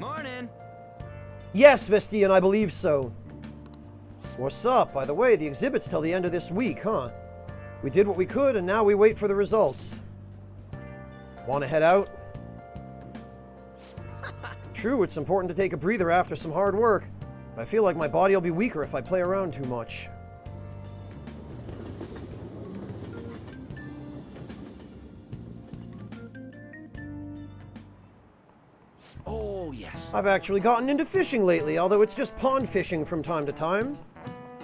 Morning. Yes, Vestian, I believe so. What's up? By the way, the exhibit's till the end of this week, huh? We did what we could, and now we wait for the results. Want to head out? True, it's important to take a breather after some hard work, but I feel like my body will be weaker if I play around too much. Oh, yes. I've actually gotten into fishing lately, although it's just pond fishing from time to time.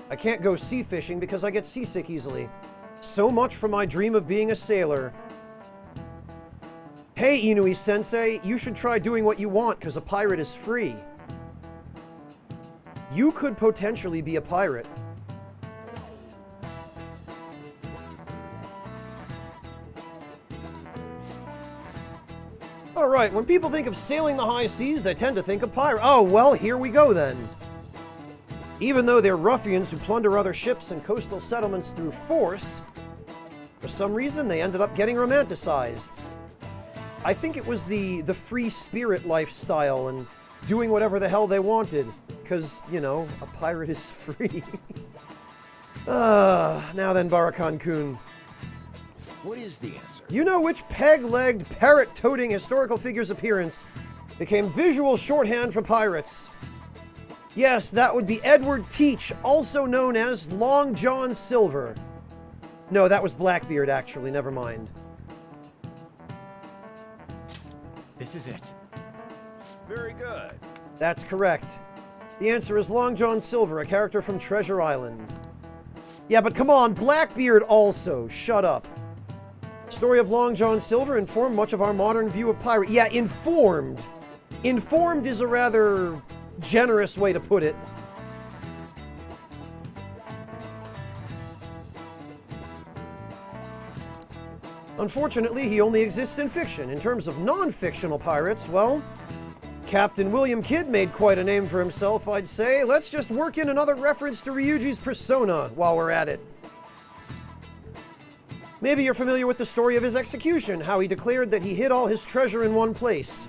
I can't go sea fishing because I get seasick easily. So much for my dream of being a sailor. Hey, Inui-sensei, you should try doing what you want because a pirate is free. You could potentially be a pirate. Alright, when people think of sailing the high seas, they tend to think of pirate. Oh, well, here we go then. Even though they're ruffians who plunder other ships and coastal settlements through force, for some reason they ended up getting romanticized. I think it was the free spirit lifestyle and doing whatever the hell they wanted, because, you know, a pirate is free. Now then, Barakan-kun. What is the answer? Do you know which peg-legged, parrot-toting historical figure's appearance became visual shorthand for pirates? Yes, that would be Edward Teach, also known as Long John Silver. No, that was Blackbeard, actually. Never mind. This is it. Very good. That's correct. The answer is Long John Silver, a character from Treasure Island. Yeah, but come on, Blackbeard also. Shut up. Story of Long John Silver informed much of our modern view of pirate. Yeah, informed. Informed is a rather generous way to put it. Unfortunately, he only exists in fiction. In terms of non-fictional pirates, well, Captain William Kidd made quite a name for himself, I'd say. Let's just work in another reference to Ryuji's persona while we're at it. Maybe you're familiar with the story of his execution, how he declared that he hid all his treasure in one place.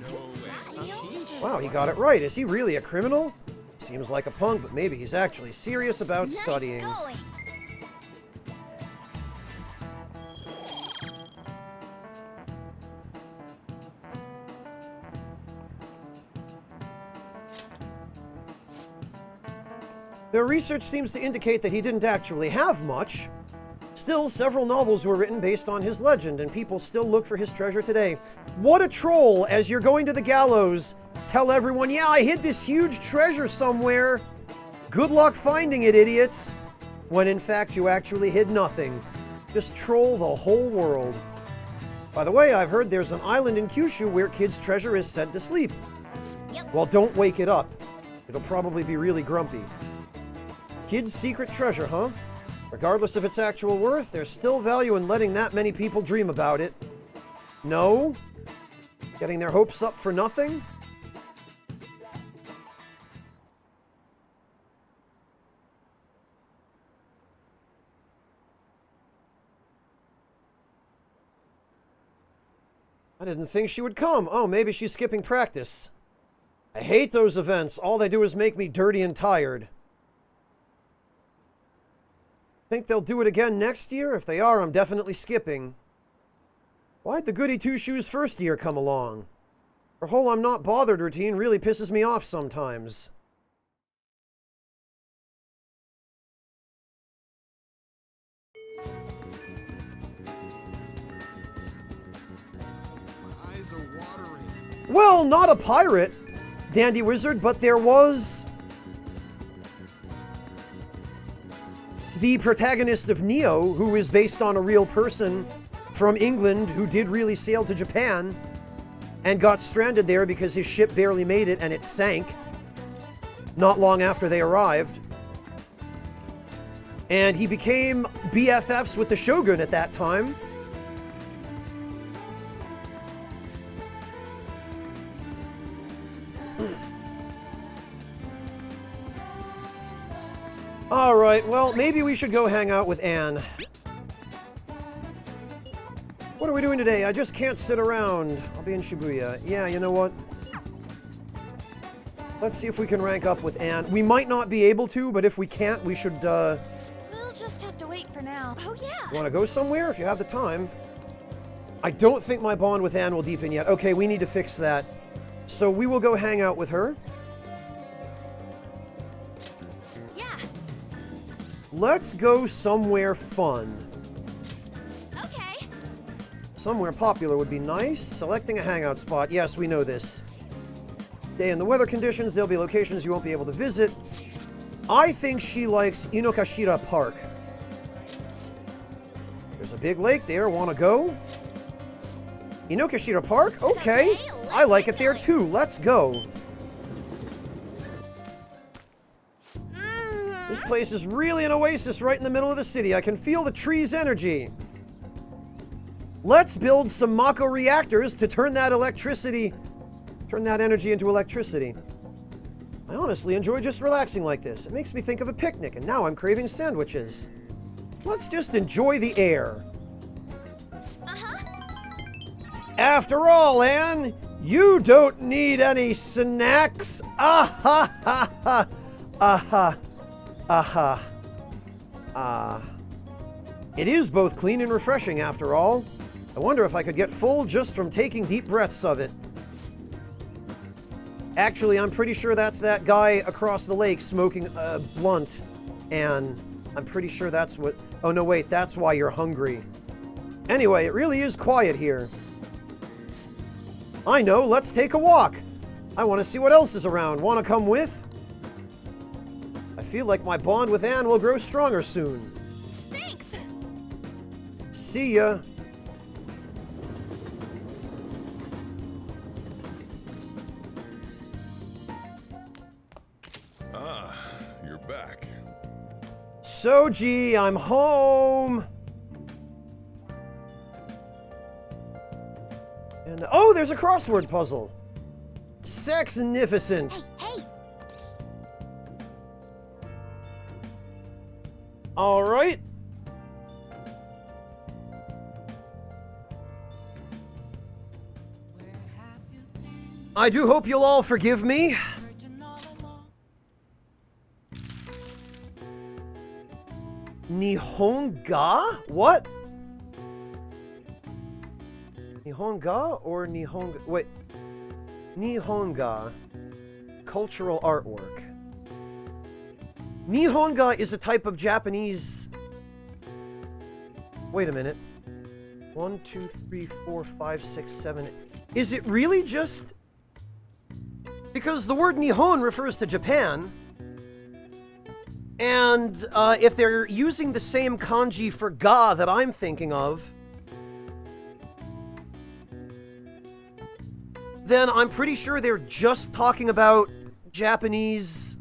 Wow, he got it right. Is he really a criminal? Seems like a punk, but maybe he's actually serious about studying. Their research seems to indicate that he didn't actually have much. Still, several novels were written based on his legend, and people still look for his treasure today. What a troll! As you're going to the gallows, tell everyone, yeah, I hid this huge treasure somewhere. Good luck finding it, idiots. When in fact, you actually hid nothing. Just troll the whole world. By the way, I've heard there's an island in Kyushu where Kid's treasure is said to sleep. Yep. Well, don't wake it up. It'll probably be really grumpy. Kid's secret treasure, huh? Regardless of its actual worth, there's still value in letting that many people dream about it. No? Getting their hopes up for nothing? I didn't think she would come. Oh, maybe she's skipping practice. I hate those events. All they do is make me dirty and tired. Think they'll do it again next year? If they are, I'm definitely skipping. Why'd the goody two-shoes first year come along? Her whole I'm not bothered routine really pisses me off sometimes. My eyes are watering. Well, not a pirate, Dandy Wizard, but there was the protagonist of Neo, who is based on a real person from England who did really sail to Japan and got stranded there because his ship barely made it and it sank not long after they arrived. And he became BFFs with the Shogun at that time. Alright, well, maybe we should go hang out with Anne. What are we doing today? I just can't sit around. I'll be in Shibuya. Yeah, you know what? Let's see if we can rank up with Anne. We might not be able to, but if we can't, we should, We'll just have to wait for now. Oh, yeah. Want to go somewhere if you have the time? I don't think my bond with Anne will deepen yet. Okay, we need to fix that. So we will go hang out with her. Yeah. Let's go somewhere fun. Okay. Somewhere popular would be nice. Selecting a hangout spot. Yes, we know this. Day and the weather conditions. There'll be locations you won't be able to visit. I think she likes Inokashira Park. There's a big lake there. Want to go? Inokashira Park? Okay. Okay, I like let's it there get too. Let's go. This place is really an oasis right in the middle of the city. I can feel the tree's energy. Let's build some Mako reactors to turn that energy into electricity. I honestly enjoy just relaxing like this. It makes me think of a picnic, and now I'm craving sandwiches. Let's just enjoy the air. After all, Anne, you don't need any snacks. Ah ha ha ha. Aha. It is both clean and refreshing, after all. I wonder if I could get full just from taking deep breaths of it. Actually, I'm pretty sure that's that guy across the lake smoking a blunt. And I'm pretty sure that's what... Oh, no, wait, that's why you're hungry. Anyway, it really is quiet here. I know, let's take a walk. I want to see what else is around. Want to come with? I feel like my bond with Anne will grow stronger soon. Thanks. See ya. Ah, you're back. Soji, I'm home. And oh, there's a crossword puzzle. Sexnificent. Hey. All right. I do hope you'll all forgive me. Nihonga? What? Nihonga or Nihonga? Wait. Nihonga. Cultural artwork. Nihonga is a type of Japanese... Wait a minute. 1, 2, 3, 4, 5, 6, 7... Is it really just... Because the word Nihon refers to Japan, and if they're using the same kanji for ga that I'm thinking of, then I'm pretty sure they're just talking about Japanese...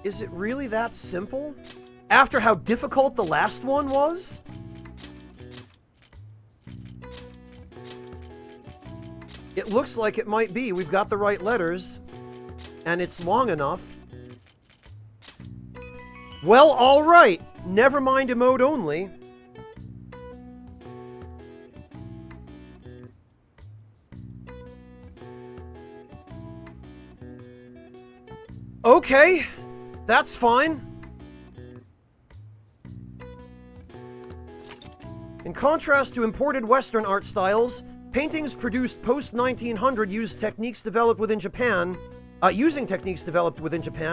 Is it really that simple? After how difficult the last one was? It looks like it might be. We've got the right letters, and it's long enough. Well, all right. Never mind emote only. Okay, that's fine. In contrast to imported Western art styles, paintings produced post-1900 using techniques developed within Japan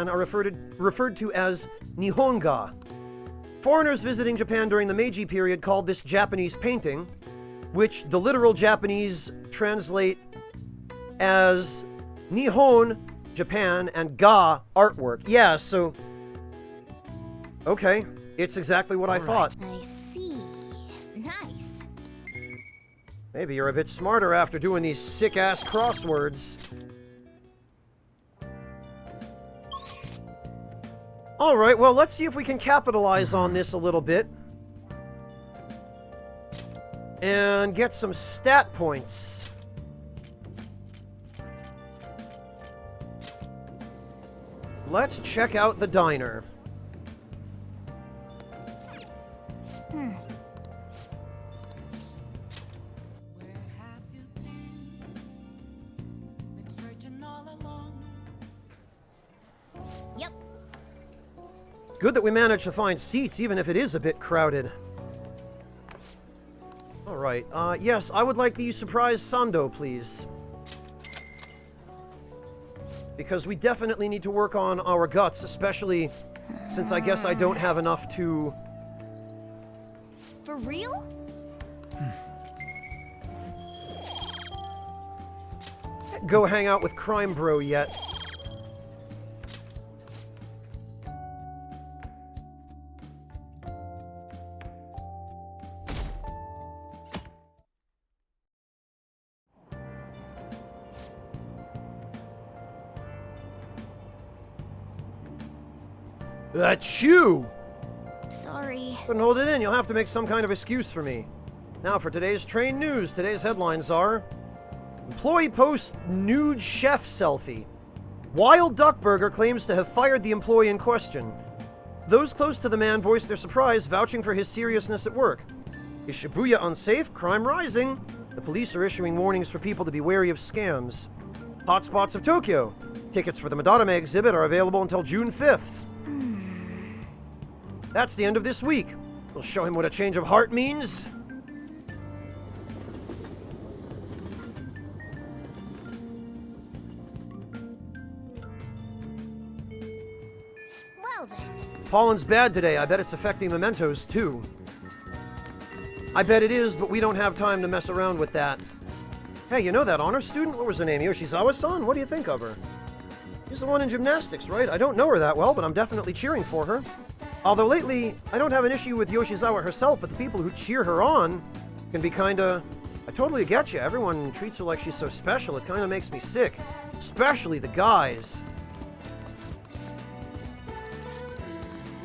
are referred to as Nihonga. Foreigners visiting Japan during the Meiji period called this Japanese painting, which the literal Japanese translate as Nihon, Japan, and ga, artwork. Yeah, so... Okay, it's exactly what I thought. I see. Nice. Maybe you're a bit smarter after doing these sick-ass crosswords. Alright, well, let's see if we can capitalize on this a little bit. And get some stat points. Let's check out the diner. Good that we managed to find seats, even if it is a bit crowded. Alright, yes, I would like the surprise sando, please. Because we definitely need to work on our guts, especially since I guess I don't have enough to... For real? go hang out with Crime Bro yet. Achoo! Sorry. Couldn't hold it in. You'll have to make some kind of excuse for me. Now for today's train news. Today's headlines are... Employee posts nude chef selfie. Wild Duck Burger claims to have fired the employee in question. Those close to the man voiced their surprise, vouching for his seriousness at work. Is Shibuya unsafe? Crime rising. The police are issuing warnings for people to be wary of scams. Hotspots of Tokyo. Tickets for the Madarame exhibit are available until June 5th. That's the end of this week. We'll show him what a change of heart means. Well then. Pollen's bad today. I bet it's affecting mementos, too. I bet it is, but we don't have time to mess around with that. Hey, you know that honor student? What was her name? Yoshizawa-san? What do you think of her? She's the one in gymnastics, right? I don't know her that well, but I'm definitely cheering for her. Although lately, I don't have an issue with Yoshizawa herself, but the people who cheer her on can be kinda... I totally get you. Everyone treats her like she's so special. It kinda makes me sick. Especially the guys.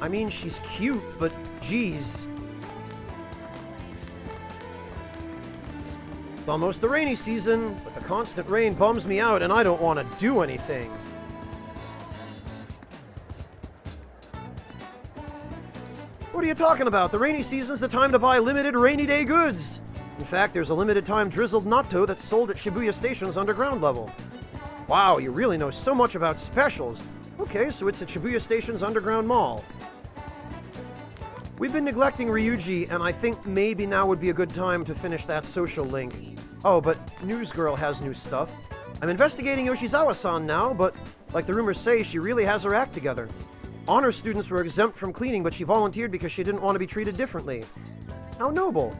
I mean, she's cute, but geez. It's almost the rainy season, but the constant rain bums me out and I don't want to do anything. What are you talking about? The rainy season's the time to buy limited rainy day goods. In fact, there's a limited time drizzled natto that's sold at Shibuya Station's underground level. Wow, you really know so much about specials. Okay, so it's at Shibuya Station's underground mall. We've been neglecting Ryuji, and I think maybe now would be a good time to finish that social link. Oh, but Newsgirl has new stuff. I'm investigating Yoshizawa-san now, but like the rumors say, she really has her act together. Honor students were exempt from cleaning, but she volunteered because she didn't want to be treated differently. How noble.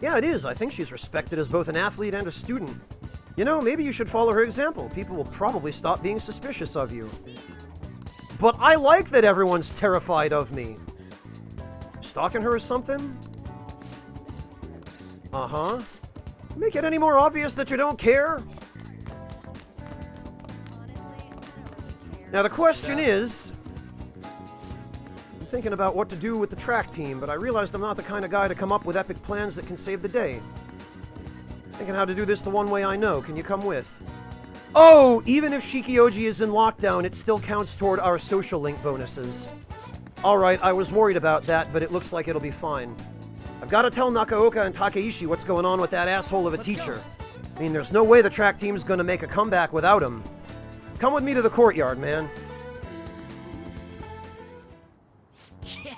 Yeah, it is. I think she's respected as both an athlete and a student. You know, maybe you should follow her example. People will probably stop being suspicious of you. But I like that everyone's terrified of me. Stalking her or something? Uh-huh. Make it any more obvious that you don't care? Now the question is... I'm thinking about what to do with the track team, but I realized I'm not the kind of guy to come up with epic plans that can save the day. Thinking how to do this the one way I know. Can you come with? Oh! Even if Shikioji is in lockdown, it still counts toward our social link bonuses. Alright, I was worried about that, but it looks like it'll be fine. I've got to tell Nakaoka and Takeishi what's going on with that asshole of a teacher. I mean, there's no way the track team's gonna make a comeback without him. Come with me to the courtyard, man. Yeah.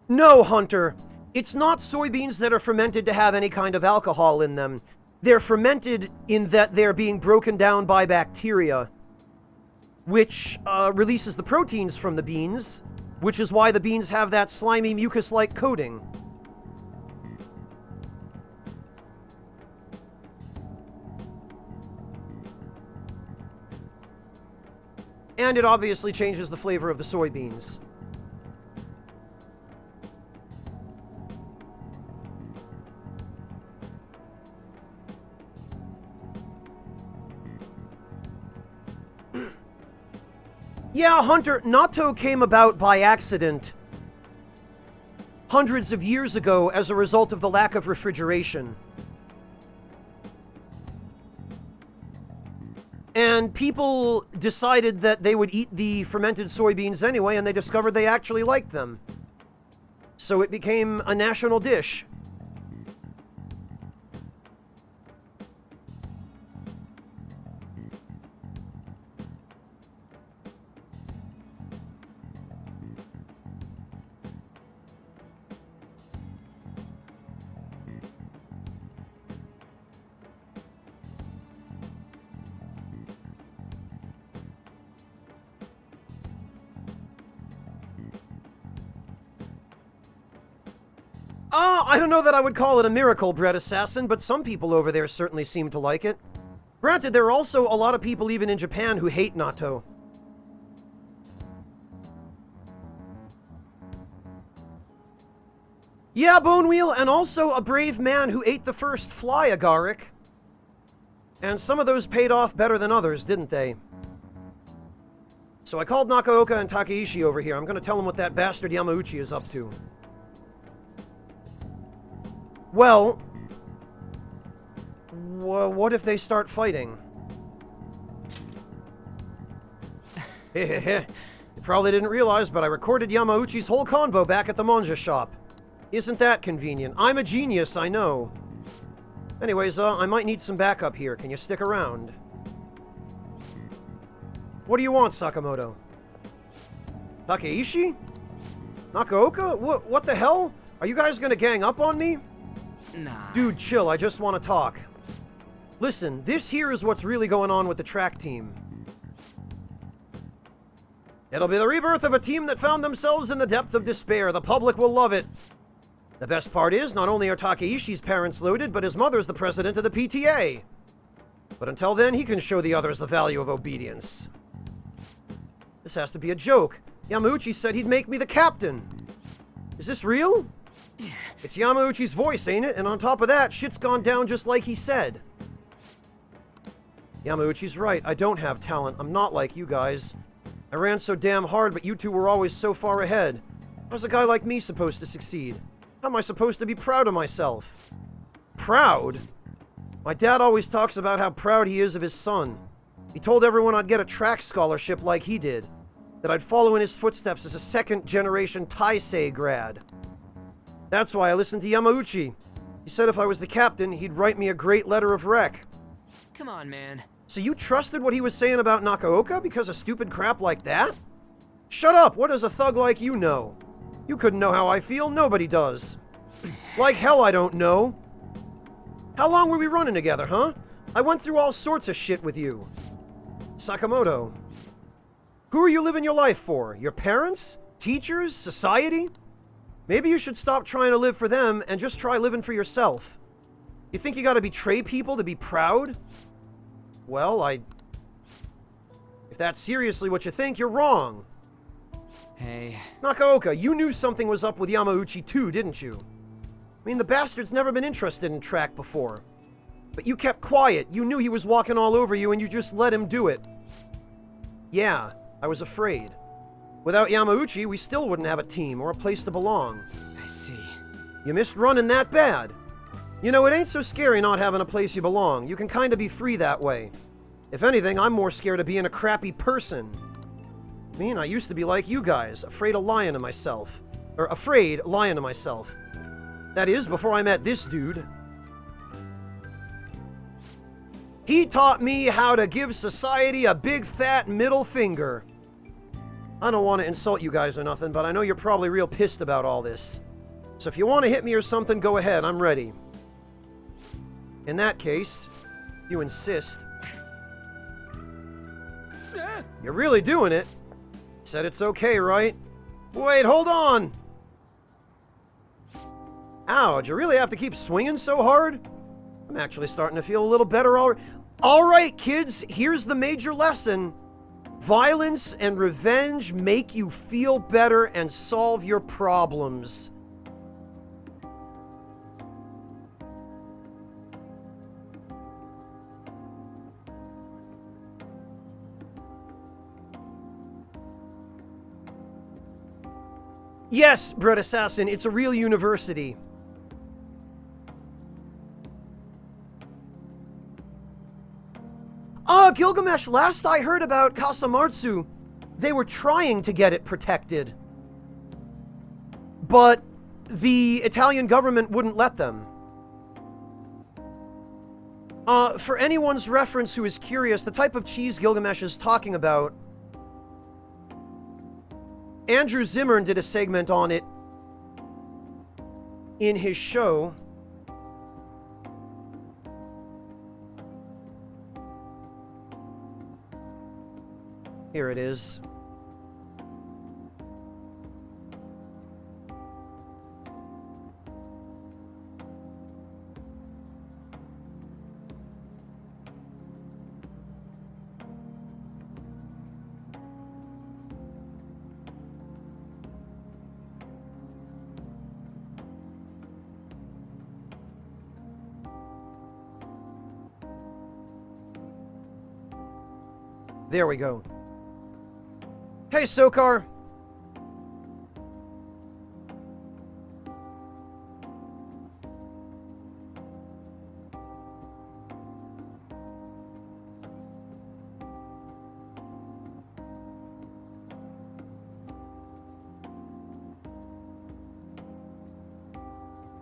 No, Hunter. It's not soybeans that are fermented to have any kind of alcohol in them. They're fermented in that they're being broken down by bacteria, which releases the proteins from the beans, which is why the beans have that slimy mucus-like coating. And it obviously changes the flavor of the soybeans. Yeah, Hunter, natto came about by accident hundreds of years ago as a result of the lack of refrigeration. And people decided that they would eat the fermented soybeans anyway, and they discovered they actually liked them. So it became a national dish. I don't know that I would call it a miracle, Bread Assassin, but some people over there certainly seem to like it. Granted, there are also a lot of people even in Japan who hate natto. Yeah, Bonewheel, and also a brave man who ate the first fly agaric. And some of those paid off better than others, didn't they? So I called Nakaoka and Takeishi over here. I'm gonna tell them what that bastard Yamauchi is up to. Well, what if they start fighting? You probably didn't realize, but I recorded Yamauchi's whole convo back at the manja shop. Isn't that convenient? I'm a genius, I know. Anyways, I might need some backup here. Can you stick around? What do you want, Sakamoto? Takeishi? Nakaoka? What the hell? Are you guys gonna gang up on me? Nah. Dude, chill, I just want to talk. Listen, this here is what's really going on with the track team. It'll be the rebirth of a team that found themselves in the depth of despair. The public will love it. The best part is, not only are Takeishi's parents loaded, but his mother's the president of the PTA. But until then, he can show the others the value of obedience. This has to be a joke. Yamauchi said he'd make me the captain. Is this real? It's Yamauchi's voice, ain't it? And on top of that, shit's gone down just like he said. Yamauchi's right. I don't have talent. I'm not like you guys. I ran so damn hard, but you two were always so far ahead. How's a guy like me supposed to succeed? How am I supposed to be proud of myself? Proud? My dad always talks about how proud he is of his son. He told everyone I'd get a track scholarship like he did. That I'd follow in his footsteps as a second-generation Taisei grad. That's why I listened to Yamauchi. He said if I was the captain, he'd write me a great letter of rec. Come on, man. So you trusted what he was saying about Nakaoka because of stupid crap like that? Shut up! What does a thug like you know? You couldn't know how I feel, nobody does. Like hell I don't know. How long were we running together, huh? I went through all sorts of shit with you. Sakamoto. Who are you living your life for? Your parents? Teachers? Society? Maybe you should stop trying to live for them and just try living for yourself. You think you gotta betray people to be proud? Well, if that's seriously what you think, you're wrong. Hey. Nakaoka, you knew something was up with Yamauchi too, didn't you? I mean, the bastard's never been interested in track before. But you kept quiet. You knew he was walking all over you and you just let him do it. Yeah, I was afraid. Without Yamauchi, we still wouldn't have a team or a place to belong. I see. You missed running that bad. You know, it ain't so scary not having a place you belong. You can kinda be free that way. If anything, I'm more scared of being a crappy person. I mean, I used to be like you guys, afraid of lying to myself. Or afraid lying to myself. That is, before I met this dude. He taught me how to give society a big fat middle finger. I don't want to insult you guys or nothing, but I know you're probably real pissed about all this. So if you want to hit me or something, go ahead, I'm ready. In that case, you insist. You're really doing it. Said it's okay, right? Wait, hold on! Ow, did you really have to keep swinging so hard? I'm actually starting to feel a little better already. Alright, kids, here's the major lesson. Violence and revenge make you feel better and solve your problems. Yes, Bread Assassin, it's a real university. Gilgamesh, last I heard about Kasamatsu, they were trying to get it protected. But the Italian government wouldn't let them. For anyone's reference who is curious, the type of cheese Gilgamesh is talking about, Andrew Zimmern did a segment on it in his show. Here it is. There we go. Hey, Sokar.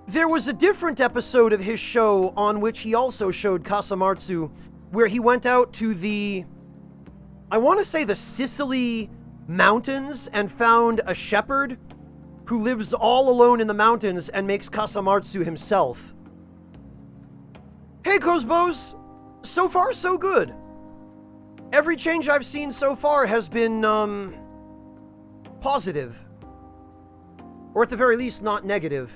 There was a different episode of his show on which he also showed Kasamatsu, where he went out to the, I want to say the Sicily mountains, and found a shepherd who lives all alone in the mountains and makes Kasamatsu himself. Hey, Kozbos! So far, so good. Every change I've seen so far has been, positive. Or at the very least, not negative.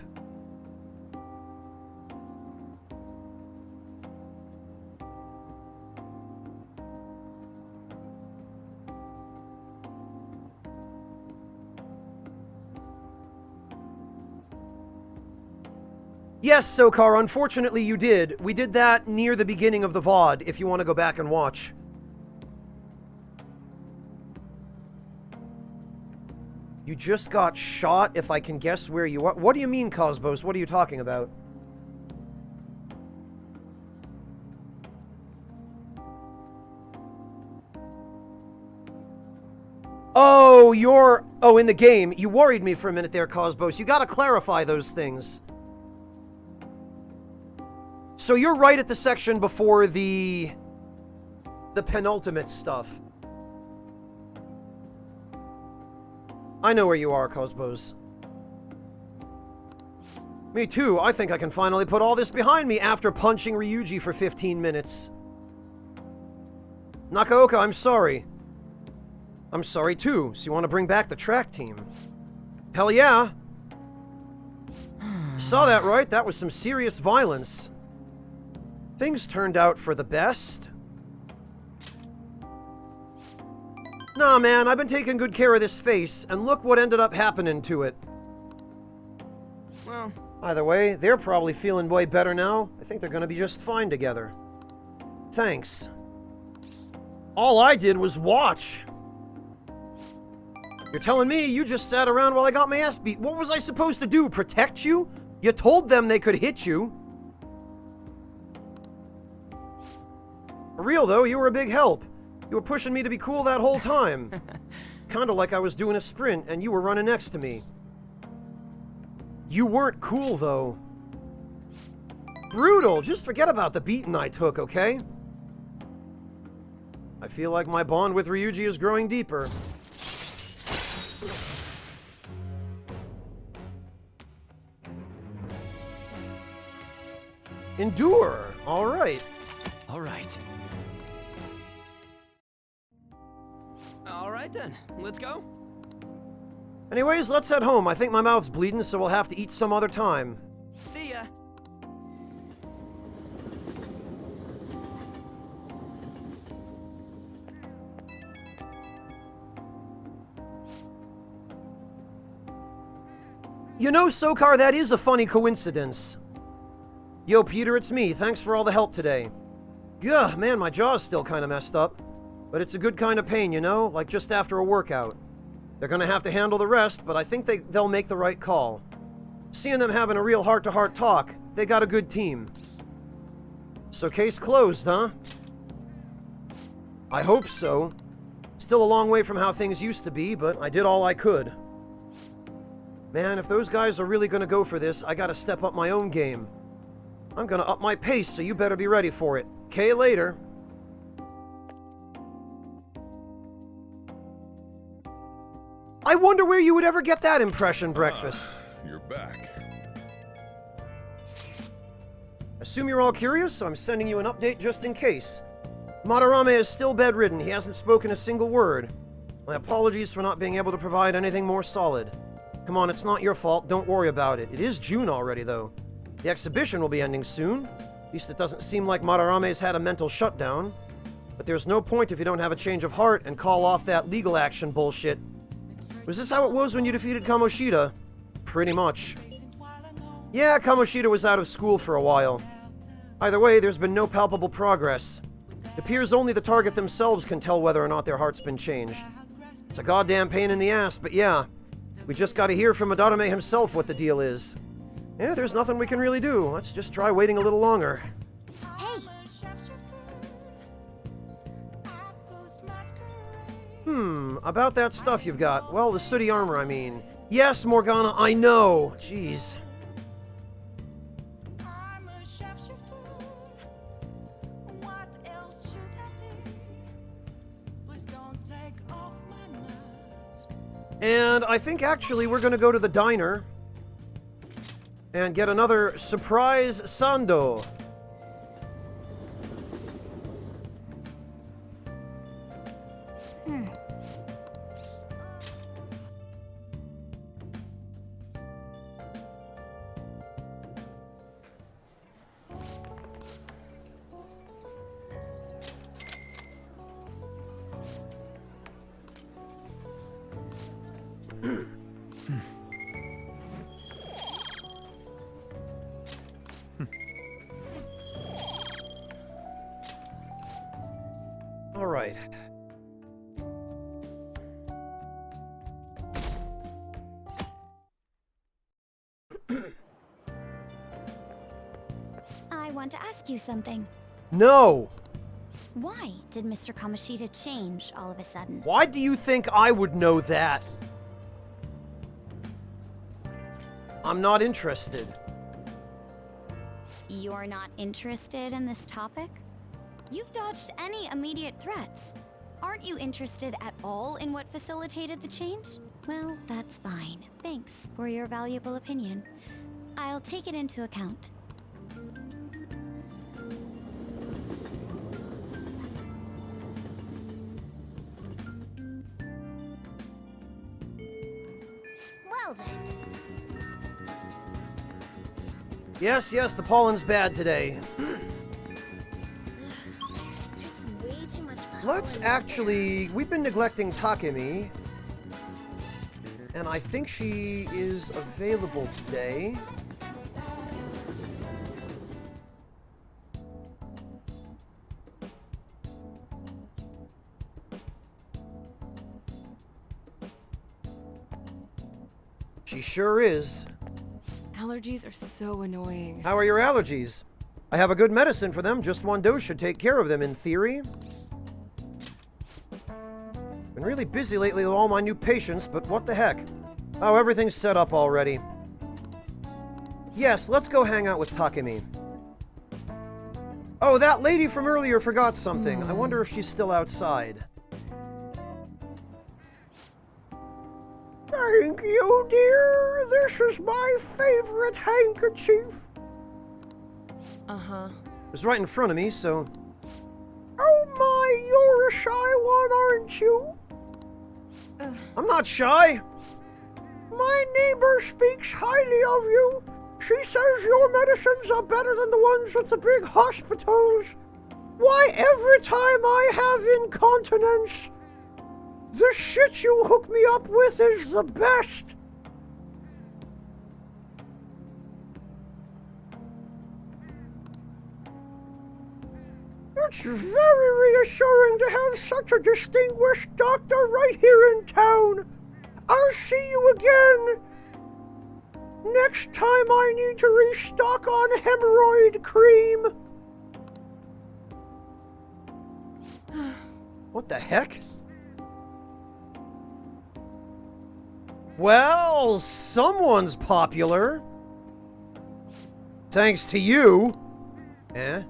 Yes, Sokar, unfortunately you did. We did that near the beginning of the VOD, if you want to go back and watch. You just got shot, if I can guess where you are. What do you mean, Cosmos? What are you talking about? Oh, you're... Oh, in the game. You worried me for a minute there, Cosmos. You gotta clarify those things. So you're right at the section before the penultimate stuff. I know where you are, Cosmos. Me too. I think I can finally put all this behind me after punching Ryuji for 15 minutes. Nakaoka, I'm sorry. I'm sorry too. So you want to bring back the track team? Hell yeah. You saw that, right? That was some serious violence. Things turned out for the best. Nah, man, I've been taking good care of this face, and look what ended up happening to it. Well, either way, they're probably feeling way better now. I think they're gonna be just fine together. Thanks. All I did was watch. You're telling me you just sat around while I got my ass beat. What was I supposed to do? Protect you? You told them they could hit you. For real, though, you were a big help. You were pushing me to be cool that whole time. Kinda like I was doing a sprint and you were running next to me. You weren't cool, though. Brutal! Just forget about the beating I took, okay? I feel like my bond with Ryuji is growing deeper. Endure! Alright. Alright. alright then. Let's go. Anyways, let's head home. I think my mouth's bleeding, so we'll have to eat some other time. See ya. You know, Sokar, that is a funny coincidence. Yo, Peter, it's me. Thanks for all the help today. Gah, man, my jaw's still kind of messed up. But it's a good kind of pain, you know? Like just after a workout. They're gonna have to handle the rest, but I think they'll make the right call. Seeing them having a real heart-to-heart talk, they got a good team. So case closed, huh? I hope so. Still a long way from how things used to be, but I did all I could. Man, if those guys are really gonna go for this, I gotta step up my own game. I'm gonna up my pace, so you better be ready for it. Okay, later. I wonder where you would ever get that impression, Breakfast. You're back. Assume you're all curious, so I'm sending you an update just in case. Madarame is still bedridden. He hasn't spoken a single word. My apologies for not being able to provide anything more solid. Come on, it's not your fault. Don't worry about it. It is June already, though. The exhibition will be ending soon. At least it doesn't seem like Madarame's had a mental shutdown. But there's no point if you don't have a change of heart and call off that legal action bullshit. Was this how it was when you defeated Kamoshida? Pretty much. Yeah, Kamoshida was out of school for a while. Either way, there's been no palpable progress. It appears only the target themselves can tell whether or not their heart's been changed. It's a goddamn pain in the ass, but yeah. We just gotta hear from Madarame himself what the deal is. Yeah, there's nothing we can really do. Let's just try waiting a little longer. Hey, About that stuff you've got. Well, the sooty armor, I mean. Yes, Morgana, I know. Jeez. And I think actually we're going to go to the diner and get another surprise sando. All right. I want to ask you something. No! Why did Mr. Kamoshida change all of a sudden? Why do you think I would know that? I'm not interested. You're not interested in this topic? You've dodged any immediate threats. Aren't you interested at all in what facilitated the change? Well, that's fine. Thanks for your valuable opinion. I'll take it into account. Well then. Yes, the pollen's bad today. There's way too much Let's actually... We've been neglecting Takemi. And I think she is available today. She sure is. Allergies are so annoying. How are your allergies? I have a good medicine for them. Just one dose should take care of them, in theory. Been really busy lately with all my new patients, but what the heck? Oh, everything's set up already. Yes, let's go hang out with Takemi. Oh, that lady from earlier forgot something. I wonder if she's still outside. Thank you, dear. This is my favorite handkerchief. Uh-huh. It's right in front of me, so... Oh my, you're a shy one, aren't you? I'm not shy. My neighbor speaks highly of you. She says your medicines are better than the ones at the big hospitals. Why, every time I have incontinence, the shit you hook me up with is the best. It's very reassuring to have such a distinguished doctor right here in town. I'll see you again. Next time I need to restock on hemorrhoid cream. What the heck? Well, someone's popular. Thanks to you. Eh?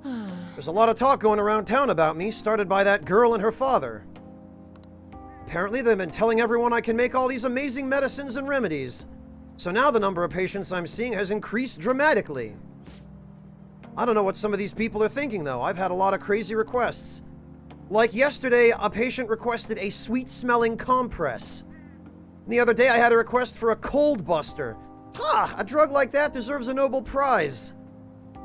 There's a lot of talk going around town about me, started by that girl and her father. Apparently, they've been telling everyone I can make all these amazing medicines and remedies. So now the number of patients I'm seeing has increased dramatically. I don't know what some of these people are thinking, though. I've had a lot of crazy requests. Like yesterday, a patient requested a sweet-smelling compress. And the other day, I had a request for a cold buster. Ha! A drug like that deserves a Nobel Prize.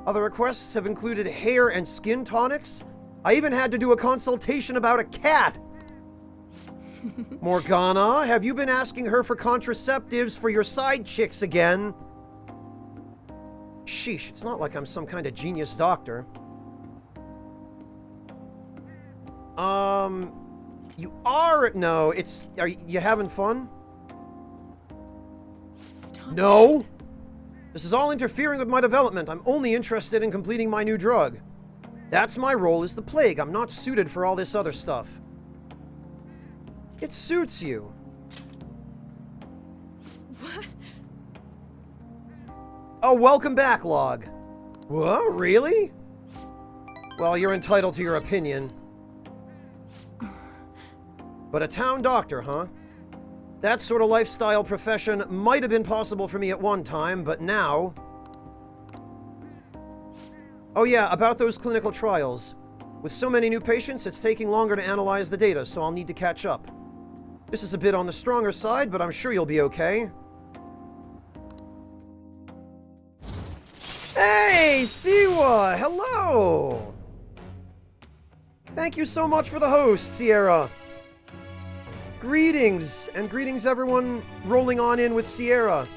Other requests have included hair and skin tonics. I even had to do a consultation about a cat. Morgana, have you been asking her for contraceptives for your side chicks again? Sheesh, it's not like I'm some kind of genius doctor. You are... No, it's... Are you having fun? Stop No! it. This is all interfering with my development. I'm only interested in completing my new drug. That's my role as the plague. I'm not suited for all this other stuff. It suits you. What? Oh, welcome back, Log. What? Really? Well, you're entitled to your opinion. But a town doctor, huh? That sort of lifestyle profession might have been possible for me at one time, but now... Oh yeah, about those clinical trials. With so many new patients, it's taking longer to analyze the data, so I'll need to catch up. This is a bit on the stronger side, but I'm sure you'll be okay. Hey, Siwa! Hello! Thank you so much for the host, Sierra. Greetings, and greetings everyone rolling on in with Sierra.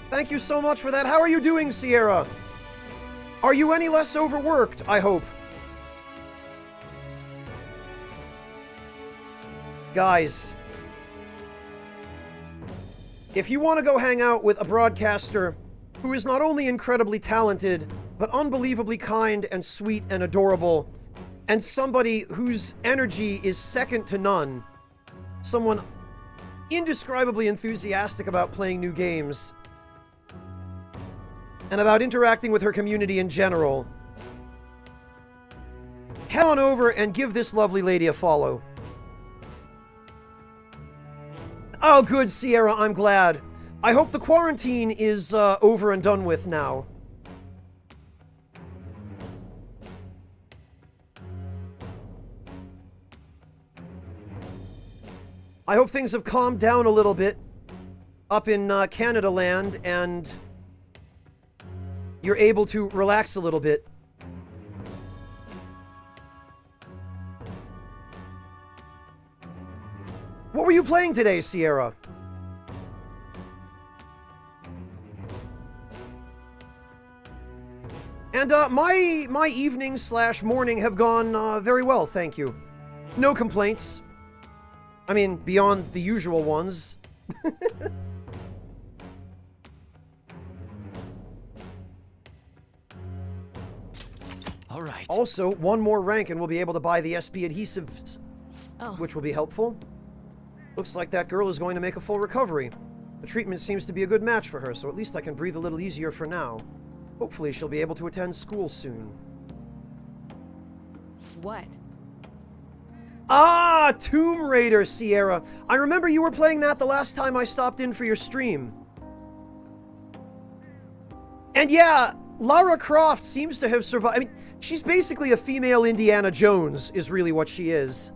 Thank you so much for that. How are you doing, Sierra? Are you any less overworked, I hope? Guys, if you want to go hang out with a broadcaster who is not only incredibly talented, but unbelievably kind and sweet and adorable, and somebody whose energy is second to none, someone indescribably enthusiastic about playing new games, and about interacting with her community in general, head on over and give this lovely lady a follow. Oh, good, Sierra, I'm glad. I hope the quarantine is over and done with now. I hope things have calmed down a little bit up in Canada land and you're able to relax a little bit. What were you playing today, Sierra? And my evening / morning have gone very well, thank you. No complaints. I mean, beyond the usual ones. All right. Also, one more rank and we'll be able to buy the SP adhesives, Oh, which will be helpful. Looks like that girl is going to make a full recovery. The treatment seems to be a good match for her, so at least I can breathe a little easier for now. Hopefully she'll be able to attend school soon. what? Ah, Tomb Raider, Sierra. I remember you were playing that the last time I stopped in for your stream. And yeah, Lara Croft seems to have survived. I mean, she's basically a female Indiana Jones, is really what she is.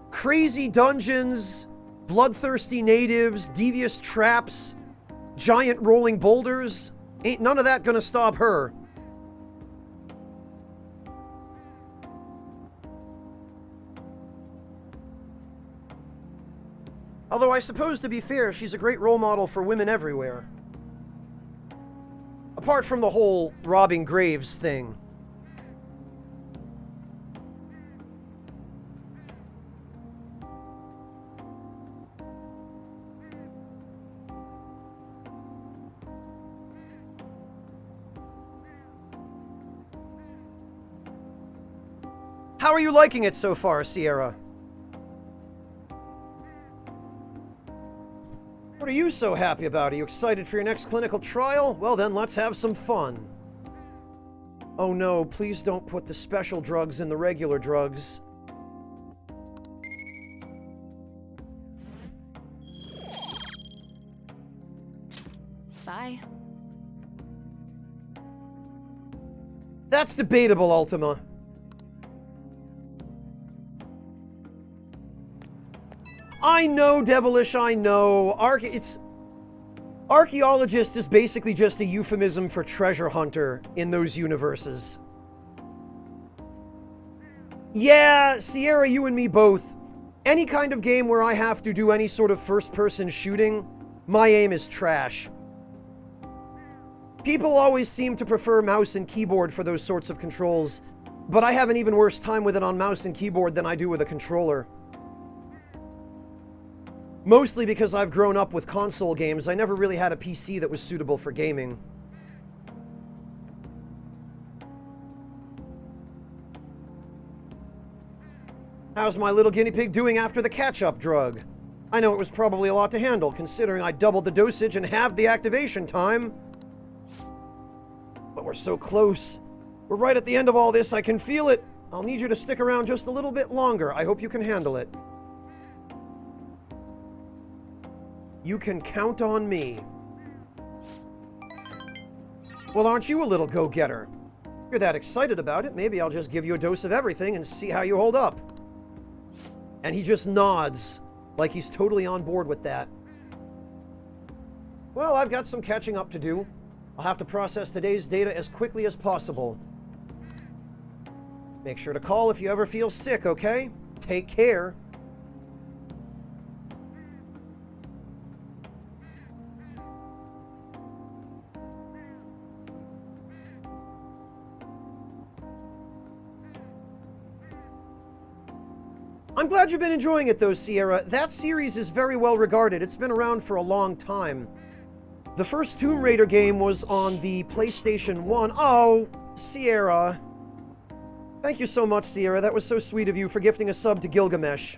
Crazy dungeons, bloodthirsty natives, devious traps, giant rolling boulders. Ain't none of that gonna stop her. Although I suppose, to be fair, she's a great role model for women everywhere. Apart from the whole robbing graves thing. How are you liking it so far, Sierra? What are you so happy about? Are you excited for your next clinical trial? Well then, let's have some fun. Oh no, please don't put the special drugs in the regular drugs. Bye. That's debatable, Ultima. I know, Devilish, I know. Archaeologist is basically just a euphemism for treasure hunter in those universes. Yeah, Sierra, you and me both. Any kind of game where I have to do any sort of first-person shooting, my aim is trash. People always seem to prefer mouse and keyboard for those sorts of controls, But I have an even worse time with it on mouse and keyboard than I do with a controller. Mostly because I've grown up with console games. I never really had a PC that was suitable for gaming. How's my little guinea pig doing after the catch-up drug? I know it was probably a lot to handle, considering I doubled the dosage and halved the activation time. But we're so close. We're right at the end of all this. I can feel it. I'll need you to stick around just a little bit longer. I hope you can handle it. You can count on me. Well, aren't you a little go-getter? If you're that excited about it, maybe I'll just give you a dose of everything and see how you hold up. And he just nods, like he's totally on board with that. Well, I've got some catching up to do. I'll have to process today's data as quickly as possible. Make sure to call if you ever feel sick, okay? Take care. I'm glad you've been enjoying it though, Sierra. That series is very well regarded. It's been around for a long time. The first Tomb Raider game was on the PlayStation 1. Oh, Sierra. Thank you so much, Sierra. That was so sweet of you for gifting a sub to Gilgamesh.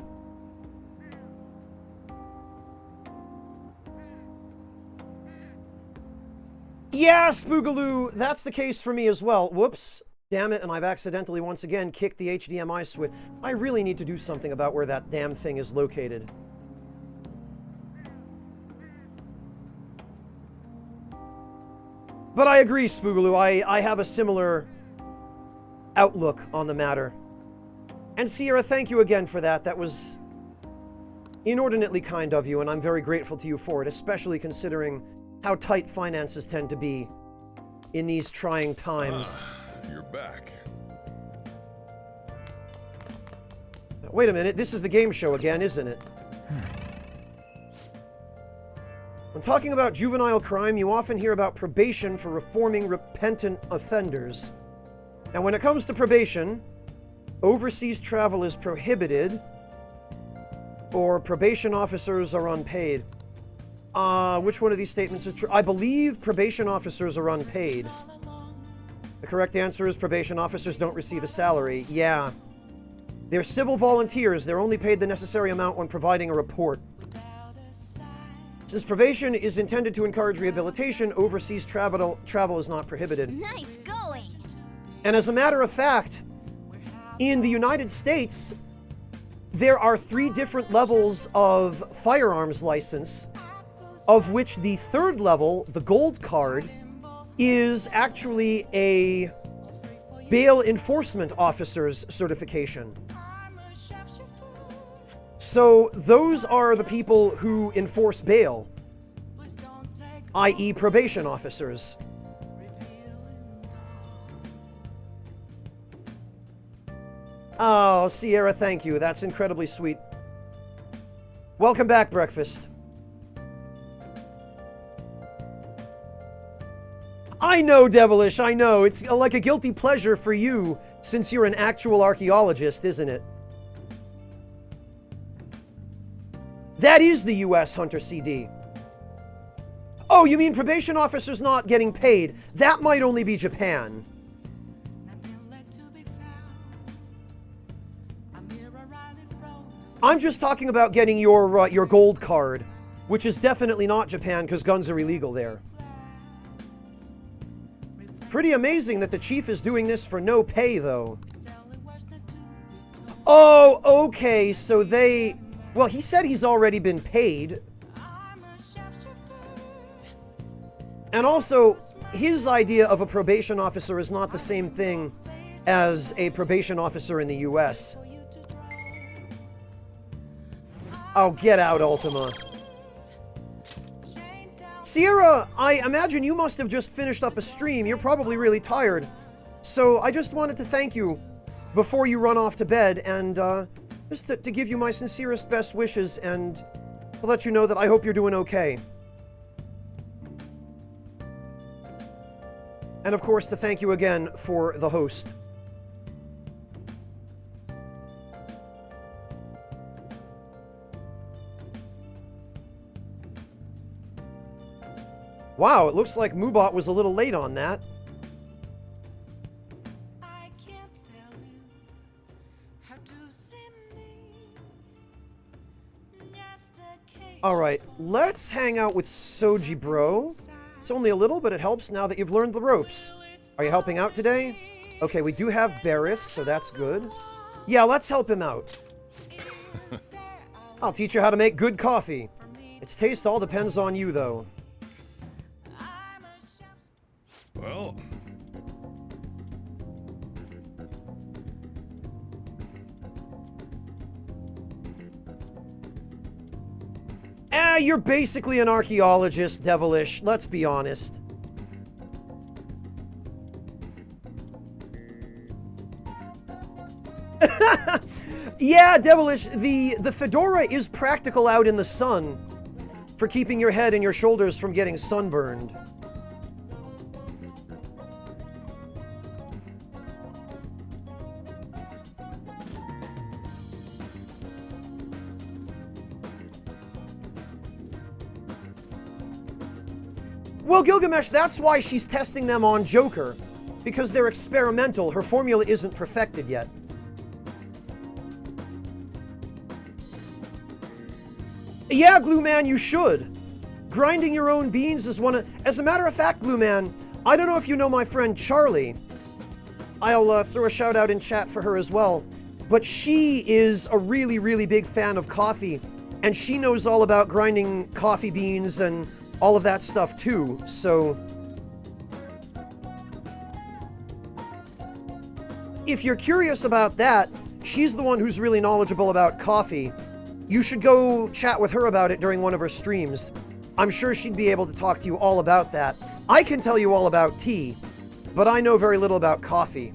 Yeah, Spoogaloo, that's the case for me as well. Whoops. Damn it, and I've accidentally once again kicked the HDMI switch. I really need to do something about where that damn thing is located. But I agree, Spoogaloo. I have a similar outlook on the matter. And Sierra, thank you again for that. That was inordinately kind of you, and I'm very grateful to you for it, especially considering how tight finances tend to be in these trying times. You're back. Wait a minute, this is the game show again, isn't it? When talking about juvenile crime, you often hear about probation for reforming repentant offenders. Now, when it comes to probation, overseas travel is prohibited, or probation officers are unpaid. Which one of these statements is true? I believe probation officers are unpaid. The correct answer is probation officers don't receive a salary. Yeah. They're civil volunteers. They're only paid the necessary amount when providing a report. Since probation is intended to encourage rehabilitation, overseas travel is not prohibited. Nice going! And as a matter of fact, in the United States, there are 3 different levels of firearms license, of which the 3rd level, the gold card, is actually a bail enforcement officer's certification. So those are the people who enforce bail, i.e. probation officers. Oh, Sierra, thank you. That's incredibly sweet. Welcome back, Breakfast. I know, Devilish, I know. It's like a guilty pleasure for you, since you're an actual archaeologist, isn't it? That is the US Hunter CD. Oh, you mean probation officers not getting paid? That might only be Japan. I'm just talking about getting your gold card, which is definitely not Japan because guns are illegal there. Pretty amazing that the chief is doing this for no pay, though. Oh, okay, so they... Well, he said he's already been paid. And also, his idea of a probation officer is not the same thing as a probation officer in the US. Oh, get out, Ultima. Sierra, I imagine you must have just finished up a stream. You're probably really tired. So I just wanted to thank you before you run off to bed and just to give you my sincerest best wishes and to let you know that I hope you're doing okay. And of course, to thank you again for the host. Wow, it looks like Moobot was a little late on that. I can't tell you how to see me. Just a case Alright, let's hang out with Soji Bro. It's only a little, but it helps now that you've learned the ropes. Are you helping out today? Okay, we do have Barith, so that's good. Yeah, let's help him out. I'll teach you how to make good coffee. Its taste all depends on you, though. Well, You're basically an archaeologist, Devilish. Let's be honest. Yeah, Devilish, the fedora is practical out in the sun for keeping your head and your shoulders from getting sunburned. Well, Gilgamesh, that's why she's testing them on Joker. Because they're experimental. Her formula isn't perfected yet. Yeah, Glue Man, you should. Grinding your own beans is one of... As a matter of fact, Glue Man, I don't know if you know my friend Charlie. I'll throw a shout out in chat for her as well. But she is a really, really big fan of coffee. And she knows all about grinding coffee beans and all of that stuff too, so... If you're curious about that, she's the one who's really knowledgeable about coffee. You should go chat with her about it during one of her streams. I'm sure she'd be able to talk to you all about that. I can tell you all about tea, but I know very little about coffee.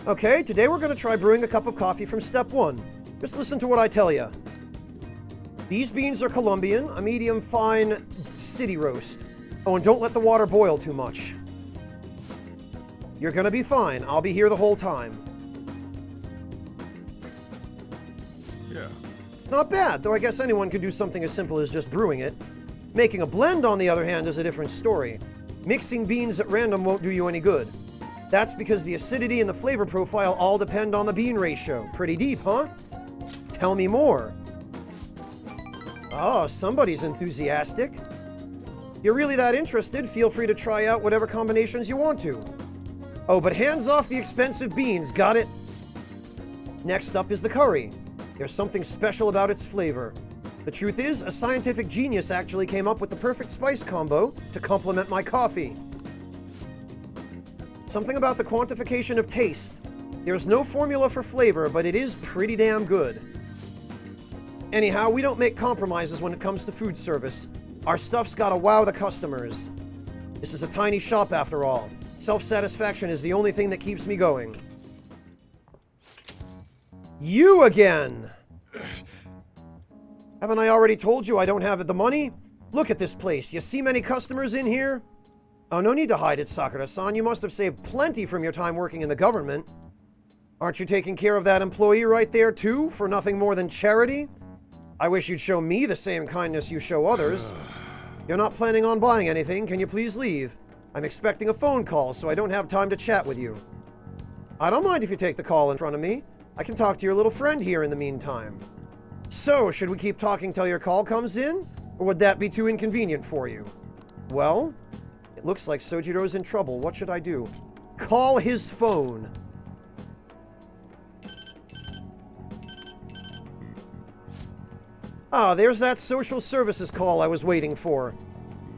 Okay, today we're going to try brewing a cup of coffee from step 1. Just listen to what I tell you. These beans are Colombian, a medium fine city roast. Oh, and don't let the water boil too much. You're gonna be fine. I'll be here the whole time. yeah. Not bad, though I guess anyone can do something as simple as just brewing it. Making a blend, on the other hand, is a different story. Mixing beans at random won't do you any good. That's because the acidity and the flavor profile all depend on the bean ratio. Pretty deep, huh? Tell me more. Oh, somebody's enthusiastic. You're really that interested, feel free to try out whatever combinations you want to. Oh, but hands off the expensive beans, got it? Next up is the curry. There's something special about its flavor. The truth is, a scientific genius actually came up with the perfect spice combo to complement my coffee. Something about the quantification of taste. There's no formula for flavor, but it is pretty damn good. Anyhow, we don't make compromises when it comes to food service. Our stuff's gotta wow the customers. This is a tiny shop after all. Self-satisfaction is the only thing that keeps me going. You again! Haven't I already told you I don't have the money? Look at this place. You see many customers in here? Oh, no need to hide it, Sakura-san. You must have saved plenty from your time working in the government. Aren't you taking care of that employee right there, too, for nothing more than charity? I wish you'd show me the same kindness you show others. You're not planning on buying anything. Can you please leave? I'm expecting a phone call, so I don't have time to chat with you. I don't mind if you take the call in front of me. I can talk to your little friend here in the meantime. So, should we keep talking till your call comes in? Or would that be too inconvenient for you? Well, it looks like Sojiro's in trouble. What should I do? Call his phone. Ah, there's that social services call I was waiting for.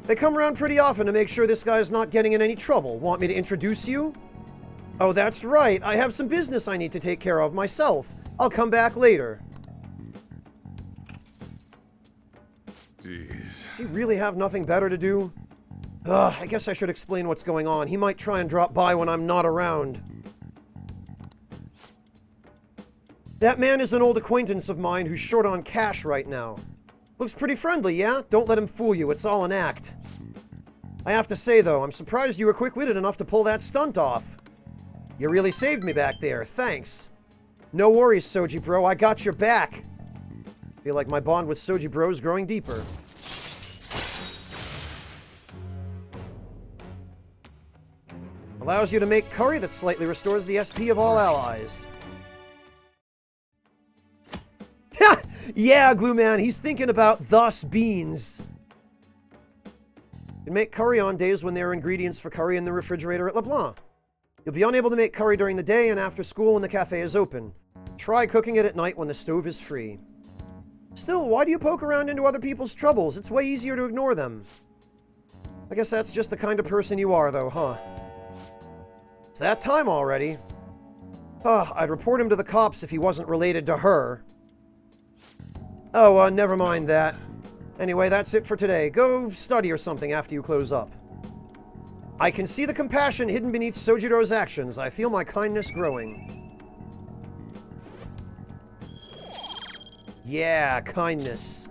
They come around pretty often to make sure this guy's not getting in any trouble. Want me to introduce you? Oh, that's right. I have some business I need to take care of myself. I'll come back later. Jeez. Does he really have nothing better to do? Ugh, I guess I should explain what's going on. He might try and drop by when I'm not around. That man is an old acquaintance of mine who's short on cash right now. Looks pretty friendly, yeah? Don't let him fool you. It's all an act. I have to say, though, I'm surprised you were quick-witted enough to pull that stunt off. You really saved me back there. Thanks. No worries, Soji Bro. I got your back. Feel like my bond with Soji Bro is growing deeper. Allows you to make curry that slightly restores the SP of all allies. Yeah, Glue Man, he's thinking about thus beans. You can make curry on days when there are ingredients for curry in the refrigerator at LeBlanc. You'll be unable to make curry during the day and after school when the cafe is open. Try cooking it at night when the stove is free. Still, why do you poke around into other people's troubles? It's way easier to ignore them. I guess that's just the kind of person you are, though, huh? It's that time already. I'd report him to the cops if he wasn't related to her. Oh, never mind that. Anyway, that's it for today. Go study or something after you close up. I can see the compassion hidden beneath Sojiro's actions. I feel my kindness growing. Yeah, kindness.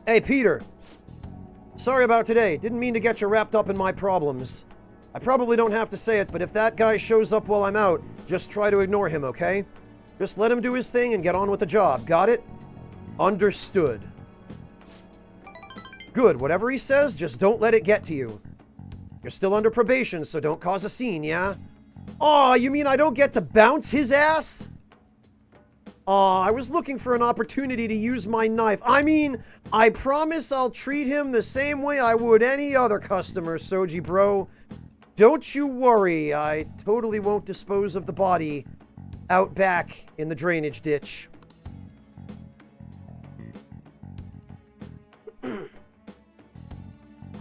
Hey, Peter. Sorry about today. Didn't mean to get you wrapped up in my problems. I probably don't have to say it, but if that guy shows up while I'm out, just try to ignore him, okay? Just let him do his thing and get on with the job. Got it? Understood. Good. Whatever he says, just don't let it get to you. You're still under probation, so don't cause a scene, yeah? Aw, you mean I don't get to bounce his ass? Aw, I was looking for an opportunity to use my knife. I mean, I promise I'll treat him the same way I would any other customer, Soji Bro. Don't you worry, I totally won't dispose of the body out back in the drainage ditch.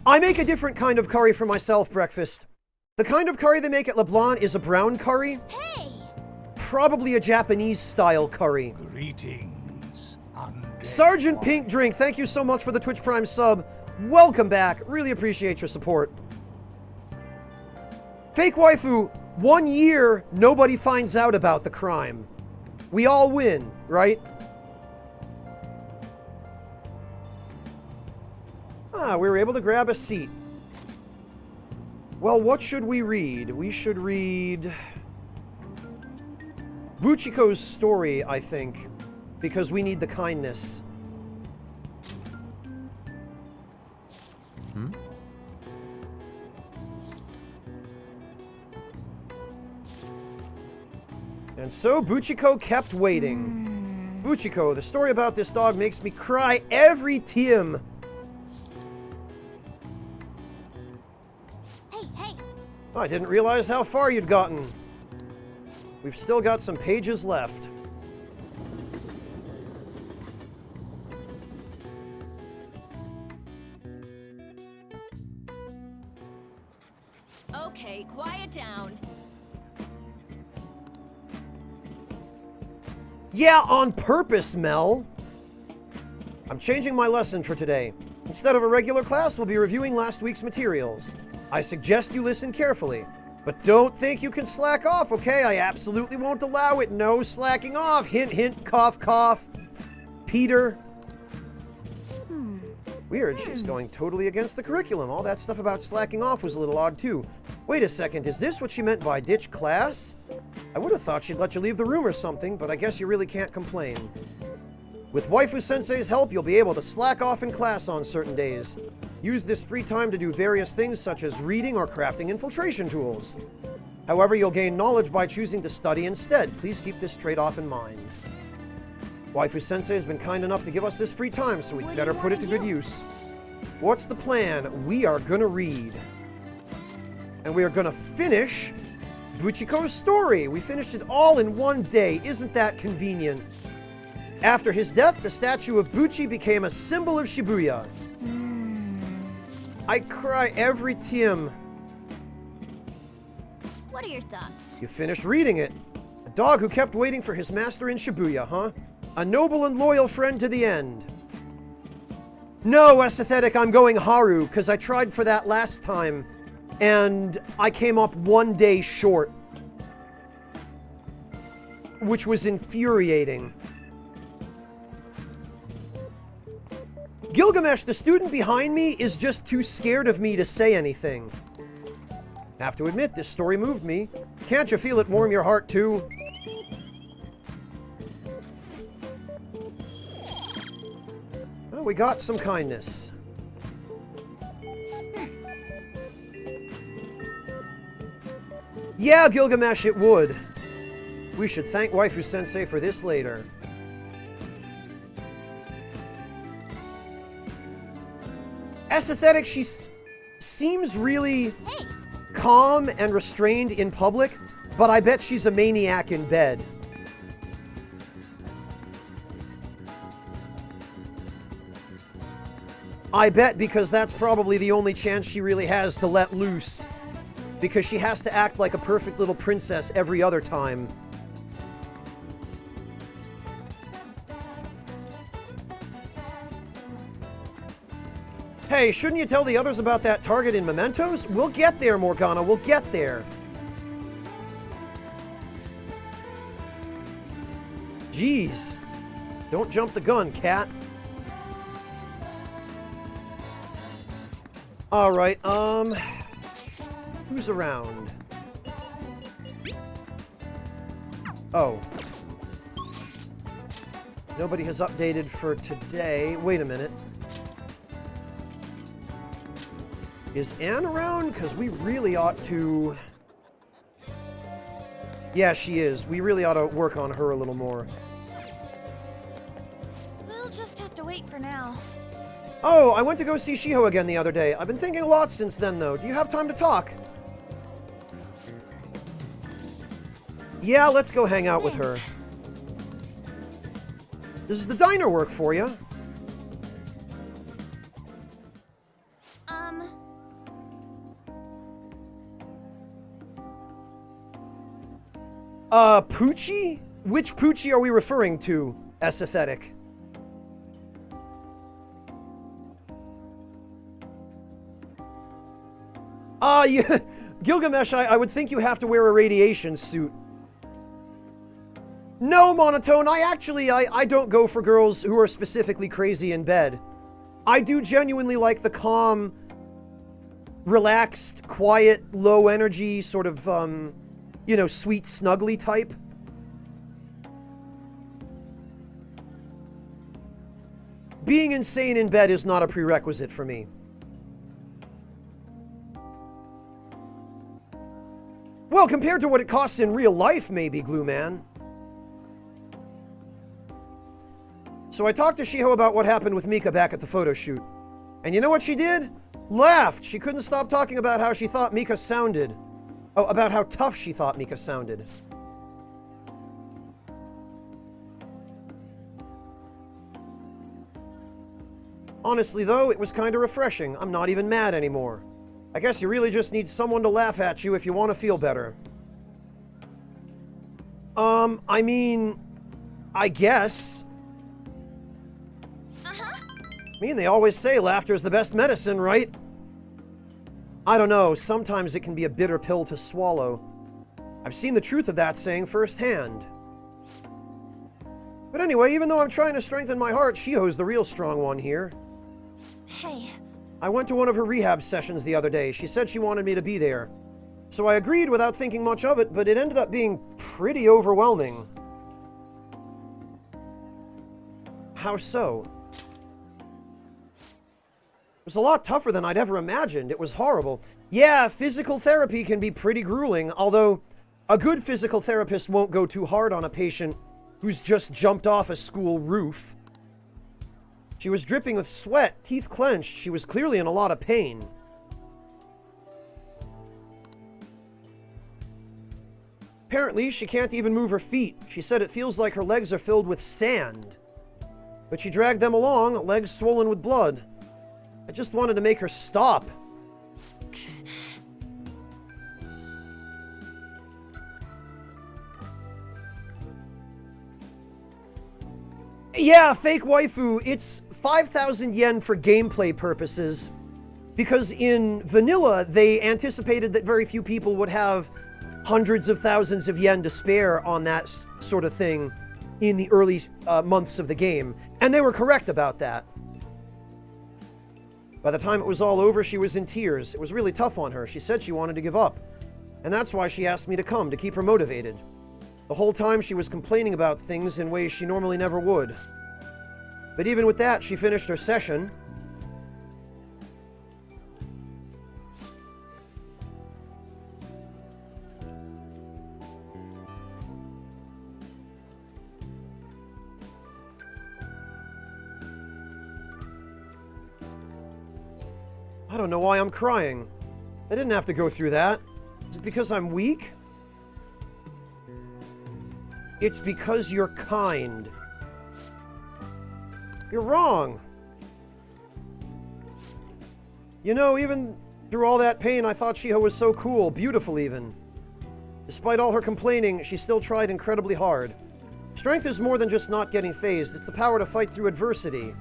I make a different kind of curry for myself breakfast. The kind of curry they make at LeBlanc is a brown curry. Hey! Probably a Japanese-style curry. Greetings, undead Sergeant one. Pink Drink, thank you so much for the Twitch Prime sub. Welcome back. Really appreciate your support. Fake waifu, 1 year, nobody finds out about the crime. We all win, right? We were able to grab a seat. Well, what should we read? We should read Buchiko's story, I think, because we need the kindness. And so Buchiko kept waiting. Buchiko, the story about this dog makes me cry every time. Hey! Oh, I didn't realize how far you'd gotten. We've still got some pages left. Okay, quiet down. Yeah, on purpose, Mel. I'm changing my lesson for today. Instead of a regular class, we'll be reviewing last week's materials. I suggest you listen carefully, but don't think you can slack off, okay? I absolutely won't allow it. No slacking off. Hint, hint, cough, cough. Peter. Weird, she's going totally against the curriculum. All that stuff about slacking off was a little odd, too. Wait a second, is this what she meant by ditch class? I would have thought she'd let you leave the room or something, but I guess you really can't complain. With Waifu Sensei's help, you'll be able to slack off in class on certain days. Use this free time to do various things such as reading or crafting infiltration tools. However, you'll gain knowledge by choosing to study instead. Please keep this trade-off in mind. Waifu Sensei has been kind enough to give us this free time, so we'd better put it to good use. What's the plan? We are gonna read. And we are gonna finish Buchiko's story. We finished it all in one day. Isn't that convenient? After his death, the statue of Buchi became a symbol of Shibuya. I cry every time. What are your thoughts? You finished reading it. A dog who kept waiting for his master in Shibuya, huh? A noble and loyal friend to the end. No, Aesthetic, I'm going Haru, because I tried for that last time, and I came up 1 day short. Which was infuriating. Gilgamesh, the student behind me, is just too scared of me to say anything. Have to admit, this story moved me. Can't you feel it warm your heart, too? Well, we got some kindness. Yeah, Gilgamesh, it would. We should thank Waifu Sensei for this later. Aesthetic, she seems really calm and restrained in public, but I bet she's a maniac in bed. I bet, because that's probably the only chance she really has to let loose. Because she has to act like a perfect little princess every other time. Hey, shouldn't you tell the others about that target in Mementos? We'll get there, Morgana, we'll get there. Jeez. Don't jump the gun, cat. Alright, who's around? Oh. Nobody has updated for today. Wait a minute. Is Anne around? Because we really ought to... Yeah, she is. We really ought to work on her a little more. We'll just have to wait for now. Oh, I went to go see Shiho again the other day. I've been thinking a lot since then, though. Do you have time to talk? Yeah, let's go hang out with her. Does the diner work for you? Poochie? Which Poochie are we referring to, Aesthetic? Yeah, Gilgamesh, I would think you have to wear a radiation suit. No, Monotone, I don't go for girls who are specifically crazy in bed. I do genuinely like the calm, relaxed, quiet, low energy, sort of, you know, sweet, snuggly type. Being insane in bed is not a prerequisite for me. Well, compared to what it costs in real life, maybe, Glue Man. So I talked to Shiho about what happened with Mika back at the photo shoot. And you know what she did? Laughed. She couldn't stop talking about how she thought Mika sounded. Oh, about how tough she thought Mika sounded. Honestly, though, it was kind of refreshing. I'm not even mad anymore. I guess you really just need someone to laugh at you if you want to feel better. I mean, I guess. I mean, they always say laughter's the best medicine, right? I don't know, sometimes it can be a bitter pill to swallow. I've seen the truth of that saying firsthand. But anyway, even though I'm trying to strengthen my heart, Shiho's the real strong one here. Hey. I went to one of her rehab sessions the other day. She said she wanted me to be there. So I agreed without thinking much of it, but it ended up being pretty overwhelming. How so? It was a lot tougher than I'd ever imagined. It was horrible. Yeah, physical therapy can be pretty grueling, although a good physical therapist won't go too hard on a patient who's just jumped off a school roof. She was dripping with sweat, teeth clenched. She was clearly in a lot of pain. Apparently, she can't even move her feet. She said it feels like her legs are filled with sand. But she dragged them along, legs swollen with blood. I just wanted to make her stop. Yeah, fake waifu, it's 5,000 yen for gameplay purposes, because in vanilla, they anticipated that very few people would have hundreds of thousands of yen to spare on that sort of thing in the early months of the game, and they were correct about that. By the time it was all over, she was in tears. It was really tough on her. She said she wanted to give up. And that's why she asked me to come, to keep her motivated. The whole time she was complaining about things in ways she normally never would. But even with that, she finished her session. I don't know why I'm crying. I didn't have to go through that. Is it because I'm weak? It's because you're kind. You're wrong. You know, even through all that pain, I thought Shiho was so cool, beautiful even. Despite all her complaining, she still tried incredibly hard. Strength is more than just not getting phased. It's the power to fight through adversity.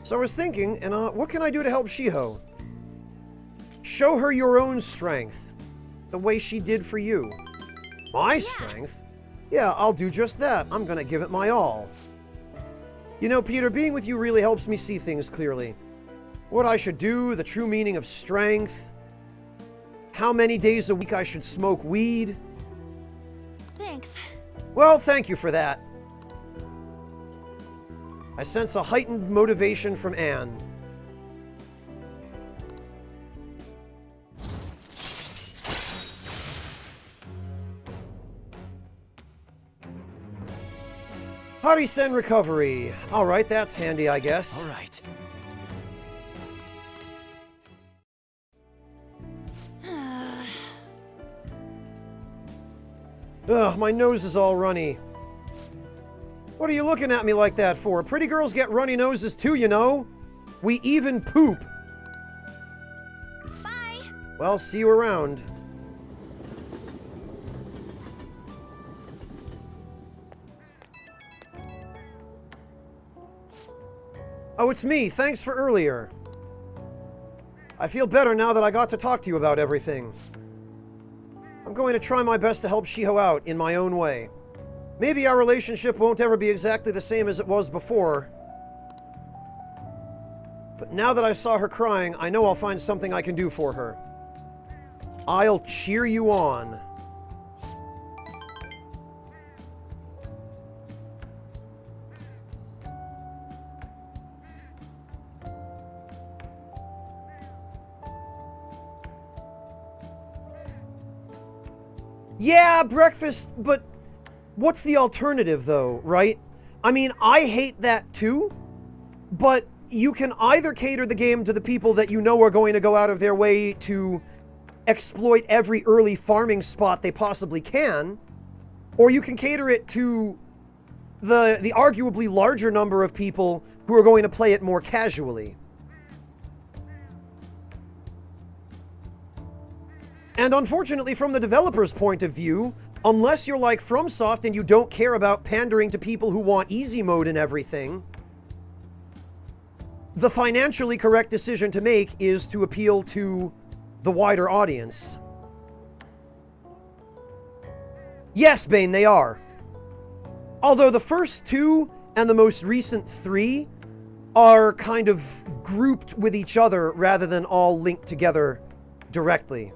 So I was thinking, what can I do to help Shiho? Show her your own strength, the way she did for you. My strength? Yeah, I'll do just that. I'm gonna give it my all. You know, Peter, being with you really helps me see things clearly. What I should do, the true meaning of strength, how many days a week I should smoke weed. Thanks. Well, thank you for that. I sense a heightened motivation from Anne. Harisen recovery. Alright, that's handy, I guess. All right. Ugh, my nose is all runny. What are you looking at me like that for? Pretty girls get runny noses too, you know. We even poop. Bye. Well, see you around. Oh, it's me. Thanks for earlier. I feel better now that I got to talk to you about everything. I'm going to try my best to help Shiho out in my own way. Maybe our relationship won't ever be exactly the same as it was before. But now that I saw her crying, I know I'll find something I can do for her. I'll cheer you on. Yeah, breakfast, but what's the alternative though, right? I mean, I hate that too, but you can either cater the game to the people that you know are going to go out of their way to exploit every early farming spot they possibly can, or you can cater it to the arguably larger number of people who are going to play it more casually. And unfortunately, from the developer's point of view, unless you're like FromSoft and you don't care about pandering to people who want easy mode and everything, the financially correct decision to make is to appeal to the wider audience. Yes, Bane, they are. Although the first two and the most recent three are kind of grouped with each other rather than all linked together directly.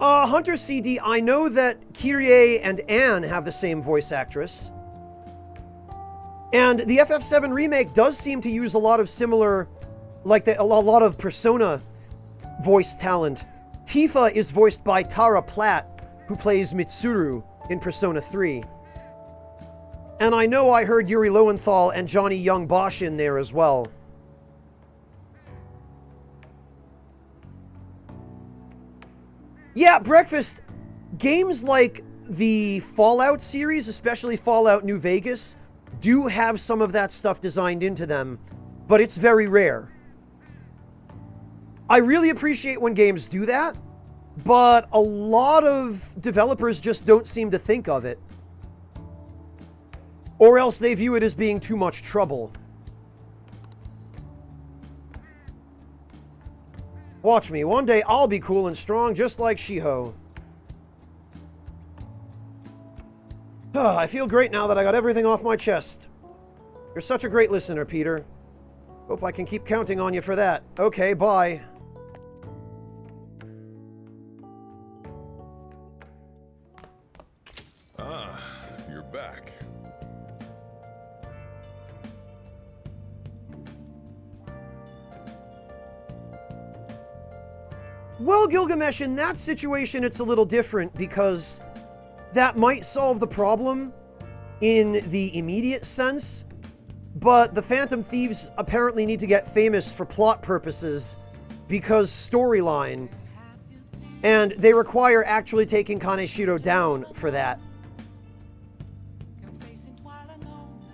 Hunter CD, I know that Kyrie and Anne have the same voice actress. And the FF7 remake does seem to use a lot of similar, like a lot of Persona voice talent. Tifa is voiced by Tara Platt, who plays Mitsuru in Persona 3. And I know I heard Yuri Lowenthal and Johnny Young Bosch in there as well. Yeah, breakfast. Games like the Fallout series, especially Fallout New Vegas, do have some of that stuff designed into them, but it's very rare. I really appreciate when games do that, but a lot of developers just don't seem to think of it. Or else they view it as being too much trouble. Watch me. One day I'll be cool and strong just like Shiho. I feel great now that I got everything off my chest. You're such a great listener, Peter. Hope I can keep counting on you for that. Okay, bye. Ah, you're back. Well, Gilgamesh, in that situation, it's a little different because that might solve the problem in the immediate sense, but the Phantom Thieves apparently need to get famous for plot purposes because storyline, and they require actually taking Kaneshiro down for that.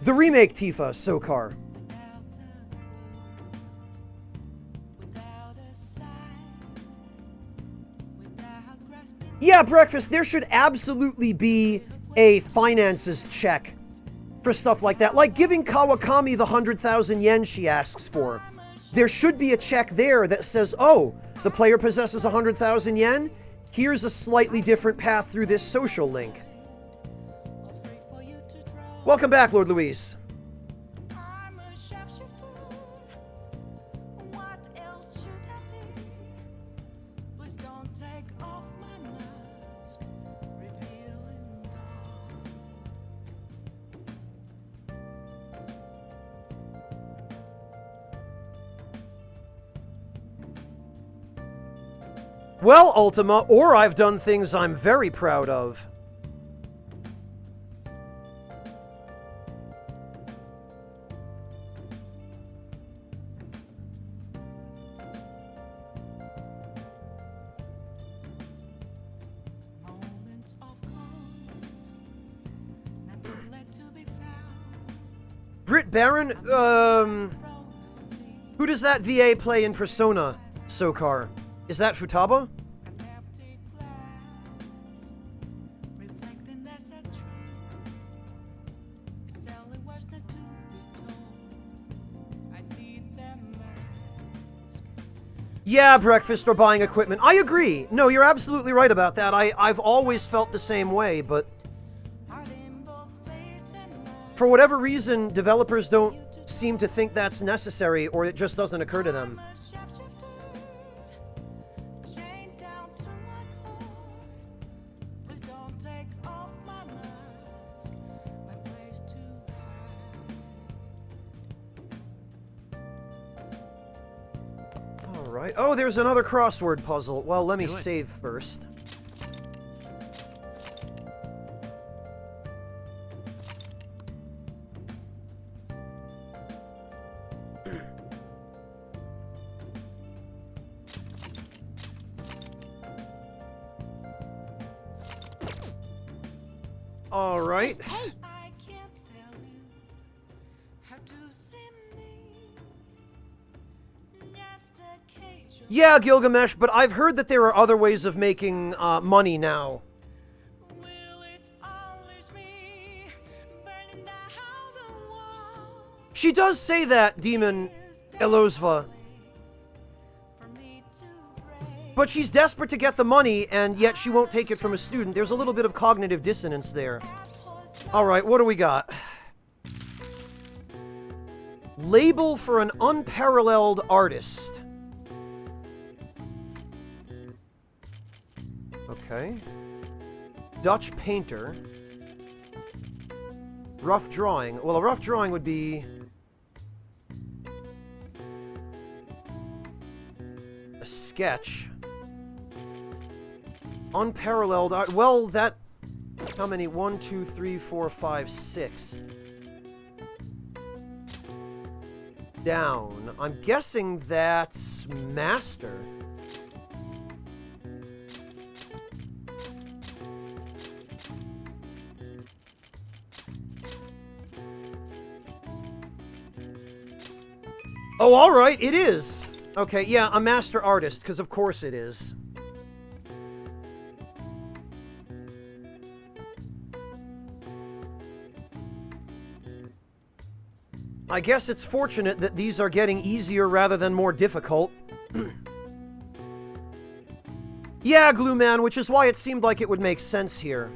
The remake, Tifa, Sokar. Yeah, Breakfast, there should absolutely be a finances check for stuff like that. Like giving Kawakami the 100,000 yen she asks for. There should be a check there that says, oh, the player possesses 100,000 yen? Here's a slightly different path through this social link. Welcome back, Lord Luis. I'm a sharpshooter. What else should I be? Please don't take off my mask, revealing dark. Well, Ultima, or I've done things I'm very proud of. Moments of calm, not too late to be found. Britt Baron, who does that VA play in Persona, Sokar? Is that Futaba? An empty glass, reflecting that's a truth. It's telling words not to be told. I need that mask. Yeah, breakfast or buying equipment. I agree. No, you're absolutely right about that. I've always felt the same way, but Heart in both face and mind. for whatever reason, developers don't seem to think that's necessary, or it just doesn't occur to them. I'm a sharpshooter, chained down to my core. Please don't take off my mask, my place to hide. All right. Oh, there's another crossword puzzle. Well, let me do it. save first. All right. I can't tell you how to see me. Just occasionally. Yeah, Gilgamesh, but I've heard that there are other ways of making money now. Will it unleash me, burning down the wall? She does say that, Demon Elozva, For me to break. but she's desperate to get the money, and yet she won't take it from a student. There's a little bit of cognitive dissonance there. All right, what do we got? Label for an unparalleled artist. Okay. Dutch painter. Rough drawing. Well, a rough drawing would be a sketch. Unparalleled art. Well, that... How many? 1, 2, 3, 4, 5, 6. Down. I'm guessing that's master. Oh, all right, it is. Okay, yeah, a master artist, because of course it is. I guess it's fortunate that these are getting easier rather than more difficult. Yeah, Glue Man, which is why it seemed like it would make sense here.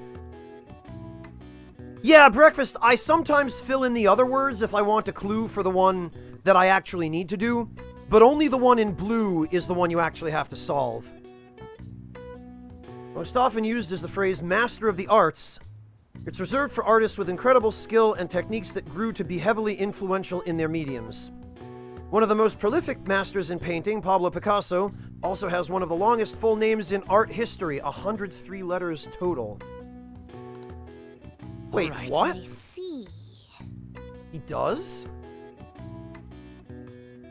Yeah, breakfast. I sometimes fill in the other words if I want a clue for the one that I actually need to do, but only the one in blue is the one you actually have to solve. Most often used is the phrase master of the arts. It's reserved for artists with incredible skill and techniques that grew to be heavily influential in their mediums. One of the most prolific masters in painting, Pablo Picasso, also has one of the longest full names in art history, 103 letters total. Wait, Alright. what? I see. He does?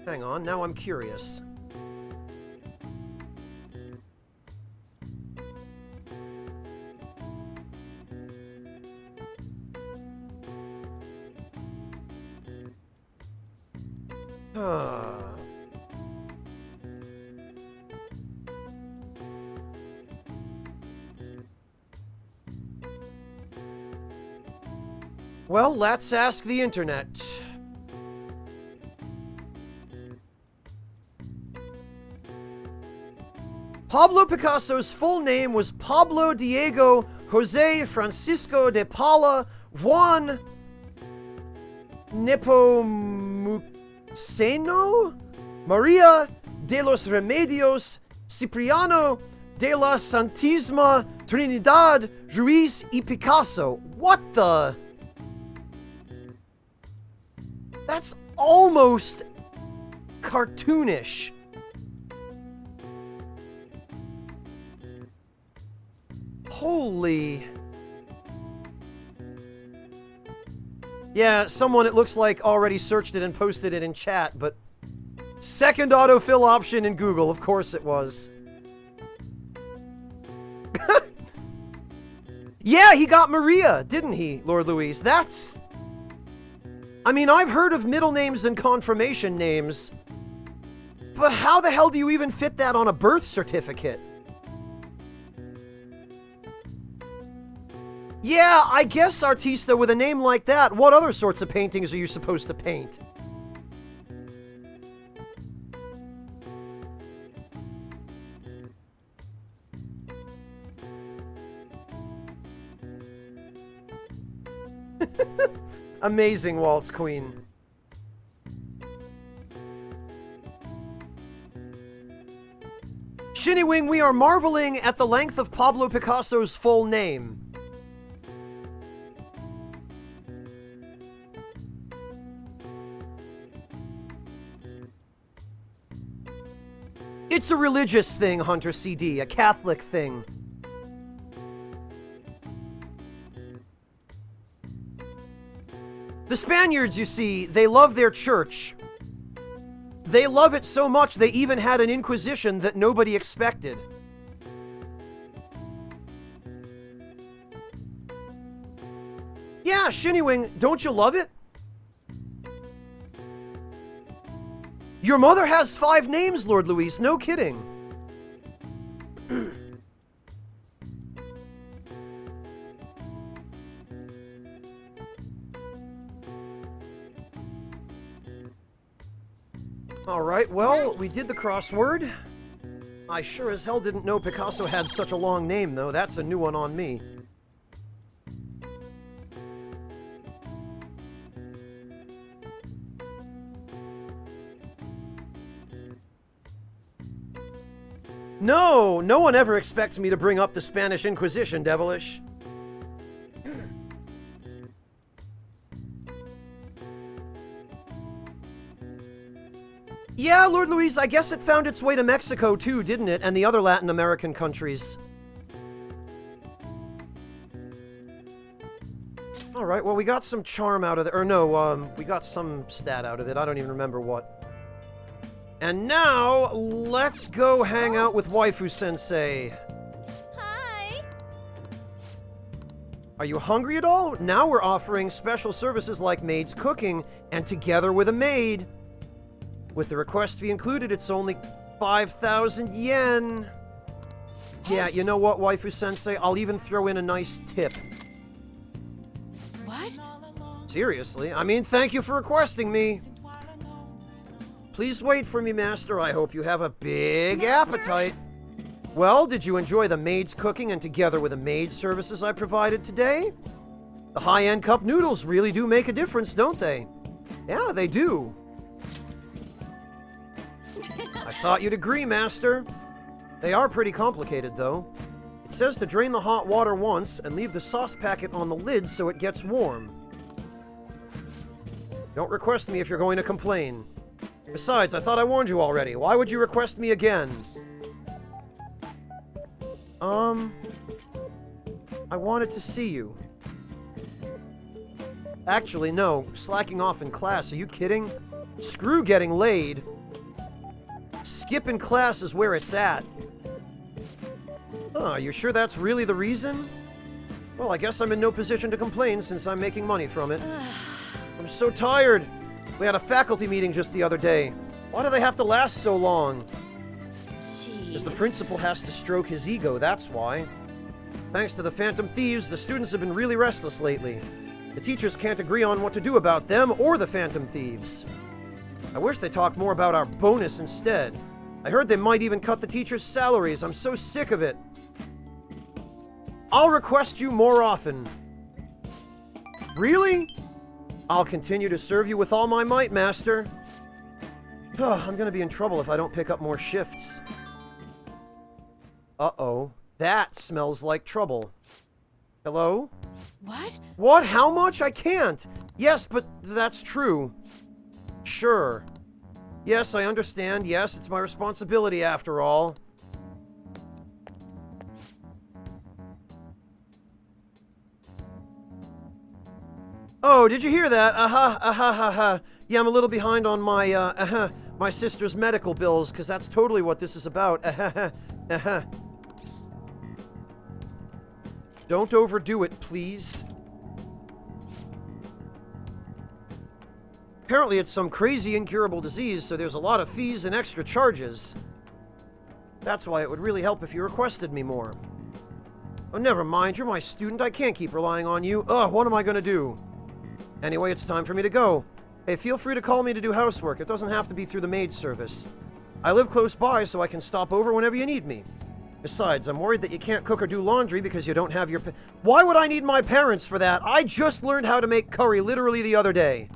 Hang on, now I'm curious. Well, let's ask the internet. Pablo Picasso's full name was Pablo Diego Jose Francisco de Paula Juan Nepomuceno Maria de los Remedios Cipriano de la Santísima Trinidad Ruiz y Picasso. What the? That's almost cartoonish. Holy. Yeah, someone, it looks like, already searched it and posted it in chat, but second autofill option in Google, of course it was. Yeah, he got Maria, didn't he, Lord Louise? That's... I mean, I've heard of middle names and confirmation names, but how the hell do you even fit that on a birth certificate? Yeah, I guess, Artista, with a name like that, what other sorts of paintings are you supposed to paint? Amazing, Waltz Queen. Shinnywing, we are marveling at the length of Pablo Picasso's full name. It's a religious thing, Hunter CD, a Catholic thing. The Spaniards, you see, they love their church. They love it so much they even had an inquisition that nobody expected. Yeah, Shinnywing, don't you love it? Your mother has 5 names, Lord Luis, no kidding. Alright, well, we did the crossword. I sure as hell didn't know Picasso had such a long name, though. That's a new one on me. No, no one ever expects me to bring up the Spanish Inquisition, Devilish. Yeah, Lord Luis, I guess it found its way to Mexico too, didn't it? And the other Latin American countries. Alright, well, we got some charm out of it. Or no, we got some stat out of it. I don't even remember what. And now, let's go hang out with Waifu Sensei. Hi! Are you hungry at all? Now we're offering special services like maid's cooking and together with a maid. With the request fee included, it's only 5,000 yen. Yeah, you know what, Waifu Sensei? I'll even throw in a nice tip. What? Seriously? I mean, thank you for requesting me. Please wait for me, Master. I hope you have a big appetite. Well, did you enjoy the maid's cooking and together with the maid services I provided today? The high-end cup noodles really do make a difference, don't they? Yeah, they do. I thought you'd agree, Master. They are pretty complicated, though. It says to drain the hot water once and leave the sauce packet on the lid so it gets warm. Don't request me if you're going to complain. Besides, I thought I warned you already. Why would you request me again? I wanted to see you. Actually, no. Slacking off in class. Are you kidding? Screw getting laid. Skipping class is where it's at. Are you sure that's really the reason? Well, I guess I'm in no position to complain since I'm making money from it. I'm so tired. We had a faculty meeting just the other day. Why do they have to last so long? Because the principal has to stroke his ego, that's why. Thanks to the Phantom Thieves, the students have been really restless lately. The teachers can't agree on what to do about them or the Phantom Thieves. I wish they talked more about our bonus instead. I heard they might even cut the teachers' salaries. I'm so sick of it. I'll request you more often. Really? I'll continue to serve you with all my might, Master. I'm gonna be in trouble if I don't pick up more shifts. Uh-oh. That smells like trouble. Hello? What? What? How much? I can't. Yes, but that's true. Sure. Yes, I understand. Yes, it's my responsibility after all. Oh, did you hear that? Ha. Yeah, I'm a little behind on my, my sister's medical bills, because that's totally what this is about. Don't overdo it, please. Apparently it's some crazy incurable disease, so there's a lot of fees and extra charges. That's why it would really help if you requested me more. Oh, never mind, you're my student. I can't keep relying on you. Ugh, what am I gonna do? Anyway, it's time for me to go. Hey, feel free to call me to do housework. It doesn't have to be through the maid service. I live close by, so I can stop over whenever you need me. Besides, I'm worried that you can't cook or do laundry because you don't have your Why would I need my parents for that? I just learned how to make curry literally the other day.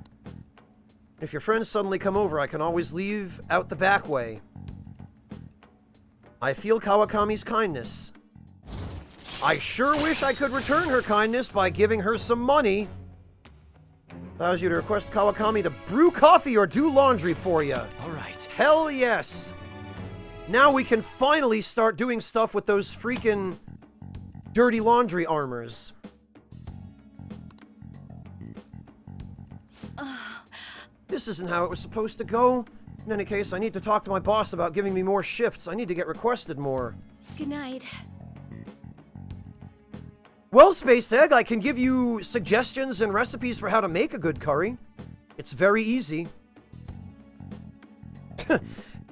If your friends suddenly come over, I can always leave out the back way. I feel Kawakami's kindness. I sure wish I could return her kindness by giving her some money. Allows you to request Kawakami to brew coffee or do laundry for you. All right. Hell yes! Now we can finally start doing stuff with those freaking dirty laundry armors. This isn't how it was supposed to go. In any case, I need to talk to my boss about giving me more shifts. I need to get requested more. Good night. Well, Space Egg, I can give you suggestions and recipes for how to make a good curry. It's very easy.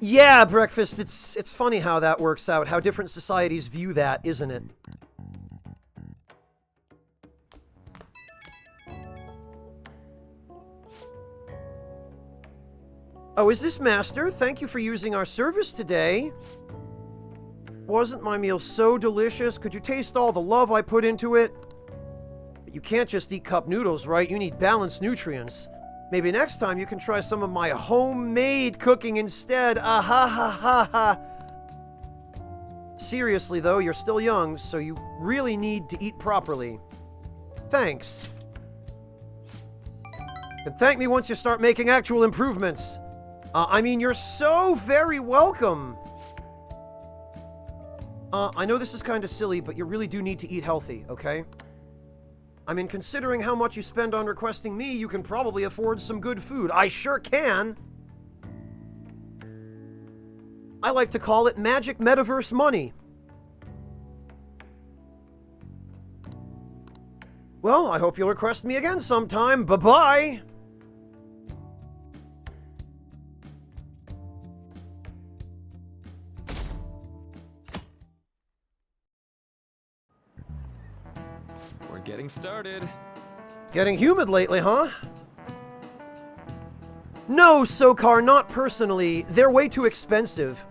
Yeah, Breakfast, it's funny how that works out, how different societies view that, isn't it? Oh, is this Master? Thank you for using our service today. Wasn't my meal so delicious? Could you taste all the love I put into it? But you can't just eat cup noodles, right? You need balanced nutrients. Maybe next time you can try some of my homemade cooking instead. Ha. Seriously, though, you're still young, so you really need to eat properly. Thanks. And thank me once you start making actual improvements. I mean, you're so very welcome. I know this is kind of silly, but you really do need to eat healthy, okay? I mean, considering how much you spend on requesting me, you can probably afford some good food. I sure can! I like to call it magic metaverse money. Well, I hope you'll request me again sometime. Bye-bye! We're getting started. Getting humid lately, huh? No, Sokar, not personally. They're way too expensive.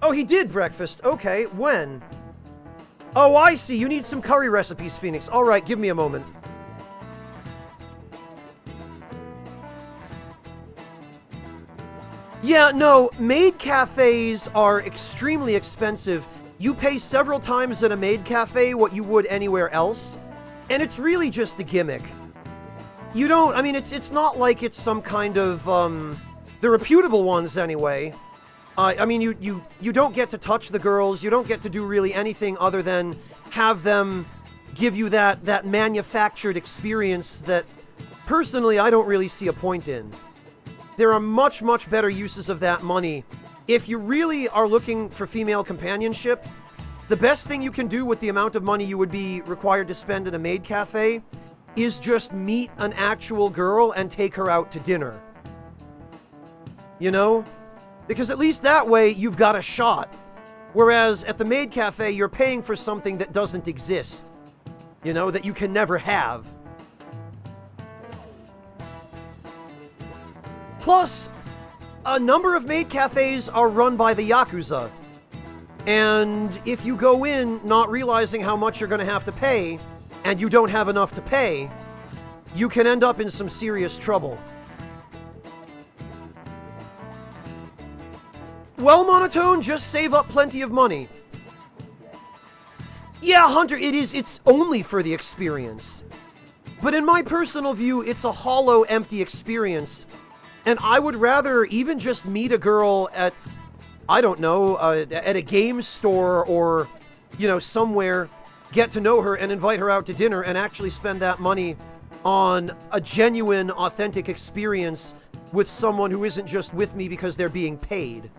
Oh, he did breakfast. Okay, when? Oh, I see. You need some curry recipes, Phoenix. All right, give me a moment. Yeah, no, maid cafes are extremely expensive. You pay several times at a maid cafe what you would anywhere else, and it's really just a gimmick. You don't, I mean, it's not like it's some kind of, the reputable ones anyway. I mean, you don't get to touch the girls, you don't get to do really anything other than have them give you that manufactured experience that, personally, I don't really see a point in. There are much, much better uses of that money. If you really are looking for female companionship, the best thing you can do with the amount of money you would be required to spend at a maid cafe is just meet an actual girl and take her out to dinner. You know? Because at least that way, you've got a shot. Whereas at the maid cafe, you're paying for something that doesn't exist. You know, that you can never have. Plus, a number of maid cafes are run by the Yakuza. And if you go in not realizing how much you're going to have to pay, and you don't have enough to pay, you can end up in some serious trouble. Well, Monotone, just save up plenty of money. Yeah, Hunter, it's only for the experience. But in my personal view, it's a hollow, empty experience. And I would rather even just meet a girl at, I don't know, at a game store or, you know, somewhere, get to know her and invite her out to dinner and actually spend that money on a genuine, authentic experience with someone who isn't just with me because they're being paid.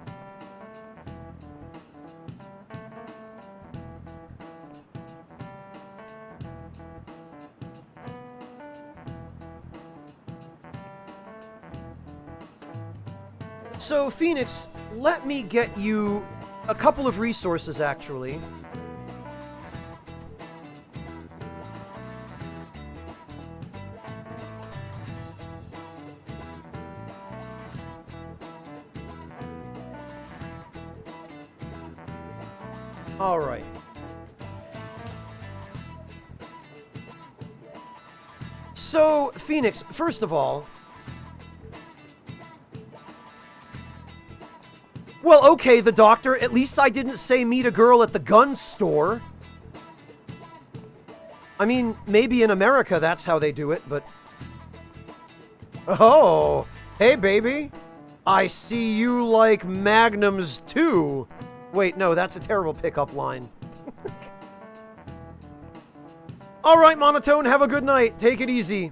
So, Phoenix, let me get you a couple of resources, actually. All right. So, Phoenix, first of all, well, okay, the doctor, at least I didn't say meet a girl at the gun store. I mean, maybe in America that's how they do it, but... Oh, hey, baby. I see you like Magnums, too. Wait, no, that's a terrible pickup line. All right, Monotone, have a good night. Take it easy.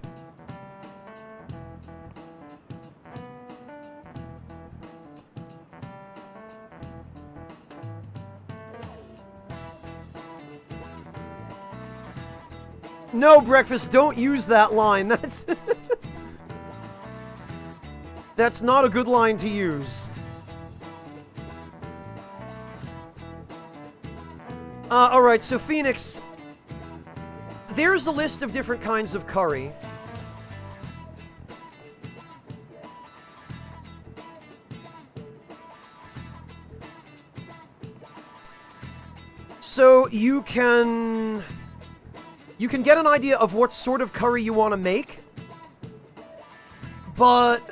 No, Breakfast, don't use that line. That's... That's not a good line to use. Alright, so Phoenix... There's a list of different kinds of curry. So you can get an idea of what sort of curry you want to make, but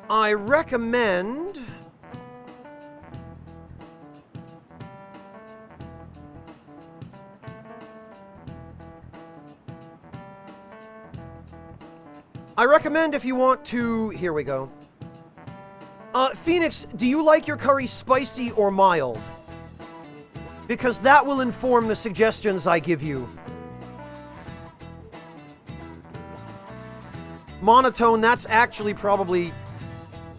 I recommend if you want to... Here we go. Phoenix, do you like your curry spicy or mild? Because that will inform the suggestions I give you. Monotone, that's actually probably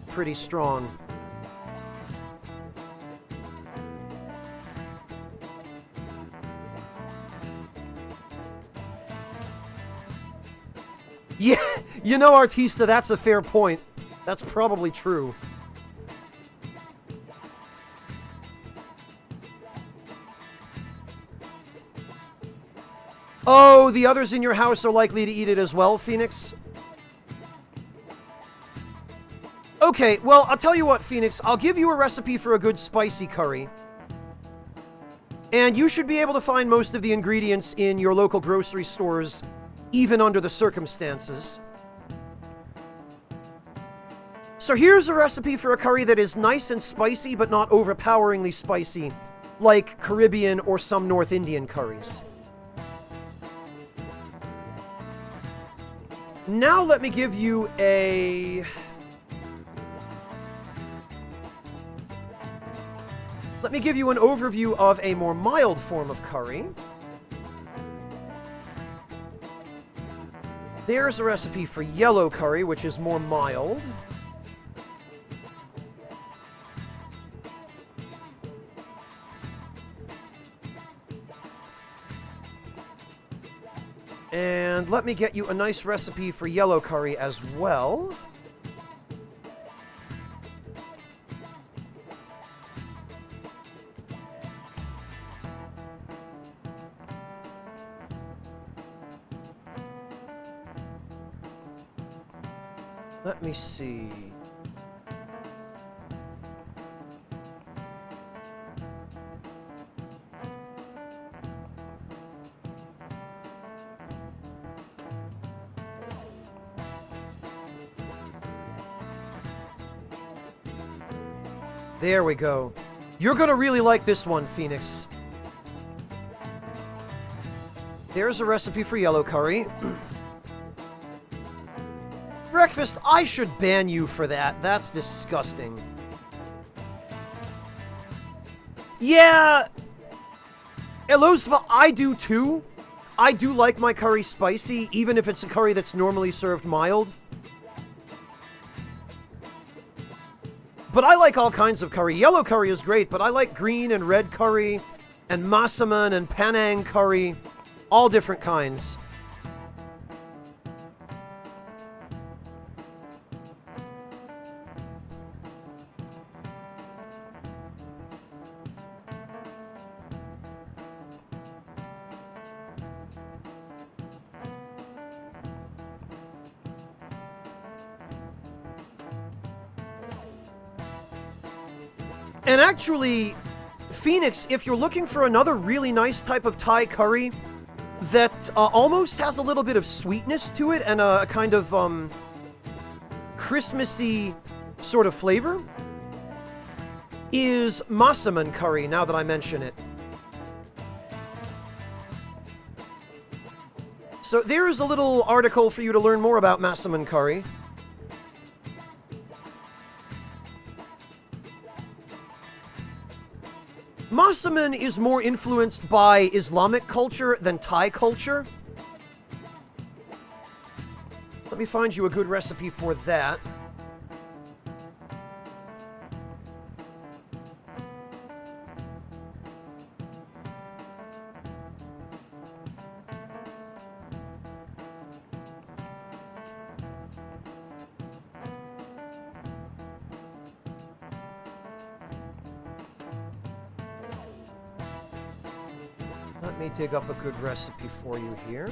pretty strong. Yeah, you know, Artista, that's a fair point. That's probably true. Oh, the others in your house are likely to eat it as well, Phoenix? Okay, well, I'll tell you what, Phoenix. I'll give you a recipe for a good spicy curry. And you should be able to find most of the ingredients in your local grocery stores, even under the circumstances. So here's a recipe for a curry that is nice and spicy, but not overpoweringly spicy, like Caribbean or some North Indian curries. Now let me give you a... Let me give you an overview of a more mild form of curry. There's a recipe for yellow curry, which is more mild. And let me get you a nice recipe for yellow curry as well. Let me see. There we go. You're gonna really like this one, Phoenix. There's a recipe for yellow curry. Breakfast, I should ban you for that. That's disgusting. Yeah! Elosva, I do too. I do like my curry spicy, even if it's a curry that's normally served mild. But I like all kinds of curry. Yellow curry is great, but I like green and red curry, and massaman and Penang curry. All different kinds. And actually, Phoenix, if you're looking for another really nice type of Thai curry that almost has a little bit of sweetness to it and a kind of Christmassy sort of flavor, is massaman curry, now that I mention it. So there is a little article for you to learn more about massaman curry. Massaman is more influenced by Islamic culture than Thai culture. Let me find you a good recipe for that. Let me dig up a good recipe for you here.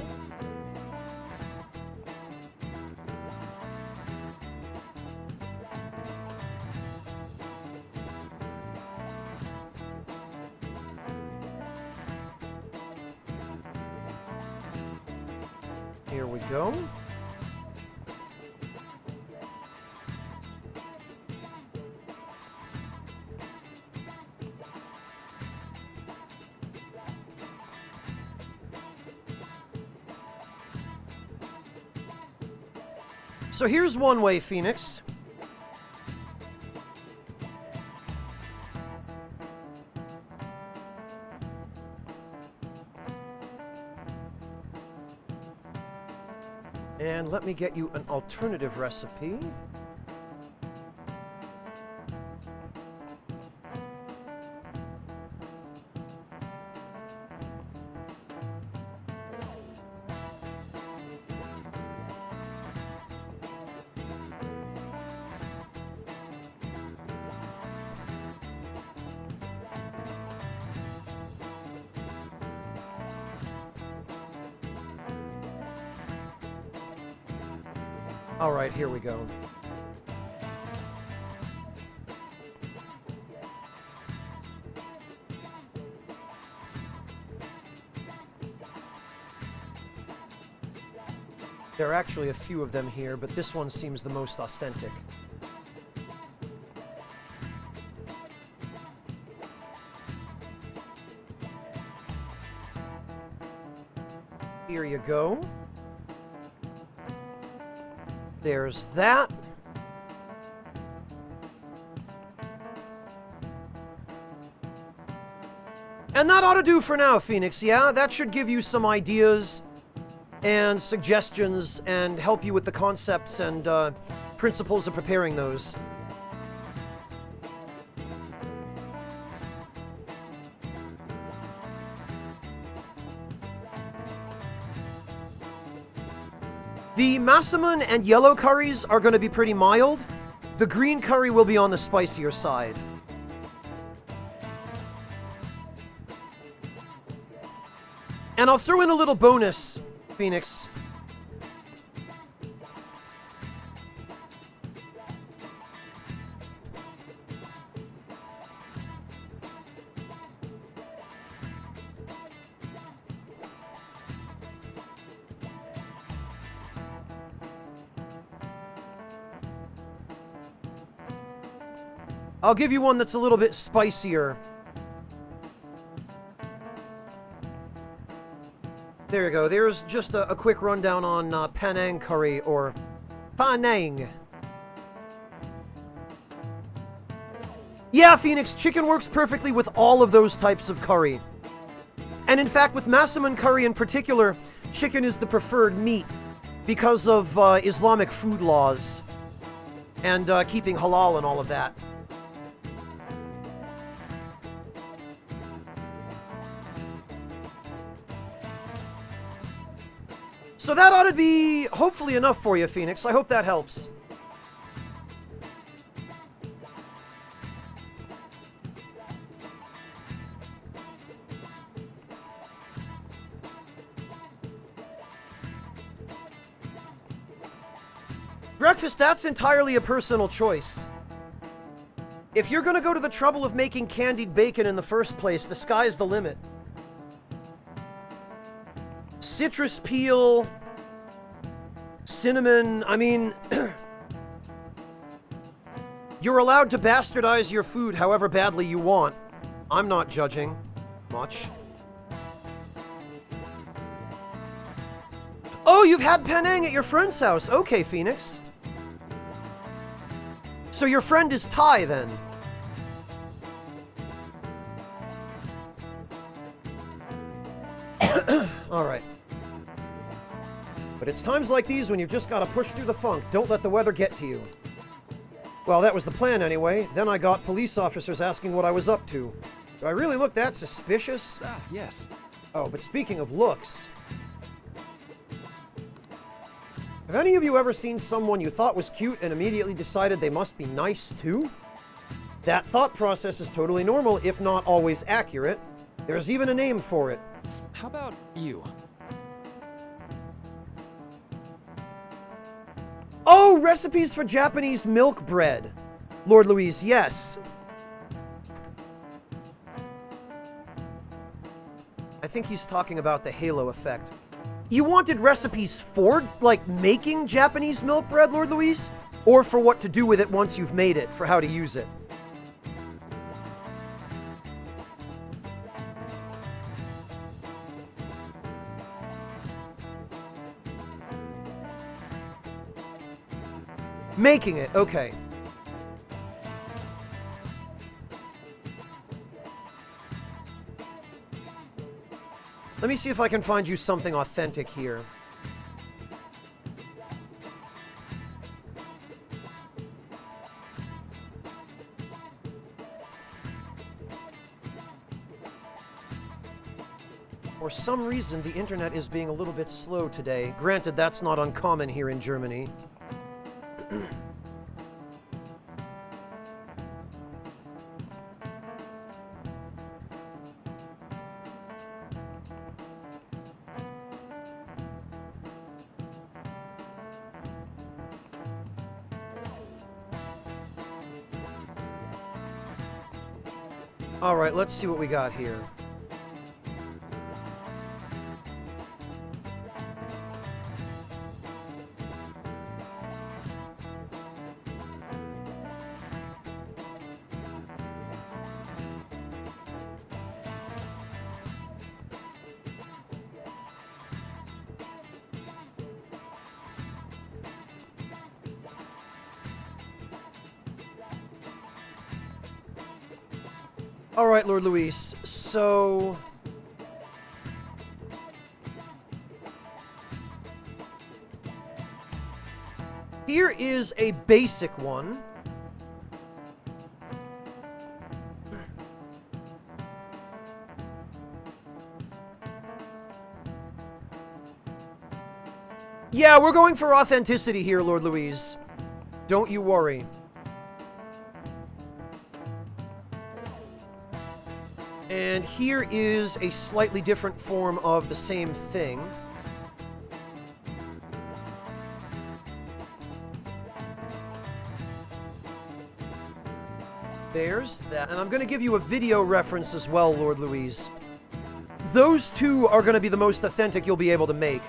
Here we go. So here's one way, Phoenix. And let me get you an alternative recipe. All right, here we go. There are actually a few of them here, but this one seems the most authentic. Here you go. There's that. And that ought to do for now, Phoenix, yeah? That should give you some ideas and suggestions and help you with the concepts and principles of preparing those. The Massaman and yellow curries are going to be pretty mild. The green curry will be on the spicier side. And I'll throw in a little bonus, Phoenix. I'll give you one that's a little bit spicier. There you go. There's just a quick rundown on Penang curry, or Penang. Yeah, Phoenix, chicken works perfectly with all of those types of curry. And in fact, with Massaman curry in particular, chicken is the preferred meat because of Islamic food laws and keeping halal and all of that. So that ought to be, hopefully, enough for you, Phoenix. I hope that helps. Breakfast, that's entirely a personal choice. If you're going to go to the trouble of making candied bacon in the first place, the sky's the limit. Citrus peel, cinnamon, I mean, you're allowed to bastardize your food however badly you want. I'm not judging much. Oh, you've had Penang at your friend's house. Okay, Phoenix. So your friend is Thai, then? All right. But it's times like these when you've just got to push through the funk. Don't let the weather get to you. Well, that was the plan anyway. Then I got police officers asking what I was up to. Do I really look that suspicious? Ah, yes. Oh, but speaking of looks... Have any of you ever seen someone you thought was cute and immediately decided they must be nice too? That thought process is totally normal, if not always accurate. There's even a name for it. How about you? Oh, recipes for Japanese milk bread. Lord Louise, yes. I think he's talking about the halo effect. You wanted recipes for, like, making Japanese milk bread, Lord Louise? Or for what to do with it once you've made it, for how to use it? Making it, okay. Let me see if I can find you something authentic here. For some reason, the internet is being a little bit slow today. Granted, that's not uncommon here in Germany. All right, let's see what we got here. All right, Lord Luis. So here is a basic one. Yeah, we're going for authenticity here, Lord Louise. Don't you worry. And here is a slightly different form of the same thing. There's that. And I'm going to give you a video reference as well, Lord Louise. Those two are going to be the most authentic you'll be able to make.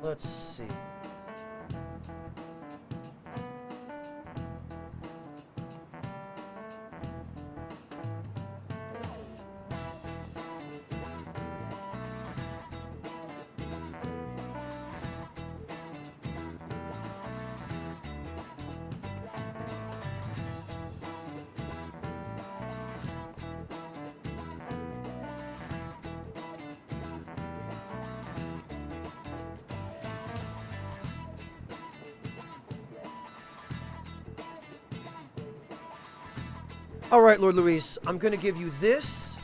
Let's see. All right, Lord Luis, I'm going to give you this.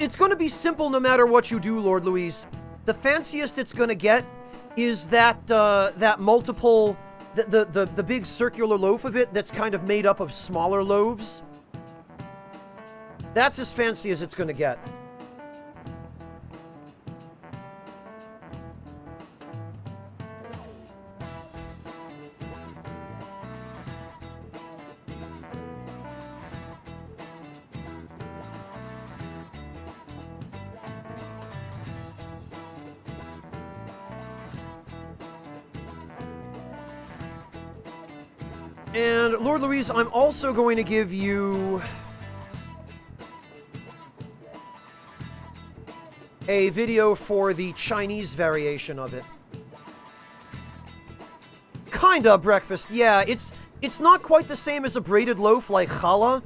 It's going to be simple no matter what you do, Lord Luis. The fanciest it's going to get is that that multiple, the big circular loaf of it that's kind of made up of smaller loaves. That's as fancy as it's going to get. And Lord Louise, I'm also going to give you a video for the Chinese variation of it. Kinda breakfast, yeah. It's not quite the same as a braided loaf like challah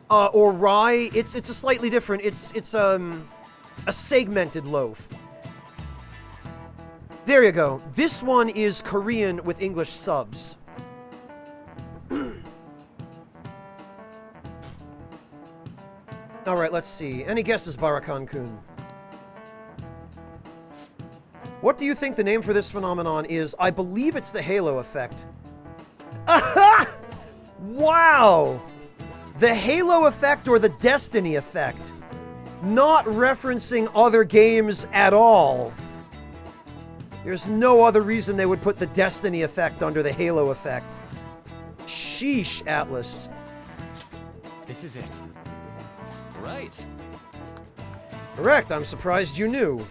or rye. It's a slightly different. It's a segmented loaf. There you go. This one is Korean with English subs. All right, let's see. Any guesses, Barakan-kun? What do you think the name for this phenomenon is? I believe it's the halo effect. Aha! Wow! The halo effect or the destiny effect. Not referencing other games at all. There's no other reason they would put the destiny effect under the halo effect. Sheesh, Atlas. This is it. Right. Correct, I'm surprised you knew.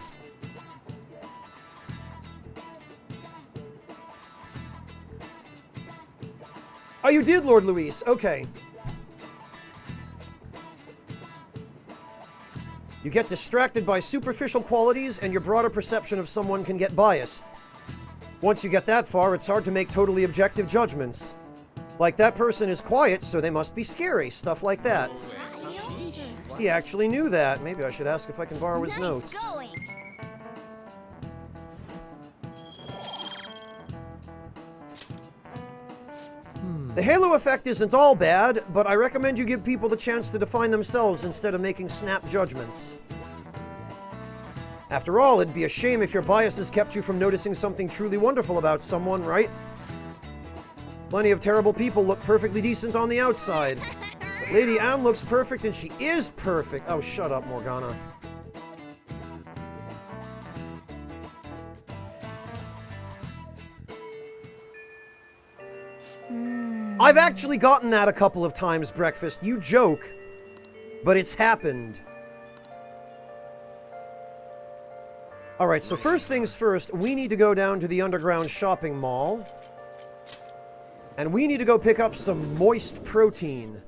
Oh, you did, Lord Luis. Okay. You get distracted by superficial qualities, and your broader perception of someone can get biased. Once you get that far, it's hard to make totally objective judgments. Like, that person is quiet, so they must be scary. Stuff like that. He actually knew that. Maybe I should ask if I can borrow his notes. Going. The halo effect isn't all bad, but I recommend you give people the chance to define themselves instead of making snap judgments. After all, it'd be a shame if your biases kept you from noticing something truly wonderful about someone, right? Plenty of terrible people look perfectly decent on the outside, but Lady Anne looks perfect, and she is perfect. Oh, shut up, Morgana. I've actually gotten that a couple of times, Breakfast. You joke, but it's happened. Alright, so first things first, we need to go down to the underground shopping mall. And we need to go pick up some moist protein.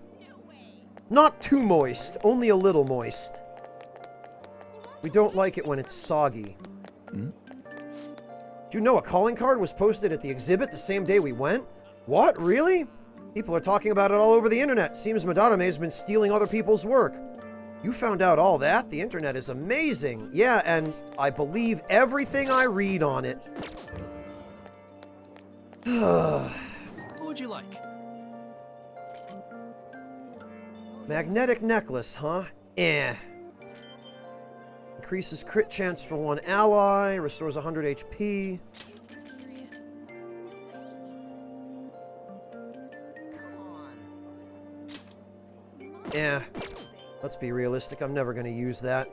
Not too moist, only a little moist. We don't like it when it's soggy. Do you know a calling card was posted at the exhibit the same day we went? What? Really? People are talking about it all over the internet. Seems Madarame has been stealing other people's work. You found out all that? The internet is amazing. Yeah, and I believe everything I read on it. What would you like? Magnetic necklace, huh? Eh. Increases crit chance for one ally. Restores 100 HP. Yeah. Let's be realistic. I'm never going to use that.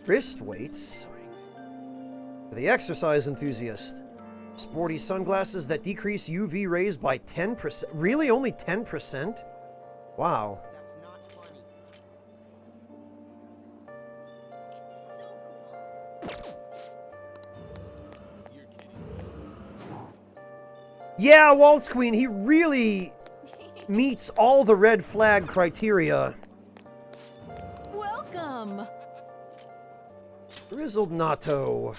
Wrist weights. For the exercise enthusiast. Sporty sunglasses that decrease UV rays by 10%. Really? Only 10%? Wow. Yeah, Waltz Queen, he really meets all the red flag criteria. Welcome. Grizzled natto.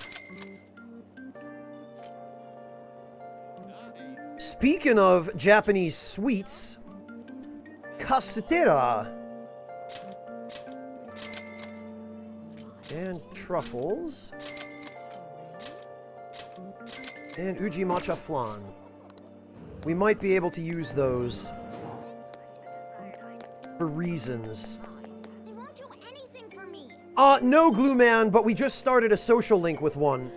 Speaking of Japanese sweets, cassatera. And truffles. And uji matcha flan. We might be able to use those for reasons. They won't do anything for me. No, Glue Man, but we just started a social link with one.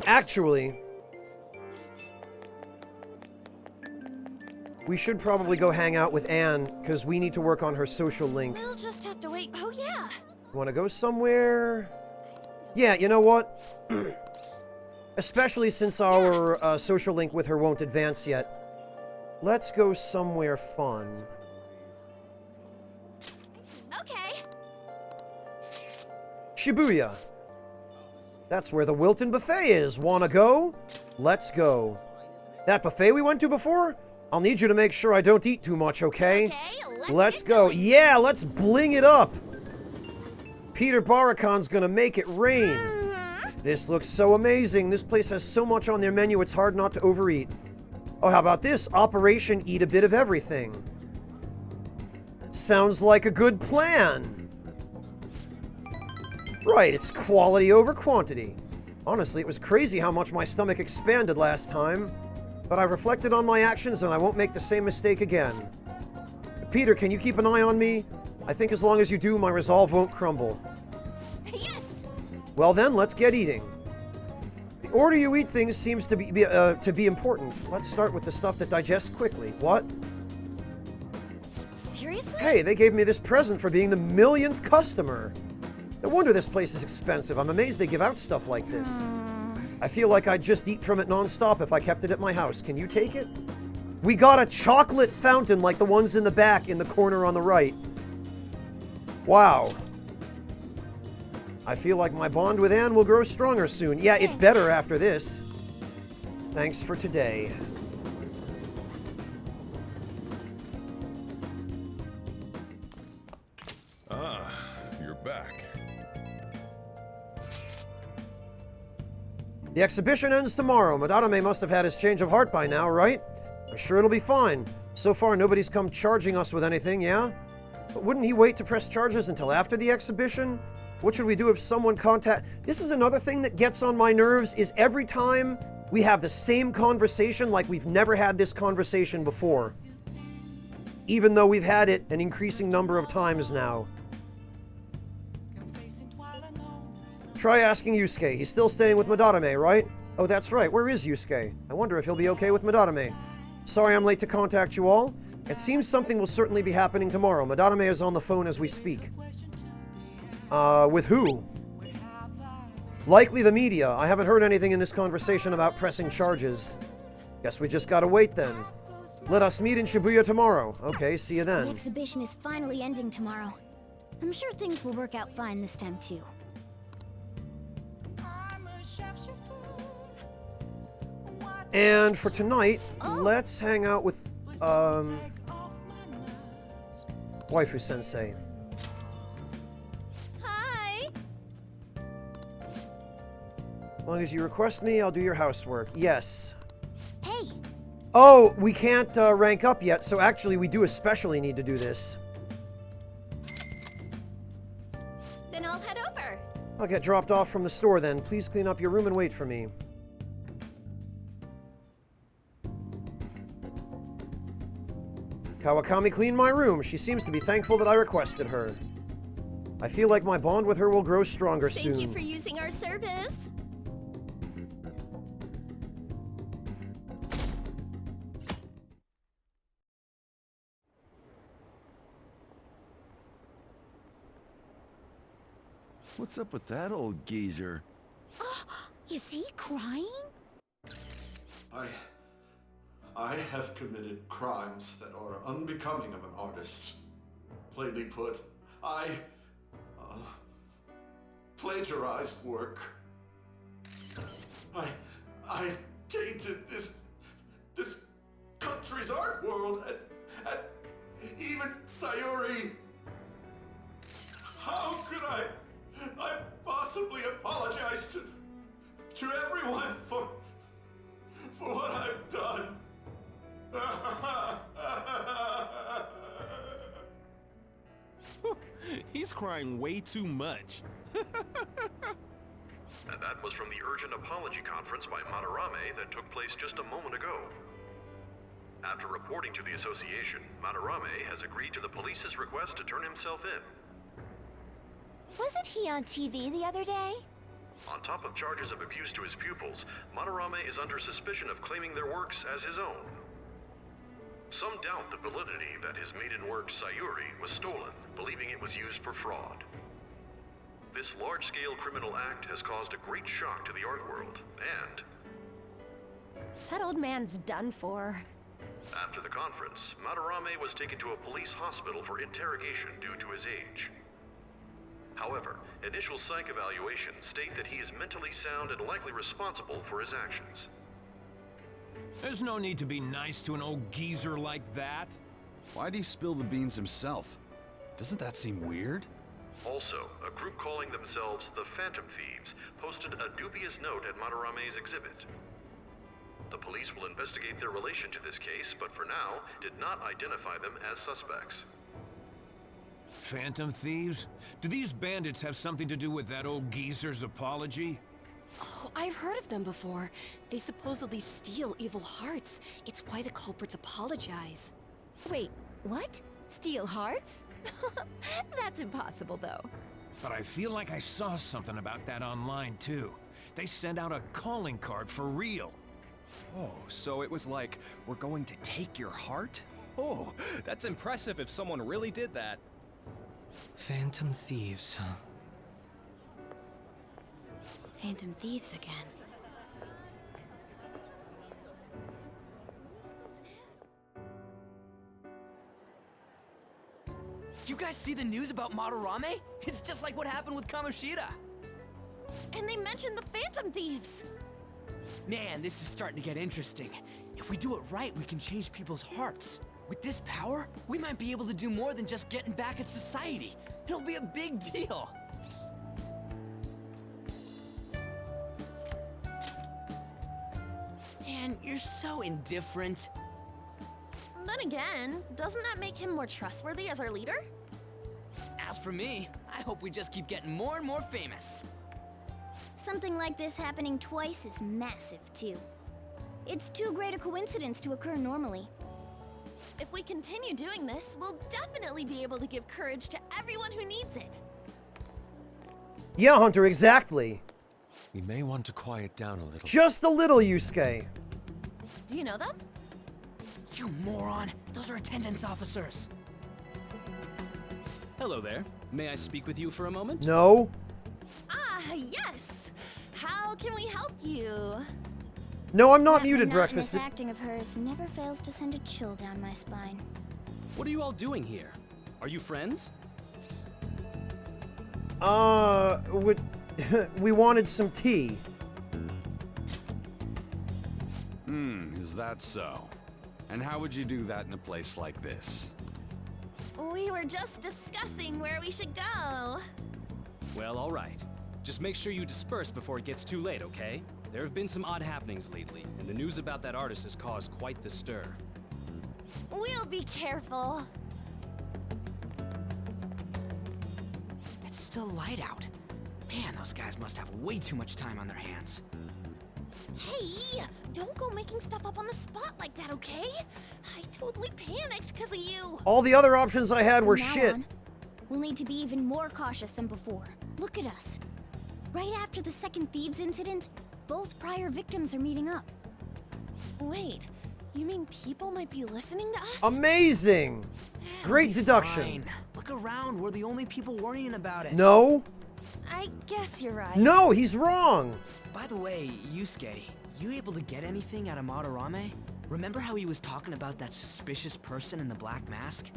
Actually, we should probably go hang out with Anne, because we need to work on her social link. We'll just have to wait. Oh, yeah. Want to go somewhere? Yeah, you know what? Especially since our social link with her won't advance yet. Let's go somewhere fun. Okay. Shibuya. That's where the Wilton Buffet is. Wanna go? Let's go. That buffet we went to before? I'll need you to make sure I don't eat too much, okay? Okay, Let's get go. going. Yeah, let's bling it up. Peter Barakon's gonna make it rain. This looks so amazing. This place has so much on their menu, it's hard not to overeat. Oh, how about this? Operation Eat a Bit of Everything. Sounds like a good plan. Right, it's quality over quantity. Honestly, it was crazy how much my stomach expanded last time. But I've reflected on my actions and I won't make the same mistake again. Peter, can you keep an eye on me? I think as long as you do, my resolve won't crumble. Yes. Well then, let's get eating. The order you eat things seems to be important. Let's start with the stuff that digests quickly. What? Seriously? Hey, they gave me this present for being the millionth customer. No wonder this place is expensive. I'm amazed they give out stuff like this. I feel like I'd just eat from it non-stop if I kept it at my house. Can you take it? We got a chocolate fountain like the ones in the back in the corner on the right. Wow. I feel like my bond with Anne will grow stronger soon. Yeah, it better after this. Thanks for today. Ah, you're back. The exhibition ends tomorrow. Madarame must have had his change of heart by now, right? I'm sure it'll be fine. So far, nobody's come charging us with anything, yeah? But wouldn't he wait to press charges until after the exhibition? What should we do if someone This is another thing that gets on my nerves, is every time we have the same conversation like we've never had this conversation before. Even though we've had it an increasing number of times now. Try asking Yusuke. He's still staying with Madarame, right? Oh, that's right. Where is Yusuke? I wonder if he'll be okay with Madarame. Sorry I'm late to contact you all. It seems something will certainly be happening tomorrow. Madarame is on the phone as we speak. With who? Likely the media. I haven't heard anything in this conversation about pressing charges. Guess we just gotta wait then. Let us meet in Shibuya tomorrow. Okay, see you The then. exhibition is finally ending tomorrow. I'm sure things will work out fine this time too. And for tonight, let's hang out with, Waifu Sensei. Hi! As long as you request me, I'll do your housework. Yes. Hey, Oh, we can't rank up yet, so actually we do especially need to do this. Then I'll head over. I'll get dropped off from the store then. Please clean up your room and wait for me. Kawakami cleaned my room. She seems to be thankful that I requested her. I feel like my bond with her will grow stronger soon. Thank you for using our service. What's up with that old geezer? is he crying? I have committed crimes that are unbecoming of an artist. Plainly put, I plagiarized work. I tainted this country's art world and even Sayuri. How could I possibly apologize to everyone for what I've done? He's crying way too much. And that was from the urgent apology conference by Madarame that took place just a moment ago. After reporting to the association, Madarame has agreed to the police's request to turn himself in. Wasn't he on TV the other day? On top of charges of abuse to his pupils, Madarame is under suspicion of claiming their works as his own. Some doubt the validity that his maiden work, Sayuri, was stolen, believing it was used for fraud. This large-scale criminal act has caused a great shock to the art world, and That old man's done for. after the conference, Madarame was taken to a police hospital for interrogation due to his age. However, initial psych evaluations state that he is mentally sound and likely responsible for his actions. There's no need to be nice to an old geezer like that. Why'd he spill the beans himself? Doesn't that seem weird? Also, a group calling themselves the Phantom Thieves posted a dubious note at Madarame's exhibit. The police will investigate their relation to this case, but for now, did not identify them as suspects. Phantom thieves? Do these bandits have something to do with that old geezer's apology? Oh, I've heard of them before. They supposedly steal evil hearts. It's why the culprits apologize. Wait, what? Steal hearts? That's impossible, though. But I feel like I saw something about that online, too. They sent out a calling card for real. Oh, so it was like, we're going to take your heart? Oh, that's impressive if someone really did that. Phantom thieves, huh? Phantom thieves again. You guys see the news about Madarame? It's just like what happened with Kamoshida. And they mentioned the Phantom Thieves! Man, this is starting to get interesting. If we do it right, we can change people's hearts. With this power, we might be able to do more than just getting back at society. It'll be a big deal. Man, you're so indifferent. Then again, doesn't that make him more trustworthy as our leader? As for me, I hope we just keep getting more and more famous. Something like this happening twice is massive, too. It's too great a coincidence to occur normally. If we continue doing this, we'll definitely be able to give courage to everyone who needs it. Yeah, Hunter, exactly. We may want to quiet down a little. Just a little, Yusuke. Do you know them? You moron! Those are attendance officers! Hello there. May I speak with you for a moment? No. Ah, yes! How can we help you? No, I'm not That muted, monotonous Breakfast. acting of hers never fails to send a chill down my spine. What are you all doing here? Are you friends? We wanted some tea. Is that so? And how would you do that in a place like this? We were just discussing where we should go. Well, all right. Just make sure you disperse before it gets too late, okay? There have been some odd happenings lately, and the news about that artist has caused quite the stir. We'll be careful. It's still light out. Man, those guys must have way too much time on their hands. Hey, don't go making stuff up on the spot like that, okay? I totally panicked because of you. All the other options I had were From now shit. on, we'll need to be even more cautious than before. Look at us. Right after the second Thieves incident, both prior victims are meeting up. Wait, you mean people might be listening to us? Amazing. Great It'll be deduction. fine. Look around, we're the only people worrying about it. No. I guess you're right. No, he's wrong. By the way, Yusuke, you able to get anything out of Madarame? Remember how he was talking about that suspicious person in the black mask?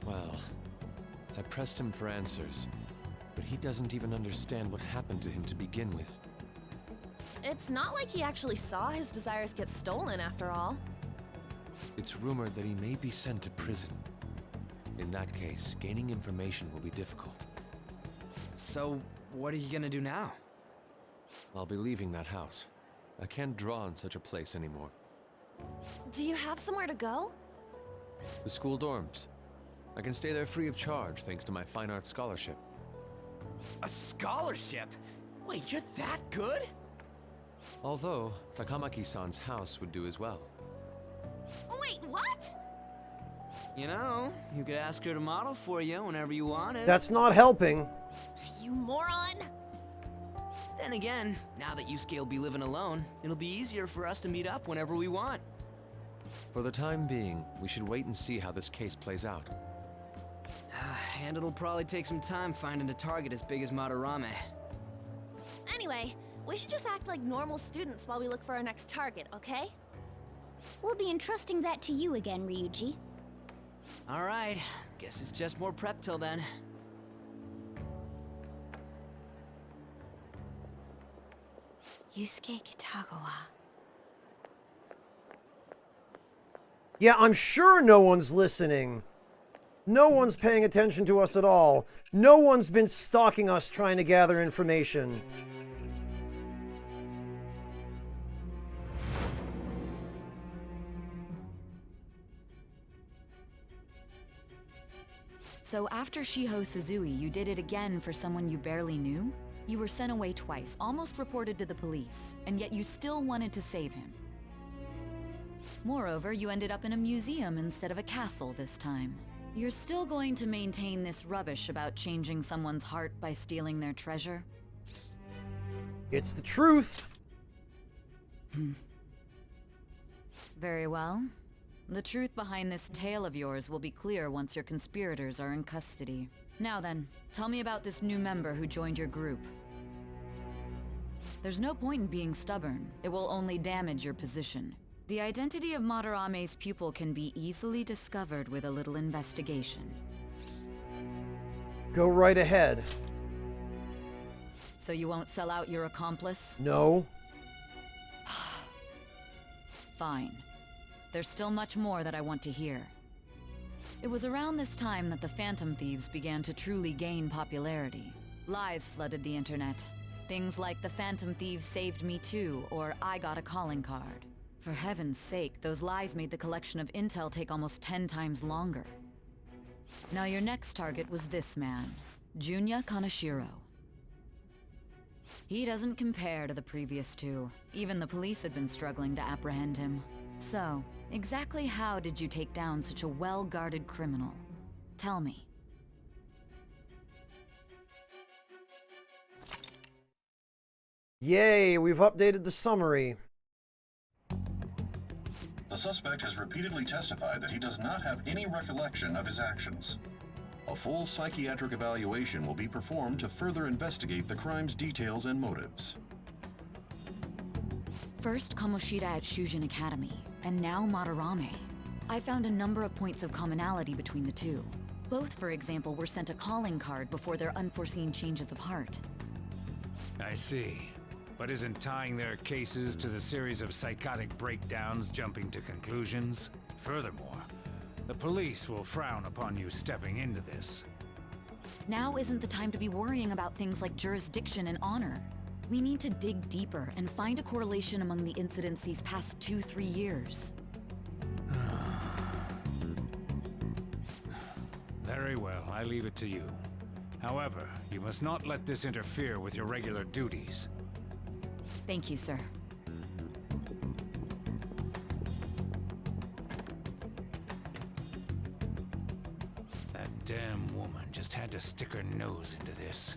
Well, I pressed him for answers, but he doesn't even understand what happened to him to begin with. It's not like he actually saw his desires get stolen after all. It's rumored that he may be sent to prison. In that case, gaining information will be difficult. So, what are you gonna do now? I'll be leaving that house. I can't draw in such a place anymore. Do you have somewhere to go? The school dorms. I can stay there free of charge thanks to my fine arts scholarship. A scholarship? Wait, you're that good? Although, Takamaki-san's house would do as well. Wait, what? You know, you could ask her to model for you whenever you wanted. That's not helping. You moron! Then again, now that Yusuke will be living alone, it'll be easier for us to meet up whenever we want. For the time being, we should wait and see how this case plays out. And it'll probably take some time finding a target as big as Madarame. Anyway, we should just act like normal students while we look for our next target, okay? We'll be entrusting that to you again, Ryuji. Alright, guess it's just more prep till then. Yusuke Kitagawa. Yeah, I'm sure no one's listening. No one's paying attention to us at all. No one's been stalking us trying to gather information. So after Shiho Suzui, you did it again for someone you barely knew? You were sent away twice, almost reported to the police, and yet you still wanted to save him. Moreover, you ended up in a museum instead of a castle this time. You're still going to maintain this rubbish about changing someone's heart by stealing their treasure? It's the truth. Very well. The truth behind this tale of yours will be clear once your conspirators are in custody. Now then, tell me about this new member who joined your group. There's no point in being stubborn. It will only damage your position. The identity of Madarame's pupil can be easily discovered with a little investigation. Go right ahead. So you won't sell out your accomplice? No. Fine. There's still much more that I want to hear. It was around this time that the Phantom Thieves began to truly gain popularity. Lies flooded the internet. Things like the Phantom Thieves saved me too, or I got a calling card. For heaven's sake, those lies made the collection of intel take almost 10 times longer. Now your next target was this man, Junya Kaneshiro. He doesn't compare to the previous two. Even the police had been struggling to apprehend him. So, exactly how did you take down such a well-guarded criminal? Tell me. Yay, we've updated the summary. The suspect has repeatedly testified that he does not have any recollection of his actions. A full psychiatric evaluation will be performed to further investigate the crime's details and motives. First Kamoshida at Shujin Academy, and now Madarame. I found a number of points of commonality between the two. Both, for example, were sent a calling card before their unforeseen changes of heart. I see. But isn't tying their cases to the series of psychotic breakdowns jumping to conclusions? Furthermore, the police will frown upon you stepping into this. Now isn't the time to be worrying about things like jurisdiction and honor. We need to dig deeper and find a correlation among the incidents these past 2-3 years. Very well, I leave it to you. However, you must not let this interfere with your regular duties. Thank you, sir. That damn woman just had to stick her nose into this.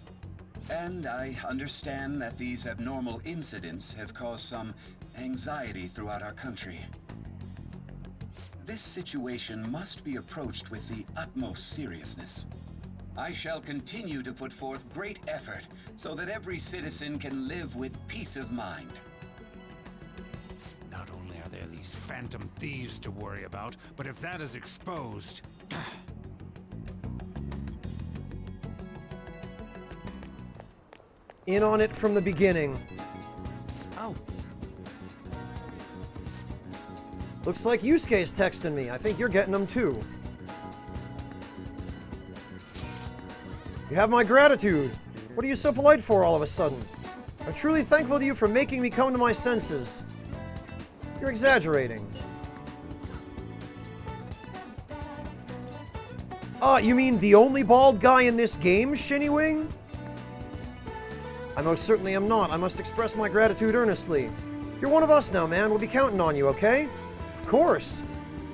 And I understand that these abnormal incidents have caused some anxiety throughout our country. This situation must be approached with the utmost seriousness. I shall continue to put forth great effort so that every citizen can live with peace of mind. Not only are there these phantom thieves to worry about, but if that is exposed... In on it from the beginning. Oh. Looks like Yusuke's texting me. I think you're getting them too. You have my gratitude. What are you so polite for all of a sudden? I'm truly thankful to you for making me come to my senses. You're exaggerating. Ah, you mean the only bald guy in this game, Shinny-Wing? I most certainly am not. I must express my gratitude earnestly. You're one of us now, man. We'll be counting on you, okay? Of course.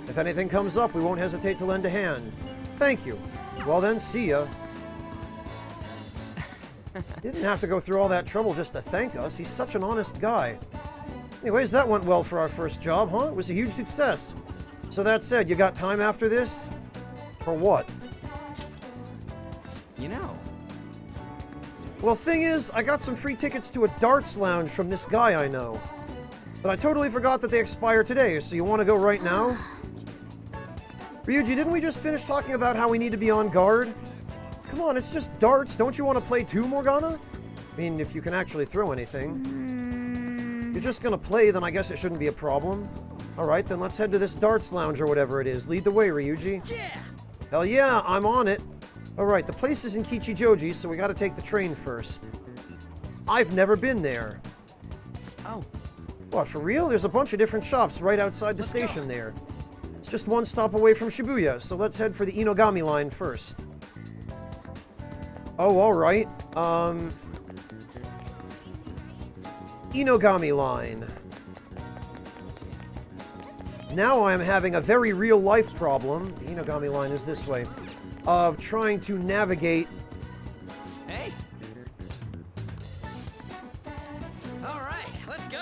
If anything comes up, we won't hesitate to lend a hand. Thank you. Well then, see ya. Didn't have to go through all that trouble just to thank us. He's such an honest guy. Anyways, that went well for our first job, huh? It was a huge success. So that said, you got time after this? For what? You know. Well, thing is, I got some free tickets to a darts lounge from this guy I know. But I totally forgot that they expire today, so you want to go right now? Ryuji, didn't we just finish talking about how we need to be on guard? Come on, it's just darts. Don't you want to play too, Morgana? I mean, if you can actually throw anything. You're just gonna play, then I guess it shouldn't be a problem. Alright, then let's head to this darts lounge or whatever it is. Lead the way, Ryuji. Yeah! Hell yeah, I'm on it. Alright, the place is in Kichijoji, so we gotta take the train first. I've never been there. Oh. What, for real? There's a bunch of different shops right outside the station there. It's just one stop away from Shibuya, so let's head for the Inogami line first. Oh, alright. Inogami line. Now I'm having a very real-life problem. The Inogami line is this way. Of trying to navigate... Hey! Alright, let's go!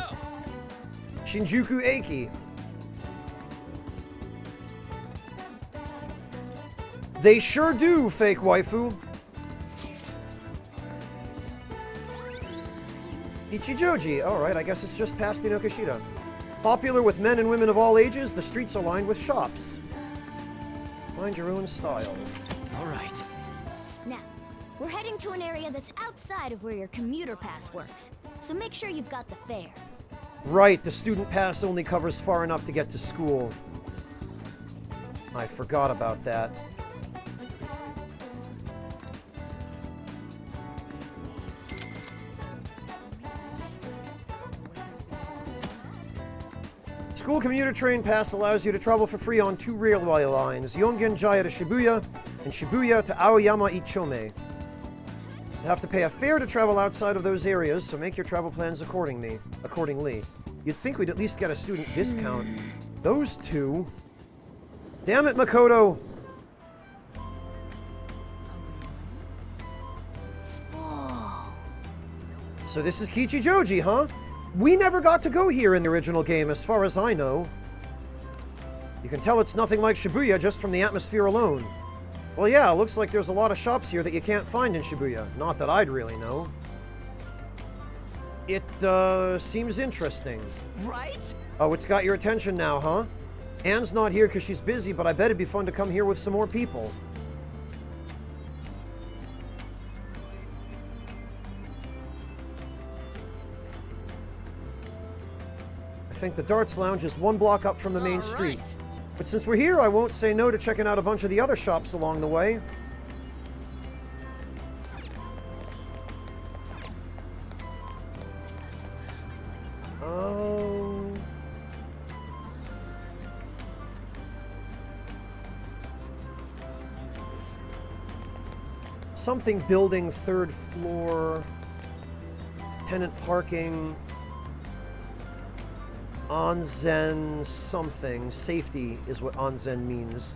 Shinjuku Eki. They sure do, fake waifu. Ichijoji. Alright, I guess it's just past Inokashira. Popular with men and women of all ages, the streets are lined with shops. Find your own style. Alright. Now, we're heading to an area that's outside of where your commuter pass works. So make sure you've got the fare. Right, the student pass only covers far enough to get to school. I forgot about that. School commuter train pass allows you to travel for free on 2 railway lines, Yongen-Jaya to Shibuya, and Shibuya to Aoyama Ichome. You have to pay a fare to travel outside of those areas, so make your travel plans accordingly. You'd think we'd at least get a student discount. Those two... Damn it, Makoto! So this is Kichijoji, huh? We never got to go here in the original game, as far as I know. You can tell it's nothing like Shibuya just from the atmosphere alone. Well, yeah, looks like there's a lot of shops here that you can't find in Shibuya. Not that I'd really know. It, seems interesting. Right? Oh, it's got your attention now, huh? Anne's not here because she's busy, but I bet it'd be fun to come here with some more people. I think the Darts Lounge is 1 block up from the main street. But since we're here, I won't say no to checking out a bunch of the other shops along the way. Something building, 3rd floor, tenant parking, onsen something. Safety is what onsen means.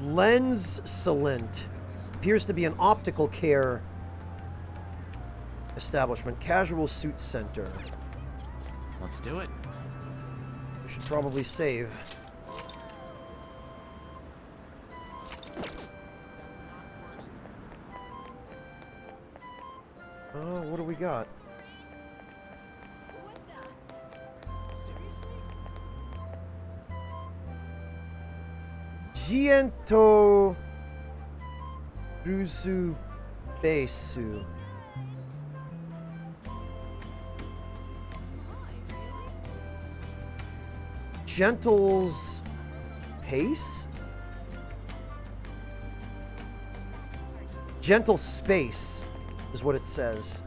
Lens Salent. Appears to be an optical care establishment. Casual suit center. Let's do it. We should probably save. Oh, what do we got? Giento Rusu Besu. Gentle's Pace? Gentle Space is what it says.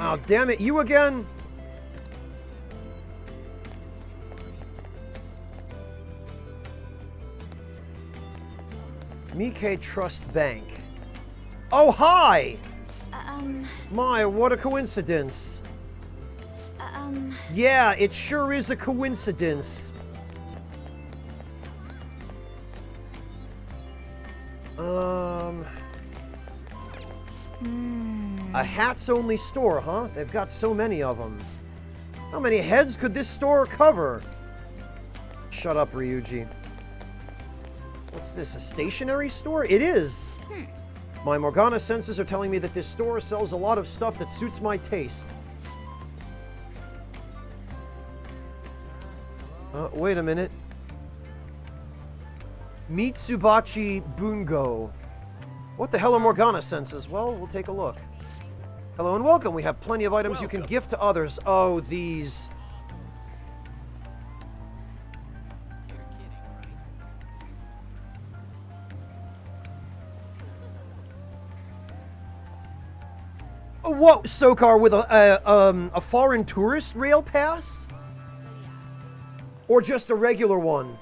Oh, damn it, you again? Nikkei Trust Bank. Oh, hi! My, what a coincidence. Yeah, it sure is a coincidence. A hats-only store, huh? They've got so many of them. How many heads could this store cover? Shut up, Ryuji. What's this, a stationery store? It is! My Morgana senses are telling me that this store sells a lot of stuff that suits my taste. Wait a minute. Mitsubachi Bungo. What the hell are Morgana senses? Well, we'll take a look. Hello and welcome. We have plenty of items you can gift to others. Oh, these. Whoa, Sokar with a foreign tourist rail pass? Or just a regular one?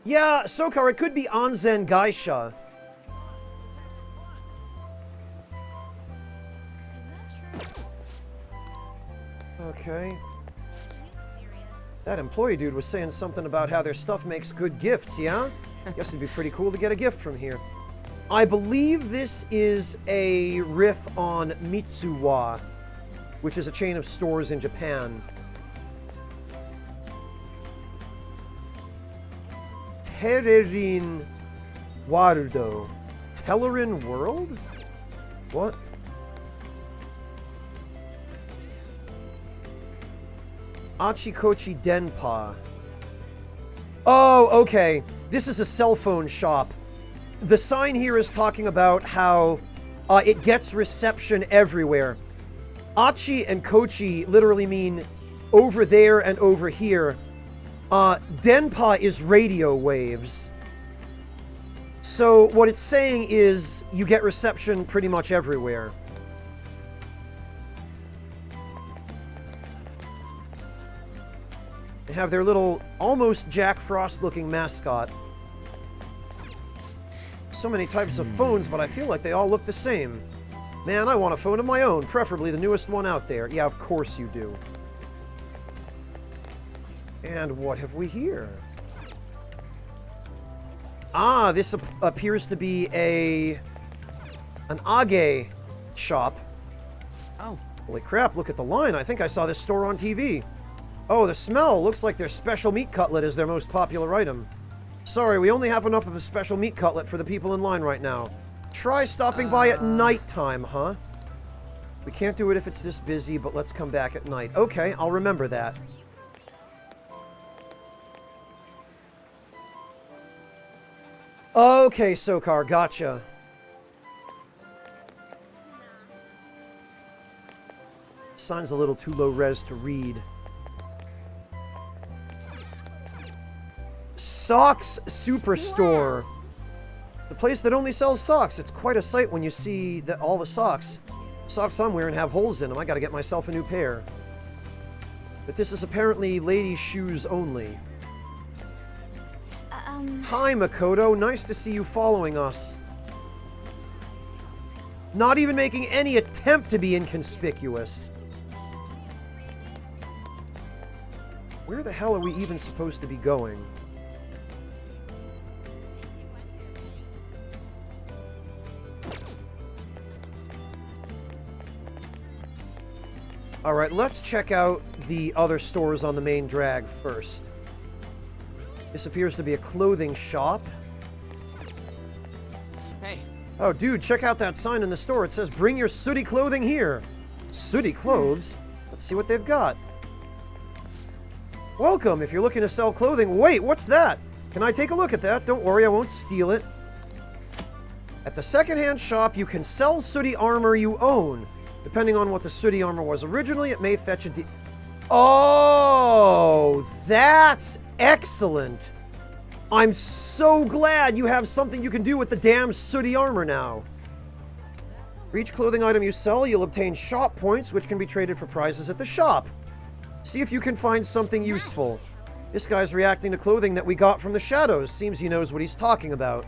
Yeah, Sokar, it could be Onzen Geisha. Okay. That employee dude was saying something about how their stuff makes good gifts, yeah? Guess it'd be pretty cool to get a gift from here. I believe this is a riff on Mitsuwa, which is a chain of stores in Japan. Tererin Warudo. Tellerin World? What? Achikochi Denpa. Oh, okay. This is a cell phone shop. The sign here is talking about how it gets reception everywhere. Achi and Kochi literally mean over there and over here. Denpa is radio waves. So what it's saying is you get reception pretty much everywhere. They have their little, almost Jack Frost-looking mascot. So many types of phones, but I feel like they all look the same. Man, I want a phone of my own, preferably the newest one out there. Yeah, of course you do. And what have we here? Ah, this appears to be an Age shop. Oh. Holy crap, look at the line. I think I saw this store on TV. Oh, the smell. Looks like their special meat cutlet is their most popular item. Sorry, we only have enough of a special meat cutlet for the people in line right now. Try stopping by at nighttime, huh? We can't do it if it's this busy, but let's come back at night. Okay, I'll remember that. Okay, Sokar, gotcha. Sign's a little too low res to read. Socks Superstore. The place that only sells socks. It's quite a sight when you see that all the socks. Socks I'm wearing have holes in them. I gotta get myself a new pair. But this is apparently ladies' shoes only. Hi, Makoto. Nice to see you following us. Not even making any attempt to be inconspicuous. Where the hell are we even supposed to be going? Alright, let's check out the other stores on the main drag first. This appears to be a clothing shop. Hey. Oh, dude, check out that sign in the store. It says, bring your sooty clothing here. Sooty clothes? Let's see what they've got. Welcome, if you're looking to sell clothing. Wait, what's that? Can I take a look at that? Don't worry, I won't steal it. At the secondhand shop, you can sell sooty armor you own. Depending on what the sooty armor was originally, it may fetch a Oh, that's excellent. I'm so glad you have something you can do with the damn sooty armor now. For each clothing item you sell, you'll obtain shop points, which can be traded for prizes at the shop. See if you can find something useful. This guy's reacting to clothing that we got from the shadows. Seems he knows what he's talking about.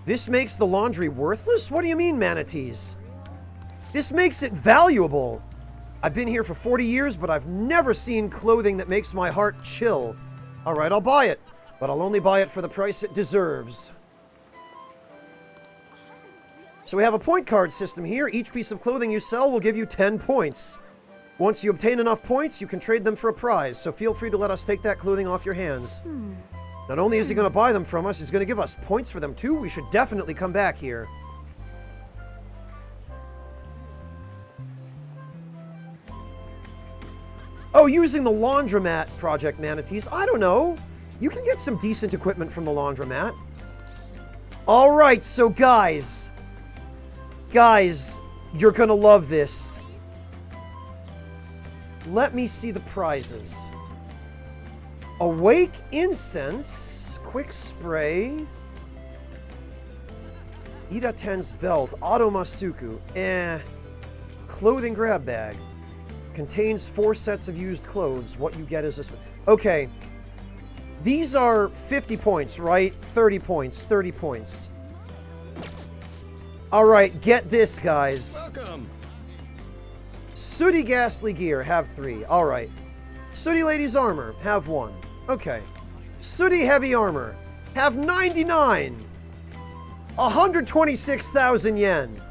This makes the laundry worthless? What do you mean, manatees? This makes it valuable. I've been here for 40 years, but I've never seen clothing that makes my heart chill. Alright, I'll buy it. But I'll only buy it for the price it deserves. So we have a point card system here. Each piece of clothing you sell will give you 10 points. Once you obtain enough points, you can trade them for a prize. So feel free to let us take that clothing off your hands. Not only is he going to buy them from us, he's going to give us points for them too. We should definitely come back here. Oh, using the laundromat, Project Manatees. I don't know. You can get some decent equipment from the laundromat. Alright, so guys. Guys, you're going to love this. Let me see the prizes. Awake Incense, Quick Spray, Ida Ten's Belt, Auto Masuku, Clothing Grab Bag. Contains 4 sets of used clothes. What you get is this. Okay. These are 50 points, right? 30 points, 30 points. Alright, get this, guys. Welcome. Sooty Ghastly Gear, have 3. Alright. Sooty Lady's Armor, have 1. Okay. Sooty Heavy Armor, have 99. 126,000 yen.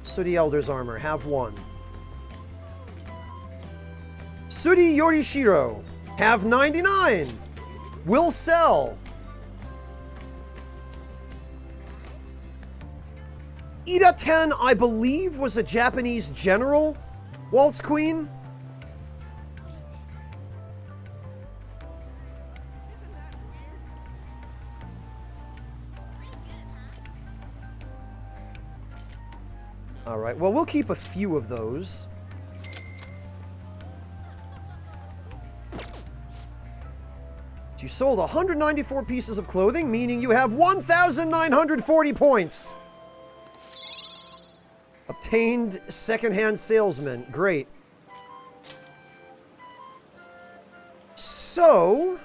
Sooty Elder's Armor, have 1. Sooty Yorishiro, have 99. Will sell. Ida Ten, I believe, was a Japanese general. Waltz Queen. Alright, well, we'll keep a few of those. You sold 194 pieces of clothing, meaning you have 1,940 points. Obtained secondhand salesman. Great. So...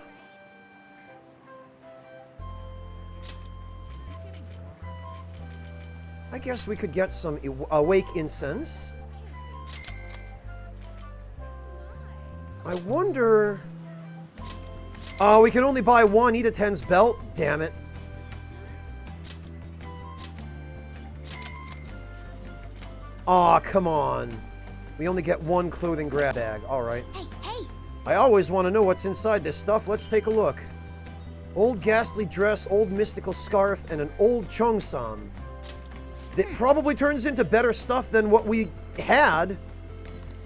I guess we could get some awake incense. I wonder... Oh, we can only buy one Eda 10's belt. Damn it. Aw, come on. We only get one clothing grab bag. Alright. Hey, hey! I always want to know what's inside this stuff. Let's take a look. Old ghastly dress, old mystical scarf, and an old cheongsam. That probably turns into better stuff than what we had.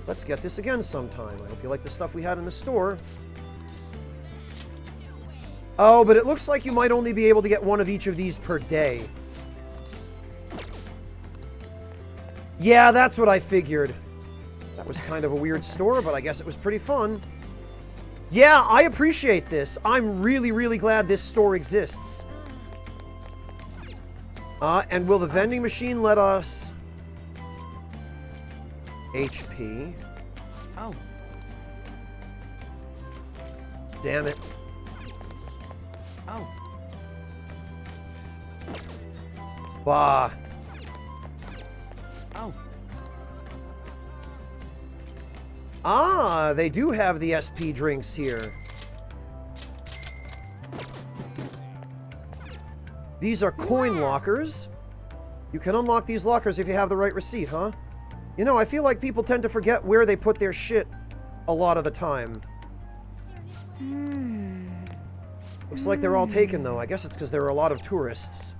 Let's get this again sometime. I hope you like the stuff we had in the store. Oh, but it looks like you might only be able to get one of each of these per day. Yeah, that's what I figured. That was kind of a weird store, but I guess it was pretty fun. Yeah, I appreciate this. I'm really, really glad this store exists. And will the vending machine let us... HP. Oh. Damn it. Oh. Bah. Oh. Ah, they do have the SP drinks here. These are coin lockers. You can unlock these lockers if you have the right receipt, huh? You know, I feel like people tend to forget where they put their shit a lot of the time. Looks like they're all taken, though. I guess it's because there are a lot of tourists.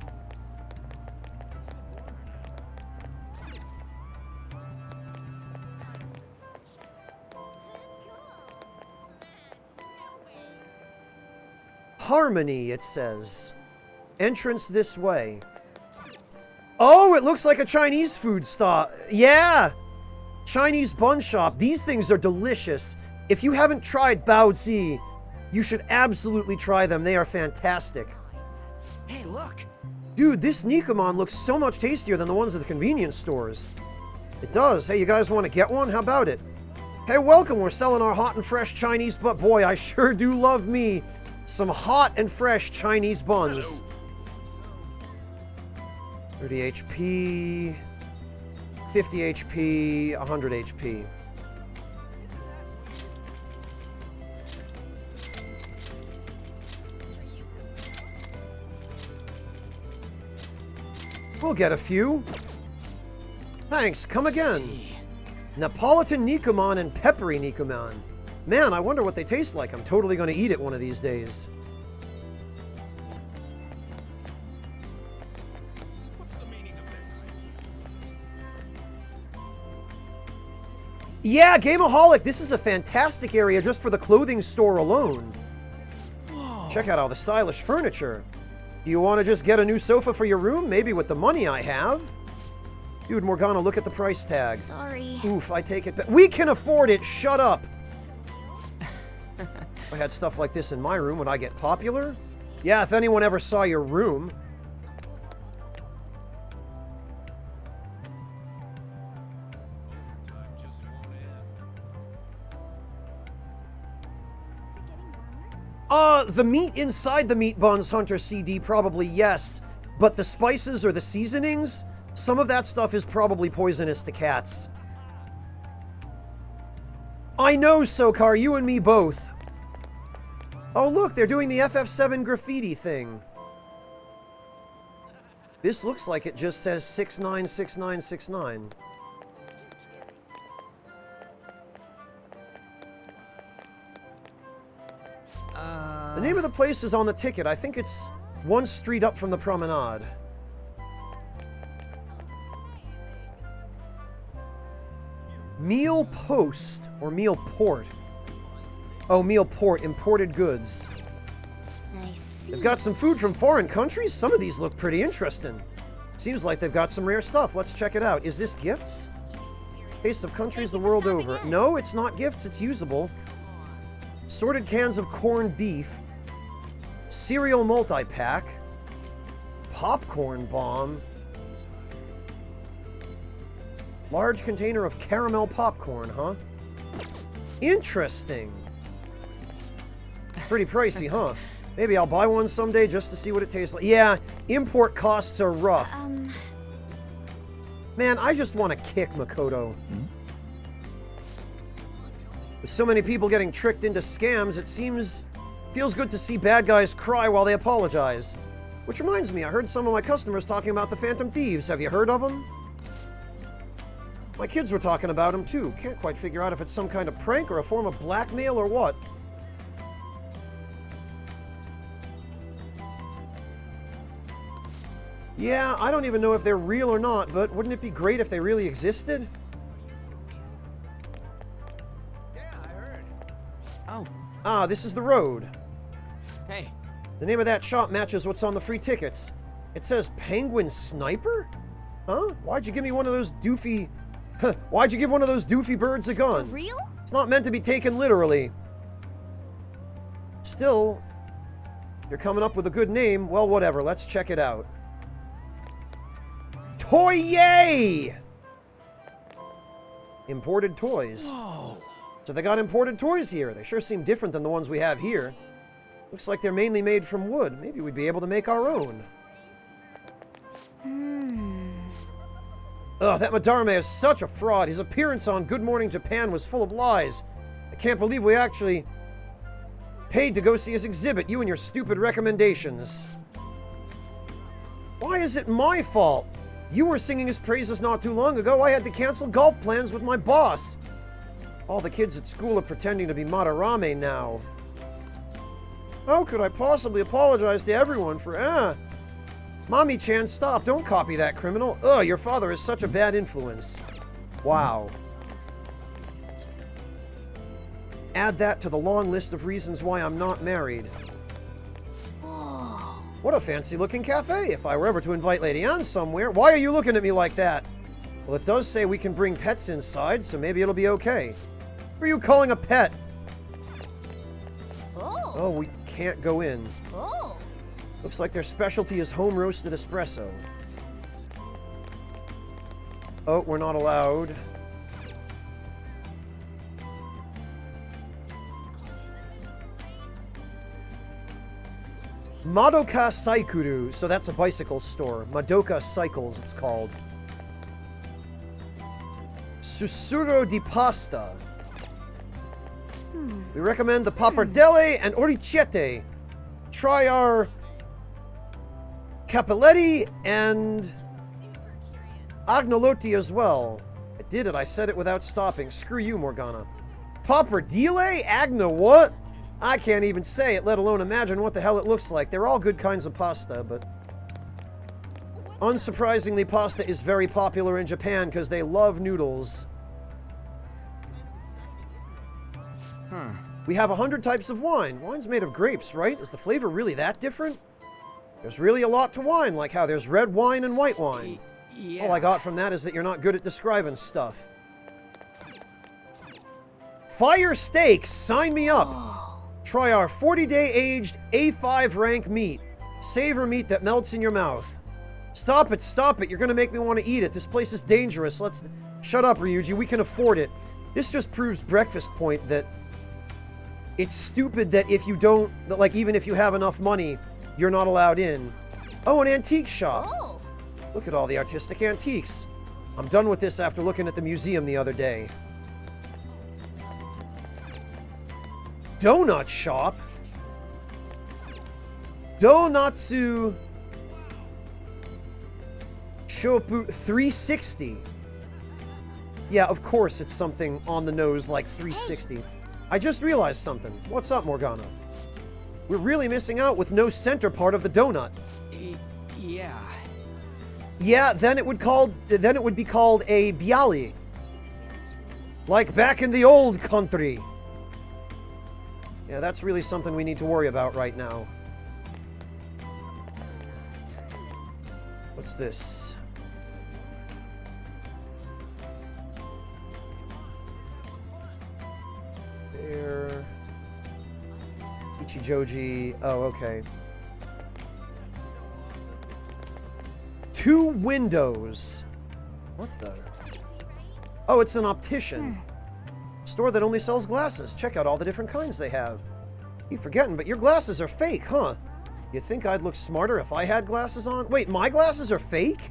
Harmony, it says. Entrance this way. Oh, it looks like a Chinese food stop. Yeah! Chinese bun shop. These things are delicious. If you haven't tried Baozi, you should absolutely try them. They are fantastic. Hey, look! Dude, this Nikomon looks so much tastier than the ones at the convenience stores. It does. Hey, you guys want to get one? How about it? Hey, welcome. We're selling our hot and fresh Chinese, but boy, I sure do love me some hot and fresh Chinese buns. 30 HP, 50 HP, 100 HP. We'll get a few. Thanks, come again. Neapolitan Nikomon and Peppery Nikomon. Man, I wonder what they taste like. I'm totally going to eat it one of these days. Yeah, Gameaholic, this is a fantastic area just for the clothing store alone. Whoa. Check out all the stylish furniture. Do you want to just get a new sofa for your room? Maybe with the money I have. Dude, Morgana, look at the price tag. Sorry. Oof, I take it back. We can afford it, shut up! I had stuff like this in my room. Would I get popular? Yeah, if anyone ever saw your room. The meat inside the Meat Buns Hunter CD, probably yes. But the spices or the seasonings, some of that stuff is probably poisonous to cats. I know, Sokar, you and me both. Oh, look, they're doing the FF7 graffiti thing. This looks like it just says 696969. The name of the place is on the ticket. I think it's one street up from the promenade. Meal Post, or Meal Port. Oh, Meal Port, imported goods. They've got some food from foreign countries. Some of these look pretty interesting. Seems like they've got some rare stuff. Let's check it out. Is this gifts? Tastes of countries the world over. No, it's not gifts, it's usable. Sorted cans of corned beef. Cereal multi-pack. Popcorn bomb. Large container of caramel popcorn, huh? Interesting. Pretty pricey, huh? Maybe I'll buy one someday just to see what it tastes like. Yeah, import costs are rough. Man, I just want to kick Makoto. With so many people getting tricked into scams, it feels good to see bad guys cry while they apologize. Which reminds me, I heard some of my customers talking about the Phantom Thieves. Have you heard of them? My kids were talking about them too. Can't quite figure out if it's some kind of prank or a form of blackmail or what. Yeah, I don't even know if they're real or not, but wouldn't it be great if they really existed? Oh. Ah, this is the road. Hey. The name of that shop matches what's on the free tickets. It says Penguin Sniper? Huh? Why'd you give me one of those doofy... Why'd you give one of those doofy birds a gun? For real? It's not meant to be taken literally. Still, you're coming up with a good name. Well, whatever. Let's check it out. Toy-yay! Imported toys. Whoa. So they got imported toys here. They sure seem different than the ones we have here. Looks like they're mainly made from wood. Maybe we'd be able to make our own. Ugh, that Madarame is such a fraud. His appearance on Good Morning Japan was full of lies. I can't believe we actually paid to go see his exhibit. You and your stupid recommendations. Why is it my fault? You were singing his praises not too long ago. I had to cancel golf plans with my boss. All the kids at school are pretending to be Madarame now. How could I possibly apologize to everyone for, Mommy-chan, stop. Don't copy that criminal. Ugh, your father is such a bad influence. Wow. Add that to the long list of reasons why I'm not married. What a fancy-looking cafe. If I were ever to invite Lady Anne somewhere... Why are you looking at me like that? Well, it does say we can bring pets inside, so maybe it'll be okay. Who are you calling a pet? Oh, we can't go in. Looks like their specialty is home-roasted espresso. Oh, we're not allowed. Madoka Saikuru. So that's a bicycle store. Madoka Cycles, it's called. Susuro di Pasta. We recommend the pappardelle and oricette. Try our capelletti and agnolotti as well. I did it. I said it without stopping. Screw you, Morgana. Pappardelle? Agna what? I can't even say it, let alone imagine what the hell it looks like. They're all good kinds of pasta, but... Unsurprisingly, pasta is very popular in Japan because they love noodles. We have 100 types of wine. Wine's made of grapes, right? Is the flavor really that different? There's really a lot to wine, like how there's red wine and white wine. Yeah. All I got from that is that you're not good at describing stuff. Fire steak, sign me up. Try our 40-day aged A5 rank meat. Savor meat that melts in your mouth. Stop it, stop it. You're gonna make me want to eat it. This place is dangerous. Shut up, Ryuji. We can afford it. This just proves Breakfast Point that it's stupid that if you don't, that like even if you have enough money, you're not allowed in. Oh, an antique shop. Look at all the artistic antiques. I'm done with this after looking at the museum the other day. Donut shop? Donatsu Shoppu 360. Yeah, of course it's something on the nose like 360. I just realized something. What's up, Morgana? We're really missing out with no center part of the donut. Yeah. Yeah, then it would be called a bialy. Like back in the old country. Yeah, that's really something we need to worry about right now. What's this? There. Ichijoji. Oh, okay. 2 windows. What the? Oh, it's an optician. Store that only sells glasses. Check out all the different kinds they have. Keep forgetting, but your glasses are fake, huh? You think I'd look smarter if I had glasses on? Wait, my glasses are fake?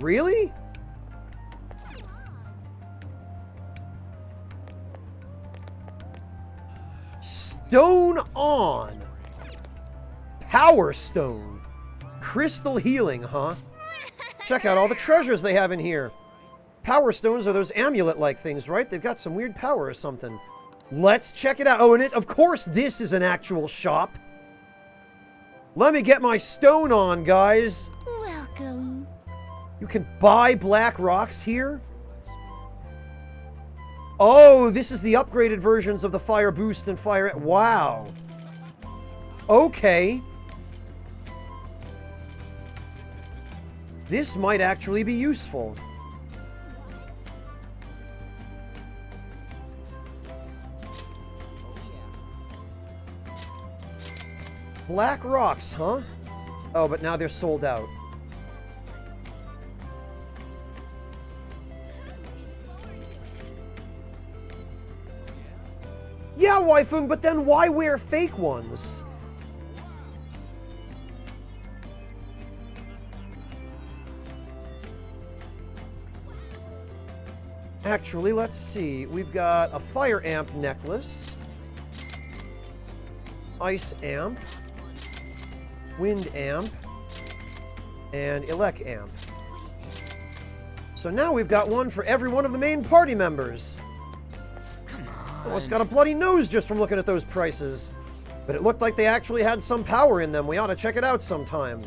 Really? Stone on. Power Stone. Crystal healing, huh? Check out all the treasures they have in here. Power Stones are those amulet-like things, right? They've got some weird power or something. Let's check it out. Oh, and of course, this is an actual shop. Let me get my stone on, guys. Welcome. You can buy black rocks here. Oh, this is the upgraded versions of the Fire Boost and Fire... Wow. Okay. This might actually be useful. Black rocks, huh? Oh, but now they're sold out. Yeah, Waifung, but then why wear fake ones? Actually, let's see. We've got a fire amp necklace, ice amp, wind amp, and elec amp. So now we've got one for every one of the main party members. Come on. Almost got a bloody nose just from looking at those prices. But it looked like they actually had some power in them. We ought to check it out sometime.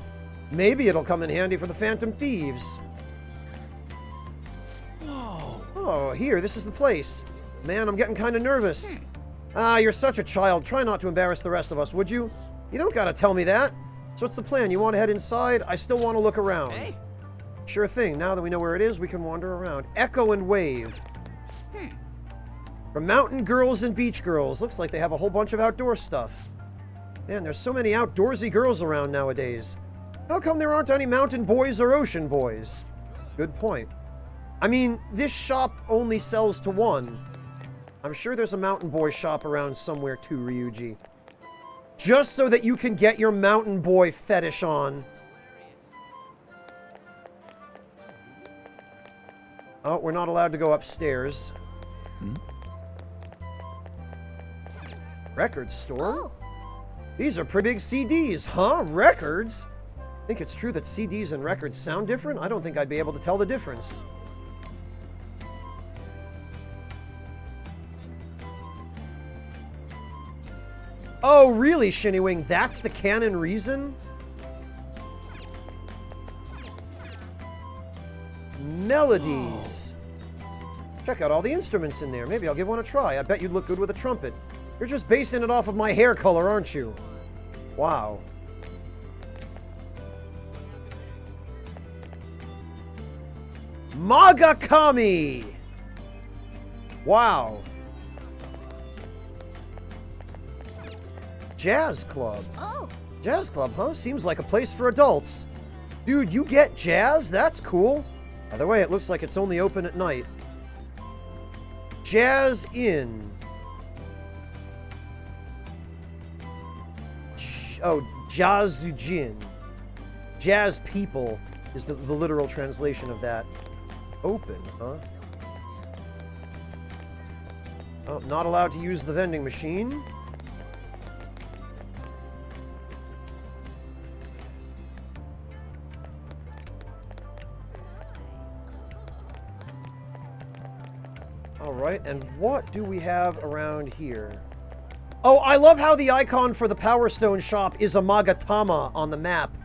Maybe it'll come in handy for the Phantom Thieves. Oh, here, this is the place. Man, I'm getting kind of nervous. Ah, you're such a child. Try not to embarrass the rest of us, would you? You don't gotta tell me that. So what's the plan? You want to head inside? I still want to look around. Hey. Sure thing. Now that we know where it is, we can wander around. Echo and Wave. For mountain girls and beach girls. Looks like they have a whole bunch of outdoor stuff. Man, there's so many outdoorsy girls around nowadays. How come there aren't any mountain boys or ocean boys? Good point. I mean, this shop only sells to one. I'm sure there's a mountain boy shop around somewhere too, Ryuji. Just so that you can get your mountain boy fetish on. Oh, we're not allowed to go upstairs. Record store? These are pretty big CDs, huh? Records? Think it's true that CDs and records sound different? I don't think I'd be able to tell the difference. Oh, really, Shinnywing? That's the canon reason? Melodies. Check out all the instruments in there. Maybe I'll give one a try. I bet you'd look good with a trumpet. You're just basing it off of my hair color, aren't you? Wow. Magakami! Wow. Jazz Club. Oh. Jazz Club, huh? Seems like a place for adults. Dude, you get jazz? That's cool. By the way, it looks like it's only open at night. Jazz Inn. Oh, Jazzujin. Jazz People is the literal translation of that. Open, huh? Oh, not allowed to use the vending machine. Alright, and what do we have around here? Oh, I love how the icon for the Power Stone shop is a Magatama on the map.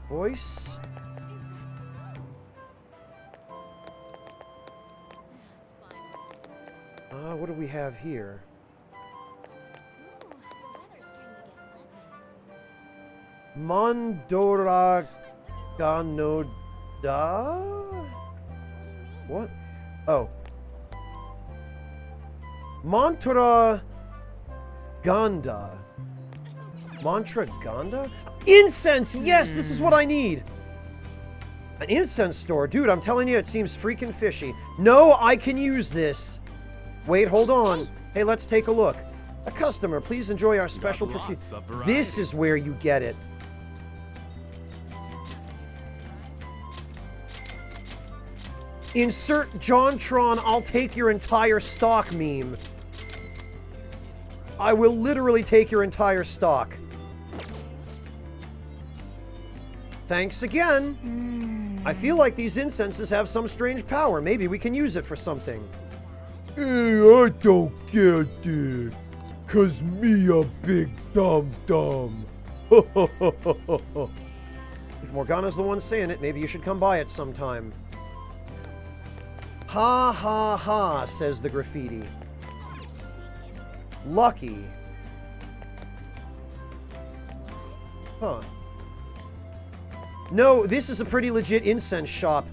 Voice. What do we have here? Mondora Ganoda? What? Oh. Montora Ganda. Mantra Ganda? Incense! Yes, this is what I need! An incense store. Dude, I'm telling you, it seems freaking fishy. No, I can use this. Wait, hold on. Hey, let's take a look. A customer, please enjoy our special perfume. This is where you get it. Insert JonTron, I'll take your entire stock meme. I will literally take your entire stock. Thanks again. I feel like these incenses have some strange power. Maybe we can use it for something. Hey, I don't get it. 'Cause me a big dum-dum. If Morgana's the one saying it, maybe you should come by it sometime. Ha ha ha, says the graffiti. Lucky. Huh. No, this is a pretty legit incense shop.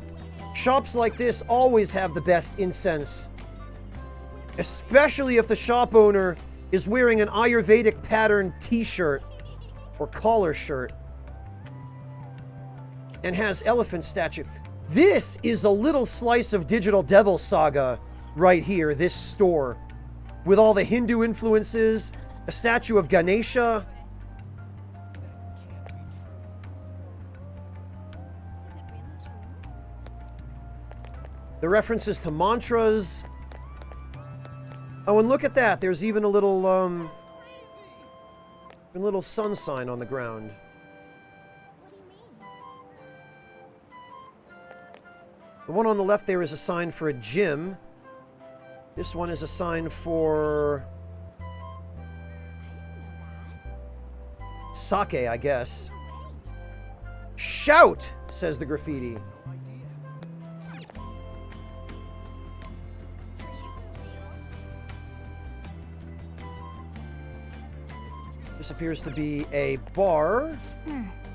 Shops like this always have the best incense. Especially if the shop owner is wearing an Ayurvedic patterned t-shirt or collar shirt and has elephant statue. This is a little slice of Digital Devil Saga right here, this store. With all the Hindu influences, a statue of Ganesha. The references to mantras. Oh, and look at that. There's even a little sun sign on the ground. The one on the left there is a sign for a gym. This one is a sign for sake, I guess. Shout, says the graffiti. This appears to be a bar.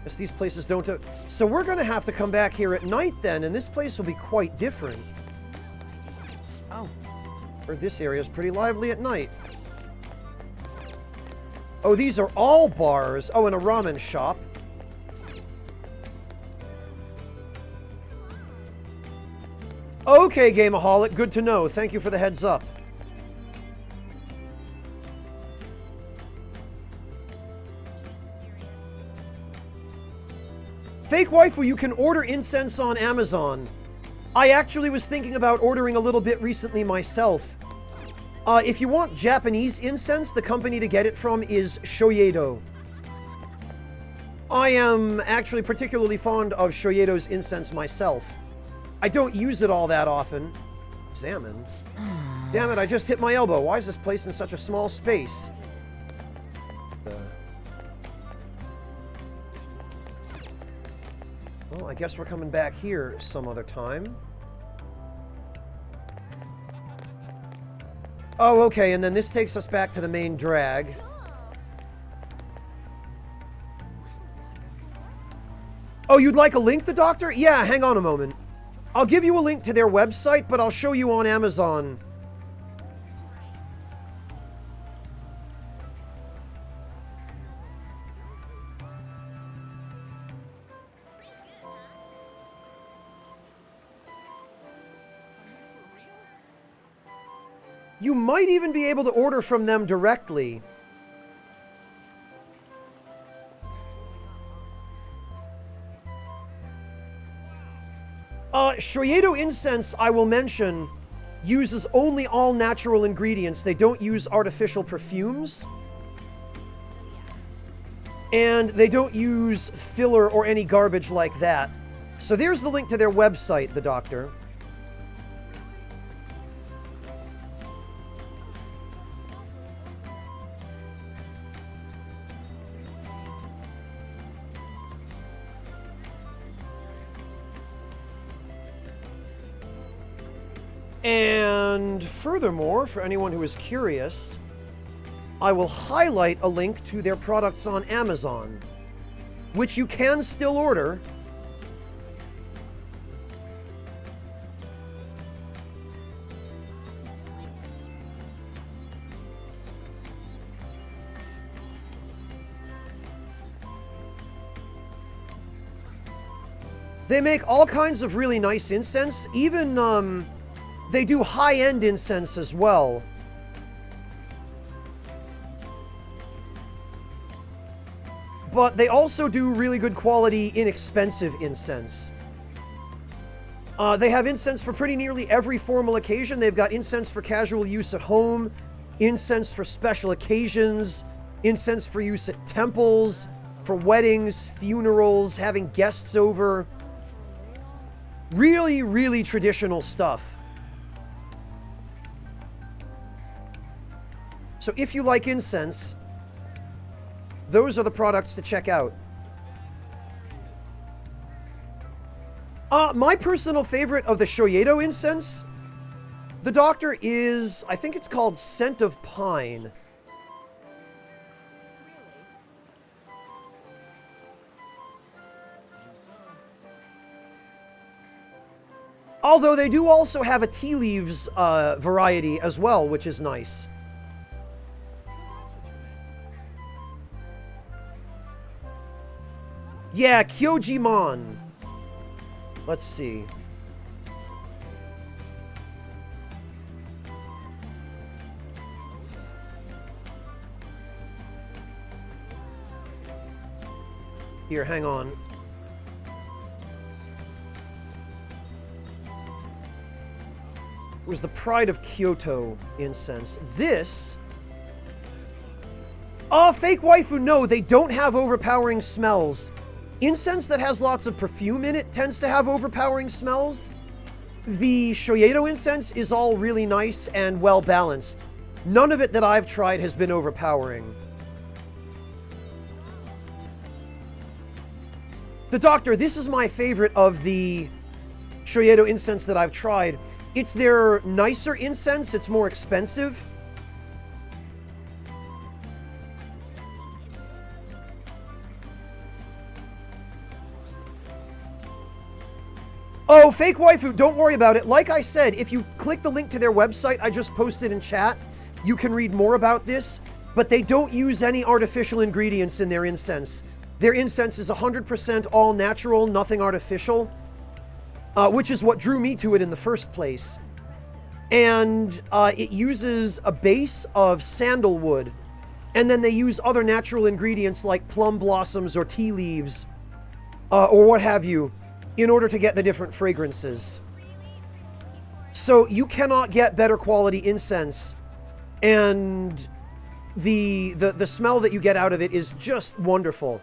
Guess these places don't do... So we're going to have to come back here at night then, and this place will be quite different. Oh. Or this area is pretty lively at night. Oh, these are all bars. Oh, and a ramen shop. Okay, Gameaholic, good to know. Thank you for the heads up. Fake Waifu, you can order incense on Amazon. I actually was thinking about ordering a little bit recently myself. If you want Japanese incense, the company to get it from is Shoyedo. I am actually particularly fond of Shoyedo's incense myself. I don't use it all that often. Examine. Damn it, I just hit my elbow. Why is this place in such a small space? Well, I guess we're coming back here some other time. Oh, okay, and then this takes us back to the main drag. Oh, you'd like a link, the Doctor? Yeah, hang on a moment. I'll give you a link to their website, but I'll show you on Amazon. You might even be able to order from them directly. Shoyedo incense, I will mention, uses only all natural ingredients. They don't use artificial perfumes. And they don't use filler or any garbage like that. So there's the link to their website, the Doctor. And furthermore, for anyone who is curious, I will highlight a link to their products on Amazon, which you can still order. They make all kinds of really nice incense. Even, they do high-end incense as well. But they also do really good quality, inexpensive incense. They have incense for pretty nearly every formal occasion. They've got incense for casual use at home, incense for special occasions, incense for use at temples, for weddings, funerals, having guests over. Really, really traditional stuff. So if you like incense, those are the products to check out. My personal favorite of the Shoyedo incense, the Doctor, is, I think it's called Scent of Pine. Although they do also have a tea leaves variety as well, which is nice. Yeah, Kyojimon. Let's see. Here, hang on. It was the Pride of Kyoto incense. This... Oh, fake waifu, no, they don't have overpowering smells. Incense that has lots of perfume in it tends to have overpowering smells. The Shoyedo incense is all really nice and well balanced. None of it that I've tried has been overpowering. The Doctor, this is my favorite of the Shoyedo incense that I've tried. It's their nicer incense, it's more expensive. Oh, fake waifu, don't worry about it. Like I said, if you click the link to their website I just posted in chat, you can read more about this, but they don't use any artificial ingredients in their incense. Their incense is 100% all natural, nothing artificial, which is what drew me to it in the first place. And it uses a base of sandalwood, and then they use other natural ingredients like plum blossoms or tea leaves, or what have you, in order to get the different fragrances. So you cannot get better quality incense, and the smell that you get out of it is just wonderful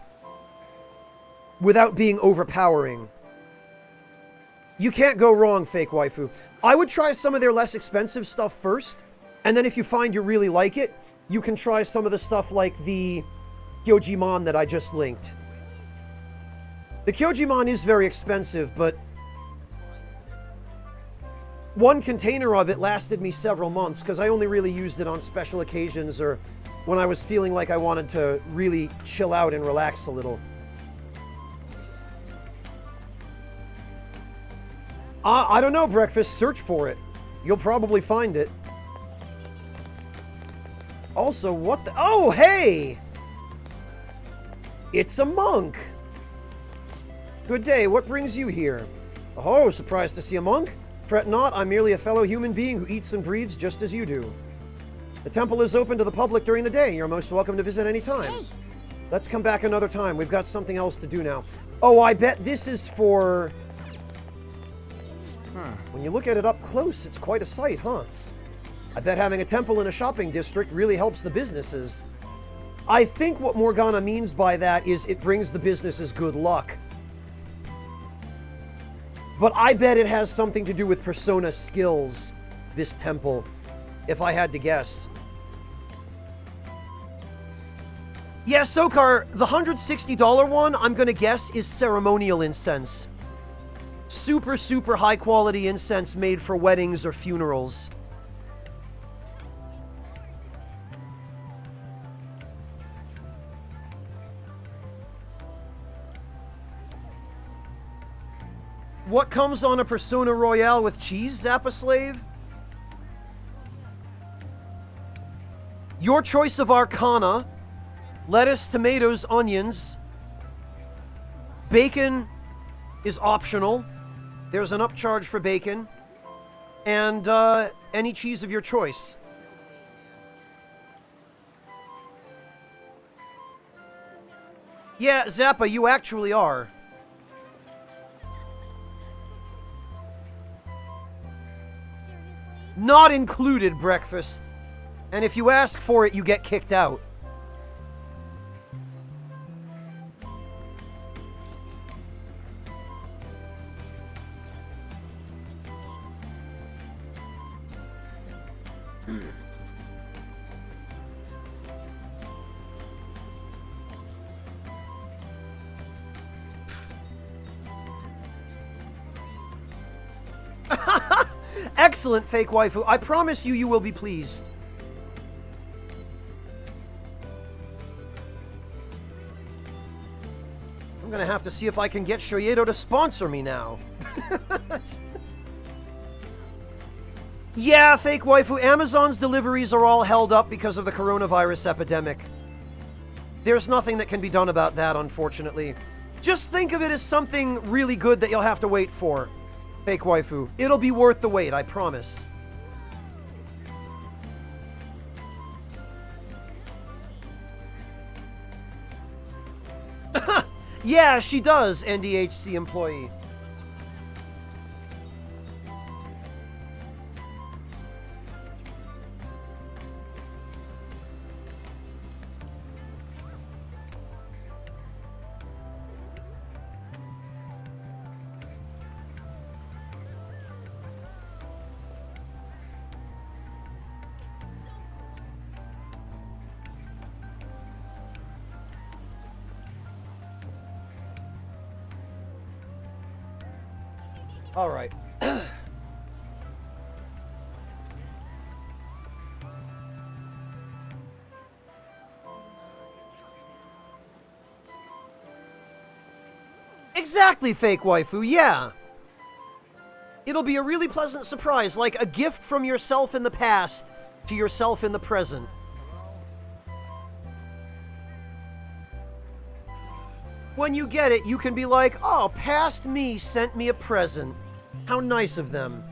without being overpowering. You can't go wrong, fake waifu. I would try some of their less expensive stuff first, and then if you find you really like it, you can try some of the stuff like the Kyojimon that I just linked. The Kyojimon is very expensive, but one container of it lasted me several months because I only really used it on special occasions or when I was feeling like I wanted to really chill out and relax a little. I don't know, Breakfast. Search for it. You'll probably find it. Also, what the... Oh, hey! It's a monk! Good day, what brings you here? Oh, surprised to see a monk? Fret not, I'm merely a fellow human being who eats and breathes just as you do. The temple is open to the public during the day. You're most welcome to visit any time. Hey. Let's come back another time. We've got something else to do now. Oh, I bet this is for... When you look at it up close, it's quite a sight, huh? I bet having a temple in a shopping district really helps the businesses. I think what Morgana means by that is it brings the businesses good luck. But I bet it has something to do with Persona skills, this temple, if I had to guess. Yeah, Sokar, the $160 one, I'm gonna guess, is ceremonial incense. Super, super high quality incense made for weddings or funerals. What comes on a Persona Royale with cheese, Zappa Slave? Your choice of arcana: lettuce, tomatoes, onions, bacon. is optional. There's an upcharge for bacon. And any cheese of your choice. Yeah, Zappa, you actually are. Not included breakfast. And if you ask for it, you get kicked out. Excellent, fake waifu. I promise you, you will be pleased. I'm gonna have to see if I can get Shoyedo to sponsor me now. Yeah, fake waifu, Amazon's deliveries are all held up because of the coronavirus epidemic. There's nothing that can be done about that, unfortunately. Just think of it as something really good that you'll have to wait for. Fake waifu. It'll be worth the wait, I promise. Yeah, she does, NDHC employee. All right. Exactly, fake waifu, yeah. It'll be a really pleasant surprise, like a gift from yourself in the past to yourself in the present. When you get it, you can be like, oh, past me sent me a present. How nice of them.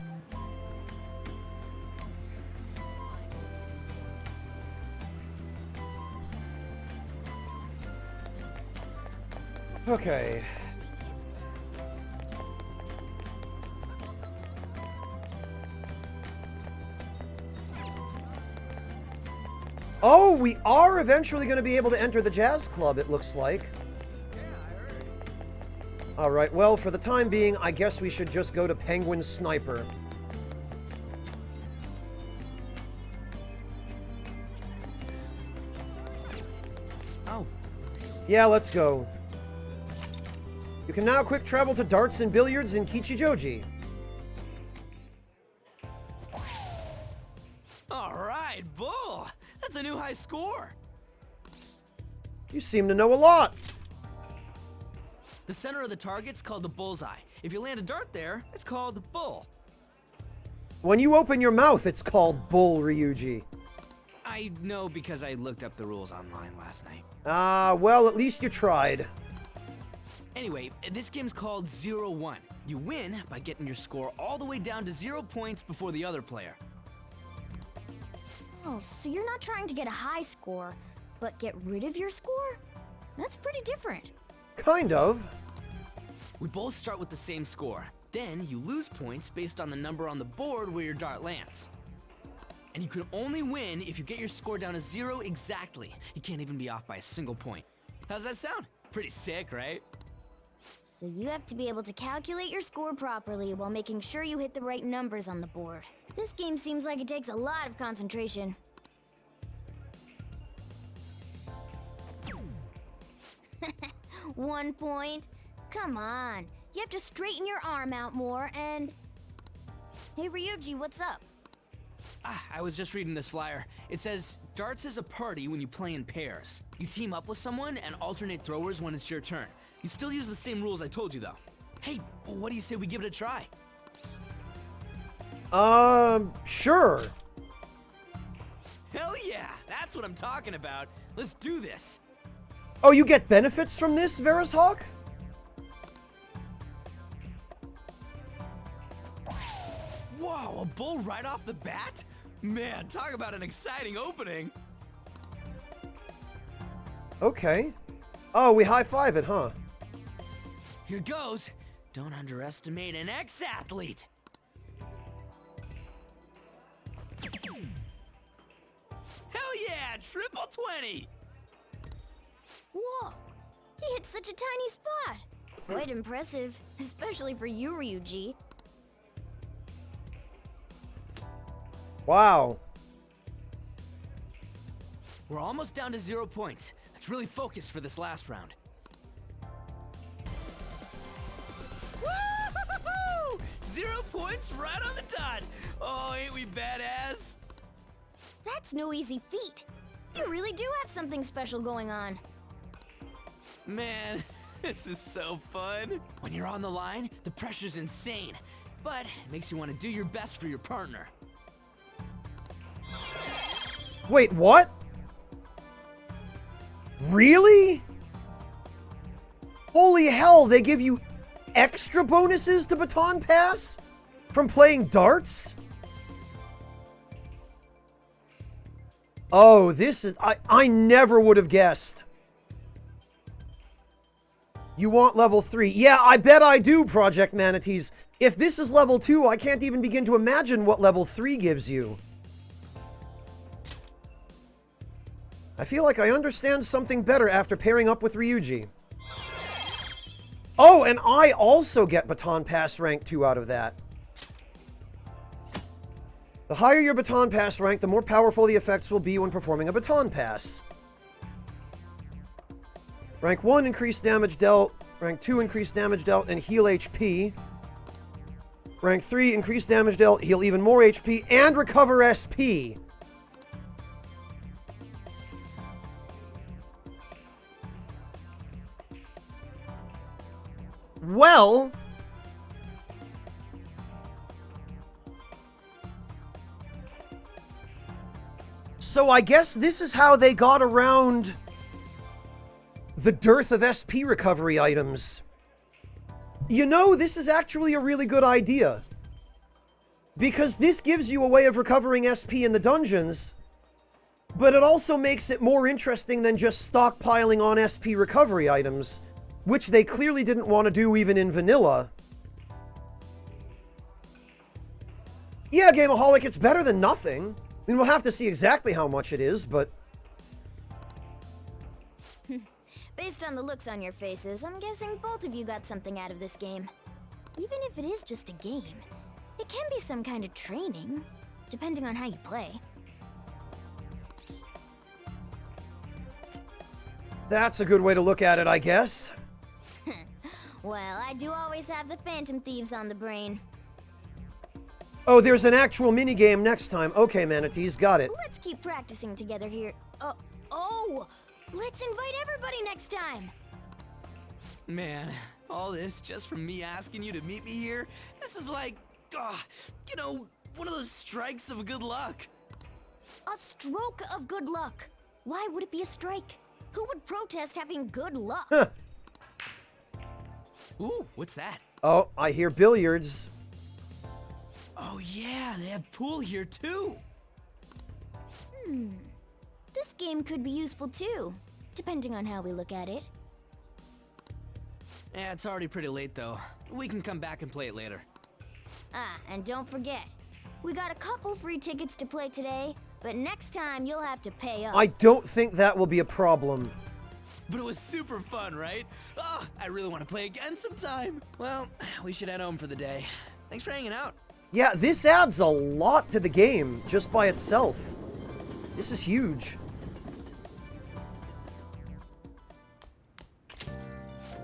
Okay. Oh, we are eventually going to be able to enter the jazz club, it looks like. Alright, well, for the time being, I guess we should just go to Penguin Sniper. Oh. Yeah, let's go. You can now quick travel to darts and billiards in Kichijoji. Alright, Bull! That's a new high score! You seem to know a lot. The center of the target's called the bullseye. If you land a dart there, it's called the bull. When you open your mouth, it's called Bull, Ryuji. I know because I looked up the rules online last night. Well, at least you tried. Anyway, this game's called 0-1. You win by getting your score all the way down to 0 points before the other player. Oh, so you're not trying to get a high score, but get rid of your score? That's pretty different. Kind of. We both start with the same score. Then you lose points based on the number on the board where your dart lands. And you can only win if you get your score down to 0 exactly. You can't even be off by a single point. How's that sound? Pretty sick, right? So you have to be able to calculate your score properly while making sure you hit the right numbers on the board. This game seems like it takes a lot of concentration. 1 point? Come on. You have to straighten your arm out more and... Hey Ryuji, what's up? I was just reading this flyer. It says, darts is a party when you play in pairs. You team up with someone and alternate throwers when it's your turn. You still use the same rules I told you though. Hey, what do you say we give it a try? Sure. Hell yeah, that's what I'm talking about. Let's do this. Oh, you get benefits from this, Verus Hawk? Whoa, a bull right off the bat? Man, talk about an exciting opening. Okay. Oh, we high-five it, huh? Here goes. Don't underestimate an ex-athlete. Hell yeah, triple 20. Whoa! He hit such a tiny spot. Quite impressive, especially for you, Ryuji. Wow. We're almost down to 0 points. Let's really focus for this last round. Woo-hoo-hoo-hoo! 0 points right on the dot. Oh, ain't we badass? That's no easy feat. You really do have something special going on. Man, this is so fun. When you're on the line, the pressure's insane, but it makes you want to do your best for your partner. Wait, what? Really? Holy hell, they give you extra bonuses to Baton Pass from playing darts? Oh, this is... I never would have guessed. You want level 3. Yeah, I bet I do, Project Manatees. If this is level 2, I can't even begin to imagine what level 3 gives you. I feel like I understand something better after pairing up with Ryuji. Oh, and I also get Baton Pass rank 2 out of that. The higher your Baton Pass rank, the more powerful the effects will be when performing a Baton Pass. Rank 1, increased damage dealt. Rank 2, increased damage dealt and heal HP. Rank 3, increased damage dealt, heal even more HP, and recover SP. Well... so I guess this is how they got around the dearth of SP recovery items. You know, this is actually a really good idea. Because this gives you a way of recovering SP in the dungeons, but it also makes it more interesting than just stockpiling on SP recovery items, which they clearly didn't want to do even in vanilla. Yeah, Gameaholic, it's better than nothing. I mean, we'll have to see exactly how much it is, but... Based on the looks on your faces, I'm guessing both of you got something out of this game. Even if it is just a game, it can be some kind of training, depending on how you play. That's a good way to look at it, I guess. Well, I do always have the Phantom Thieves on the brain. Oh, there's an actual minigame next time. Okay, Manatees, got it. Let's keep practicing together here. Oh! Let's invite everybody next time! Man, all this just from me asking you to meet me here? This is like, you know, one of those strikes of good luck. A stroke of good luck. Why would it be a strike? Who would protest having good luck? Ooh, what's that? Oh, I hear billiards. Oh yeah, they have pool here too. This game could be useful too, depending on how we look at it. Yeah, it's already pretty late though. We can come back and play it later. Ah, and don't forget, we got a couple free tickets to play today, but next time you'll have to pay up. I don't think that will be a problem. But it was super fun, right? Oh, I really want to play again sometime. Well, we should head home for the day. Thanks for hanging out. Yeah, this adds a lot to the game just by itself. This is huge.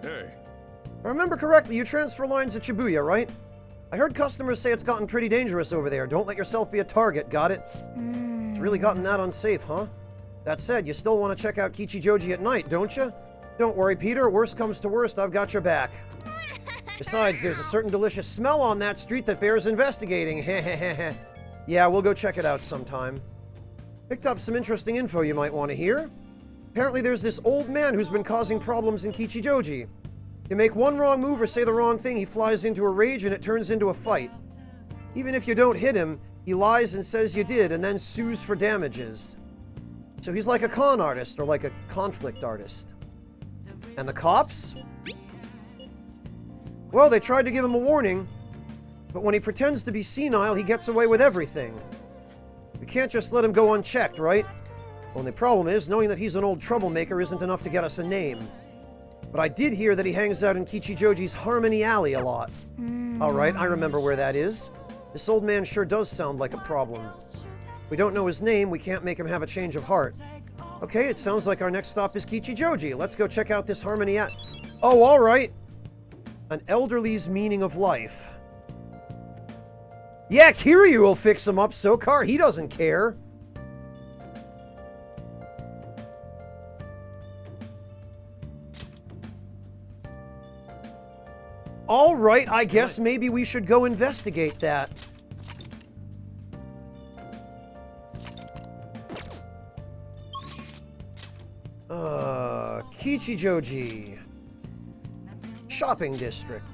Hey. If I remember correctly, you transfer lines at Shibuya, right? I heard customers say it's gotten pretty dangerous over there. Don't let yourself be a target, got it? It's really gotten that unsafe, huh? That said, you still want to check out Kichijoji at night, don't you? Don't worry, Peter. Worst comes to worst, I've got your back. Besides, there's a certain delicious smell on that street that bears investigating. Hehehehe. Yeah, we'll go check it out sometime. Picked up some interesting info you might want to hear. Apparently there's this old man who's been causing problems in Kichijoji. You make one wrong move or say the wrong thing, he flies into a rage and it turns into a fight. Even if you don't hit him, he lies and says you did and then sues for damages. So he's like a con artist or like a conflict artist. And the cops? Well, they tried to give him a warning, but when he pretends to be senile, he gets away with everything. We can't just let him go unchecked, right? Only problem is, knowing that he's an old troublemaker isn't enough to get us a name. But I did hear that he hangs out in Kichijoji's Harmony Alley a lot. Alright, I remember where that is. This old man sure does sound like a problem. We don't know his name, we can't make him have a change of heart. Okay, it sounds like our next stop is Kichijoji. Let's go check out this Harmony Alley. Oh, alright! An elderly's meaning of life. Yeah, Kiryu will fix him up, Sokar. He doesn't care. All right, I guess maybe we should go investigate that. Kichijoji. Shopping district.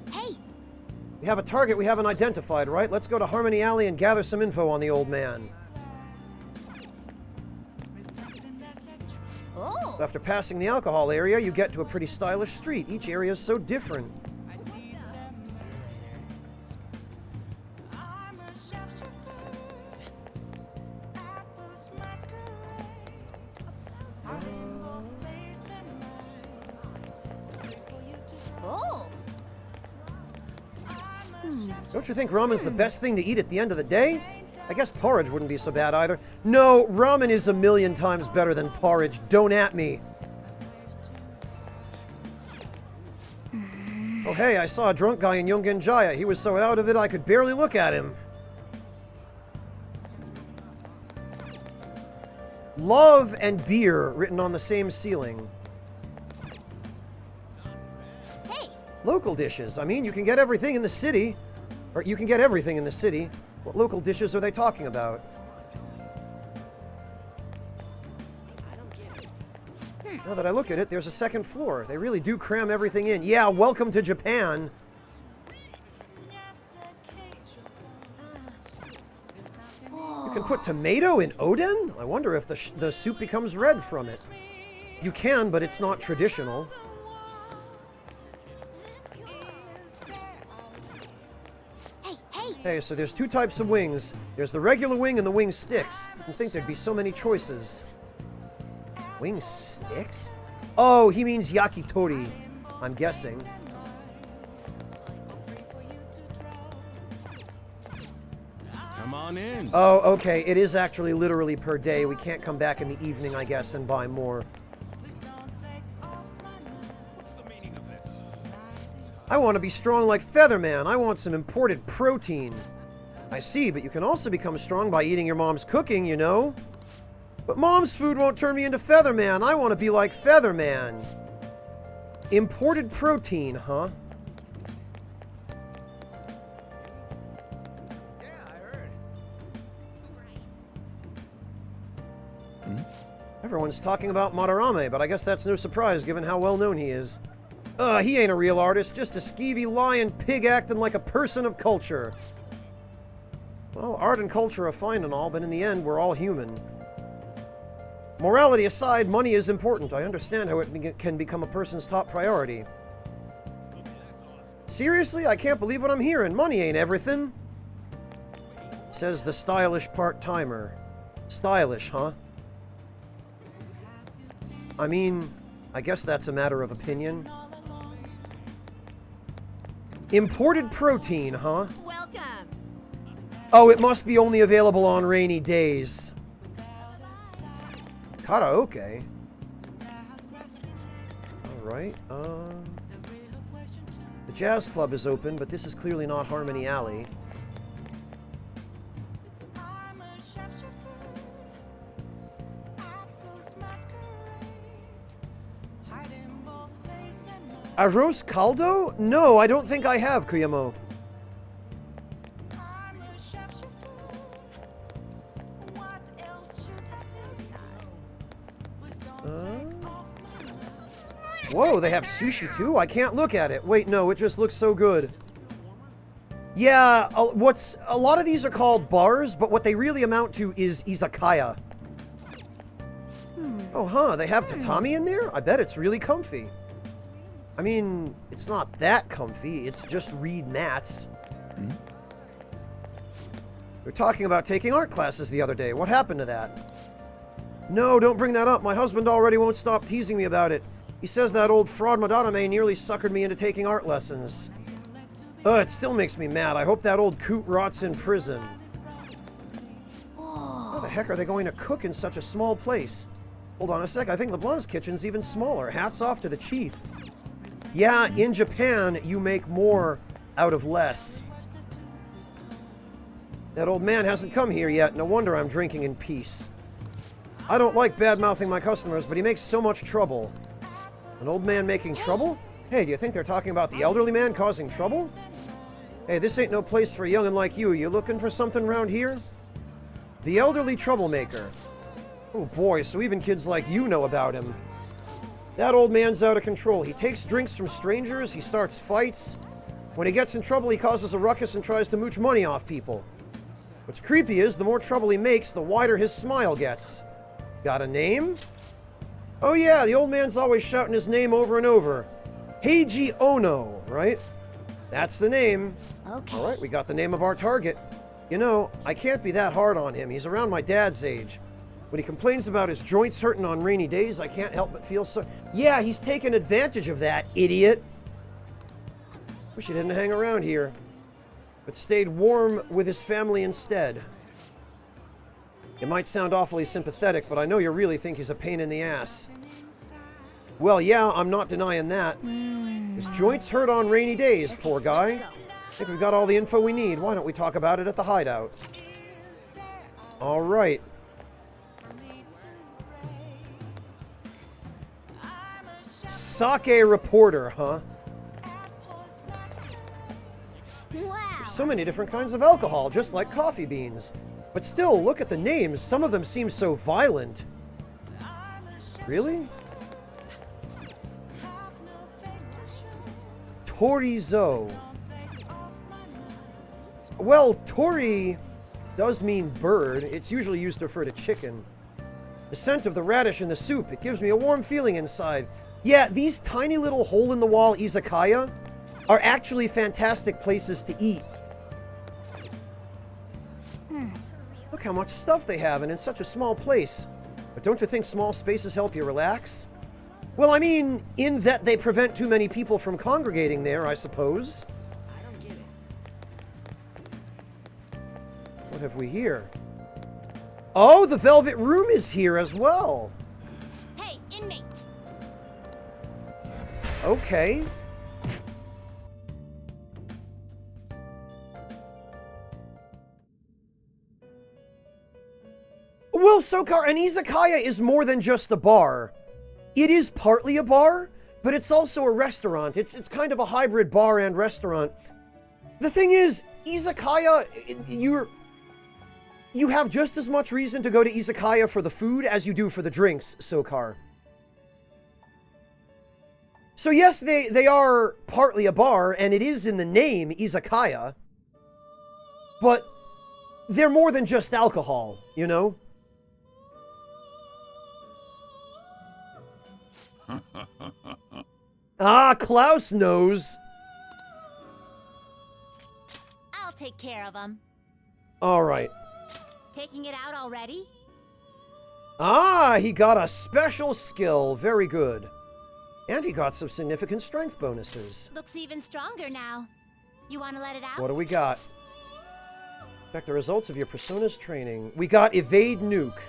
Hey! We have a target we haven't identified, right? Let's go to Harmony Alley and gather some info on the old man. Oh! After passing the alcohol area, you get to a pretty stylish street. Each area is so different. Oh! Don't you think ramen's the best thing to eat at the end of the day? I guess porridge wouldn't be so bad either. No, ramen is a million times better than porridge. Don't at me. Oh hey, I saw a drunk guy in Yongen-Jaya. He was so out of it I could barely look at him. Love and beer written on the same ceiling. Hey! Local dishes. I mean, you can get everything in the city. Or you can get everything in the city. What local dishes are they talking about? Now that I look at it, there's a second floor. They really do cram everything in. Yeah, welcome to Japan. You can put tomato in oden? I wonder if the soup becomes red from it. You can, but it's not traditional. Hey, so there's two types of wings. There's the regular wing and the wing sticks. You'd think there'd be so many choices. Wing sticks? Oh, he means yakitori, I'm guessing. Come on in. Oh, okay, it is actually literally per day. We can't come back in the evening, I guess, and buy more. I want to be strong like Featherman. I want some imported protein. I see, but you can also become strong by eating your mom's cooking, you know? But mom's food won't turn me into Featherman. I want to be like Featherman. Imported protein, huh? Everyone's talking about Madarame, but I guess that's no surprise given how well known he is. He ain't a real artist, just a skeevy lion pig acting like a person of culture. Well, art and culture are fine and all, but in the end, we're all human. Morality aside, money is important. I understand how it can become a person's top priority. Seriously? I can't believe what I'm hearing. Money ain't everything. Says the stylish part-timer. Stylish, huh? I mean, I guess that's a matter of opinion. Imported protein, huh? Welcome. Oh, it must be only available on rainy days. Karaoke. Alright, the jazz club is open, but this is clearly not Harmony Alley. Arroz caldo? No, I don't think I have, Kuyamo. Whoa, they have sushi too? I can't look at it. Wait, no, it just looks so good. Yeah, a lot of these are called bars, but what they really amount to is izakaya. Oh, huh, they have tatami in there? I bet it's really comfy. I mean, it's not that comfy, it's just reed mats. We were talking about taking art classes the other day. What happened to that? No, don't bring that up. My husband already won't stop teasing me about it. He says that old fraud Madarame nearly suckered me into taking art lessons. It still makes me mad. I hope that old coot rots in prison. How the heck are they going to cook in such a small place? Hold on a sec. I think LeBlanc's kitchen's even smaller. Hats off to the chief. Yeah, in Japan, you make more out of less. That old man hasn't come here yet. No wonder I'm drinking in peace. I don't like bad-mouthing my customers, but he makes so much trouble. An old man making trouble? Hey, do you think they're talking about the elderly man causing trouble? Hey, this ain't no place for a young'un like you. You looking for something around here? The elderly troublemaker. Oh boy, so even kids like you know about him. That old man's out of control. He takes drinks from strangers, he starts fights. When he gets in trouble, he causes a ruckus and tries to mooch money off people. What's creepy is, the more trouble he makes, the wider his smile gets. Got a name? Oh yeah, the old man's always shouting his name over and over. Heiji Ono, right? That's the name. Okay. All right, we got the name of our target. You know, I can't be that hard on him. He's around my dad's age. When he complains about his joints hurting on rainy days, I can't help but feel so... Yeah, he's taking advantage of that, idiot. Wish he didn't hang around here, but stayed warm with his family instead. It might sound awfully sympathetic, but I know you really think he's a pain in the ass. Well, yeah, I'm not denying that. His joints hurt on rainy days, poor guy. I think we've got all the info we need. Why don't we talk about it at the hideout? All right. Sake reporter, huh? Wow. There's so many different kinds of alcohol, just like coffee beans. But still, look at the names. Some of them seem so violent. Really? Torizo. Well, tori does mean bird. It's usually used to refer to chicken. The scent of the radish in the soup, it gives me a warm feeling inside. Yeah, these tiny little hole-in-the-wall izakaya are actually fantastic places to eat. Look how much stuff they have, and in such a small place. But don't you think small spaces help you relax? Well, I mean, in that they prevent too many people from congregating there, I suppose. I don't get it. What have we here? Oh, the Velvet Room is here as well. Hey, inmate! Okay. Well, Sokar, an izakaya is more than just a bar. It is partly a bar, but it's also a restaurant. It's kind of a hybrid bar and restaurant. The thing is, izakaya, you have just as much reason to go to izakaya for the food as you do for the drinks, Sokar. So yes, they are partly a bar, and it is in the name, izakaya. But they're more than just alcohol, you know? Ah, Klaus knows. I'll take care of him. All right. Taking it out already? Ah, he got a special skill. Very good. And he got some significant strength bonuses. Looks even stronger now. You want to let it out? What do we got? Check the results of your Persona's training. We got Evade Nuke.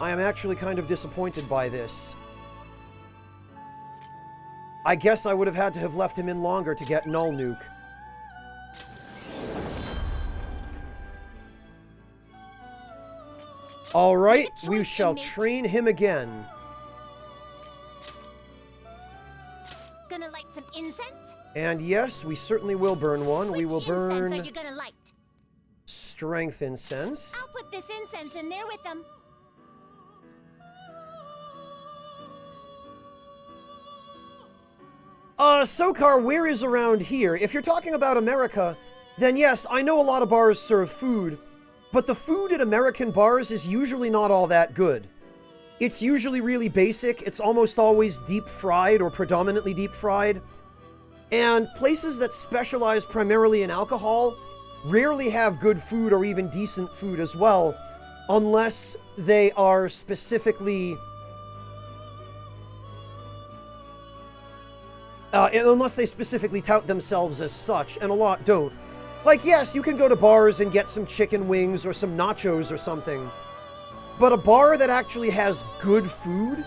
I am actually kind of disappointed by this. I guess I would have had to have left him in longer to get Null Nuke. All right, we shall train him again. Gonna light some incense? And yes, we certainly will burn one. We will burn Are you gonna light? strength incense. I'll put this incense in there with them. Sokar, where is around here? If you're talking about America, then yes, I know a lot of bars serve food, but the food at American bars is usually not all that good. It's usually really basic. It's almost always deep fried or predominantly deep fried. And places that specialize primarily in alcohol rarely have good food or even decent food as well, unless they are specifically... unless they specifically tout themselves as such, and a lot don't. Like, yes, you can go to bars and get some chicken wings or some nachos or something, but a bar that actually has good food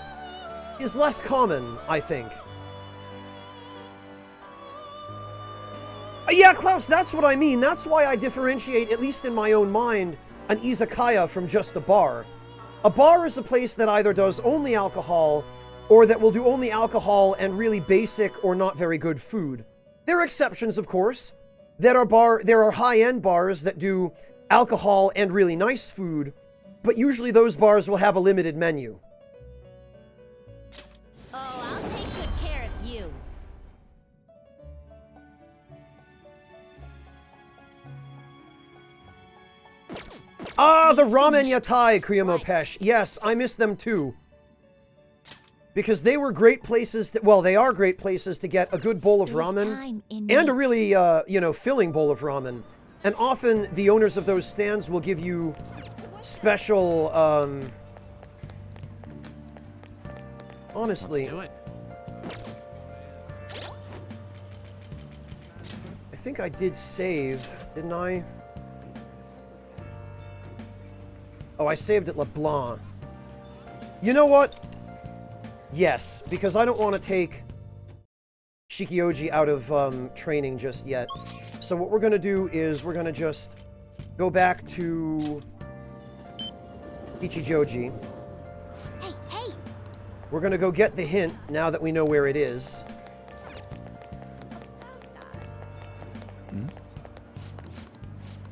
is less common, I think. Yeah, Klaus, that's what I mean. That's why I differentiate, at least in my own mind, an izakaya from just a bar. A bar is a place that either does only alcohol, or that will do only alcohol and really basic or not very good food. There are exceptions, of course. There are high-end bars that do alcohol and really nice food, but usually those bars will have a limited menu. Oh, I'll take good care of you. Ah, the ramen yatai, Kriamo Pesh. Yes, I miss them too. Because they were great places to, well, they are great places to get a good bowl of ramen and a really, filling bowl of ramen. And often the owners of those stands will give you special, honestly, Let's do it. I think I did save, didn't I? Oh, I saved at LeBlanc. You know what? Yes, because I don't want to take Shikioji out of training just yet. So what we're going to do is we're going to just go back to Ichijoji. Hey, hey! We're going to go get the hint now that we know where it is.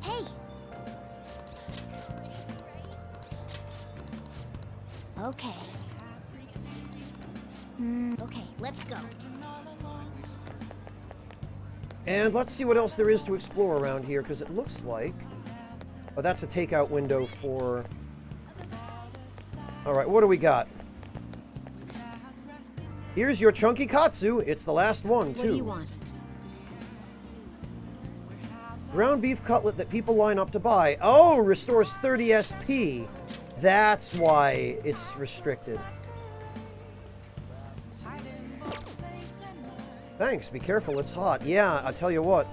Hey! Okay. Okay, let's go. And let's see what else there is to explore around here, because it looks like... Oh, that's a takeout window for... Alright, what do we got? Here's your chunky katsu. It's the last one, too. What do you want? Ground beef cutlet that people line up to buy. Oh, restores 30 SP. That's why it's restricted. Thanks, be careful, it's hot. Yeah, I'll tell you what.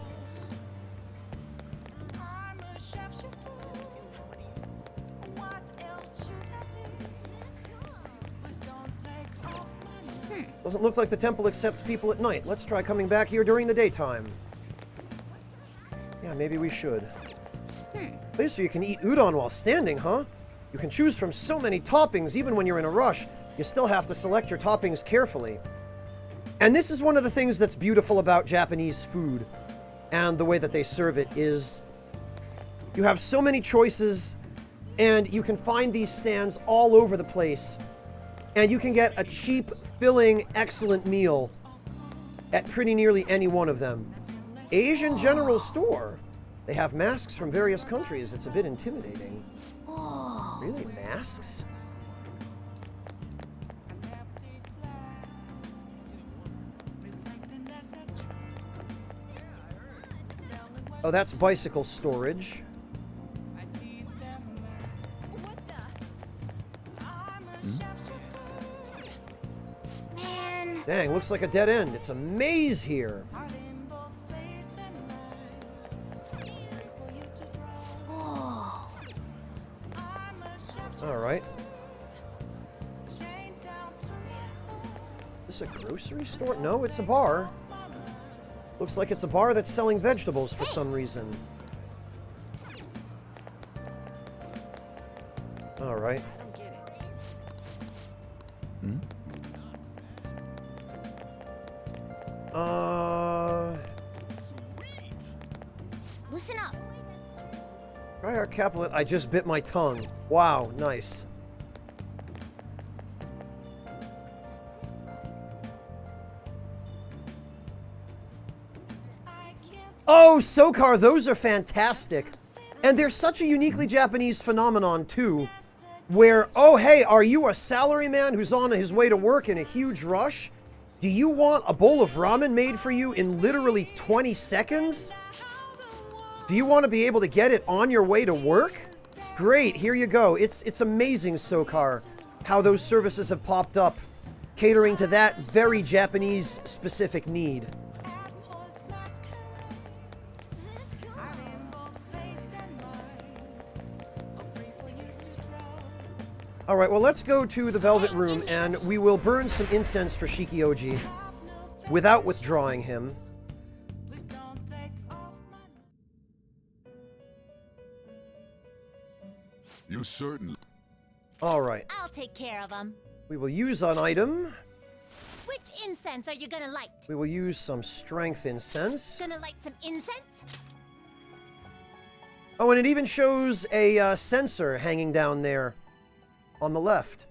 Doesn't look like the temple accepts people at night. Let's try coming back here during the daytime. Yeah, maybe we should. Place so you can eat udon while standing, huh? You can choose from so many toppings, even when you're in a rush. You still have to select your toppings carefully. And this is one of the things that's beautiful about Japanese food and the way that they serve it is you have so many choices and you can find these stands all over the place and you can get a cheap, filling, excellent meal at pretty nearly any one of them. Asian General Store. They have masks from various countries. It's a bit intimidating. Really, masks? Oh, that's bicycle storage. Man. Dang, looks like a dead end. It's a maze here. All right. Is this a grocery store? No, it's a bar. Looks like it's a bar that's selling vegetables for some reason. All right. Listen up. Triarch Capulet, I just bit my tongue. Wow, nice. Oh, Sokar, those are fantastic. And they're such a uniquely Japanese phenomenon, too. Where, oh, hey, are you a salaryman who's on his way to work in a huge rush? Do you want a bowl of ramen made for you in literally 20 seconds? Do you want to be able to get it on your way to work? Great, here you go. It's amazing, Sokar, how those services have popped up, catering to that very Japanese-specific need. Alright, well, let's go to the Velvet Room, and we will burn some incense for Shikioji without withdrawing him. You certainly... Alright. I'll take care of them. We will use an item. Which incense are you gonna light? We will use some strength incense. Gonna light some incense? Oh, and it even shows a sensor hanging down there on the left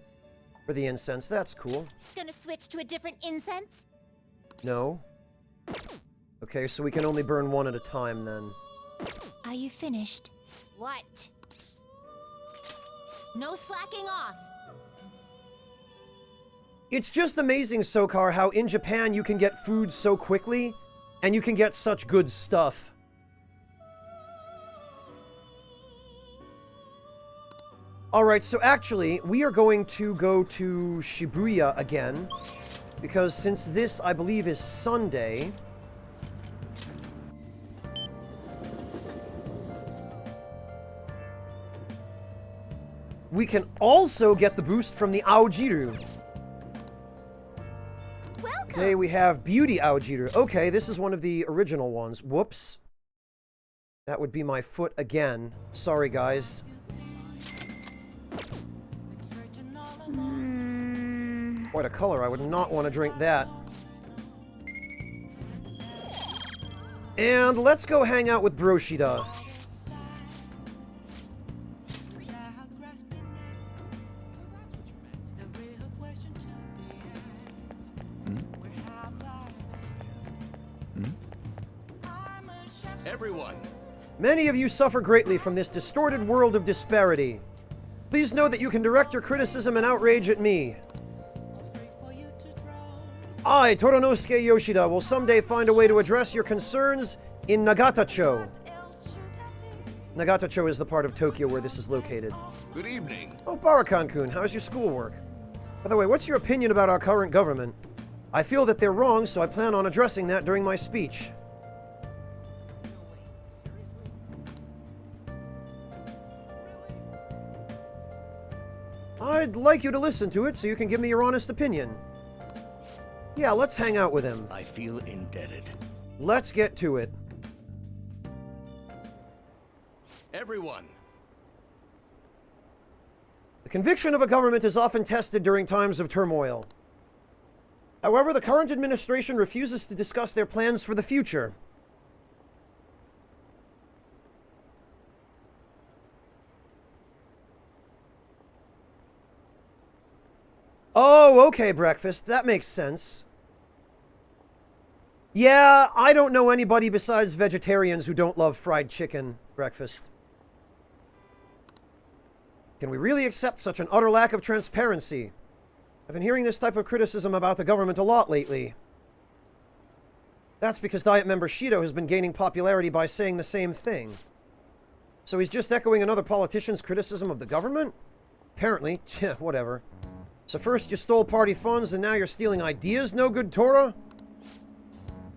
for the incense. That's cool. Gonna switch to a different incense? No. Okay, so we can only burn one at a time then. Are you finished? What? No slacking off. It's just amazing, Sokar, how in Japan you can get food so quickly, and you can get such good stuff. Alright, so actually, we are going to go to Shibuya again, because since this, I believe, is Sunday... we can also get the boost from the Aojiru. Today we have Beauty Aojiru. Okay, this is one of the original ones. Whoops. That would be my foot again. Sorry, guys. Quite a color. I would not want to drink that. And let's go hang out with Broshida. Everyone. Many of you suffer greatly from this distorted world of disparity. Please know that you can direct your criticism and outrage at me. I, Toronosuke Yoshida, will someday find a way to address your concerns in Nagatacho. Nagatacho is the part of Tokyo where this is located. Good evening. Oh, Barakan-kun, how's your schoolwork? By the way, what's your opinion about our current government? I feel that they're wrong, so I plan on addressing that during my speech. I'd like you to listen to it so you can give me your honest opinion. Yeah, let's hang out with him. I feel indebted. Let's get to it. Everyone. The conviction of a government is often tested during times of turmoil. However, the current administration refuses to discuss their plans for the future. Oh, okay, Breakfast. That makes sense. Yeah, I don't know anybody besides vegetarians who don't love fried chicken, Breakfast. Can we really accept such an utter lack of transparency? I've been hearing this type of criticism about the government a lot lately. That's because Diet member Shido has been gaining popularity by saying the same thing. So he's just echoing another politician's criticism of the government? Apparently. Whatever. So first you stole party funds and now you're stealing ideas, no good Torah?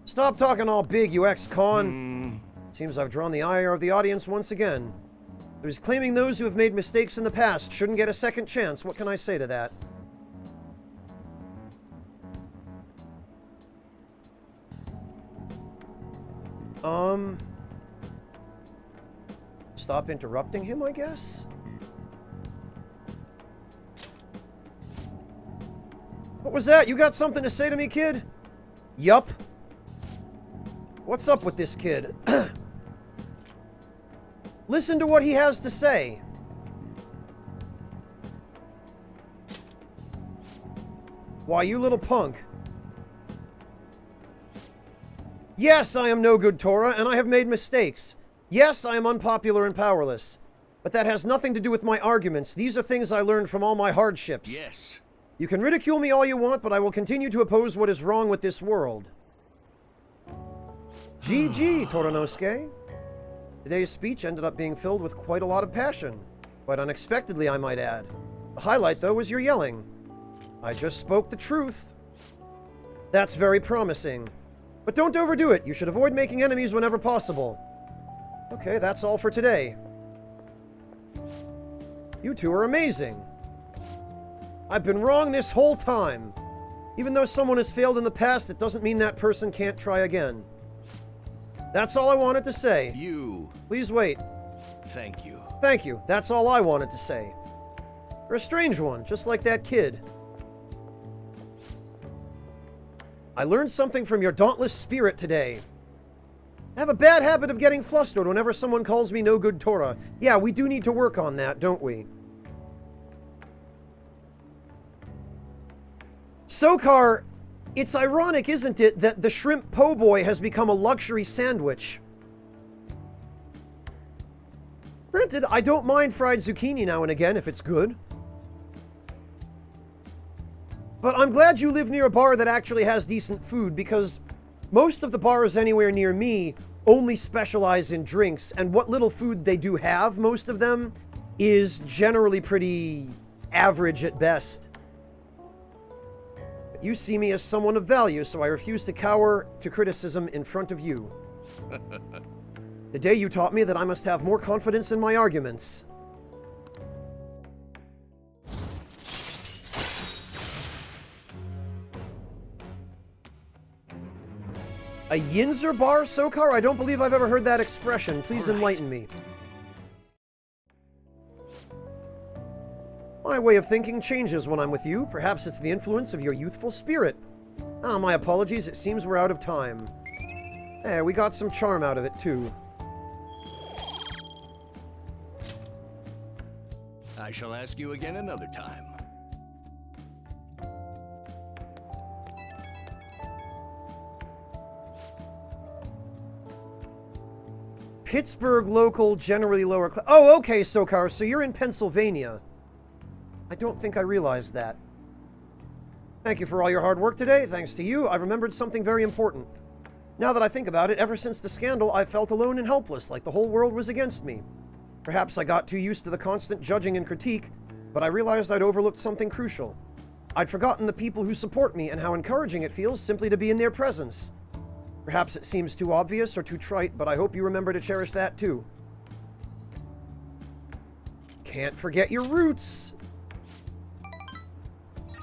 Stop talking all big, you ex-con. Seems I've drawn the ire of the audience once again. It was claiming those who have made mistakes in the past shouldn't get a second chance. What can I say to that? Stop interrupting him, I guess? What was that? You got something to say to me, kid? Yup. What's up with this kid? Listen to what he has to say. Why, you little punk. Yes, I am no good, Tora, and I have made mistakes. Yes, I am unpopular and powerless. But that has nothing to do with my arguments. These are things I learned from all my hardships. Yes. You can ridicule me all you want, but I will continue to oppose what is wrong with this world. GG, Toranosuke. Today's speech ended up being filled with quite a lot of passion. Quite unexpectedly, I might add. The highlight, though, was your yelling. I just spoke the truth. That's very promising. But don't overdo it. You should avoid making enemies whenever possible. Okay, that's all for today. You two are amazing. I've been wrong this whole time. Even though someone has failed in the past, it doesn't mean that person can't try again. That's all I wanted to say. You. Please wait. Thank you. Thank you. That's all I wanted to say. You're a strange one, just like that kid. I learned something from your dauntless spirit today. I have a bad habit of getting flustered whenever someone calls me no good Tora. Yeah, we do need to work on that, don't we? Sokar, it's ironic, isn't it, that the shrimp po' boy has become a luxury sandwich. Granted, I don't mind fried zucchini now and again if it's good. But I'm glad you live near a bar that actually has decent food, because most of the bars anywhere near me only specialize in drinks, and what little food they do have, most of them, is generally pretty average at best. But you see me as someone of value, so I refuse to cower to criticism in front of you. The day you taught me that I must have more confidence in my arguments. A Yinzer bar, Sokar? I don't believe I've ever heard that expression. Please enlighten me. My way of thinking changes when I'm with you. Perhaps it's the influence of your youthful spirit. Ah, my apologies. It seems we're out of time. Eh, we got some charm out of it, too. I shall ask you again another time. Pittsburgh local, generally lower class. Oh, okay, Sokar, so you're in Pennsylvania. I don't think I realized that. Thank you for all your hard work today. Thanks to you, I remembered something very important. Now that I think about it, ever since the scandal, I felt alone and helpless, like the whole world was against me. Perhaps I got too used to the constant judging and critique, but I realized I'd overlooked something crucial. I'd forgotten the people who support me and how encouraging it feels simply to be in their presence. Perhaps it seems too obvious or too trite, but I hope you remember to cherish that too. Can't forget your roots!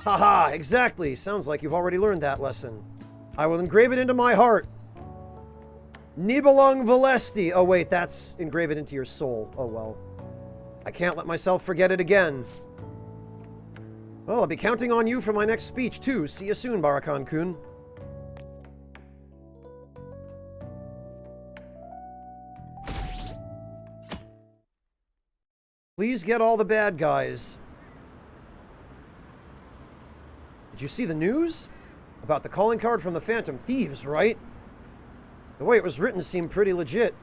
Haha, exactly. Sounds like you've already learned that lesson. I will engrave it into my heart. Nibelung Valesti. Oh wait, that's engrave it into your soul. Oh well. I can't let myself forget it again. Well, I'll be counting on you for my next speech too. See you soon, Barakan-kun. Please get all the bad guys. Did you see the news? About the calling card from the Phantom Thieves, right? The way it was written seemed pretty legit.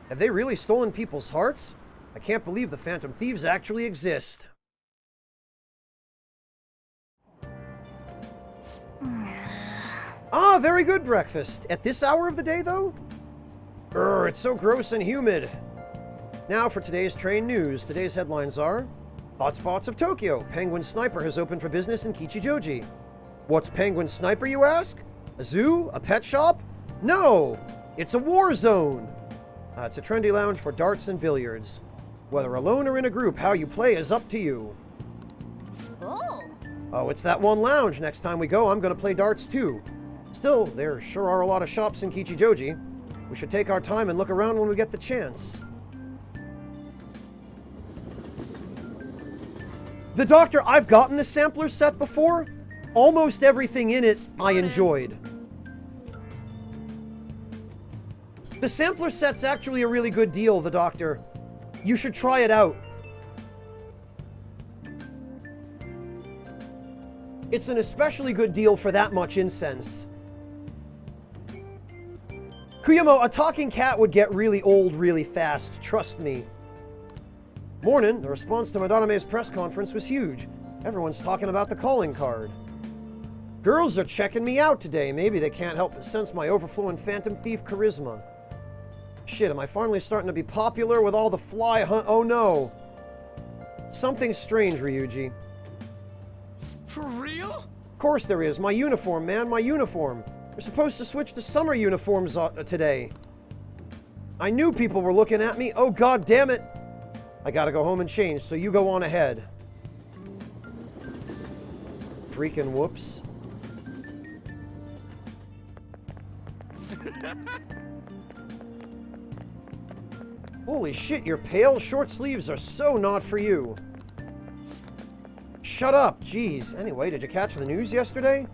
Have they really stolen people's hearts? I can't believe the Phantom Thieves actually exist. Ah, very good breakfast. At this hour of the day, though? Urgh, it's so gross and humid. Now for today's train news. Today's headlines are: Hotspots of Tokyo. Penguin Sniper has opened for business in Kichijoji. What's Penguin Sniper, you ask? A zoo? A pet shop? No! It's a war zone! It's a trendy lounge for darts and billiards. Whether alone or in a group, how you play is up to you. Oh, it's that one lounge. Next time we go, I'm going to play darts too. Still, there sure are a lot of shops in Kichijoji. We should take our time and look around when we get the chance. The Doctor, I've gotten the sampler set before. Almost everything in it I enjoyed. The sampler set's actually a really good deal, The Doctor. You should try it out. It's an especially good deal for that much incense. Kuyamo, a talking cat would get really old really fast, trust me. Morning, the response to Madarame's press conference was huge. Everyone's talking about the calling card. Girls are checking me out today. Maybe they can't help but sense my overflowing Phantom Thief charisma. Shit, am I finally starting to be popular with all the fly hunt? Oh no. Something's strange, Ryuji. For real? Of course there is. My uniform, man, my uniform. We're supposed to switch to summer uniforms today. I knew people were looking at me. Oh, god damn it. I gotta go home and change, so you go on ahead. Freaking whoops. Holy shit, your pale short sleeves are so not for you. Shut up, jeez. Anyway, did you catch the news yesterday?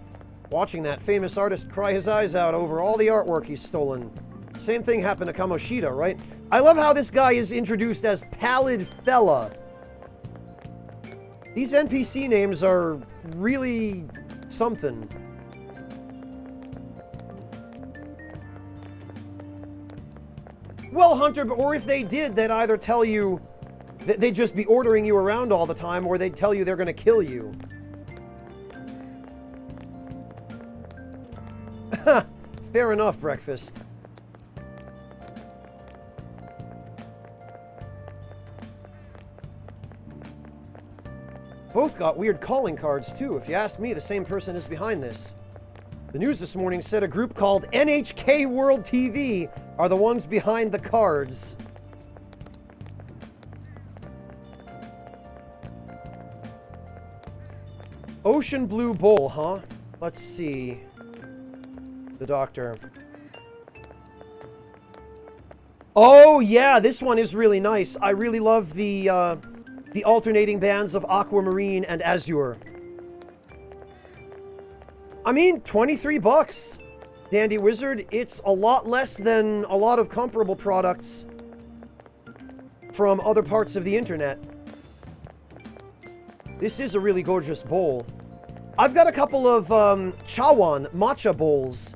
Watching that famous artist cry his eyes out over all the artwork he's stolen. Same thing happened to Kamoshida, right? I love how this guy is introduced as Pallid Fella. These NPC names are really something. Well, Hunter, or if they did, they'd either tell you that they'd just be ordering you around all the time, or they'd tell you they're gonna kill you. Fair enough, breakfast. Both got weird calling cards, too. If you ask me, the same person is behind this. The news this morning said a group called NHK World TV are the ones behind the cards. Ocean Blue Bowl, huh? Let's see. The doctor. Oh, yeah, this one is really nice. I really love the alternating bands of Aquamarine and Azure. I mean, 23 bucks. Dandy Wizard, it's a lot less than a lot of comparable products from other parts of the internet. This is a really gorgeous bowl. I've got a couple of Chawan matcha bowls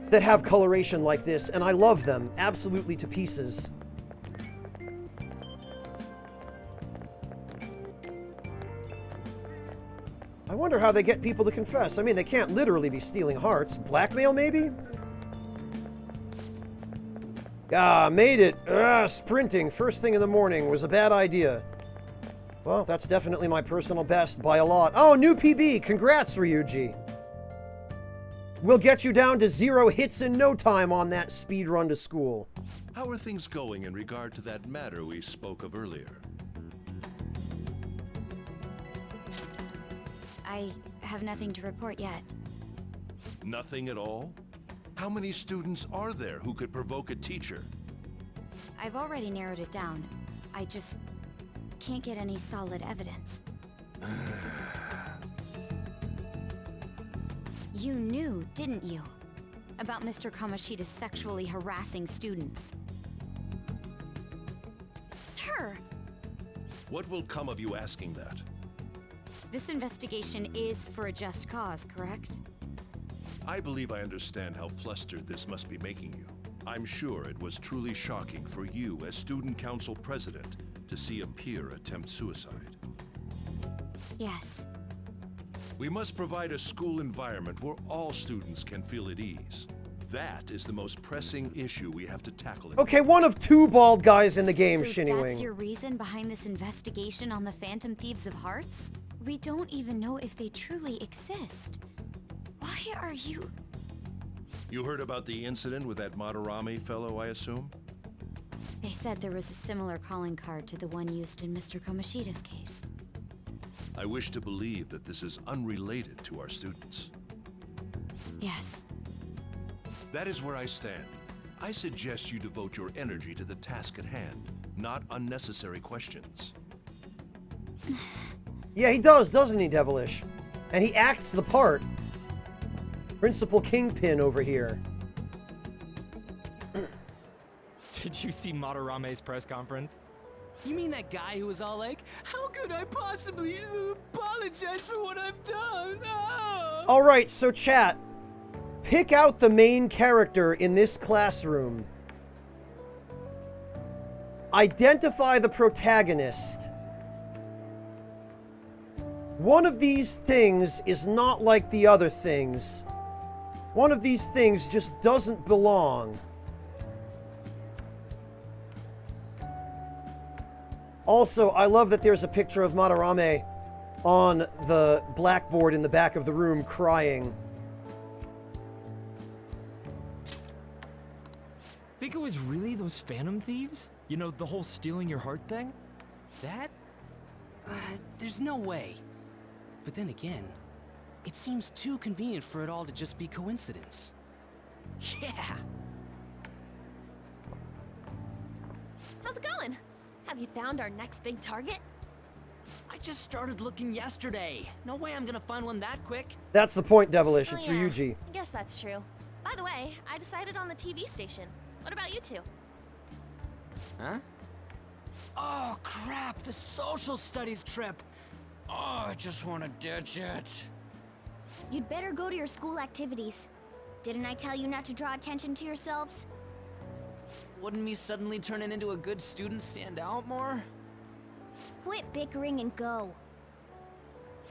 that have coloration like this, and I love them absolutely to pieces. I wonder how they get people to confess. I mean, they can't literally be stealing hearts. Blackmail, maybe? Ah, made it. Sprinting first thing in the morning was a bad idea. Well, that's definitely my personal best by a lot. Oh, new PB! Congrats, Ryuji! We'll get you down to 0 hits in no time on that speed run to school. How are things going in regard to that matter we spoke of earlier? I have nothing to report yet. Nothing at all? How many students are there who could provoke a teacher? I've already narrowed it down. I just can't get any solid evidence. You knew, didn't you? About Mr. Kamoshida sexually harassing students. Sir! What will come of you asking that? This investigation is for a just cause, correct? I believe I understand how flustered this must be making you. I'm sure it was truly shocking for you as student council president to see a peer attempt suicide. Yes. We must provide a school environment where all students can feel at ease. That is the most pressing issue we have to tackle. Okay, one of 2 bald guys in the game, So Shinnywing. that's your reason behind this investigation on the Phantom Thieves of Hearts? We don't even know if they truly exist. Why are you... You heard about the incident with that Madarame fellow, I assume? They said there was a similar calling card to the one used in Mr. Kamoshida's case. I wish to believe that this is unrelated to our students. Yes. That is where I stand. I suggest you devote your energy to the task at hand, not unnecessary questions. Yeah, he does, doesn't he, Devilish? And he acts the part. Principal Kingpin over here. Did you see Madarame's press conference? You mean that guy who was all like, how could I possibly apologize for what I've done? Ah! Alright, so chat. Pick out the main character in this classroom. Identify the protagonist. One of these things is not like the other things. One of these things just doesn't belong. Also, I love that there's a picture of Madarame on the blackboard in the back of the room crying. Think it was really those Phantom Thieves? You know, the whole stealing your heart thing? That? There's no way. But then again, it seems too convenient for it all to just be coincidence. Yeah. How's it going? Have you found our next big target? I just started looking yesterday. No way I'm gonna find one that quick. That's the point, Devilish. It's Oh, yeah. Ryuji. I guess that's true. By the way, I decided on the TV station. What about you two? Huh? Oh, crap, the social studies trip. Oh, I just want to ditch it. You'd better go to your school activities. Didn't I tell you not to draw attention to yourselves? Wouldn't me suddenly turning into a good student stand out more? Quit bickering and go.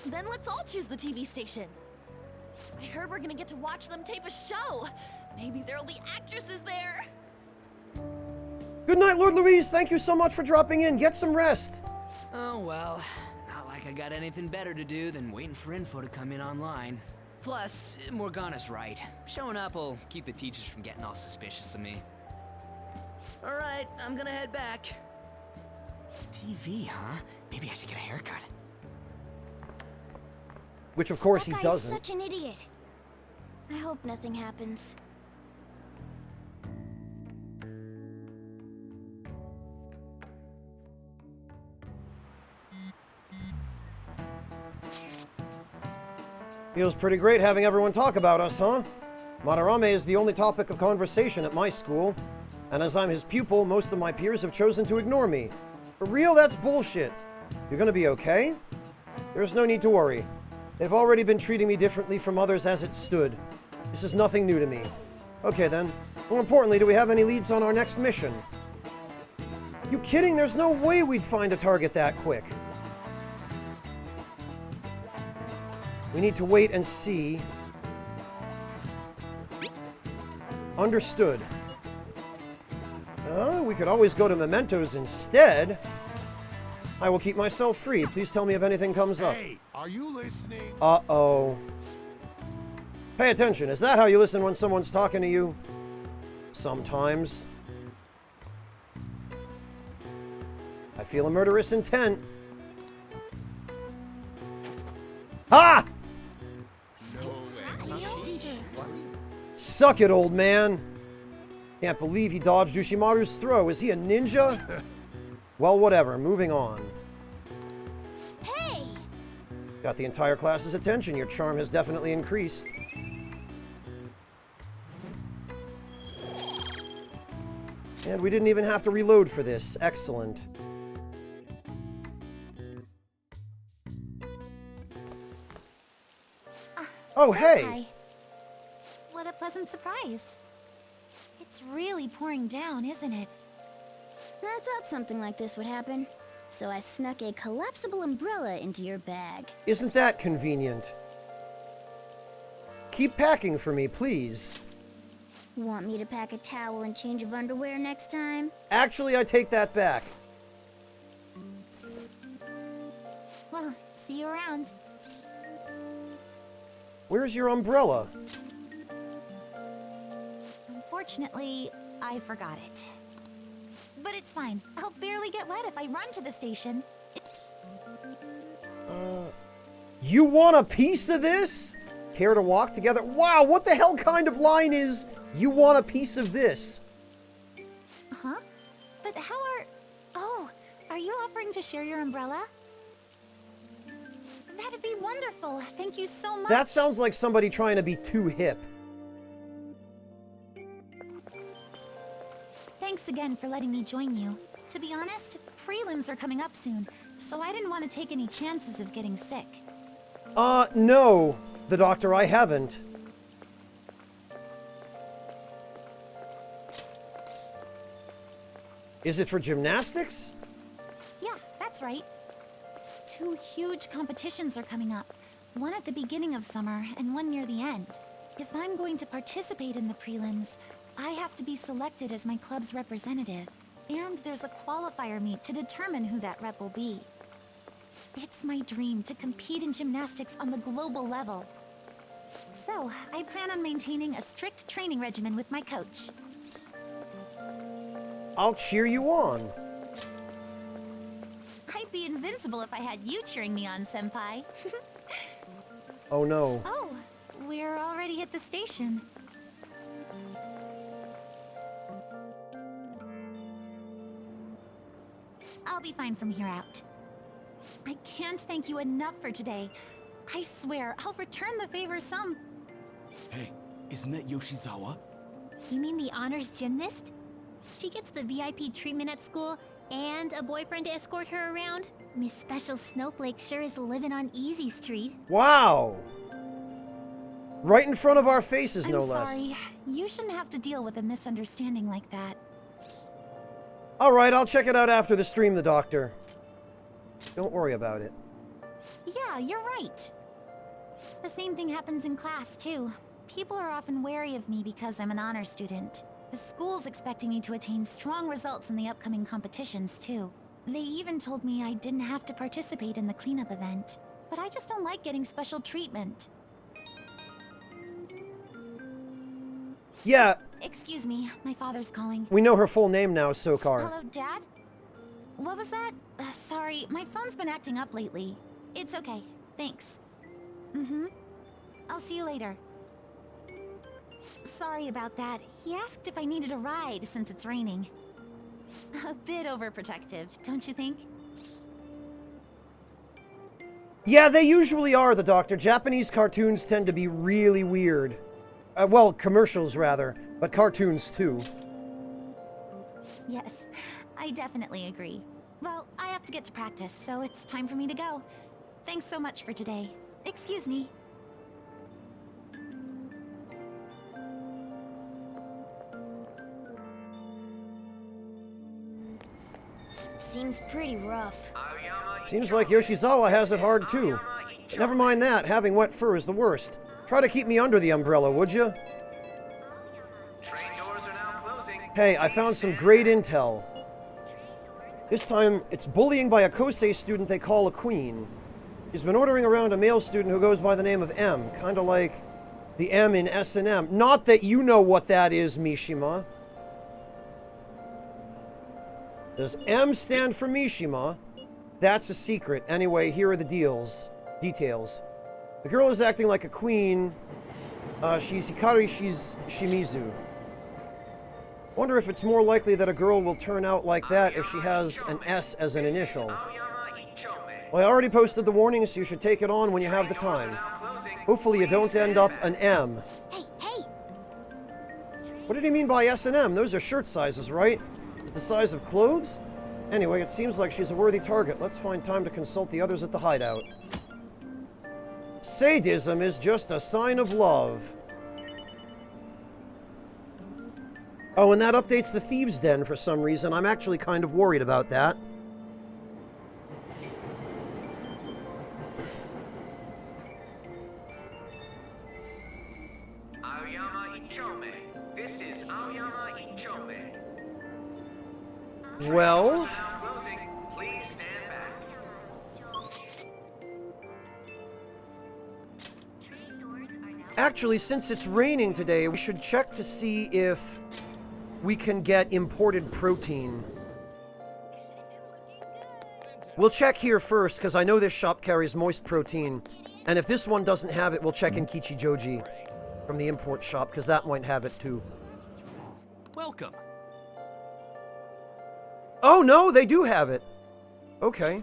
Then let's all choose the TV station. I heard we're gonna get to watch them tape a show. Maybe there'll be actresses there. Good night, Lord Louise. Thank you so much for dropping in. Get some rest. Oh, well, not like I got anything better to do than waiting for info to come in online. Plus, Morgana's right. Showing up will keep the teachers from getting all suspicious of me. All right, I'm gonna head back. TV, huh? Maybe I should get a haircut. Which, of course, That he guy's doesn't. such an idiot. I hope nothing happens. Feels pretty great having everyone talk about us, huh? Madarame is the only topic of conversation at my school, and as I'm his pupil, most of my peers have chosen to ignore me. For real, that's bullshit. You're gonna be okay? There's no need to worry. They've already been treating me differently from others as it stood. This is nothing new to me. Okay then. More importantly, do we have any leads on our next mission? You kidding? There's no way we'd find a target that quick. We need to wait and see. Understood. We could always go to Mementos instead. I will keep myself free. Please tell me if anything comes up. Hey, are you listening? Uh-oh. Pay attention. Is that how you listen when someone's talking to you? Sometimes. I feel a murderous intent. Ha! Suck it, old man. Can't believe he dodged Ushimaru's throw. Is he a ninja? Well, whatever. Moving on. Hey! Got the entire class's attention. Your charm has definitely increased. And we didn't even have to reload for this. Excellent. Oh, hey! Hi. What a pleasant surprise. It's really pouring down, isn't it? I thought something like this would happen. So I snuck a collapsible umbrella into your bag. Isn't that convenient? Keep packing for me, please. Want me to pack a towel and change of underwear next time? Actually, I take that back. Well, see you around. Where's your umbrella? Unfortunately, I forgot it. But it's fine. I'll barely get wet if I run to the station. You want a piece of this? Care to walk together? Wow, what the hell kind of line is, you want a piece of this? Huh? But how are... Oh, are you offering to share your umbrella? That'd be wonderful. Thank you so much. That sounds like somebody trying to be too hip. Thank Thanks again for letting me join you. To be honest, prelims are coming up soon, so I didn't want to take any chances of getting sick. No, the doctor, I haven't. Is it for gymnastics? Yeah, that's right. 2 huge competitions are coming up. One at the beginning of summer and one near the end. If I'm going to participate in the prelims, I have to be selected as my club's representative. And there's a qualifier meet to determine who that rep will be. It's my dream to compete in gymnastics on the global level. So, I plan on maintaining a strict training regimen with my coach. I'll cheer you on. I'd be invincible if I had you cheering me on, Senpai. Oh no. Oh, we're already at the station. I'll be fine from here out. I can't thank you enough for today. I swear, I'll return the favor some... Hey, isn't that Yoshizawa? You mean the honors gymnast? She gets the VIP treatment at school and a boyfriend to escort her around? Miss Special Snowflake sure is living on Easy Street. Wow! Right in front of our faces, no less. I'm sorry. You shouldn't have to deal with a misunderstanding like that. Alright, I'll check it out after the stream, the doctor. Don't worry about it. Yeah, you're right. The same thing happens in class, too. People are often wary of me because I'm an honor student. The school's expecting me to attain strong results in the upcoming competitions, too. They even told me I didn't have to participate in the cleanup event. But I just don't like getting special treatment. Yeah. Excuse me, my father's calling. We know her full name now, Sokar. Hello, Dad? What was that? Sorry, my phone's been acting up lately. It's okay. Thanks. Mm-hmm. I'll see you later. Sorry about that. He asked if I needed a ride since it's raining. A bit overprotective, don't you think? Yeah, they usually are, the doctor. Japanese cartoons tend to be really weird. Well, commercials rather, but cartoons too. Yes, I definitely agree. Well, I have to get to practice, so it's time for me to go. Thanks so much for today. Excuse me. Seems pretty rough. Seems like Yoshizawa has it hard too. But never mind that, having wet fur is the worst. Try to keep me under the umbrella, would you? Hey, I found some great intel. This time, it's bullying by a Kosei student they call a queen. He's been ordering around a male student who goes by the name of M, kinda like the M in S&M. Not that you know what that is, Mishima. Does M stand for Mishima? That's a secret. Anyway, here are the details. The girl is acting like a queen. She's Hikari, she's Shimizu. Wonder if it's more likely that a girl will turn out like that if she has an S as an initial. Well, I already posted the warning, so you should take it on when you have the time. Hopefully you don't end up an M. Hey, hey! What did he mean by S&M? Those are shirt sizes, right? Is the size of clothes? Anyway, it seems like she's a worthy target. Let's find time to consult the others at the hideout. Sadism is just a sign of love. Oh, and that updates the Thieves' Den for some reason. I'm actually kind of worried about that. Aoyama Ichome. This is Aoyama Ichome. Well... Please stand back. Actually, since it's raining today, we should check to see if we can get imported protein. We'll check here first, because I know this shop carries moist protein. And if this one doesn't have it, we'll check in Kichijoji from the import shop, because that might have it too. Welcome. Oh, no, they do have it. Okay.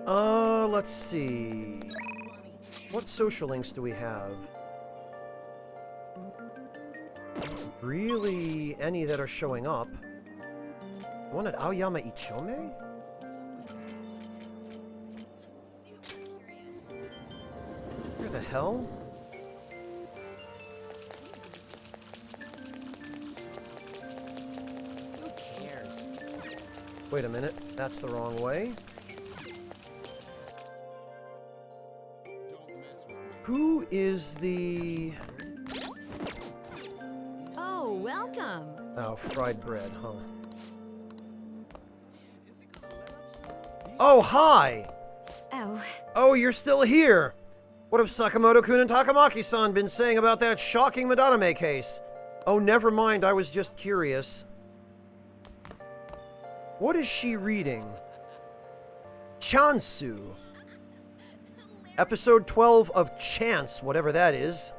Let's see. What social links do we have? Really, any that are showing up. One at Aoyama Ichome? Where the hell? Who cares? Wait a minute, that's the wrong way. Who is the... Oh, welcome. Oh, fried bread, huh? Oh, hi! Oh. Oh, you're still here! What have Sakamoto-kun and Takamaki-san been saying about that shocking Madarame case? Oh, never mind, I was just curious. What is she reading? Chansu. Episode 12 of Chance, whatever that is.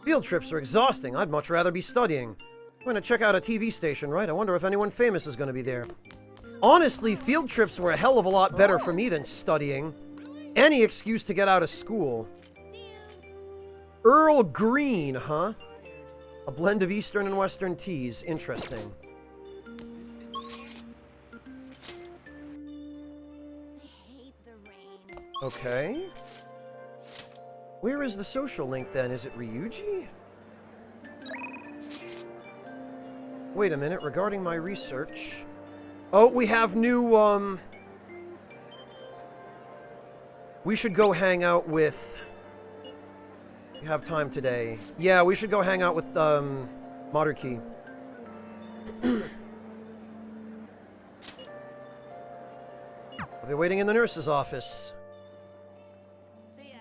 Field trips are exhausting. I'd much rather be studying. I'm going to check out a TV station, right? I wonder if anyone famous is going to be there. Honestly, field trips were a hell of a lot better for me than studying. Any excuse to get out of school. Earl Green, huh? A blend of Eastern and Western teas. Interesting. Okay. Where is the social link then? Is it Ryuji? Wait a minute, regarding my research... Oh, we have new, we should go hang out with... We have time today. Yeah, we should go hang out with, Maruki. I'll be waiting in the nurse's office. See ya.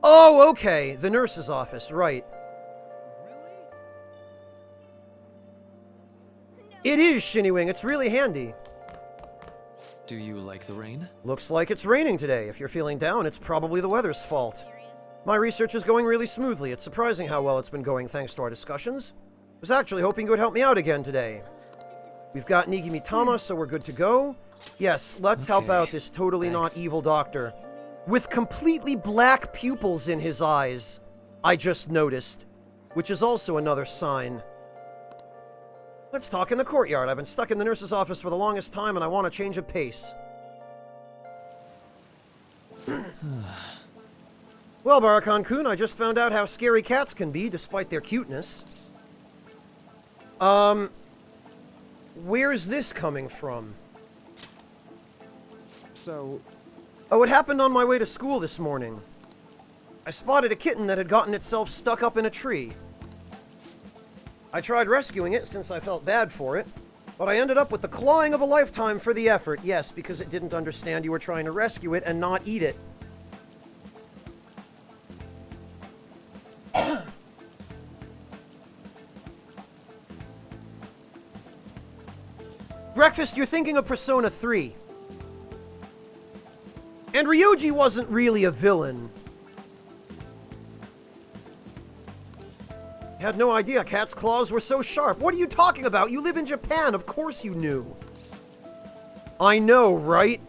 Oh, okay. The nurse's office, right. It is, Shiniwing. It's really handy. Do you like the rain? Looks like it's raining today. If you're feeling down, it's probably the weather's fault. My research is going really smoothly. It's surprising how well it's been going thanks to our discussions. I was actually hoping you would help me out again today. We've got Niki Mitama, so we're good to go. Yes, let's help out this totally not evil doctor. With completely black pupils in his eyes, I just noticed. Which is also another sign. Let's talk in the courtyard. I've been stuck in the nurse's office for the longest time and I want to change of pace. Well, Barakan-kun, I just found out how scary cats can be, despite their cuteness. Where's this coming from? So... Oh, it happened on my way to school this morning. I spotted a kitten that had gotten itself stuck up in a tree. I tried rescuing it since I felt bad for it, but I ended up with the clawing of a lifetime for the effort. Yes, because it didn't understand you were trying to rescue it and not eat it. Breakfast, you're thinking of Persona 3. And Ryuji wasn't really a villain. I had no idea cat's claws were so sharp. What are you talking about? You live in Japan. Of course you knew. I know, right?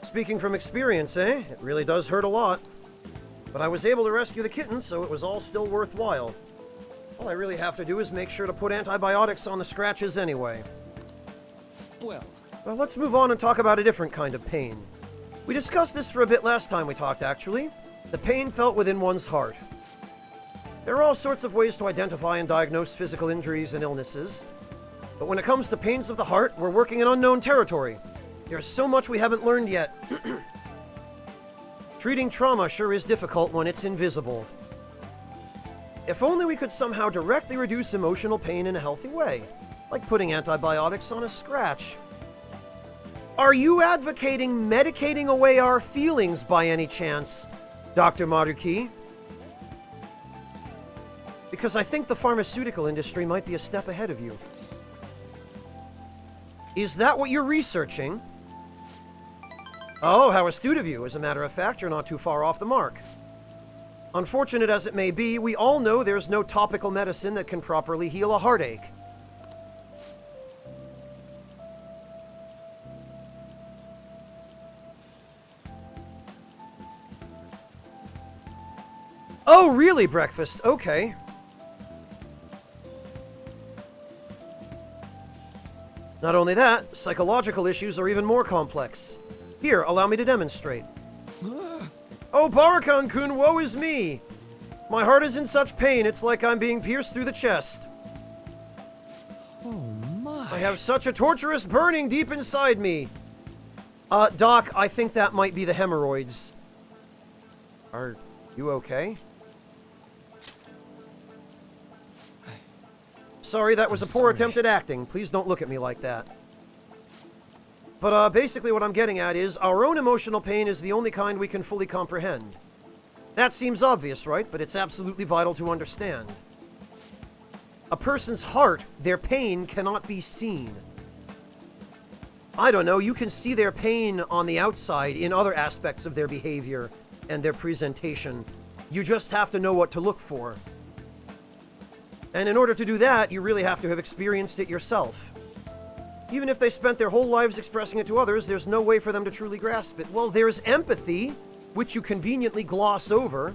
Speaking from experience, eh? It really does hurt a lot. But I was able to rescue the kitten, so it was all still worthwhile. All I really have to do is make sure to put antibiotics on the scratches anyway. Well, let's move on and talk about a different kind of pain. We discussed this for a bit last time we talked, actually. The pain felt within one's heart. There are all sorts of ways to identify and diagnose physical injuries and illnesses. But when it comes to pains of the heart, we're working in unknown territory. There's so much we haven't learned yet. Treating trauma sure is difficult when it's invisible. If only we could somehow directly reduce emotional pain in a healthy way, like putting antibiotics on a scratch. Are you advocating medicating away our feelings by any chance, Dr. Maruki? Because I think the pharmaceutical industry might be a step ahead of you. Is that what you're researching? Oh, how astute of you. As a matter of fact, you're not too far off the mark. Unfortunate as it may be, we all know there's no topical medicine that can properly heal a heartache. Oh, really, breakfast? Okay. Not only that, psychological issues are even more complex. Here, allow me to demonstrate. Oh, Barakan-kun, woe is me! My heart is in such pain, it's like I'm being pierced through the chest. Oh my. I have such a torturous burning deep inside me. Doc, I think that might be the hemorrhoids. Are you okay? Sorry, that was a poor attempt at acting. Please don't look at me like that. But basically what I'm getting at is, our own emotional pain is the only kind we can fully comprehend. That seems obvious, right? But it's absolutely vital to understand. A person's heart, their pain, cannot be seen. I don't know, you can see their pain on the outside in other aspects of their behavior and their presentation. You just have to know what to look for. And in order to do that, you really have to have experienced it yourself. Even if they spent their whole lives expressing it to others, there's no way for them to truly grasp it. Well, there's empathy, which you conveniently gloss over.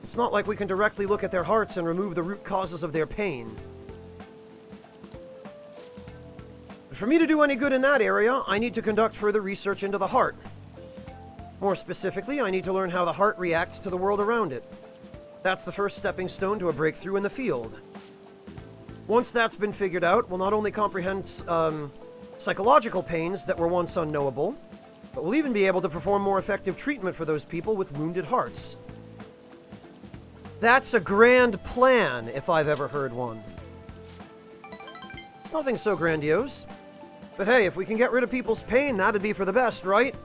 It's not like we can directly look at their hearts and remove the root causes of their pain. But for me to do any good in that area, I need to conduct further research into the heart. More specifically, I need to learn how the heart reacts to the world around it. That's the first stepping stone to a breakthrough in the field. Once that's been figured out, we'll not only comprehend psychological pains that were once unknowable, but we'll even be able to perform more effective treatment for those people with wounded hearts. That's a grand plan, if I've ever heard one. It's nothing so grandiose. But hey, if we can get rid of people's pain, that'd be for the best, right?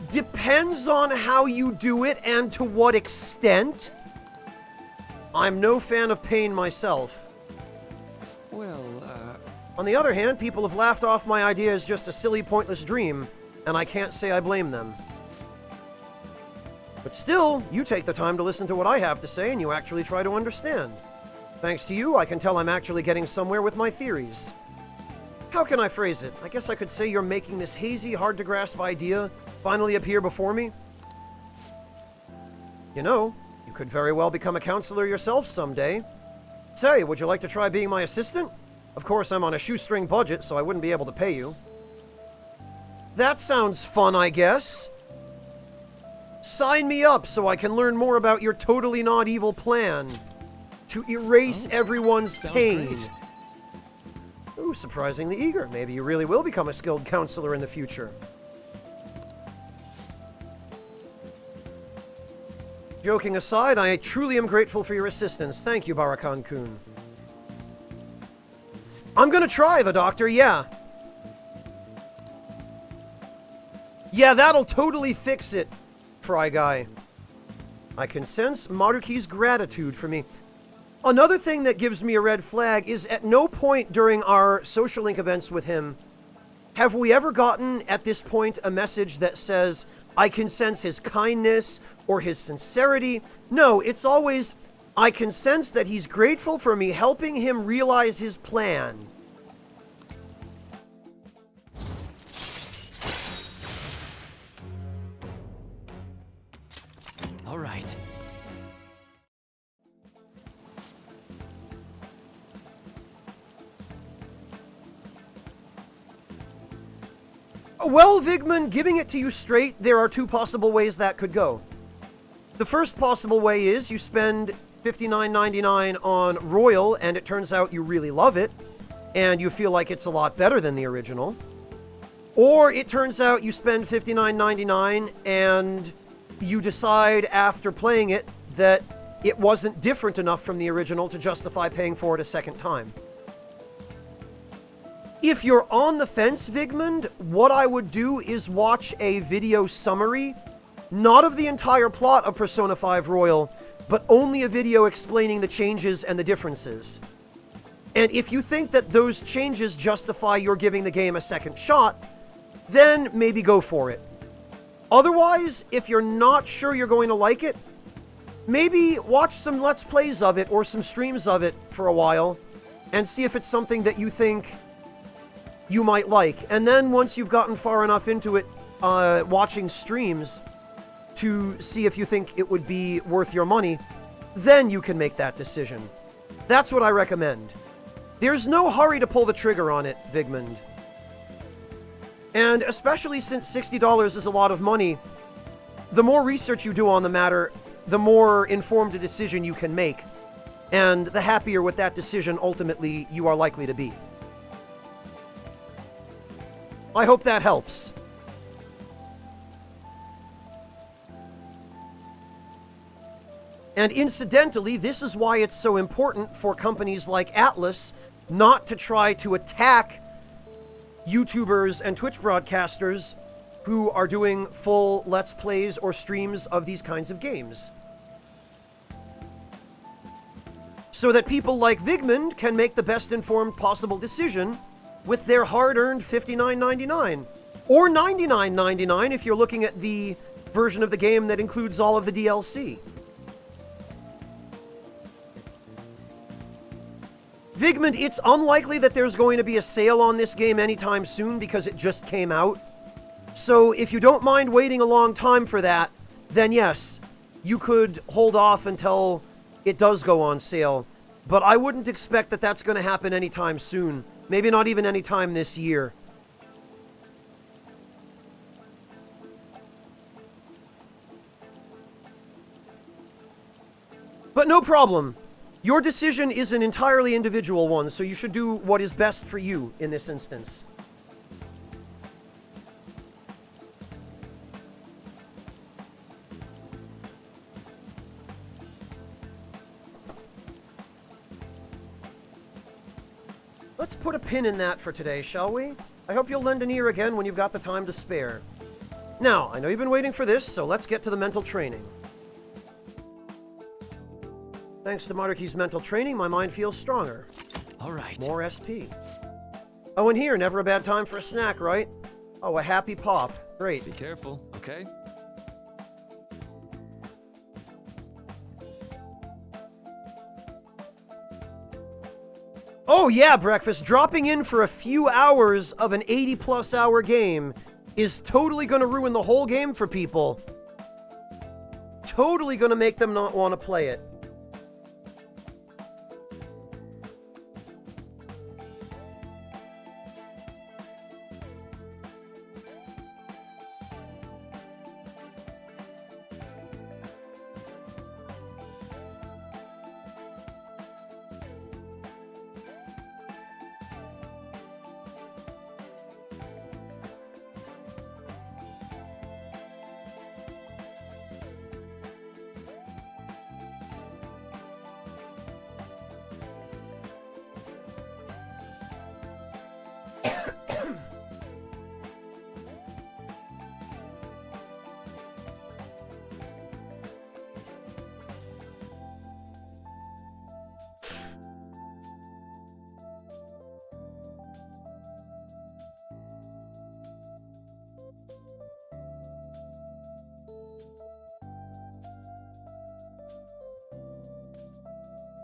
Depends on how you do it and to what extent. I'm no fan of pain myself. Well, On the other hand, people have laughed off my idea as just a silly, pointless dream, and I can't say I blame them. But still, you take the time to listen to what I have to say, and you actually try to understand. Thanks to you, I can tell I'm actually getting somewhere with my theories. How can I phrase it? I guess I could say you're making this hazy, hard-to-grasp idea finally appear before me. You know, you could very well become a counselor yourself someday. Say, would you like to try being my assistant? Of course, I'm on a shoestring budget, so I wouldn't be able to pay you. That sounds fun, I guess. Sign me up so I can learn more about your totally not evil plan to erase everyone's pain. great. Ooh, surprisingly eager. Maybe you really will become a skilled counselor in the future. Joking aside, I truly am grateful for your assistance. Thank you, Barakan-kun. I'm gonna try the doctor, yeah. Yeah, that'll totally fix it, Fry Guy. I can sense Maruki's gratitude for me. Another thing that gives me a red flag is at no point during our social link events with him have we ever gotten, at this point, a message that says, I can sense his kindness or his sincerity. No, it's always, I can sense that he's grateful for me helping him realize his plan. All right. Well, Vigman, giving it to you straight, there are two possible ways that could go. The first possible way is you spend $59.99 on Royal, and it turns out you really love it, and you feel like it's a lot better than the original. Or it turns out you spend $59.99 and you decide after playing it that it wasn't different enough from the original to justify paying for it a second time. If you're on the fence, Vigmund, what I would do is watch a video summary, not of the entire plot of Persona 5 Royal, but only a video explaining the changes and the differences. And if you think that those changes justify your giving the game a second shot, then maybe go for it. Otherwise, if you're not sure you're going to like it, maybe watch some Let's Plays of it or some streams of it for a while and see if it's something that you think you might like. And then once you've gotten far enough into it, watching streams to see if you think it would be worth your money, then you can make that decision. That's what I recommend. There's no hurry to pull the trigger on it, Vigmund. And especially since $60 is a lot of money, the more research you do on the matter, the more informed a decision you can make, and the happier with that decision ultimately you are likely to be. I hope that helps. And incidentally, this is why it's so important for companies like Atlus not to try to attack YouTubers and Twitch broadcasters who are doing full Let's Plays or streams of these kinds of games. So that people like Vigmund can make the best informed possible decision with their hard-earned $59.99. Or $99.99 if you're looking at the version of the game that includes all of the DLC. Vigmund, it's unlikely that there's going to be a sale on this game anytime soon because it just came out. So if you don't mind waiting a long time for that, then yes, you could hold off until it does go on sale. But I wouldn't expect that that's going to happen anytime soon. Maybe not even anytime this year. But no problem. Your decision is an entirely individual one, so you should do what is best for you in this instance. Let's put a pin in that for today, shall we? I hope you'll lend an ear again when you've got the time to spare. Now, I know you've been waiting for this, so let's get to the mental training. Thanks to Maruki's mental training, my mind feels stronger. All right. More SP. Oh, and here, never a bad time for a snack, right? Oh, a happy pop. Great. Be careful, okay? Oh yeah, Breakfast. Dropping in for a few hours of an 80-plus hour game is totally going to ruin the whole game for people. Totally going to make them not want to play it.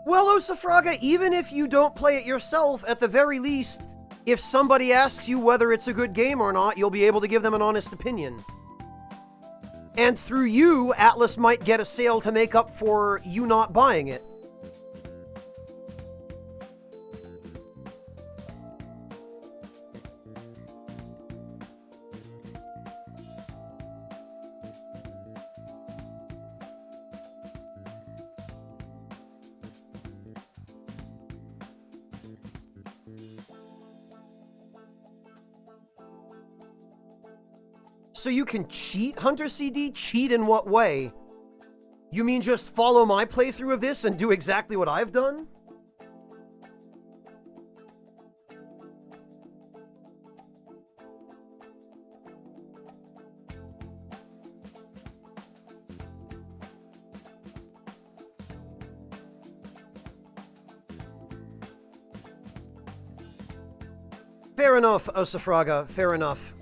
Well, Osafraga, even if you don't play it yourself, at the very least, if somebody asks you whether it's a good game or not, you'll be able to give them an honest opinion. And through you, Atlus might get a sale to make up for you not buying it. So you can cheat, Hunter CD? Cheat in what way? You mean just follow my playthrough of this and do exactly what I've done? Fair enough, Osafraga, fair enough.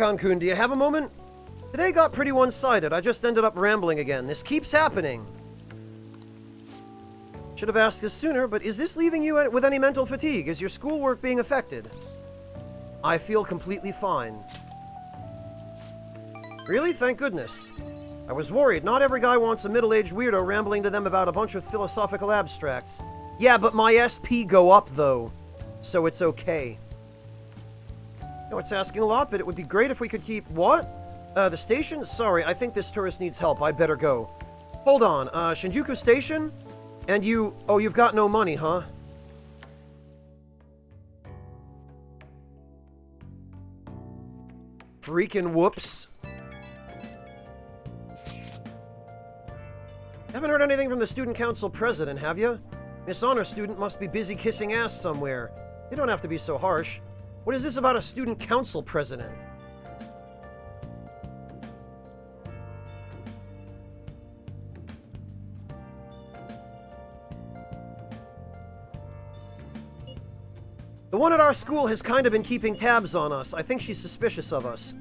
Archon-kun, do you have a moment? Today got pretty one-sided. I just ended up rambling again. This keeps happening. Should have asked this sooner, but is this leaving you with any mental fatigue? Is your schoolwork being affected? I feel completely fine. Really? Thank goodness. I was worried. Not every guy wants a middle-aged weirdo rambling to them about a bunch of philosophical abstracts. Yeah, but my SP go up, though. So it's okay. No, it's asking a lot, but it would be great if we could keep... What? The station? Sorry, I think this tourist needs help. I better go. Hold on. Shinjuku Station? And you... Oh, you've got no money, huh? Freaking whoops. Haven't heard anything from the student council president, have you? Miss Honor student must be busy kissing ass somewhere. You don't have to be so harsh. What is this about a student council president? The one at our school has kind of been keeping tabs on us. I think she's suspicious of us.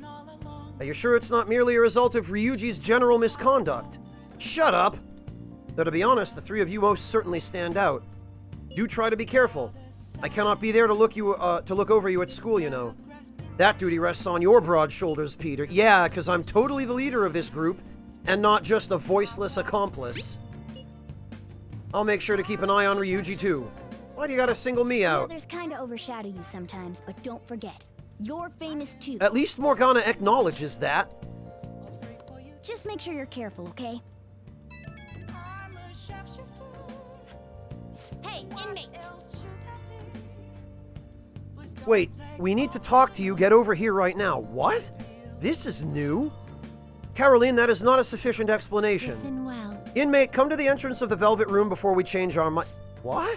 Are you sure it's not merely a result of Ryuji's general misconduct? Shut up! Though to be honest, the three of you most certainly stand out. Do try to be careful. I cannot be there to look over you at school, you know. That duty rests on your broad shoulders, Peter. Yeah, because I'm totally the leader of this group, and not just a voiceless accomplice. I'll make sure to keep an eye on Ryuji, too. Why do you gotta single me out? Others kinda overshadow you sometimes, but don't forget, you're famous too. At least Morgana acknowledges that. Just make sure you're careful, okay? Hey, inmate! Wait, we need to talk to you. Get over here right now. What? This is new. Caroline, that is not a sufficient explanation. Listen well. Inmate, come to the entrance of the Velvet Room before we change our mind. What?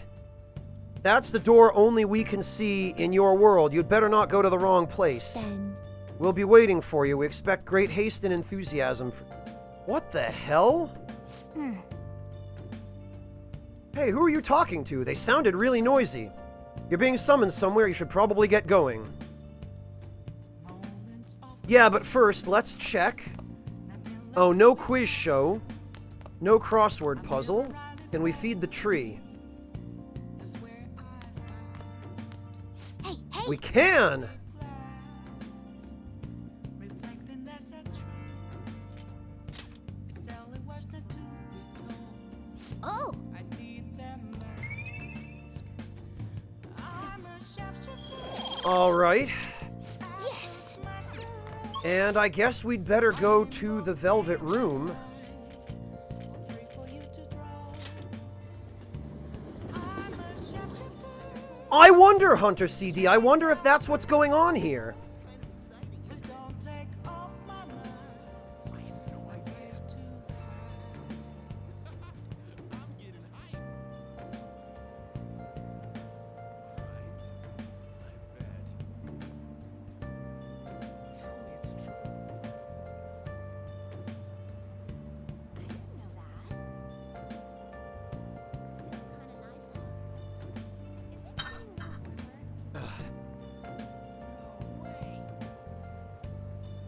That's the door only we can see in your world. You'd better not go to the wrong place. Then... We'll be waiting for you. We expect great haste and enthusiasm. What the hell? Hey, who are you talking to? They sounded really noisy. You're being summoned somewhere. You should probably get going. Yeah, but first, let's check. Oh, no quiz show. No crossword puzzle. Can we feed the tree? Hey! We can! Oh! All right. Yes! And I guess we'd better go to the Velvet Room. I wonder, Hunter CD, I wonder if that's what's going on here.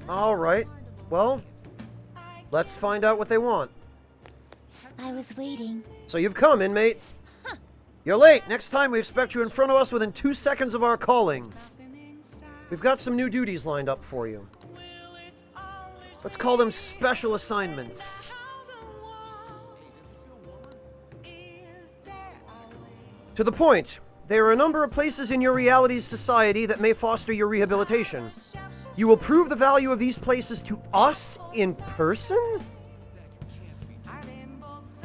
All right. Well, let's find out what they want. I was waiting. So you've come, inmate. You're late. Next time we expect you in front of us within 2 seconds of our calling. We've got some new duties lined up for you. Let's call them special assignments. To the point, there are a number of places in your reality's society that may foster your rehabilitation. You will prove the value of these places to us in person?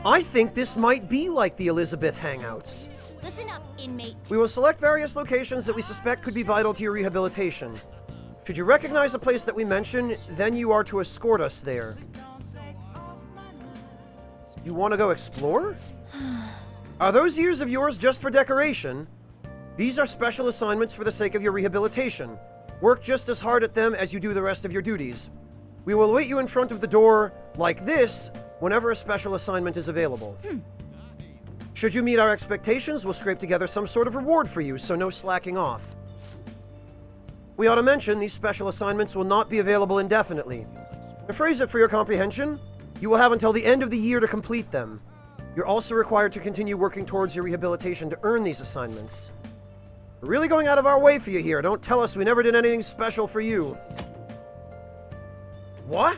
I think this might be like the Elizabeth Hangouts. Listen up, inmate. We will select various locations that we suspect could be vital to your rehabilitation. Should you recognize a place that we mention, then you are to escort us there. You want to go explore? Are those ears of yours just for decoration? These are special assignments for the sake of your rehabilitation. Work just as hard at them as you do the rest of your duties. We will await you in front of the door, like this, whenever a special assignment is available. Should you meet our expectations, we'll scrape together some sort of reward for you, so no slacking off. We ought to mention these special assignments will not be available indefinitely. To phrase it for your comprehension, you will have until the end of the year to complete them. You're also required to continue working towards your rehabilitation to earn these assignments. We're really going out of our way for you here. Don't tell us we never did anything special for you. What?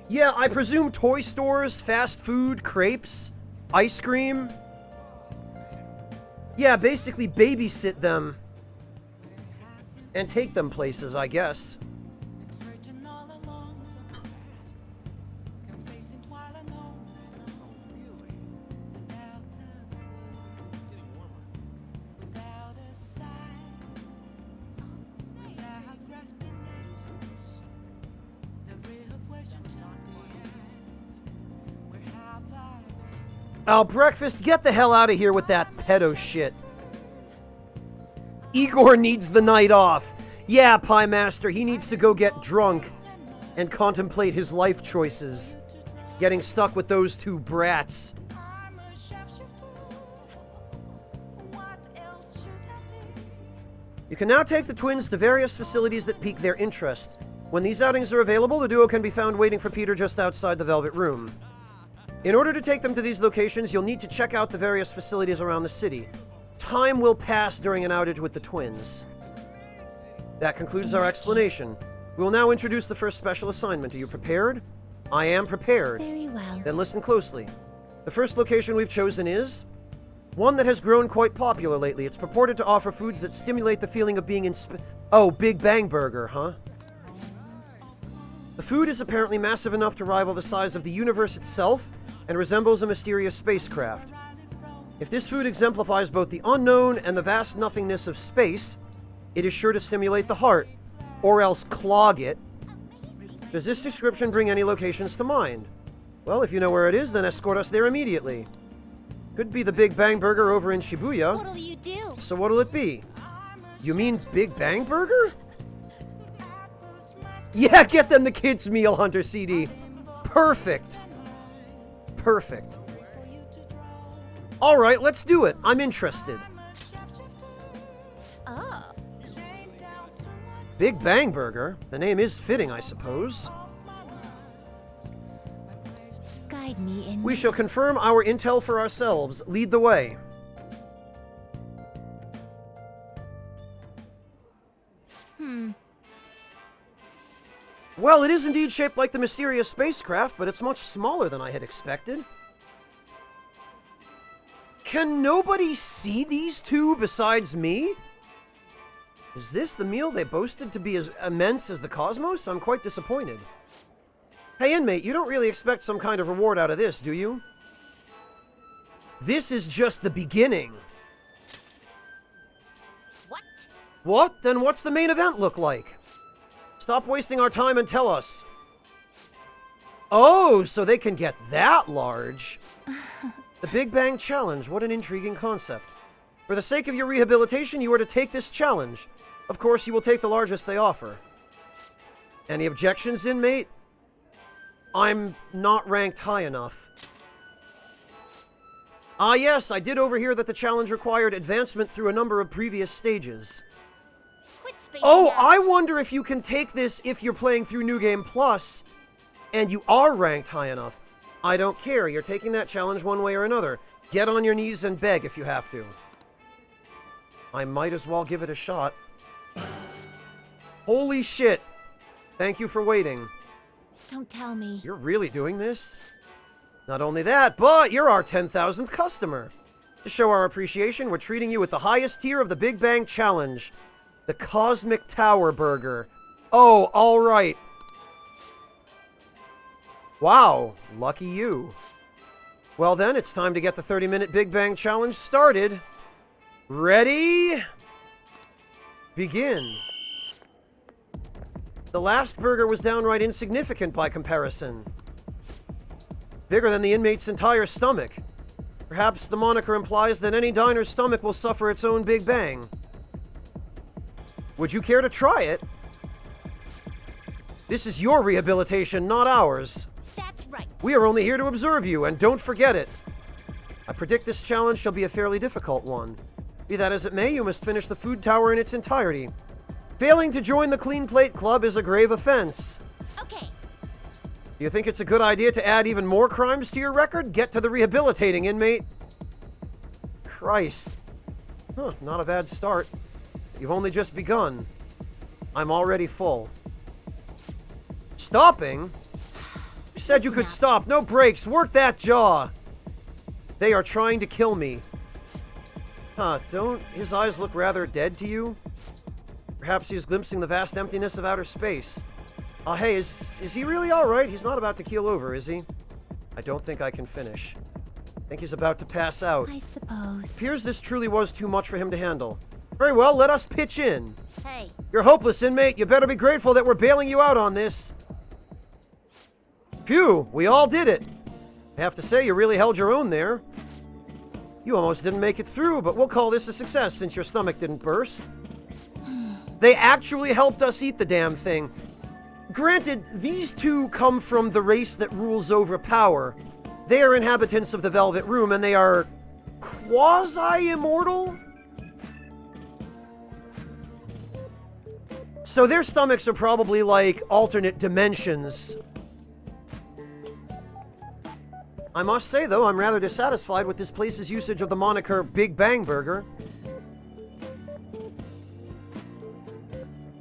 Yeah, I presume toy stores, fast food, crepes, ice cream. Yeah, basically babysit them and take them places, I guess. Oh, breakfast, get the hell out of here with that pedo shit. Igor needs the night off. Yeah, Pie Master, he needs to go get drunk and contemplate his life choices. Getting stuck with those two brats. You can now take the twins to various facilities that pique their interest. When these outings are available, the duo can be found waiting for Peter just outside the Velvet Room. In order to take them to these locations, you'll need to check out the various facilities around the city. Time will pass during an outage with the twins. That concludes our explanation. We will now introduce the first special assignment. Are you prepared? I am prepared. Very well. Then listen closely. The first location we've chosen is one that has grown quite popular lately. It's purported to offer foods that stimulate the feeling of being in Oh, Big Bang Burger, huh? The food is apparently massive enough to rival the size of the universe itself and resembles a mysterious spacecraft. If this food exemplifies both the unknown and the vast nothingness of space, it is sure to stimulate the heart, or else clog it. Does this description bring any locations to mind? Well, if you know where it is, then escort us there immediately. Could be the Big Bang Burger over in Shibuya. What'll you do? So what'll it be? You mean Big Bang Burger? Yeah, get them the kids' meal, Hunter CD. Perfect. Perfect. All right, let's do it. I'm interested. Oh. Big Bang Burger? The name is fitting, I suppose. Guide me in. We shall confirm our intel for ourselves. Lead the way. Well, it is indeed shaped like the mysterious spacecraft, but it's much smaller than I had expected. Can nobody see these two besides me? Is this the meal they boasted to be as immense as the cosmos? I'm quite disappointed. Hey, inmate, you don't really expect some kind of reward out of this, do you? This is just the beginning. What? What? Then what's the main event look like? Stop wasting our time and tell us. Oh, so they can get that large. The Big Bang Challenge. What an intriguing concept. For the sake of your rehabilitation, you are to take this challenge. Of course, you will take the largest they offer. Any objections, inmate? I'm not ranked high enough. Ah, yes, I did overhear that the challenge required advancement through a number of previous stages. Oh, I wonder if you can take this if you're playing through New Game Plus and you are ranked high enough. I don't care. You're taking that challenge one way or another. Get on your knees and beg if you have to. I might as well give it a shot. Holy shit. Thank you for waiting. Don't tell me. You're really doing this? Not only that, but you're our 10,000th customer. To show our appreciation, we're treating you with the highest tier of the Big Bang Challenge. The Cosmic Tower Burger. Oh, all right. Wow, lucky you. Well then, it's time to get the 30-minute Big Bang Challenge started. Ready? Begin. The last burger was downright insignificant by comparison. Bigger than the inmate's entire stomach. Perhaps the moniker implies that any diner's stomach will suffer its own Big Bang. Would you care to try it? This is your rehabilitation, not ours. That's right. We are only here to observe you, and don't forget it. I predict this challenge shall be a fairly difficult one. Be that as it may, you must finish the food tower in its entirety. Failing to join the Clean Plate Club is a grave offense. Okay. Do you think it's a good idea to add even more crimes to your record? Get to the rehabilitating, inmate. Christ. Huh, not a bad start. You've only just begun. I'm already full. Stopping? You said you could stop. No brakes. Work that jaw. They are trying to kill me. Huh, don't his eyes look rather dead to you? Perhaps he is glimpsing the vast emptiness of outer space. Hey, is he really alright? He's not about to keel over, is he? I don't think I can finish. I think he's about to pass out. I suppose. Appears this truly was too much for him to handle. Very well, let us pitch in. Hey. You're hopeless, inmate. You better be grateful that we're bailing you out on this. Phew, we all did it. I have to say, you really held your own there. You almost didn't make it through, but we'll call this a success since your stomach didn't burst. They actually helped us eat the damn thing. Granted, these two come from the race that rules over power. They are inhabitants of the Velvet Room, and they are quasi-immortal? So their stomachs are probably like alternate dimensions. I must say, though, I'm rather dissatisfied with this place's usage of the moniker Big Bang Burger.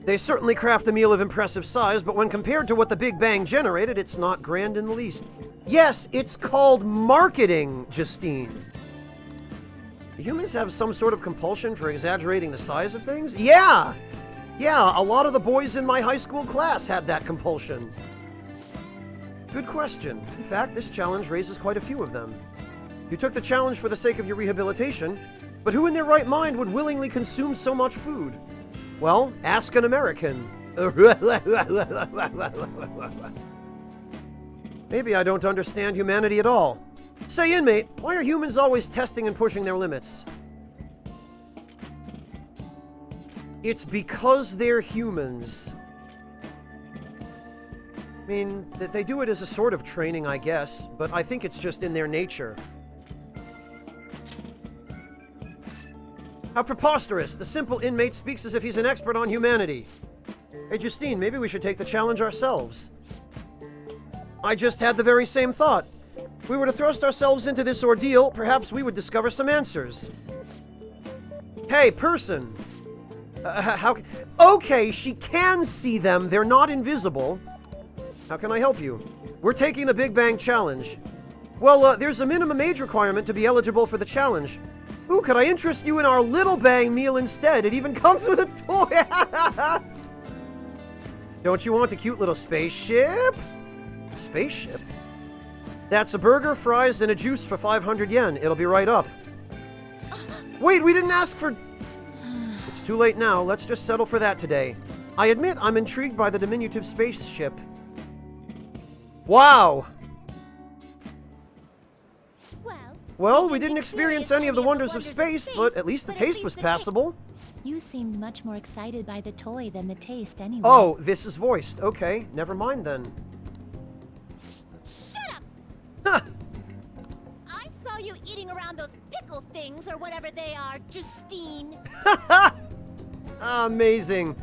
They certainly craft a meal of impressive size, but when compared to what the Big Bang generated, it's not grand in the least. Yes, it's called marketing, Justine. Do humans have some sort of compulsion for exaggerating the size of things? Yeah! Yeah, a lot of the boys in my high school class had that compulsion. Good question. In fact, this challenge raises quite a few of them. You took the challenge for the sake of your rehabilitation, but who in their right mind would willingly consume so much food? Well, ask an American. Maybe I don't understand humanity at all. Say, inmate, why are humans always testing and pushing their limits? It's because they're humans. I mean, they do it as a sort of training, I guess, but I think it's just in their nature. How preposterous! The simple inmate speaks as if he's an expert on humanity. Hey, Justine, maybe we should take the challenge ourselves. I just had the very same thought. If we were to thrust ourselves into this ordeal, perhaps we would discover some answers. Hey, person! How... Okay, she can see them. They're not invisible. How can I help you? We're taking the Big Bang Challenge. Well, there's a minimum age requirement to be eligible for the challenge. Ooh, could I interest you in our Little Bang meal instead? It even comes with a toy! Don't you want a cute little spaceship? Spaceship? That's a burger, fries, and a juice for 500 yen. It'll be right up. Wait, we didn't ask for... It's too late now. Let's just settle for that today. I admit I'm intrigued by the diminutive spaceship. Wow! Well, we didn't experience any of the wonders of space, but at least the taste was passable. You seemed much more excited by the toy than the taste anyway. Oh, this is voiced. Okay, never mind then. Shut up! Huh. I saw you eating around those pickle things or whatever they are, Justine. Amazing.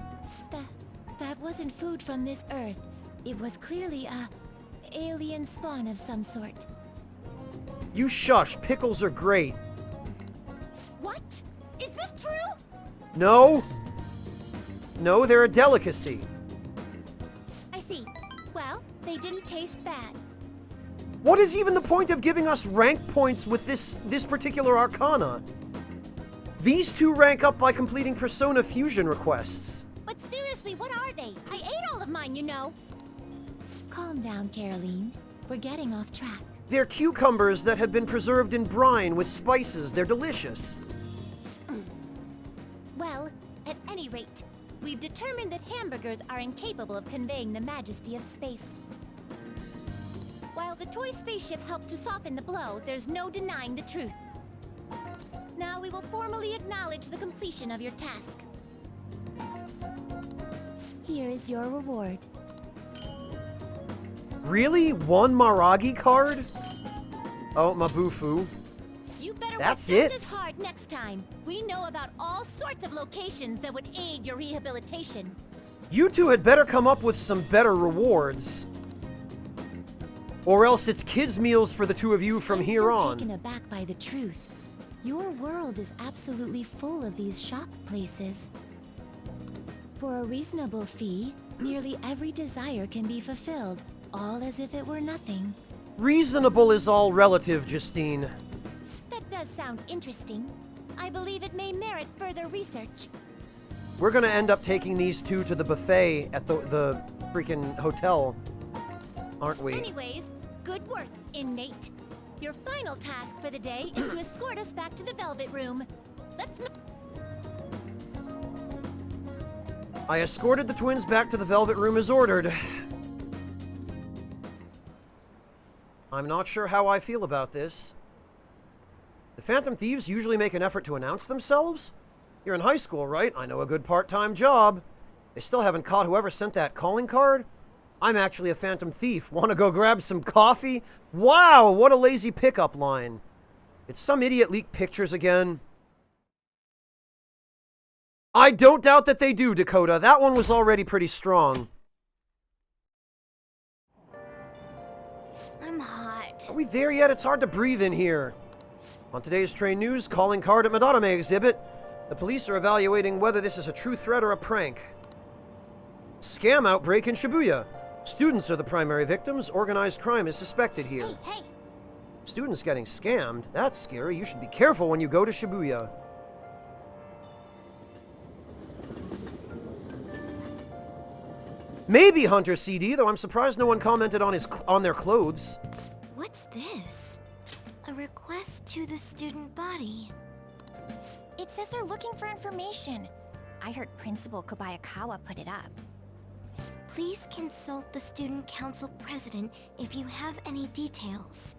That wasn't food from this Earth. It was clearly a alien spawn of some sort. You shush. Pickles are great. What? Is this true? No. No, they're a delicacy. I see. Well, they didn't taste bad. What is even the point of giving us rank points with this particular arcana? These two rank up by completing Persona Fusion requests. But seriously, what are they? I ate all of mine, you know. Calm down, Caroline. We're getting off track. They're cucumbers that have been preserved in brine with spices. They're delicious. Well, at any rate, we've determined that hamburgers are incapable of conveying the majesty of space. While the toy spaceship helped to soften the blow, there's no denying the truth. Now we will formally acknowledge the completion of your task. Here is your reward. Really? One Maragi card? Oh, Mabufu. You better That's work just it? as hard next time. We know about all sorts of locations that would aid your rehabilitation. You two had better come up with some better rewards. Or else it's kids' meals for the two of you from here I'm still on. taken aback by the truth. Your world is absolutely full of these shop places. For a reasonable fee, nearly every desire can be fulfilled, all as if it were nothing. Reasonable is all relative, Justine. That does sound interesting. I believe it may merit further research. We're gonna end up taking these two to the buffet at the freaking hotel, aren't we? Anyways, good work, inmate. Your final task for the day is to escort us back to the Velvet Room. Let's I escorted the twins back to the Velvet Room as ordered. I'm not sure how I feel about this. The Phantom Thieves usually make an effort to announce themselves? You're in high school, right? I know a good part-time job. They still haven't caught whoever sent that calling card? I'm actually a Phantom Thief. Want to go grab some coffee? Wow, what a lazy pickup line. Did some idiot leak pictures again? I don't doubt that they do, Dakota. That one was already pretty strong. I'm hot. Are we there yet? It's hard to breathe in here. On today's train news, calling card at Madame exhibit. The police are evaluating whether this is a true threat or a prank. Scam outbreak in Shibuya. Students are the primary victims. Organized crime is suspected here. Hey! Students getting scammed? That's scary. You should be careful when you go to Shibuya. Maybe Hunter CD, though I'm surprised no one commented on their clothes. What's this? A request to the student body. It says they're looking for information. I heard Principal Kobayakawa put it up. Please consult the student council president if you have any details.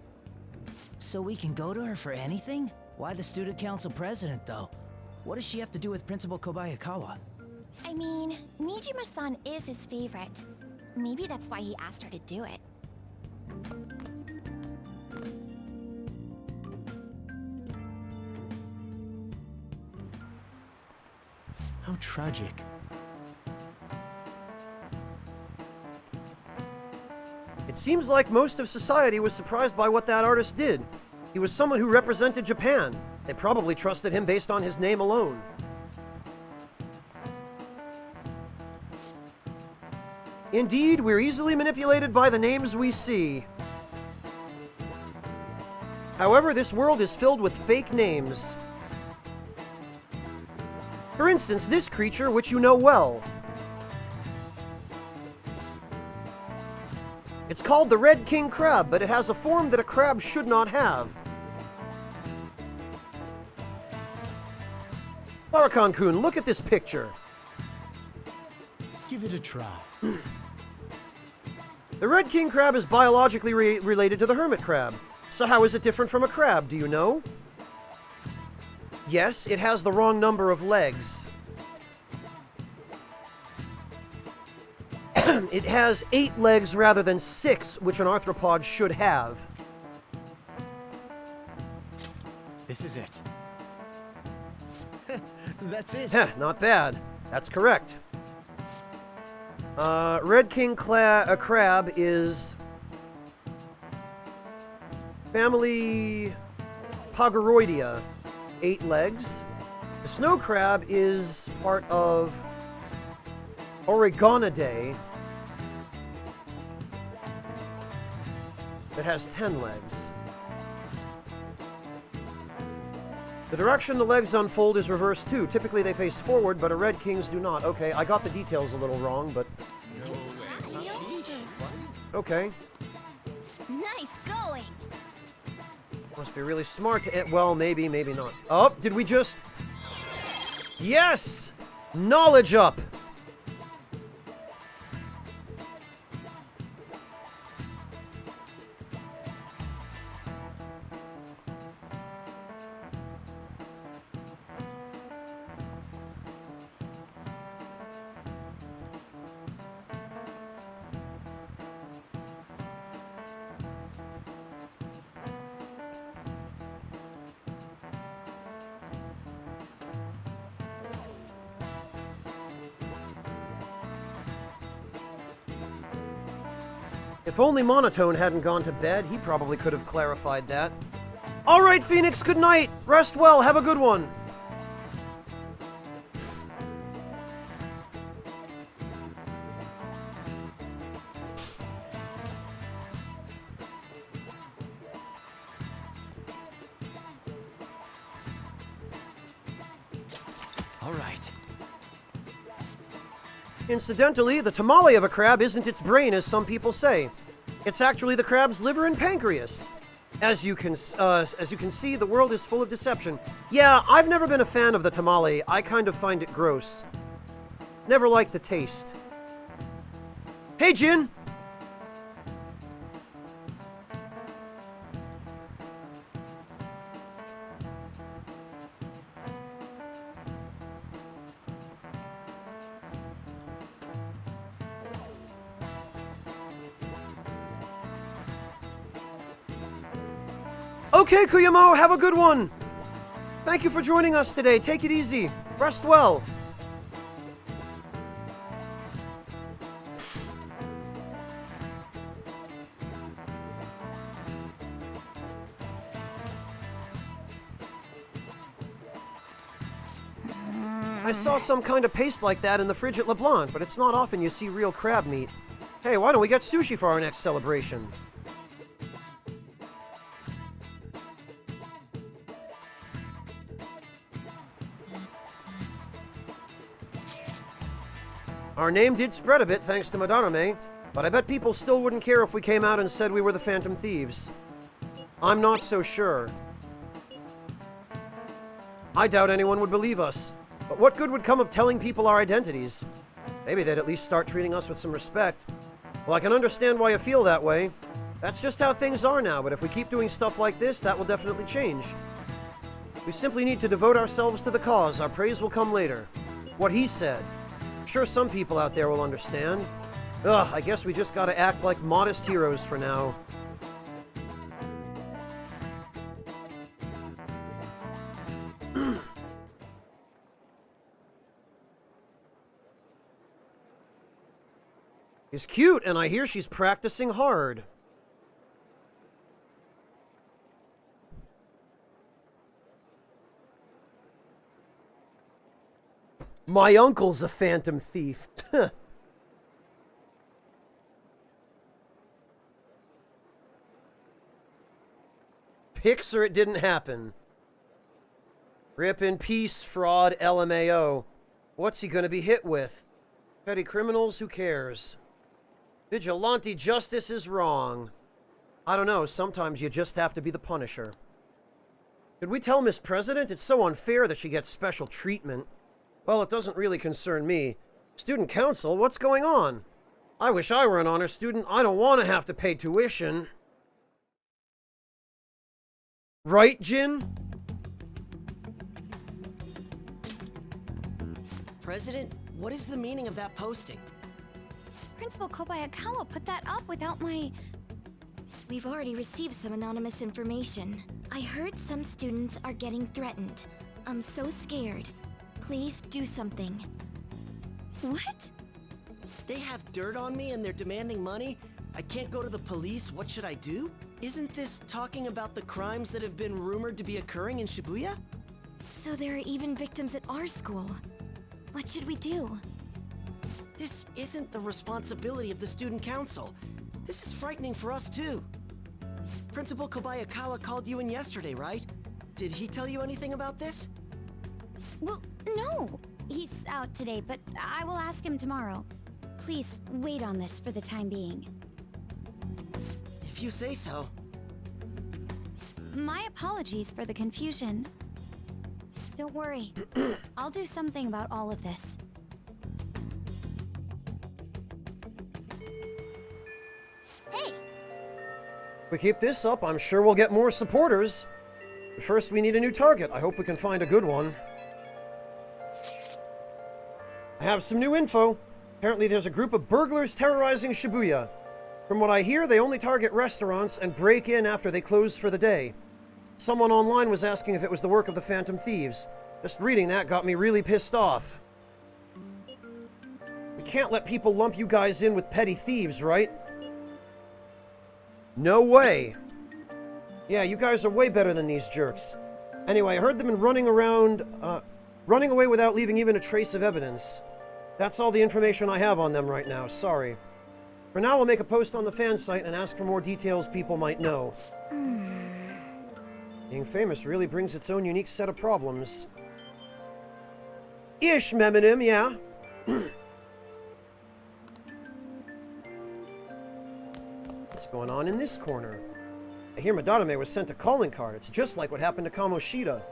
So we can go to her for anything? Why the student council president, though? What does she have to do with Principal Kobayakawa? I mean, Nijima-san is his favorite. Maybe that's why he asked her to do it. How tragic. It seems like most of society was surprised by what that artist did. He was someone who represented Japan. They probably trusted him based on his name alone. Indeed, we're easily manipulated by the names we see. However, this world is filled with fake names. For instance, this creature, which you know well. It's called the Red King Crab, but it has a form that a crab should not have. Barakan-kun, look at this picture. Give it a try. The Red King Crab is biologically related to the hermit crab. So how is it different from a crab, do you know? Yes, it has the wrong number of legs. It has 8 legs rather than 6, which an arthropod should have. This is it. That's it. Heh, not bad. That's correct. Red King Crab is family Pagaroidea, 8 legs. The snow crab is part of Oregonidae that has 10 legs. The direction the legs unfold is reversed too. Typically they face forward, but red kings do not. Okay, I got the details a little wrong, but... Okay. Nice going! Must be really smart to... Well, maybe, maybe not. Oh, did we just... Yes! Knowledge up! If only Monotone hadn't gone to bed, he probably could have clarified that. All right, Phoenix, good night. Rest well. Have a good one. All right. Incidentally, the tamale of a crab isn't its brain, as some people say. It's actually the crab's liver and pancreas. As you can see, the world is full of deception. Yeah, I've never been a fan of the tamale. I kind of find it gross. Never liked the taste. Hey, Jin! Okay, Kuyamo, have a good one. Thank you for joining us today. Take it easy. Rest well. I saw some kind of paste like that in the fridge at LeBlanc, but it's not often you see real crab meat. Hey, why don't we get sushi for our next celebration? Our name did spread a bit thanks to Madarame, but I bet people still wouldn't care if we came out and said we were the Phantom Thieves. I'm not so sure. I doubt anyone would believe us, but what good would come of telling people our identities? Maybe they'd at least start treating us with some respect. Well, I can understand why you feel that way. That's just how things are now, but if we keep doing stuff like this, that will definitely change. We simply need to devote ourselves to the cause. Our praise will come later. What he said. I'm sure some people out there will understand. Ugh, I guess we just gotta act like modest heroes for now. She's cute, and I hear she's practicing hard. My uncle's a phantom thief. Pics or it didn't happen. Rip in peace, fraud, LMAO. What's he gonna be hit with? Petty criminals, who cares? Vigilante justice is wrong. I don't know, sometimes you just have to be the Punisher. Should we tell Miss President? It's so unfair that she gets special treatment. Well, it doesn't really concern me. Student council, what's going on? I wish I were an honor student. I don't want to have to pay tuition. Right, Jin? President, what is the meaning of that posting? Principal Kobayakawa put that up without my... We've already received some anonymous information. I heard some students are getting threatened. I'm so scared. Please do something. What? They have dirt on me and they're demanding money? I can't go to the police, what should I do? Isn't this talking about the crimes that have been rumored to be occurring in Shibuya? So there are even victims at our school. What should we do? This isn't the responsibility of the student council. This is frightening for us too. Principal Kobayakawa called you in yesterday, right? Did he tell you anything about this? Well, no. He's out today, but I will ask him tomorrow. Please wait on this for the time being. If you say so. My apologies for the confusion. Don't worry. I'll do something about all of this. Hey! If we keep this up, I'm sure we'll get more supporters. But first, we need a new target. I hope we can find a good one. I have some new info. Apparently there's a group of burglars terrorizing Shibuya. From what I hear, they only target restaurants and break in after they close for the day. Someone online was asking if it was the work of the Phantom Thieves. Just reading that got me really pissed off. We can't let people lump you guys in with petty thieves, right? No way. Yeah, you guys are way better than these jerks. Anyway, I heard them running away without leaving even a trace of evidence. That's all the information I have on them right now, sorry. For now, I'll make a post on the fan site and ask for more details people might know. Being famous really brings its own unique set of problems. Ish, Meminim, yeah. What's going on in this corner? I hear Madarame was sent a calling card. It's just like what happened to Kamoshida.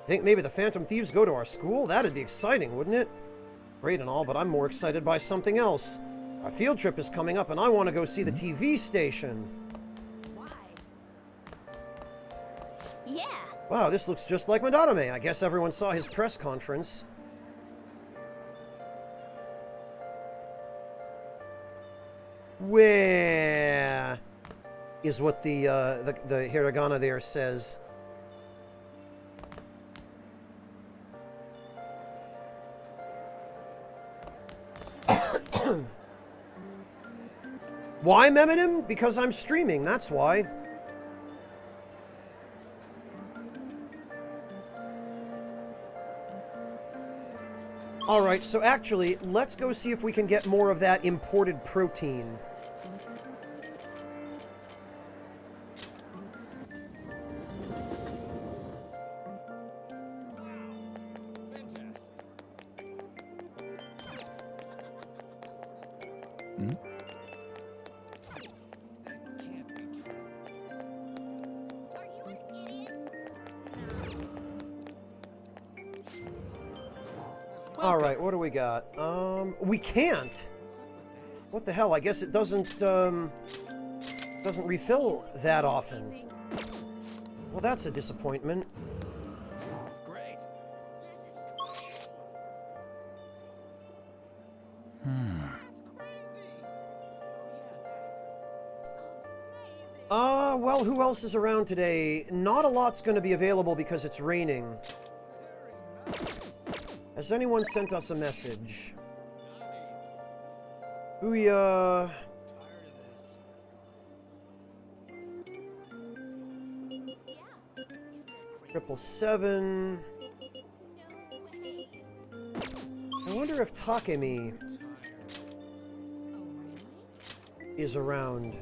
Think maybe the Phantom Thieves go to our school? That'd be exciting, wouldn't it? Great and all, but I'm more excited by something else. Our field trip is coming up and I want to go see the TV station. Why? Yeah. Wow, this looks just like Madarame. I guess everyone saw his press conference. Where is what the hiragana there says? Why, Meminim? Because I'm streaming, that's why. Alright, so actually, let's go see if we can get more of that imported protein. Alright, what do we got? We can't! What the hell? I guess it doesn't refill that often. Well, that's a disappointment. Great. Well, who else is around today? Not a lot's gonna be available because it's raining. Has anyone sent us a message? Booyah! 777. I wonder if Takemi is around.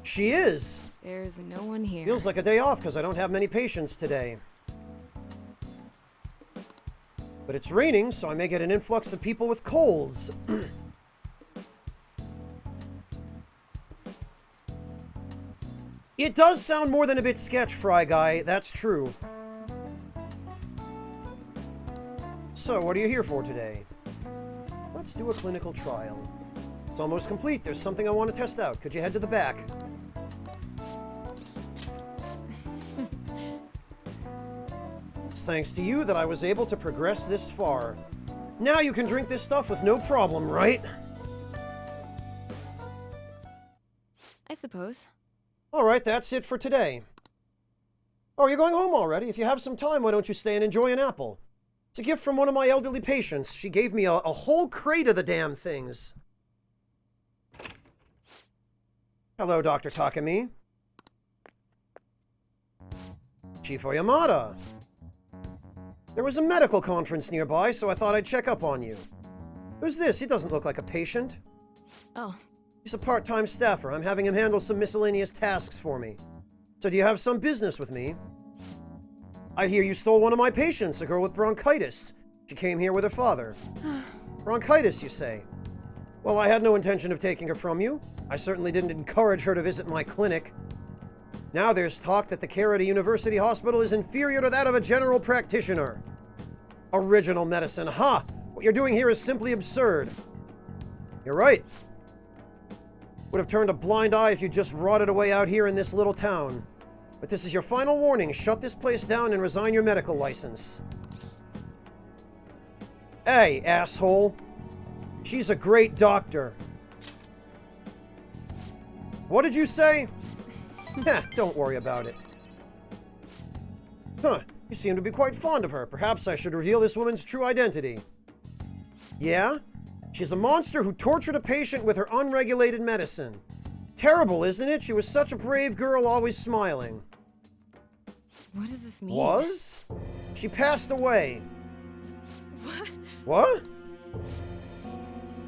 She is! There's no one here. Feels like a day off because I don't have many patients today. But it's raining, so I may get an influx of people with colds. It does sound more than a bit sketch, Fry Guy. That's true. So, what are you here for today? Let's do a clinical trial. It's almost complete. There's something I want to test out. Could you head to the back? It's thanks to you that I was able to progress this far. Now you can drink this stuff with no problem, right? I suppose. Alright, that's it for today. Oh, you're going home already? If you have some time, why don't you stay and enjoy an apple? It's a gift from one of my elderly patients. She gave me a whole crate of the damn things. Hello, Dr. Takemi. Chief Oyamada. There was a medical conference nearby, so I thought I'd check up on you. Who's this? He doesn't look like a patient. Oh. He's a part-time staffer. I'm having him handle some miscellaneous tasks for me. So do you have some business with me? I hear you stole one of my patients, a girl with bronchitis. She came here with her father. Bronchitis, you say? Well, I had no intention of taking her from you. I certainly didn't encourage her to visit my clinic. Now there's talk that the care at a university hospital is inferior to that of a general practitioner. Original medicine, ha! What you're doing here is simply absurd. You're right. Would have turned a blind eye if you just rotted away out here in this little town. But this is your final warning. Shut this place down and resign your medical license. Hey, asshole. She's a great doctor. What did you say? Heh, don't worry about it. Huh, you seem to be quite fond of her. Perhaps I should reveal this woman's true identity. Yeah? She's a monster who tortured a patient with her unregulated medicine. Terrible, isn't it? She was such a brave girl, always smiling. What does this mean? Was? She passed away. What?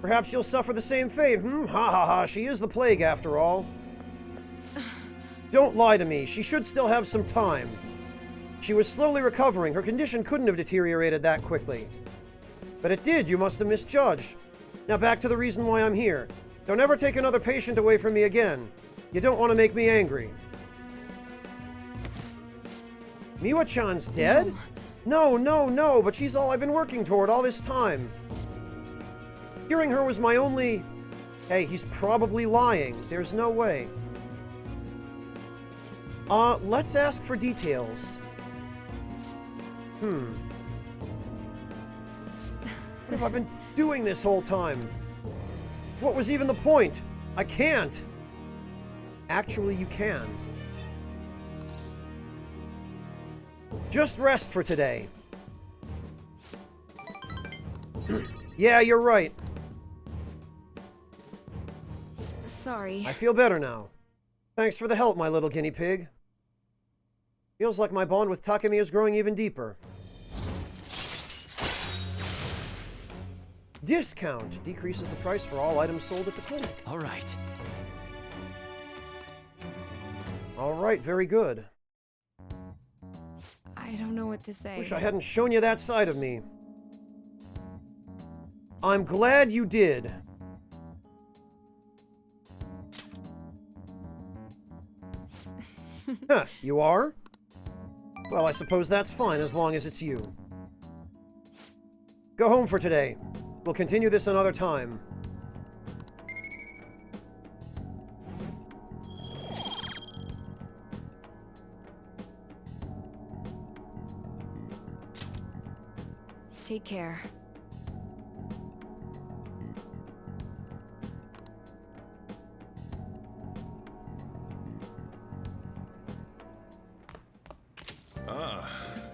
Perhaps you'll suffer the same fate. Ha ha ha, she is the plague after all. Don't lie to me, she should still have some time. She was slowly recovering, her condition couldn't have deteriorated that quickly. But it did, you must have misjudged. Now back to the reason why I'm here. Don't ever take another patient away from me again. You don't want to make me angry. Miwa-chan's dead? No, no, no, but she's all I've been working toward all this time. Hearing her was my only... Hey, he's probably lying. There's no way. Let's ask for details. What have I been doing this whole time? What was even the point? I can't. Actually, you can. Just rest for today. Yeah, you're right. Sorry. I feel better now. Thanks for the help, my little guinea pig. Feels like my bond with Takemi is growing even deeper. Discount decreases the price for all items sold at the clinic. All right. All right, very good. I don't know what to say. Wish I hadn't shown you that side of me. I'm glad you did. Huh, you are? Well, I suppose that's fine as long as it's you. Go home for today. We'll continue this another time. Take care.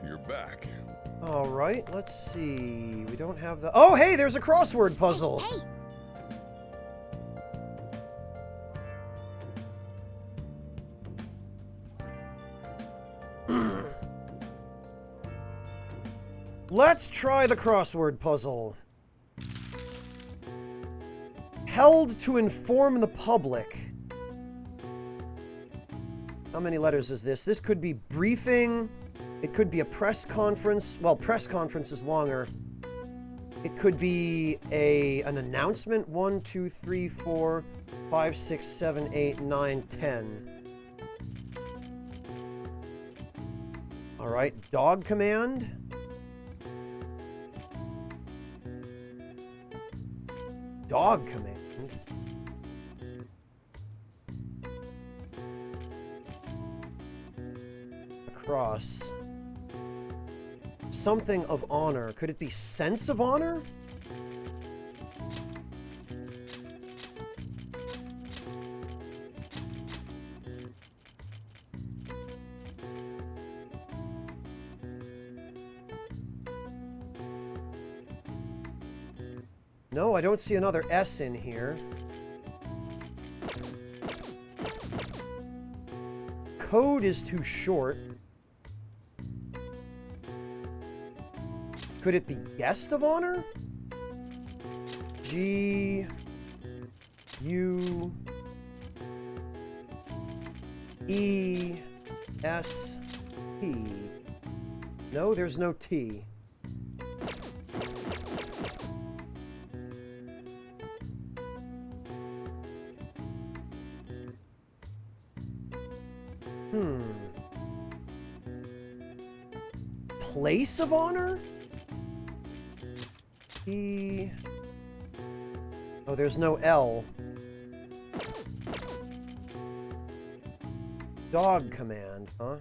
You're back. All right, let's see. We don't have the... Oh, hey, there's a crossword puzzle. Hey! Let's try the crossword puzzle. Held to inform the public. How many letters is this? This could be briefing. It could be a press conference. Well, press conference is longer. It could be an announcement. 1, 2, 3, 4, 5, 6, 7, 8, 9, 10. All right, dog command. Dog command. Across. Something of honor. Could it be sense of honor? No, I don't see another S in here. Code is too short. Could it be guest of honor? G U E S T. No, there's no T. Place of honor? E. Oh, there's no L. Dog command, huh?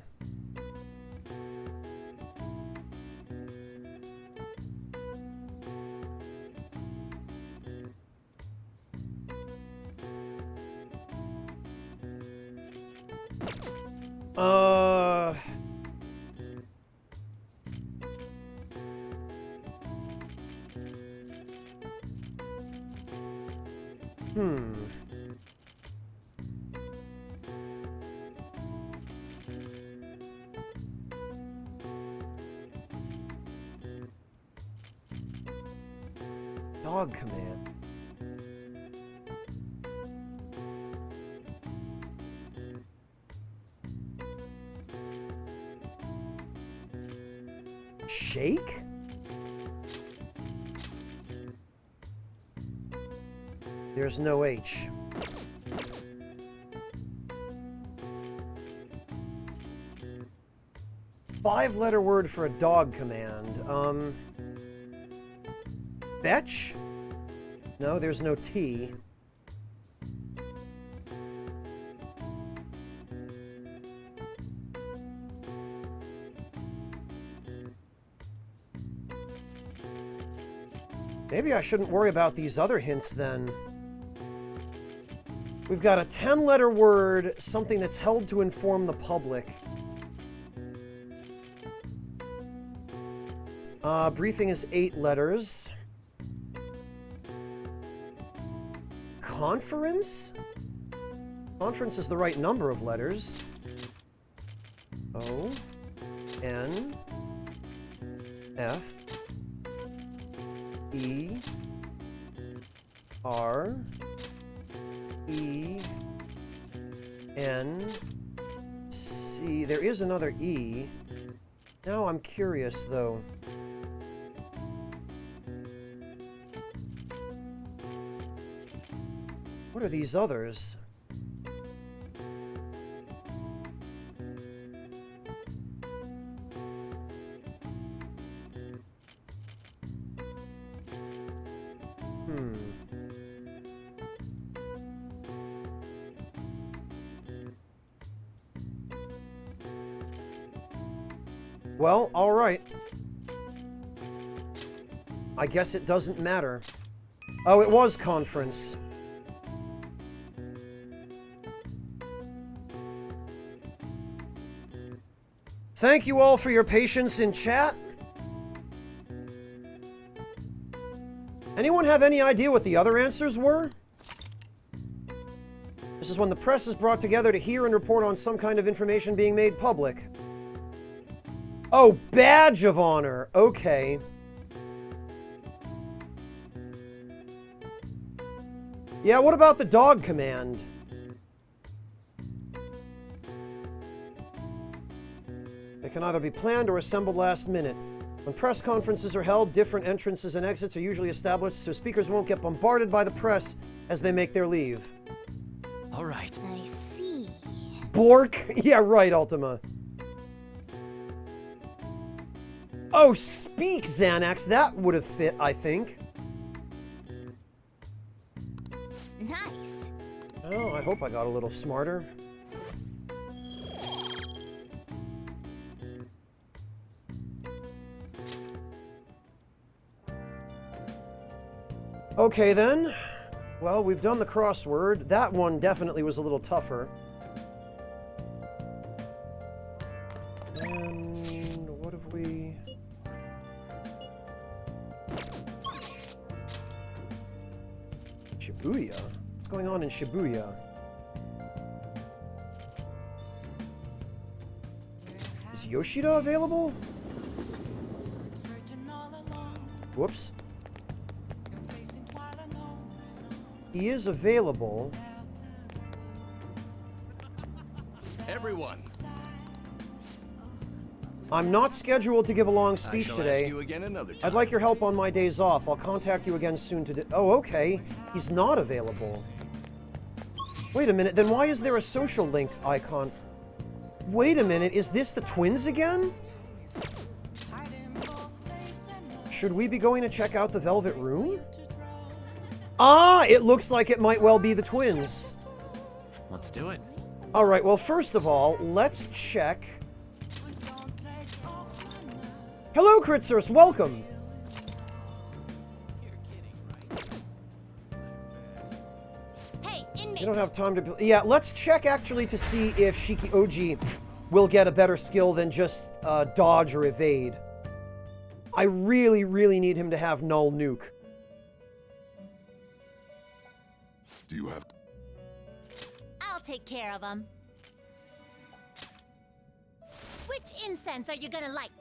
Dog command. Shake? There's no H. Five-letter word for a dog command. Fetch? No, there's no T. Maybe I shouldn't worry about these other hints then. We've got a 10-letter word, something that's held to inform the public. Briefing is 8 letters. Conference? Conference is the right number of letters. O, N, F, E, R, E, N, C. There is another E. Now I'm curious, though. What are these others? Well, all right. I guess it doesn't matter. Oh, it was conference. Thank you all for your patience in chat. Anyone have any idea what the other answers were? This is when the press is brought together to hear and report on some kind of information being made public. Oh, badge of honor. Okay. Yeah, what about the dog command? They can either be planned or assembled last minute. When press conferences are held, different entrances and exits are usually established so speakers won't get bombarded by the press as they make their leave. All right. I see. Bork? Yeah, right, Ultima. Oh, speak, Xanax. That would have fit, I think. Nice. Oh, I hope I got a little smarter. Okay, then. Well, we've done the crossword. That one definitely was a little tougher. And what have we... Shibuya? What's going on in Shibuya? Is Yoshida available? Whoops. He is available. Everyone. I'm not scheduled to give a long speech I shall today. ask you again another time. I'd like your help on my days off. I'll contact you again soon to... Oh, okay. He's not available. Wait a minute, then why is there a social link icon? Wait a minute, is this the twins again? Should we be going to check out the Velvet Room? Ah, it looks like it might well be the twins. Let's do it. All right, well, first of all, let's check. Hello, Kritzers, welcome. Hey, inmate. You don't have time to... Yeah, let's check, actually, to see if Shiki Oji will get a better skill than just dodge or evade. I really, really need him to have Null Nuke. Do you have... I'll take care of them. Which incense are you gonna light?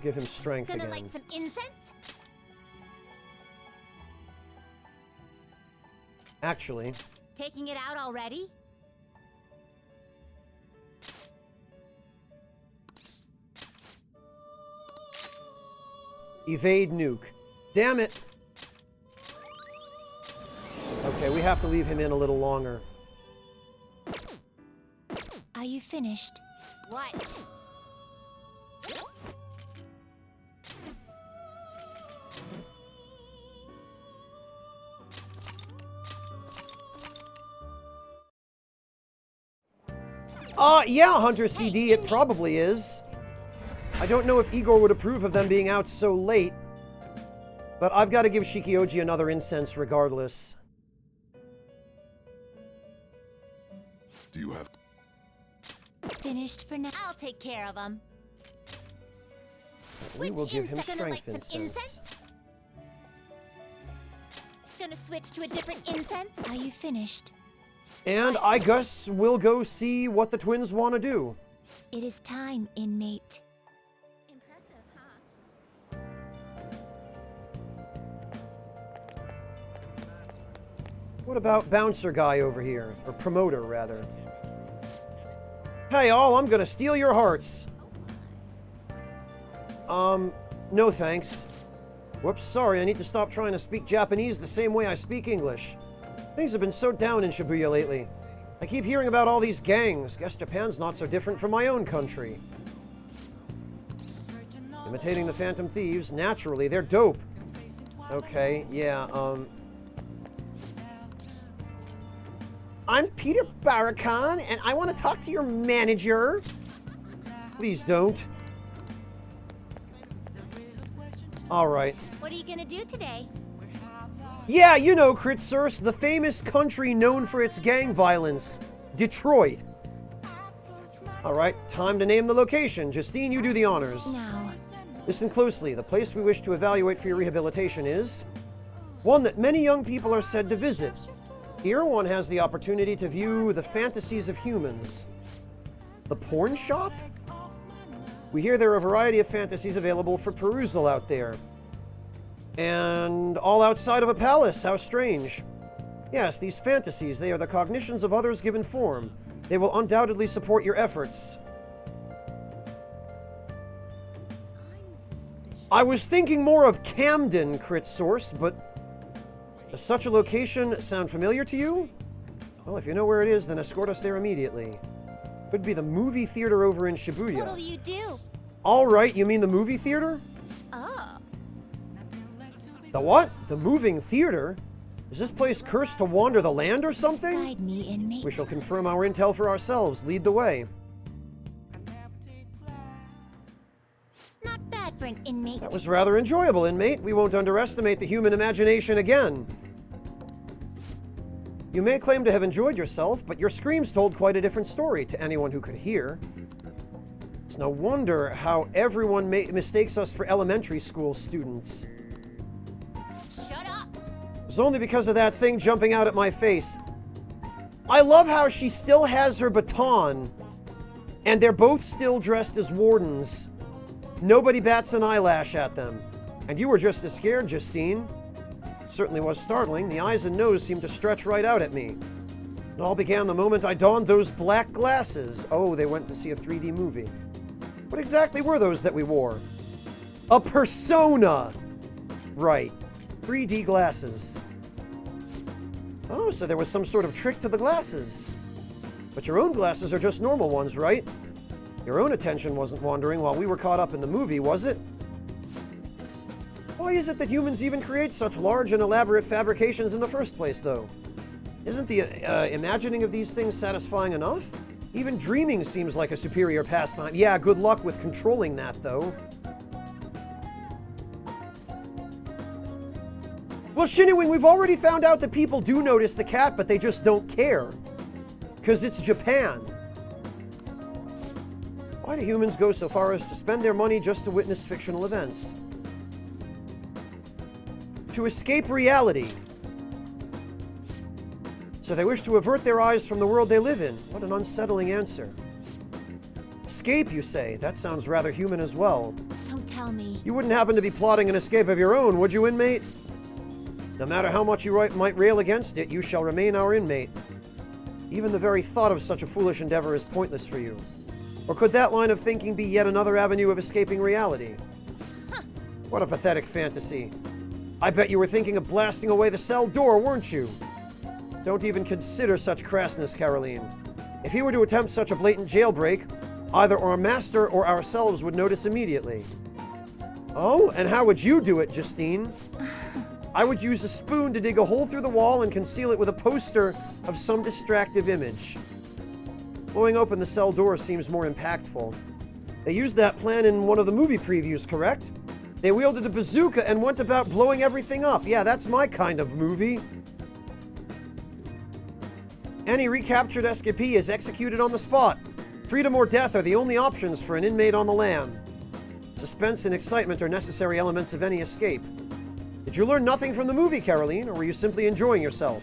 Give him strength Gonna again. light some incense? Actually, Taking it out already? evade nuke. Damn it! Okay, we have to leave him in a little longer. Are you finished? What? Yeah, Hunter CD, it probably is. I don't know if Igor would approve of them being out so late, but I've got to give Shikioji another incense regardless. Do you have... Finished for now. I'll take care of them. We will give him Gonna light strength some incense. Gonna switch to a different incense? Are you finished? And I guess we'll go see what the twins want to do. It is time, inmate. Impressive, huh? What about bouncer guy over here? Or promoter, rather. Hey, all, I'm gonna steal your hearts. No thanks. Whoops, sorry, I need to stop trying to speak Japanese the same way I speak English. Things have been so down in Shibuya lately. I keep hearing about all these gangs. Guess Japan's not so different from my own country. Imitating the Phantom Thieves, naturally, they're dope. Okay, yeah, I'm Peter Barakan, and I want to talk to your manager. Please don't. All right. What are you gonna do today? Yeah, you know, Kritsource, the famous country known for its gang violence. Detroit. All right, time to name the location. Justine, you do the honors. Now. Listen closely. The place we wish to evaluate for your rehabilitation is one that many young people are said to visit. Here, one has the opportunity to view the fantasies of humans. The porn shop? We hear there are a variety of fantasies available for perusal out there. And all outside of a palace, how strange. Yes, these fantasies, they are the cognitions of others given form. They will undoubtedly support your efforts. I was thinking more of Camden, Kritsource, but does such a location sound familiar to you? Well, if you know where it is, then escort us there immediately. Could be the movie theater over in Shibuya. What'll you do? All right, you mean the movie theater? Oh. The what? The moving theater? Is this place cursed to wander the land or something? Guide me, inmate. We shall confirm our intel for ourselves. Lead the way. Not bad for an inmate. That was rather enjoyable, inmate. We won't underestimate the human imagination again. You may claim to have enjoyed yourself, but your screams told quite a different story to anyone who could hear. It's no wonder how everyone mistakes us for elementary school students. Shut up! It was only because of that thing jumping out at my face. I love how she still has her baton, and they're both still dressed as wardens. Nobody bats an eyelash at them. And you were just as scared, Justine. It certainly was startling. The eyes and nose seemed to stretch right out at me. It all began the moment I donned those black glasses. Oh, they went to see a 3D movie. What exactly were those that we wore? A persona! Right. 3D glasses. Oh, so there was some sort of trick to the glasses. But your own glasses are just normal ones, right? Your own attention wasn't wandering while we were caught up in the movie, was it? Why is it that humans even create such large and elaborate fabrications in the first place, though? Isn't the imagining of these things satisfying enough? Even dreaming seems like a superior pastime. Yeah, good luck with controlling that, though. Well, Shinewing, we've already found out that people do notice the cat, but they just don't care. Because it's Japan. Why do humans go so far as to spend their money just to witness fictional events? To escape reality. So they wish to avert their eyes from the world they live in. What an unsettling answer. Escape, you say? That sounds rather human as well. Don't tell me. You wouldn't happen to be plotting an escape of your own, would you, inmate? No matter how much you might rail against it, you shall remain our inmate. Even the very thought of such a foolish endeavor is pointless for you. Or could that line of thinking be yet another avenue of escaping reality? What a pathetic fantasy. I bet you were thinking of blasting away the cell door, weren't you? Don't even consider such crassness, Caroline. If he were to attempt such a blatant jailbreak, either our master or ourselves would notice immediately. Oh, and how would you do it, Justine? I would use a spoon to dig a hole through the wall and conceal it with a poster of some distractive image. Blowing open the cell door seems more impactful. They used that plan in one of the movie previews, correct? They wielded a bazooka and went about blowing everything up. Yeah, that's my kind of movie. Any recaptured escapee is executed on the spot. Freedom or death are the only options for an inmate on the lam. Suspense and excitement are necessary elements of any escape. Did you learn nothing from the movie, Caroline, or were you simply enjoying yourself?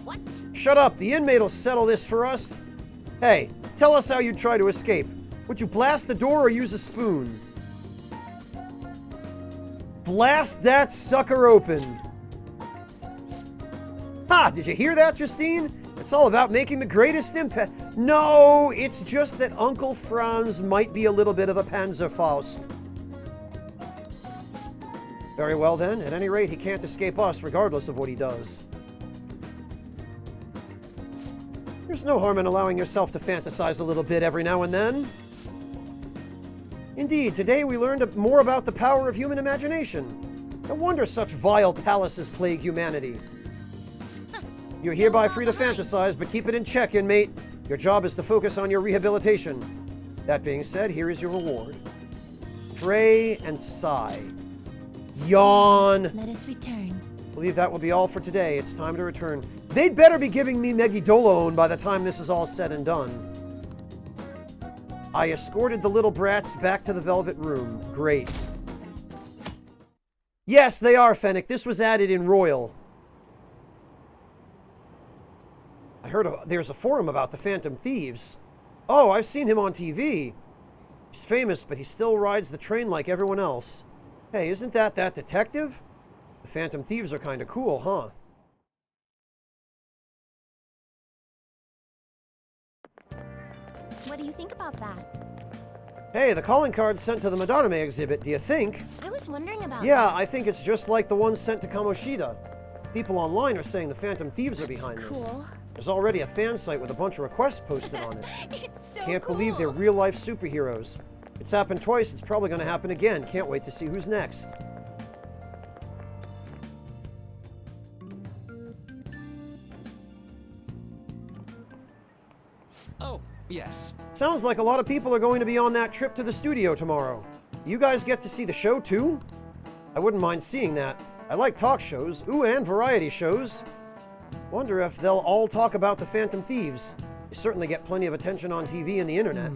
What? Shut up! The inmate'll settle this for us. Hey, tell us how you'd try to escape. Would you blast the door or use a spoon? Blast that sucker open! Ha! Did you hear that, Justine? It's all about making the greatest impact. No, it's just that Uncle Franz might be a little bit of a Panzerfaust. Very well then, at any rate, he can't escape us regardless of what he does. There's no harm in allowing yourself to fantasize a little bit every now and then. Indeed, today we learned more about the power of human imagination. No wonder such vile palaces plague humanity. You're hereby free to fantasize, but keep it in check, inmate. Your job is to focus on your rehabilitation. That being said, here is your reward. Pray and sigh. Yawn. Let us return. I believe that will be all for today. It's time to return. They'd better be giving me Megidolone by the time this is all said and done. I escorted the little brats back to the Velvet Room. Great. Yes, they are, Fennec. This was added in Royal. I heard there's a forum about the Phantom Thieves. Oh, I've seen him on TV. He's famous, but he still rides the train like everyone else. Hey, isn't that detective? The Phantom Thieves are kind of cool, huh? What do you think about that? Hey, the calling card's sent to the Madarame exhibit. Do you think? I was wondering about Yeah, that. I think it's just like the one sent to Kamoshida. People online are saying the Phantom Thieves are behind this. Cool. There's already a fan site with a bunch of requests posted on it. It's so Can't cool. believe they're real-life superheroes. It's happened twice, it's probably going to happen again. Can't wait to see who's next. Oh, yes. Sounds like a lot of people are going to be on that trip to the studio tomorrow. You guys get to see the show too? I wouldn't mind seeing that. I like talk shows, ooh, and variety shows. Wonder if they'll all talk about the Phantom Thieves. They certainly get plenty of attention on TV and the internet.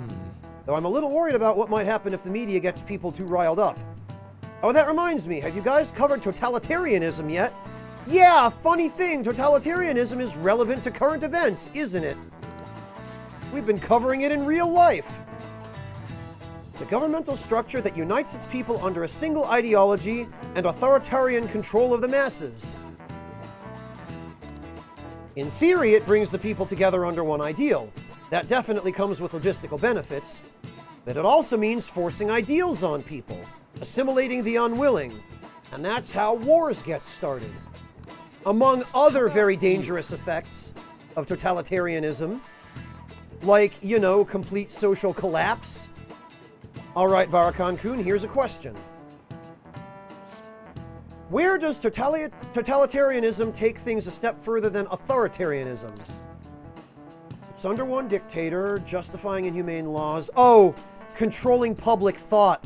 Though I'm a little worried about what might happen if the media gets people too riled up. Oh, that reminds me, have you guys covered totalitarianism yet? Yeah, funny thing, totalitarianism is relevant to current events, isn't it? We've been covering it in real life. It's a governmental structure that unites its people under a single ideology and authoritarian control of the masses. In theory, it brings the people together under one ideal. That definitely comes with logistical benefits. But it also means forcing ideals on people, assimilating the unwilling, and that's how wars get started. Among other very dangerous effects of totalitarianism, like, you know, complete social collapse. All right, Barakan-kun, here's a question. Where does totalitarianism take things a step further than authoritarianism? It's under one dictator, justifying inhumane laws. Oh, controlling public thought.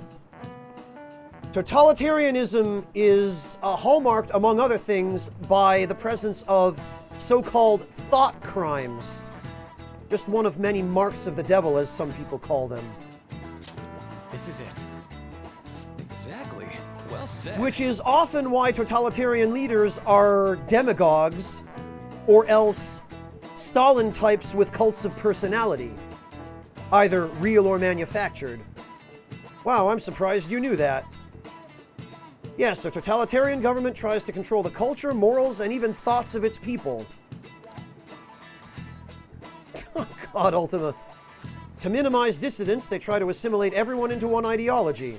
Totalitarianism is hallmarked, among other things, by the presence of so-called thought crimes. Just one of many marks of the devil, as some people call them. This is it. Exactly. Well said. Which is often why totalitarian leaders are demagogues, or else Stalin types with cults of personality, either real or manufactured. Wow, I'm surprised you knew that. Yes, a totalitarian government tries to control the culture, morals, and even thoughts of its people. Oh God, Ultima. To minimize dissidents, they try to assimilate everyone into one ideology.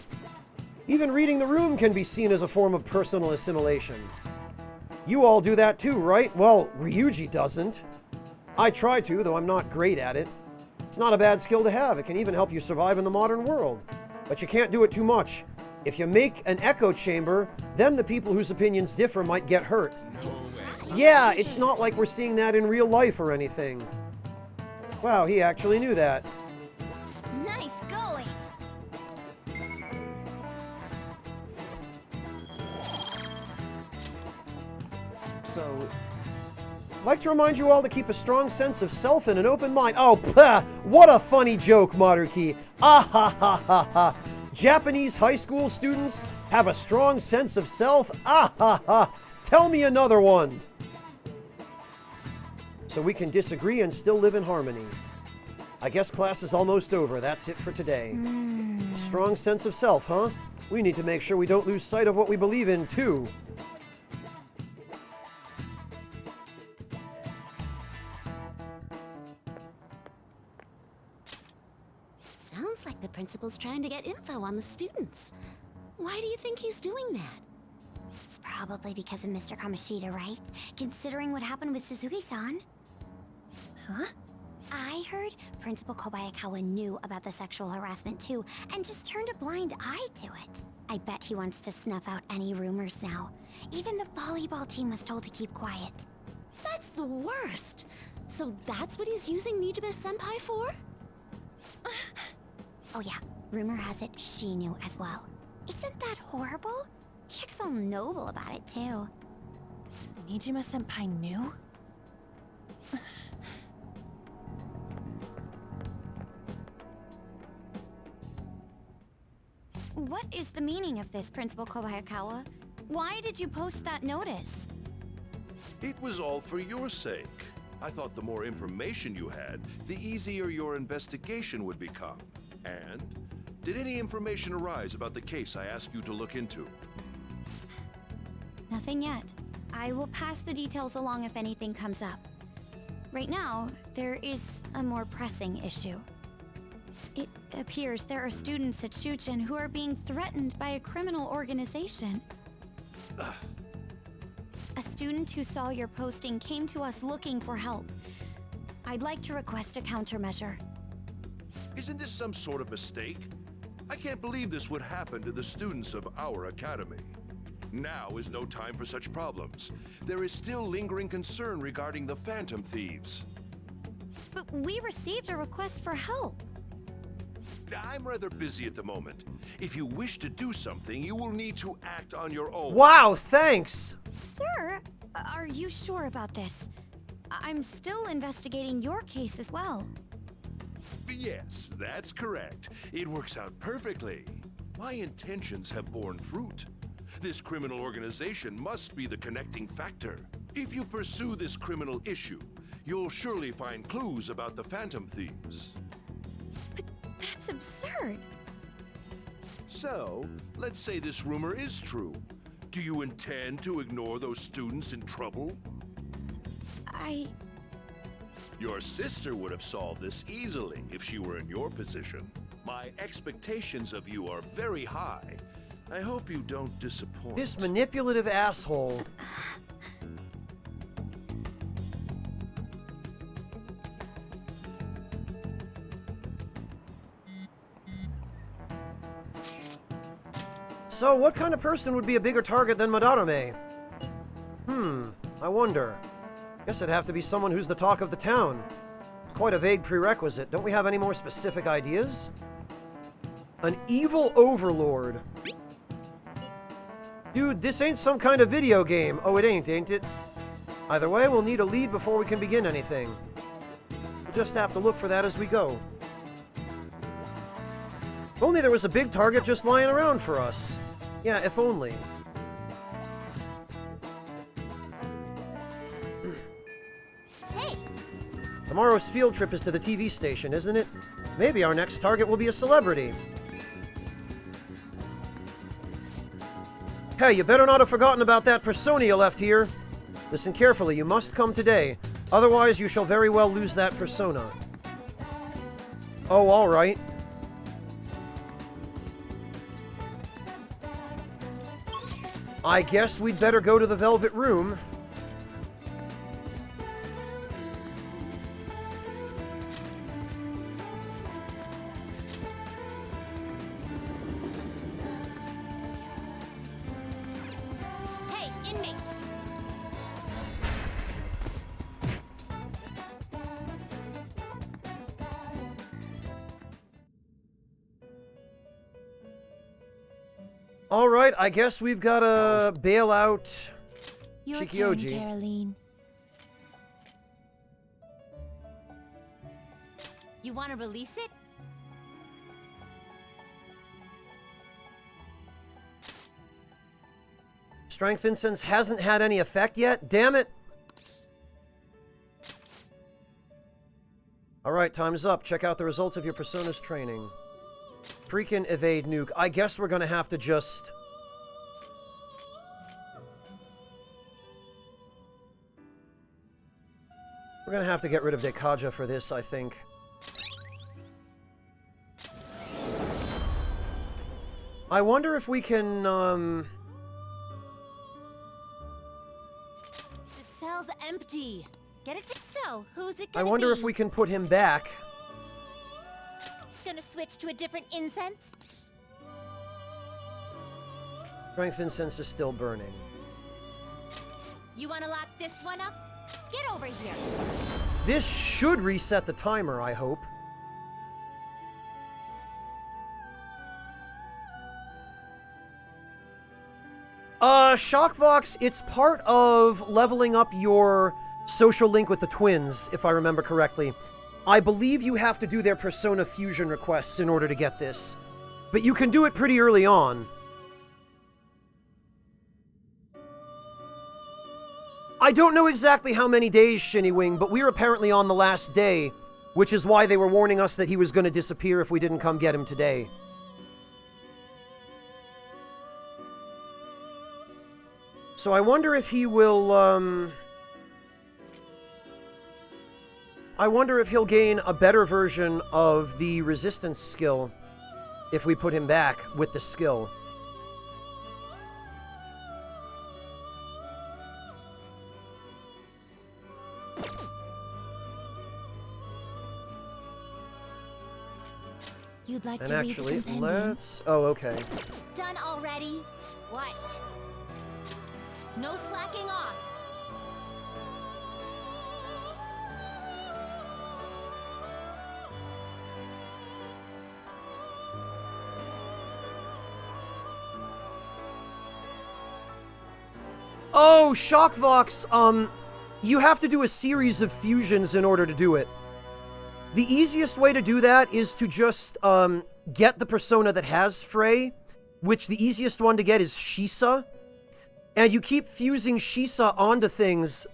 Even reading the room can be seen as a form of personal assimilation. You all do that too, right? Well, Ryuji doesn't. I try to, though I'm not great at it. It's not a bad skill to have. It can even help you survive in the modern world. But you can't do it too much. If you make an echo chamber, then the people whose opinions differ might get hurt. Yeah, it's not like we're seeing that in real life or anything. Wow, he actually knew that. Nice going! So, I'd like to remind you all to keep a strong sense of self and an open mind. Oh, pah! What a funny joke, Maruki. Ah ha ha ha ha. Japanese high school students have a strong sense of self. Ah ha ha. Tell me another one. So we can disagree and still live in harmony. I guess class is almost over. That's it for today. A strong sense of self, huh? We need to make sure we don't lose sight of what we believe in, too. Sounds like the principal's trying to get info on the students. Why do you think he's doing that? It's probably because of Mr. Kamoshida, right? Considering what happened with Suzuki-san. Huh? I heard Principal Kobayakawa knew about the sexual harassment too, and just turned a blind eye to it. I bet he wants to snuff out any rumors now. Even the volleyball team was told to keep quiet. That's the worst! So that's what he's using Nijibe-senpai for? Oh yeah, rumor has it she knew as well. Isn't that horrible? Chick's all noble about it too. Nijima-senpai knew? What is the meaning of this, Principal Kobayakawa? Why did you post that notice? It was all for your sake. I thought the more information you had, the easier your investigation would become. And did any information arise about the case I asked you to look into? Nothing yet. I will pass the details along if anything comes up. Right now, there is a more pressing issue. It appears there are students at Shuchen who are being threatened by a criminal organization. A student who saw your posting came to us looking for help. I'd like to request a countermeasure. Isn't this some sort of mistake? I can't believe this would happen to the students of our academy. Now is no time for such problems. There is still lingering concern regarding the Phantom Thieves. But we received a request for help. I'm rather busy at the moment. If you wish to do something, you will need to act on your own. Wow, thanks! Sir, are you sure about this? I'm still investigating your case as well. Yes, that's correct. It works out perfectly. My intentions have borne fruit. This criminal organization must be the connecting factor. If you pursue this criminal issue, you'll surely find clues about the Phantom Thieves. But that's absurd. So, let's say this rumor is true. Do you intend to ignore those students in trouble? Your sister would have solved this easily if she were in your position. My expectations of you are very high. I hope you don't disappoint. This manipulative asshole. So, what kind of person would be a bigger target than Madarame? I wonder. Guess it'd have to be someone who's the talk of the town. It's quite a vague prerequisite. Don't we have any more specific ideas? An evil overlord. Dude, this ain't some kind of video game. Oh, it ain't it? Either way, we'll need a lead before we can begin anything. We'll just have to look for that as we go. If only there was a big target just lying around for us. Yeah, if only. Hey, Tomorrow's field trip is to the TV station, isn't it? Maybe our next target will be a celebrity. Hey, you better not have forgotten about that persona you left here. Listen carefully, you must come today. Otherwise, you shall very well lose that persona. Oh, alright. I guess we'd better go to the Velvet Room. Hey, inmate! Alright, I guess we've got to bail out Your turn, Shikioji. Caroline. You want to release it? Strength Incense hasn't had any effect yet? Damn it! Alright, time's up. Check out the results of your Persona's training. Freaking evade nuke. I guess we're gonna have to just... We're gonna have to get rid of Dekaja for this, I think. I wonder if we can, The cell's empty. Get it? So, who's it I gonna wonder be? if we can put him back. Gonna switch to a different incense? Strength Incense is still burning. You wanna lock this one up? Get over here! This should reset the timer, I hope. Shockvox, it's part of leveling up your social link with the twins, if I remember correctly. I believe you have to do their Persona Fusion requests in order to get this. But you can do it pretty early on. I don't know exactly how many days, Shinny-Wing, but we're apparently on the last day, which is why they were warning us that he was going to disappear if we didn't come get him today. So I wonder if he will, I wonder if he'll gain a better version of the resistance skill if we put him back with the skill. You'd like And to actually, read the compendium? let's... Oh, okay. Done already? What? No slacking off. Oh, Shockvox, you have to do a series of fusions in order to do it. The easiest way to do that is to just, get the persona that has Frey, which the easiest one to get is Shisa. And you keep fusing Shisa onto things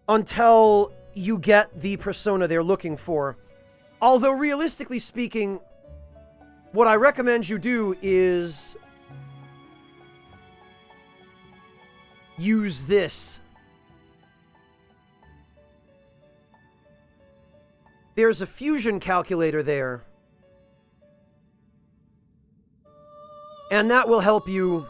until you get the persona they're looking for. Although, realistically speaking, what I recommend you do is use this. There's a fusion calculator there. And that will help you.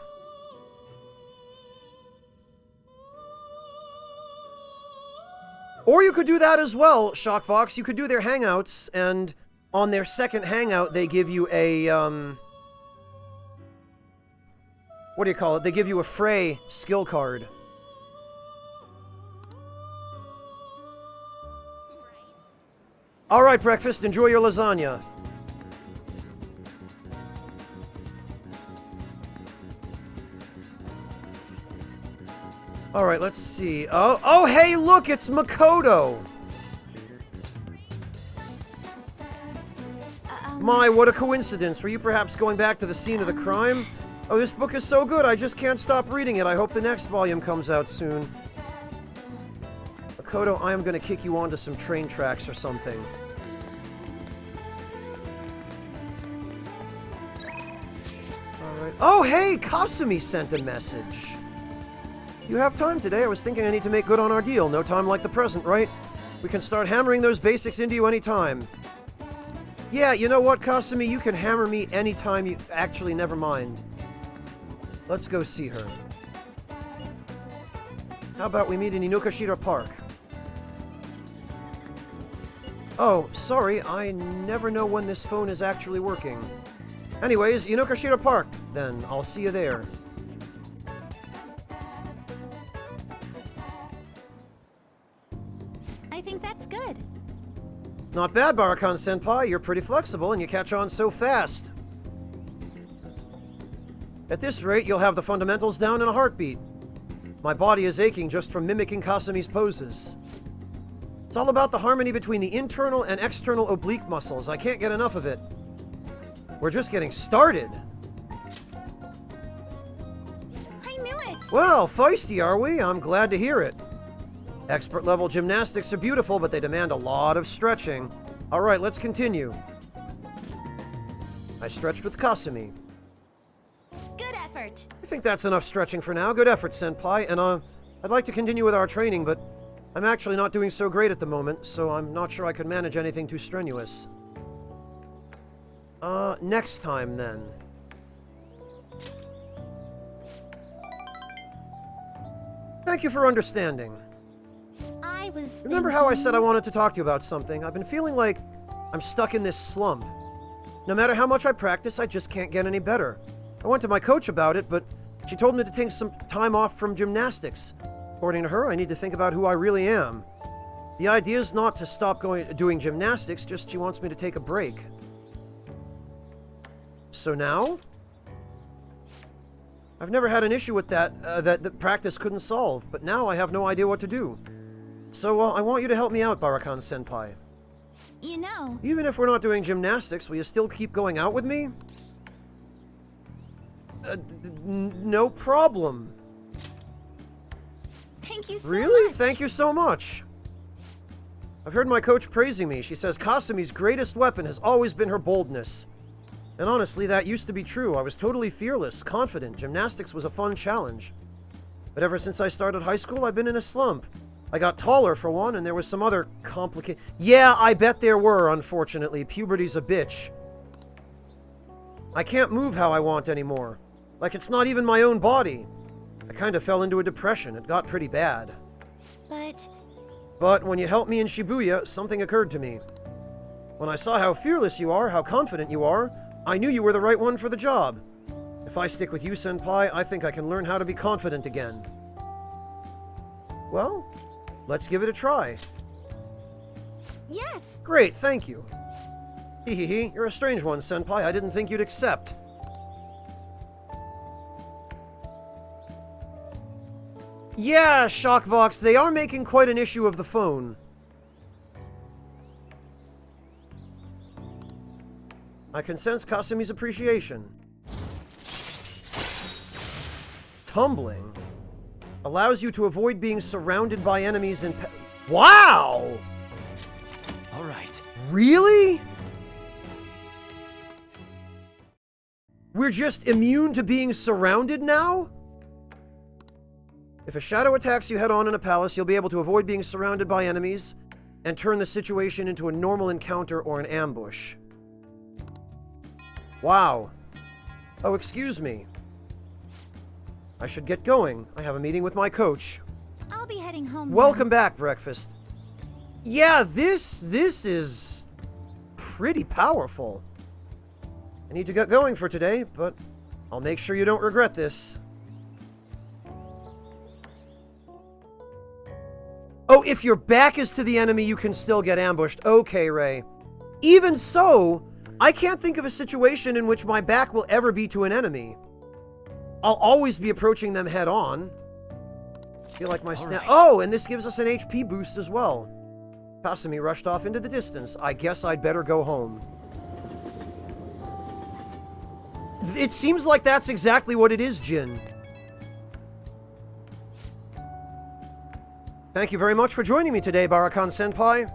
Or you could do that as well, Shockvox. You could do their hangouts, and on their second hangout, they give you a, what do you call it? They give you a Frey skill card. Alright, breakfast, enjoy your lasagna. Alright, let's see. Oh, hey, look, it's Makoto! My, what a coincidence. Were you perhaps going back to the scene of the crime? Oh, this book is so good, I just can't stop reading it. I hope the next volume comes out soon. Makoto, I am going to kick you onto some train tracks or something. Alright. Oh, hey! Kasumi sent a message. You have time today? I was thinking I need to make good on our deal. No time like the present, right? We can start hammering those basics into you anytime. Yeah, you know what, Kasumi? You can hammer me anytime you... Actually, never mind. Let's go see her. How about we meet in Inokashira Park? Oh, sorry, I never know when this phone is actually working. Anyways, Inokashira Park, then. I'll see you there. I think that's good. Not bad, Barakan-senpai. You're pretty flexible and you catch on so fast. At this rate, you'll have the fundamentals down in a heartbeat. My body is aching just from mimicking Kasumi's poses. It's all about the harmony between the internal and external oblique muscles. I can't get enough of it. We're just getting started. I knew it! Well, feisty, are we? I'm glad to hear it. Expert-level gymnastics are beautiful, but they demand a lot of stretching. All right, let's continue. I stretched with Kasumi. Good effort. I think that's enough stretching for now. Good effort, Senpai. And I'd like to continue with our training, but I'm actually not doing so great at the moment, so I'm not sure I could manage anything too strenuous. Next time, then. Thank you for understanding. I was Remember how I said I wanted to talk to you about something? I've been feeling like I'm stuck in this slump. No matter how much I practice, I just can't get any better. I went to my coach about it, but she told me to take some time off from gymnastics. According to her, I need to think about who I really am. The idea is not to stop doing gymnastics, just she wants me to take a break. So now? I've never had an issue with that that practice couldn't solve, but now I have no idea what to do. So I want you to help me out, Barakan-senpai. You know... Even if we're not doing gymnastics, will you still keep going out with me? No problem. Thank you so Really? much. Thank you so much. I've heard my coach praising me. She says Kasumi's greatest weapon has always been her boldness. And honestly, that used to be true. I was totally fearless, confident. Gymnastics was a fun challenge. But ever since I started high school, I've been in a slump. I got taller, for one, and there was some other complicated... Yeah, I bet there were, unfortunately. Puberty's a bitch. I can't move how I want anymore. Like it's not even my own body. I kind of fell into a depression. It got pretty bad. But when you helped me in Shibuya, something occurred to me. When I saw how fearless you are, how confident you are, I knew you were the right one for the job. If I stick with you, Senpai, I think I can learn how to be confident again. Well, let's give it a try. Yes! Great, thank you. Hee, you're a strange one, Senpai. I didn't think you'd accept. Yeah, Shockvox, they are making quite an issue of the phone. I can sense Kasumi's appreciation. Tumbling allows you to avoid being surrounded by enemies in Wow! All right. Really? We're just immune to being surrounded now? If a shadow attacks you head-on in a palace, you'll be able to avoid being surrounded by enemies and turn the situation into a normal encounter or an ambush. Wow. Oh, excuse me. I should get going. I have a meeting with my coach. I'll be heading home. Welcome back, Breakfast. Yeah, this is pretty powerful. I need to get going for today, but I'll make sure you don't regret this. Oh, if your back is to the enemy, you can still get ambushed. Okay, Ray. Even so, I can't think of a situation in which my back will ever be to an enemy. I'll always be approaching them head on. Feel like my right. Oh, and this gives us an HP boost as well. Kasumi rushed off into the distance. I guess I'd better go home. It seems like that's exactly what it is, Jin. Thank you very much for joining me today, Barakan-senpai.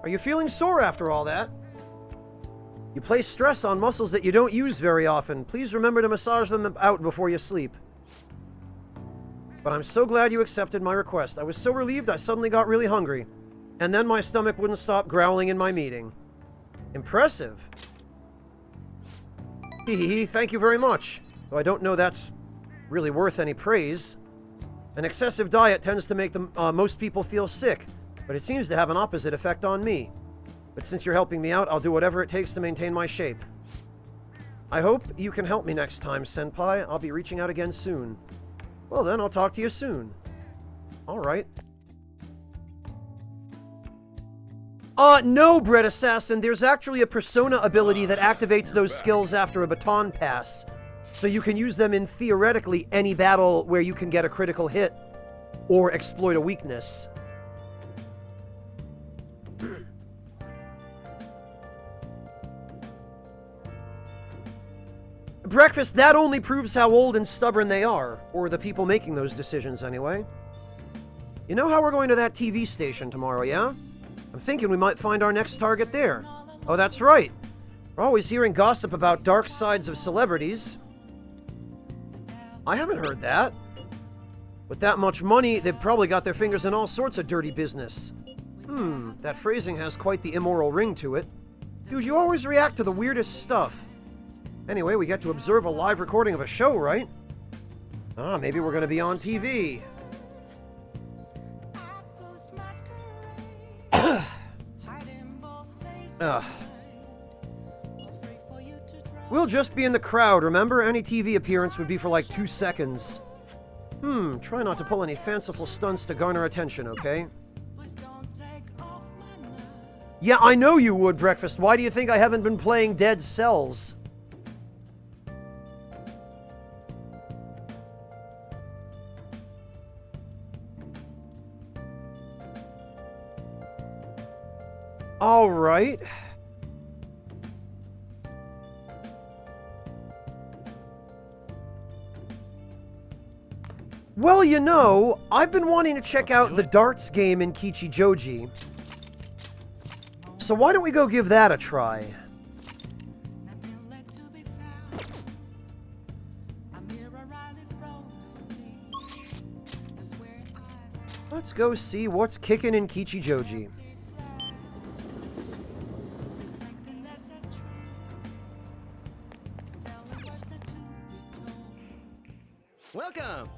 Are you feeling sore after all that? You place stress on muscles that you don't use very often. Please remember to massage them out before you sleep. But I'm so glad you accepted my request. I was so relieved I suddenly got really hungry. And then my stomach wouldn't stop growling in my meeting. Impressive. Hehehe, thank you very much. Though I don't know that's really worth any praise. An excessive diet tends to make most people feel sick, but it seems to have an opposite effect on me. But since you're helping me out, I'll do whatever it takes to maintain my shape. I hope you can help me next time, Senpai. I'll be reaching out again soon. Well then, I'll talk to you soon. Alright. No, Bread Assassin. There's actually a Persona ability that activates those skills after a baton pass. So you can use them in, theoretically, any battle where you can get a critical hit or exploit a weakness. Breakfast, that only proves how old and stubborn they are. Or the people making those decisions, anyway. You know how we're going to that TV station tomorrow, yeah? I'm thinking we might find our next target there. Oh, that's right. We're always hearing gossip about dark sides of celebrities. I haven't heard that. With that much money, they've probably got their fingers in all sorts of dirty business. That phrasing has quite the immoral ring to it. Dude, you always react to the weirdest stuff. Anyway, we get to observe a live recording of a show, right? Maybe we're gonna be on TV. We'll just be in the crowd, remember? Any TV appearance would be for like 2 seconds. Try not to pull any fanciful stunts to garner attention, okay? Yeah, I know you would, Breakfast. Why do you think I haven't been playing Dead Cells? Alright. Well, you know, I've been wanting to check out the darts game in Kichijoji. So why don't we go give that a try? Let's go see what's kicking in Kichijoji. Welcome!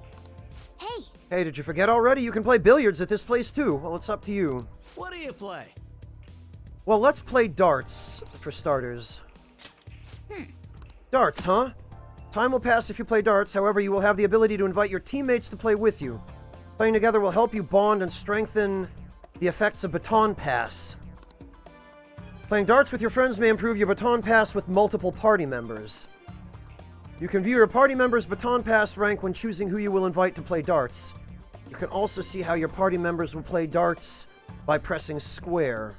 Hey! Hey, did you forget already? You can play billiards at this place too. Well, it's up to you. What do you play? Well, let's play darts, for starters. Darts, huh? Time will pass if you play darts, however, you will have the ability to invite your teammates to play with you. Playing together will help you bond and strengthen the effects of baton pass. Playing darts with your friends may improve your baton pass with multiple party members. You can view your party members' baton pass rank when choosing who you will invite to play darts. You can also see how your party members will play darts by pressing square.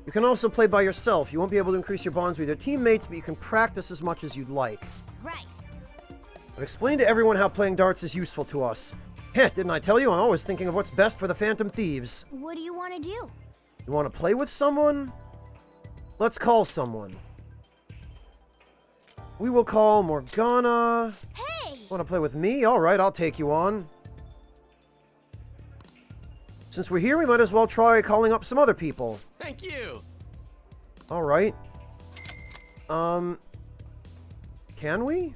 You can also play by yourself. You won't be able to increase your bonds with your teammates, but you can practice as much as you'd like. Right. I've explained to everyone how playing darts is useful to us. Heh, didn't I tell you? I'm always thinking of what's best for the Phantom Thieves. What do you want to do? You want to play with someone? Let's call someone. We will call Morgana. Hey! Want to play with me? Alright, I'll take you on. Since we're here, we might as well try calling up some other people. Thank you! Alright. Can we?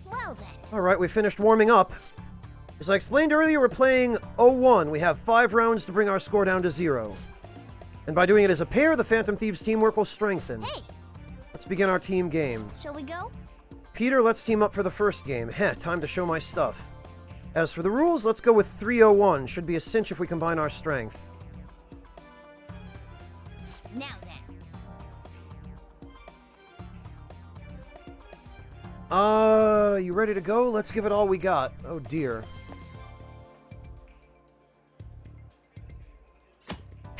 Well then. Alright, we finished warming up. As I explained earlier, we're playing 01. We have 5 rounds to bring our score down to 0. And by doing it as a pair, the Phantom Thieves teamwork will strengthen. Hey! Let's begin our team game. Shall we go? Peter, let's team up for the first game. Heh, time to show my stuff. As for the rules, let's go with 301. Should be a cinch if we combine our strength. Now then. You ready to go? Let's give it all we got. Oh dear.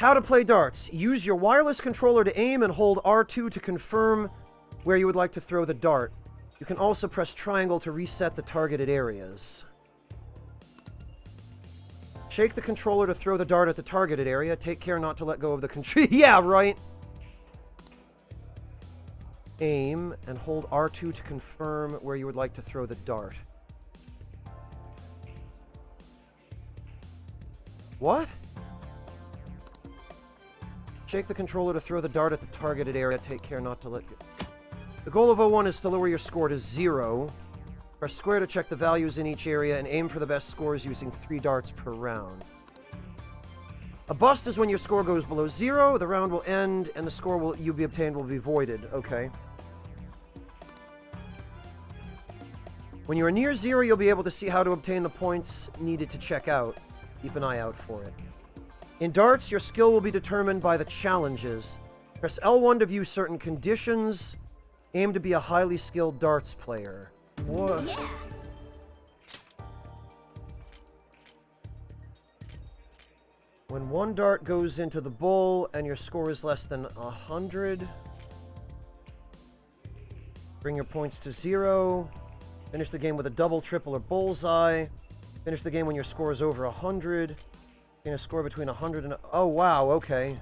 How to play darts. Use your wireless controller to aim and hold R2 to confirm where you would like to throw the dart. You can also press triangle to reset the targeted areas. Shake the controller to throw the dart at the targeted area. Take care not to let go of the control. Yeah, right. Aim and hold R2 to confirm where you would like to throw the dart. What? Shake the controller to throw the dart at the targeted area. Take care not to let go. The goal of O1 is to lower your score to 0. Press square to check the values in each area and aim for the best scores using 3 darts per round. A bust is when your score goes below 0, the round will end, and the score you be obtained will be voided. Okay. When you are near 0, you'll be able to see how to obtain the points needed to check out. Keep an eye out for it. In darts, your skill will be determined by the challenges. Press L1 to view certain conditions. Aim to be a highly skilled darts player. What? Yeah. When 1 dart goes into the bull and your score is less than 100, bring your points to 0. Finish the game with a double, triple, or bullseye. Finish the game when your score is over 100. Gain a score between 100 and... Oh, wow, okay.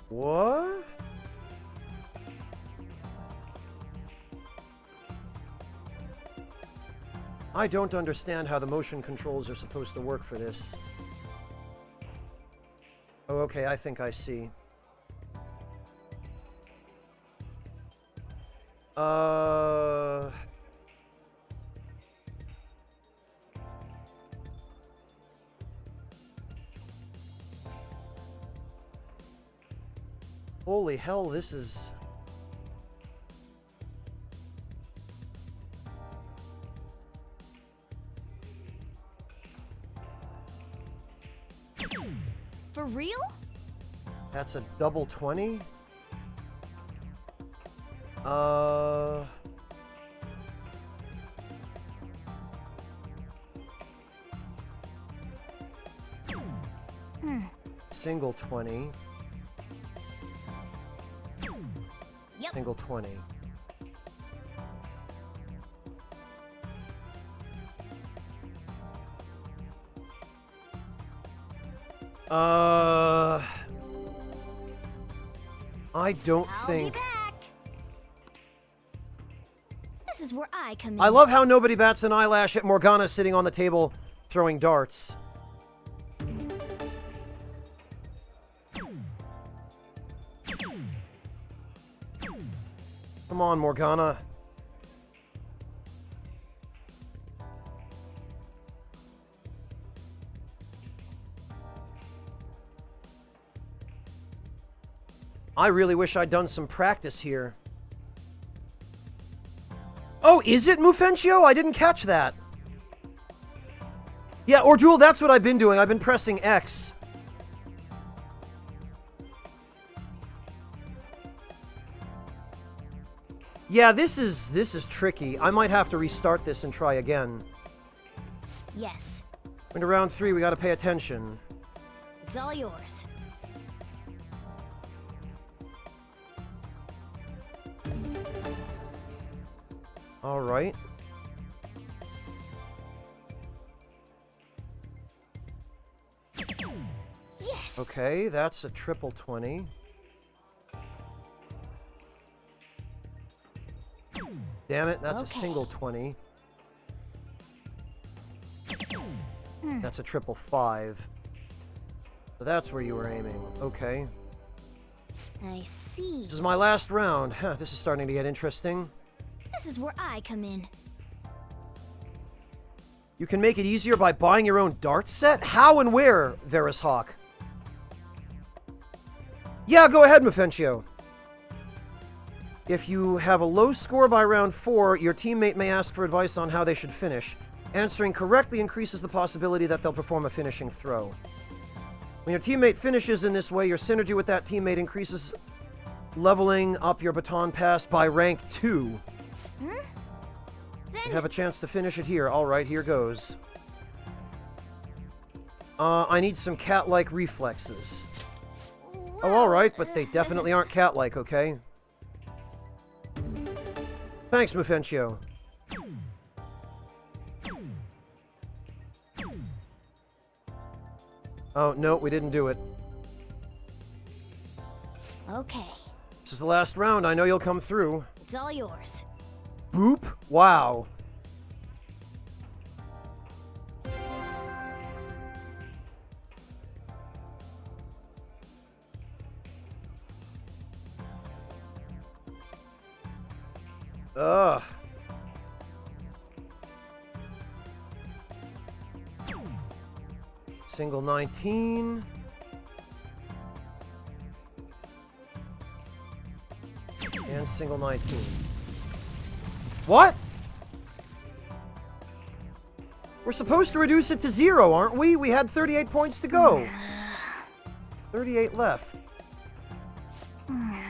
What? I don't understand how the motion controls are supposed to work for this. Oh, okay, I think I see. Holy hell, this is... For real? That's a double 20? Single 20. Yep. Single 20. I don't think... Be back. This is where I come in. I love how nobody bats an eyelash at Morgana sitting on the table throwing darts. Come on, Morgana. I really wish I'd done some practice here. Oh, is it Mufencio? I didn't catch that. Yeah, or Jewel, that's what I've been doing. I've been pressing X. Yeah, this is tricky. I might have to restart this and try again. Yes. Into round 3, we gotta pay attention. It's all yours. All right. Yes. Okay, that's a triple 20. Damn it, that's a single 20. That's a triple 5. So that's where you were aiming. Okay. I see. This is my last round. Huh, this is starting to get interesting. This is where I come in. You can make it easier by buying your own dart set? How and where, Varus Hawk? Yeah, go ahead, Mufencio. If you have a low score by round 4, your teammate may ask for advice on how they should finish. Answering correctly increases the possibility that they'll perform a finishing throw. When your teammate finishes in this way, your synergy with that teammate increases, leveling up your baton pass by rank 2. You have a chance to finish it here. Alright, here goes. I need some cat-like reflexes. Oh, alright, but they definitely aren't cat-like, okay? Thanks, Mufencio. Oh, no, we didn't do it. Okay, This is the last round. I know you'll come through. it's all yours. Boop. Wow. Ugh. Single 19. And single 19. What? We're supposed to reduce it to 0, aren't we? We had 38 points to go. 38 left. I'm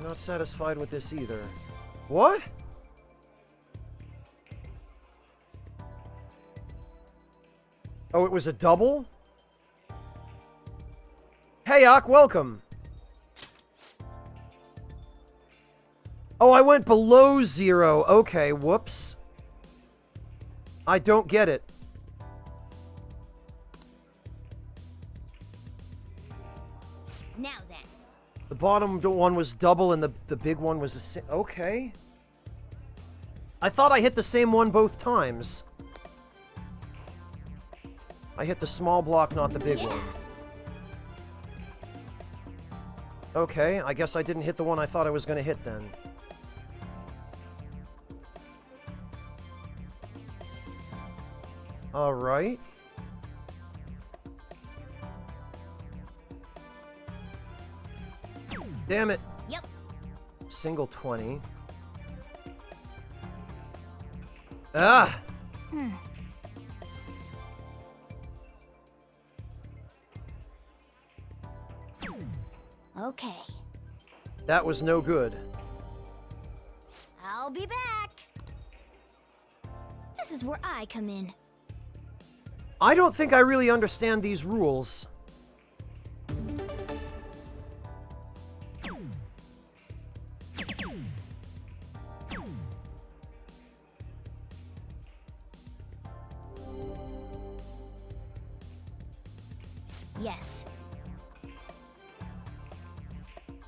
not satisfied with this either. What? Oh, it was a double? Hey, Ak, welcome. Oh, I went below 0. Okay, whoops. I don't get it. Now then. The bottom one was double and the big one was a... Okay. I thought I hit the same one both times. I hit the small block, not the big one. Okay, I guess I didn't hit the one I thought I was going to hit then. Alright. Damn it. Yep. Single 20. Ah! Okay, That was no good. I'll be back. This is where I come in. I don't think I really understand these rules. Yes.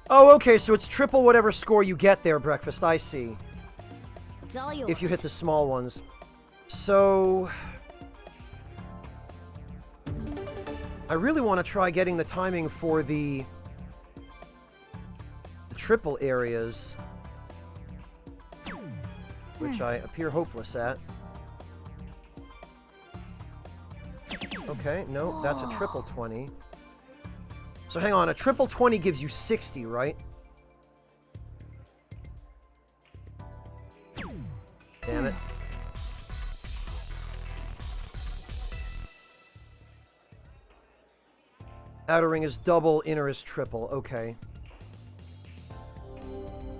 Oh, okay, so it's triple whatever score you get there, Breakfast. I see. It's all yours. If you hit the small ones. So... I really want to try getting the timing for the triple areas, which I appear hopeless at. Okay, no, that's a triple 20. So hang on, a triple 20 gives you 60, right? Damn it. Outer ring is double, inner is triple. Okay.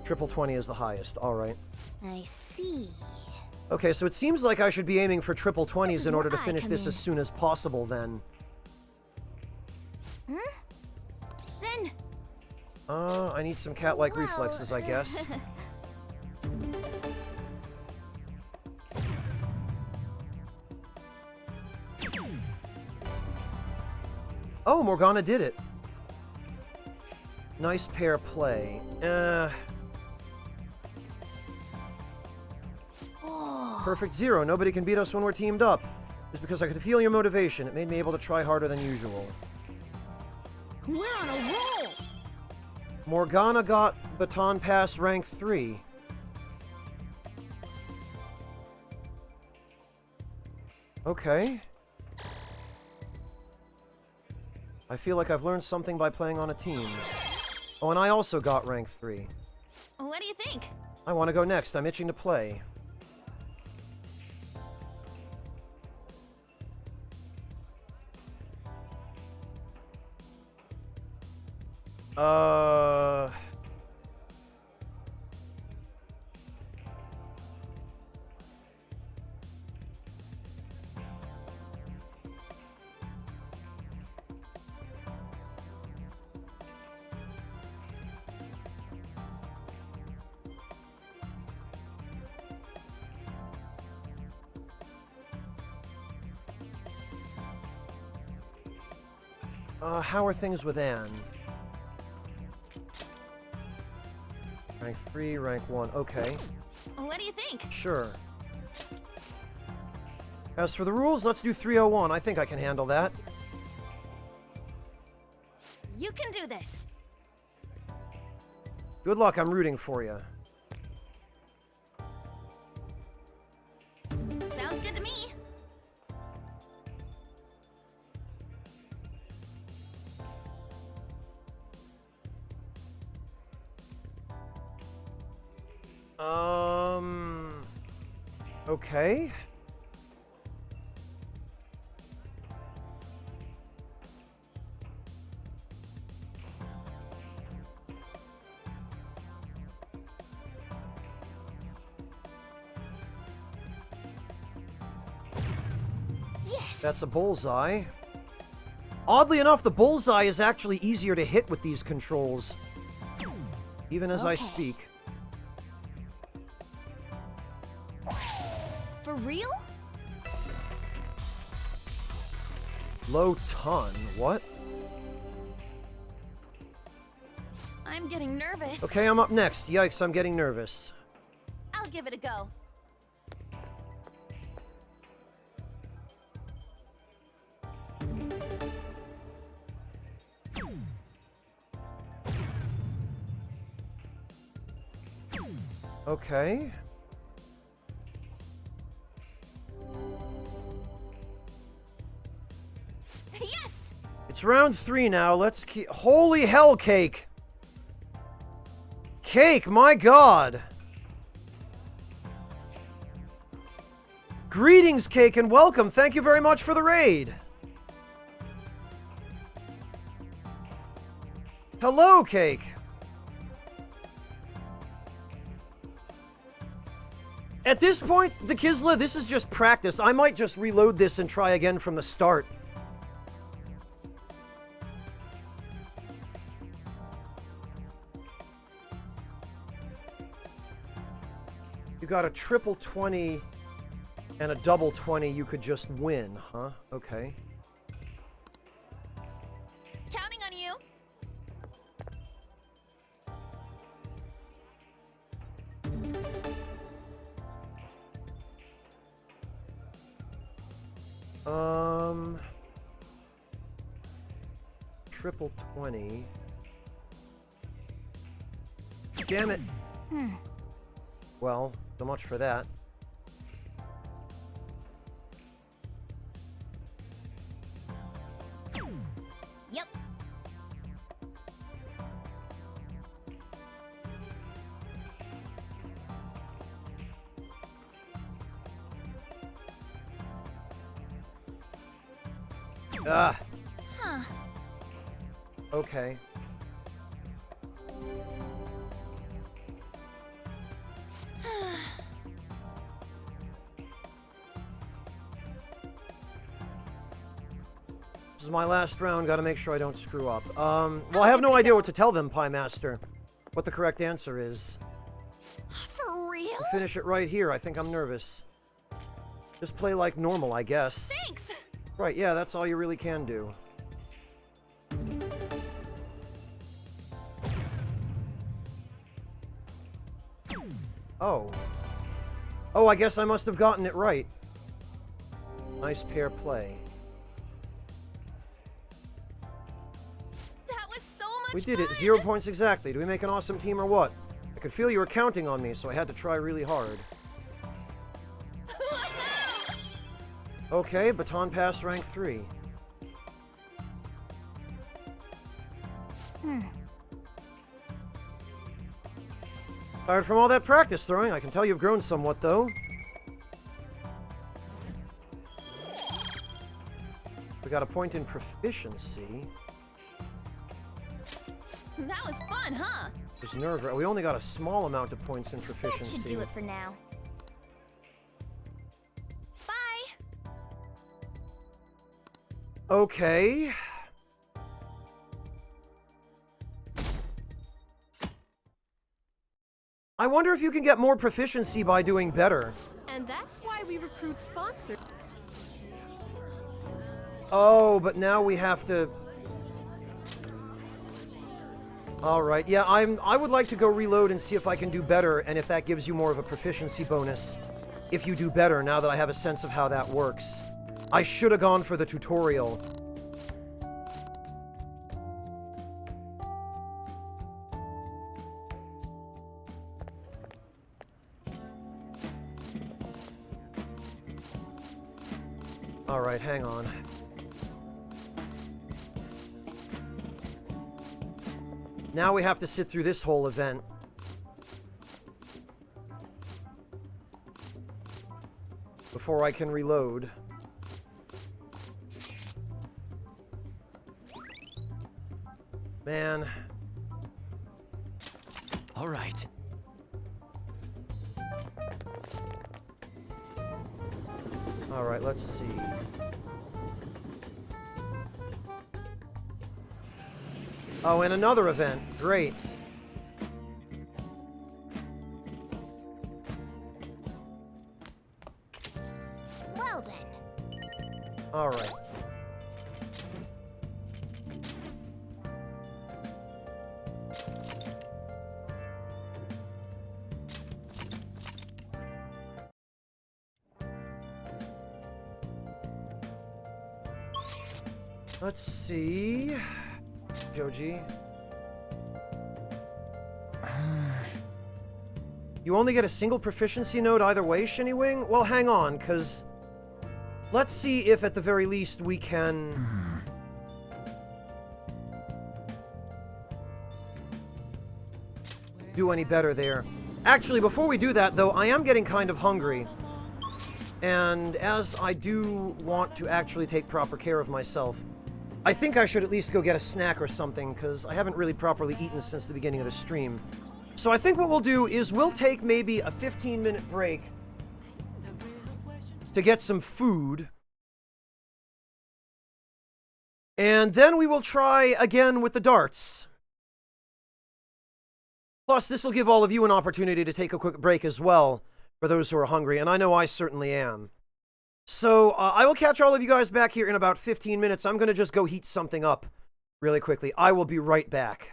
Triple 20 is the highest. Alright. I see. Okay, so it seems like I should be aiming for triple 20s in order to finish this as soon as possible, then. Then... I need some cat-like reflexes, I guess. Oh, Morgana did it. Nice pair play. Perfect 0. Nobody can beat us when we're teamed up. It's because I could feel your motivation. It made me able to try harder than usual. We're on a roll! Morgana got baton pass rank 3. Okay. I feel like I've learned something by playing on a team. Oh, and I also got rank 3. Oh you think? I want to go next. I'm itching to play. How are things with Anne? Rank 3, rank 1. Okay. What do you think? Sure. As for the rules, let's do 301. I think I can handle that. You can do this. Good luck. I'm rooting for you. Sounds good to me. Okay. Yes. That's a bullseye. Oddly enough, the bullseye is actually easier to hit with these controls. Even as I speak. For real? Low ton. What? I'm getting nervous. Okay, I'm up next. Yikes, I'm getting nervous. I'll give it a go. Okay. Yes! It's round 3 now. Let's keep... Holy hell, Cake! Cake, my god! Greetings, Cake, and welcome. Thank you very much for the raid. Hello, Cake. At this point, the Kisla, this is just practice. I might just reload this and try again from the start. You got a triple 20 and a double 20, you could just win, huh? Okay. Counting on you. Triple 20. Damn it. Well, so much for that. Yep. Ah. Huh. Okay. This is my last round. Gotta make sure I don't screw up. Well, I have no idea what to tell them, Pie Master. What the correct answer is. For real? I'll finish it right here. I think I'm nervous. Just play like normal, I guess. Thanks. Right, yeah, that's all you really can do. Oh. Oh, I guess I must have gotten it right. Nice pair play. That was so much We did fun. it. 0 points exactly. Do we make an awesome team or what? I could feel you were counting on me, so I had to try really hard. Okay, baton pass rank 3. Tired from all that practice throwing. I can tell you've grown somewhat, though. We got a point in proficiency. That was fun, huh? It's nerve-wracking. We only got a small amount of points in That proficiency. should do it for now. Bye! Okay. I wonder if you can get more proficiency by doing better. And that's why we recruit sponsors. Oh, but now we have to... Alright, yeah, I would like to go reload and see if I can do better, and if that gives you more of a proficiency bonus. If you do better, now that I have a sense of how that works. I should have gone for the tutorial. Alright, hang on. Now we have to sit through this whole event. Before I can reload. Man. All right. All right, let's see. Oh, and another event. Great. Well then. All right. Let's see. Joji. You only get a single proficiency node either way, Shinny-Wing? Well, hang on, because... Let's see if at the very least we can... do any better there. Actually, before we do that, though, I am getting kind of hungry. And as I do want to actually take proper care of myself, I think I should at least go get a snack or something, because I haven't really properly eaten since the beginning of the stream. So I think what we'll do is we'll take maybe a 15-minute break to get some food. And then we will try again with the darts. Plus, this will give all of you an opportunity to take a quick break as well, for those who are hungry, and I know I certainly am. So, I will catch all of you guys back here in about 15 minutes. I'm going to just go heat something up really quickly. I will be right back.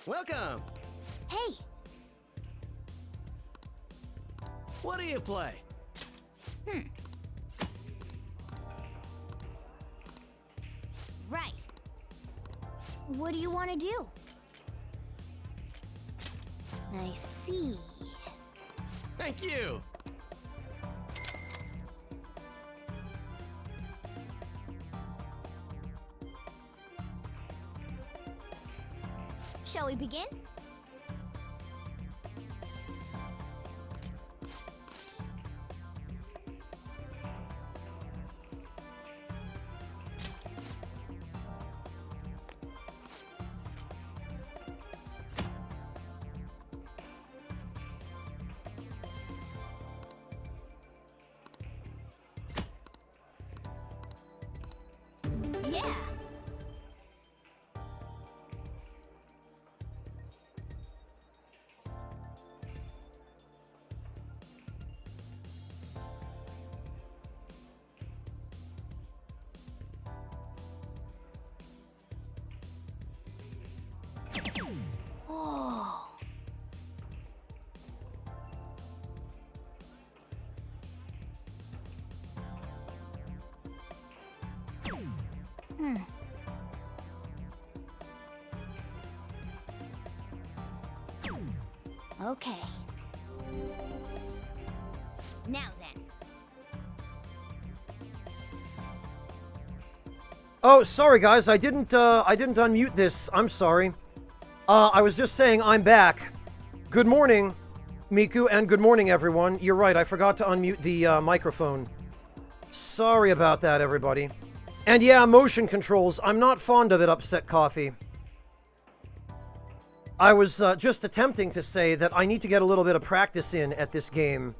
Welcome. Hey, What do you play? Right. What do you want to do? I see. Thank you. Shall we begin? Yeah. Oh. Okay. Now then. Oh, sorry guys, I didn't unmute this. I'm sorry. I was just saying I'm back. Good morning, Miku, and good morning, everyone. You're right, I forgot to unmute the microphone. Sorry about that, everybody. And yeah, motion controls. I'm not fond of it, Upset Coffee. I was just attempting to say that I need to get a little bit of practice in at this game.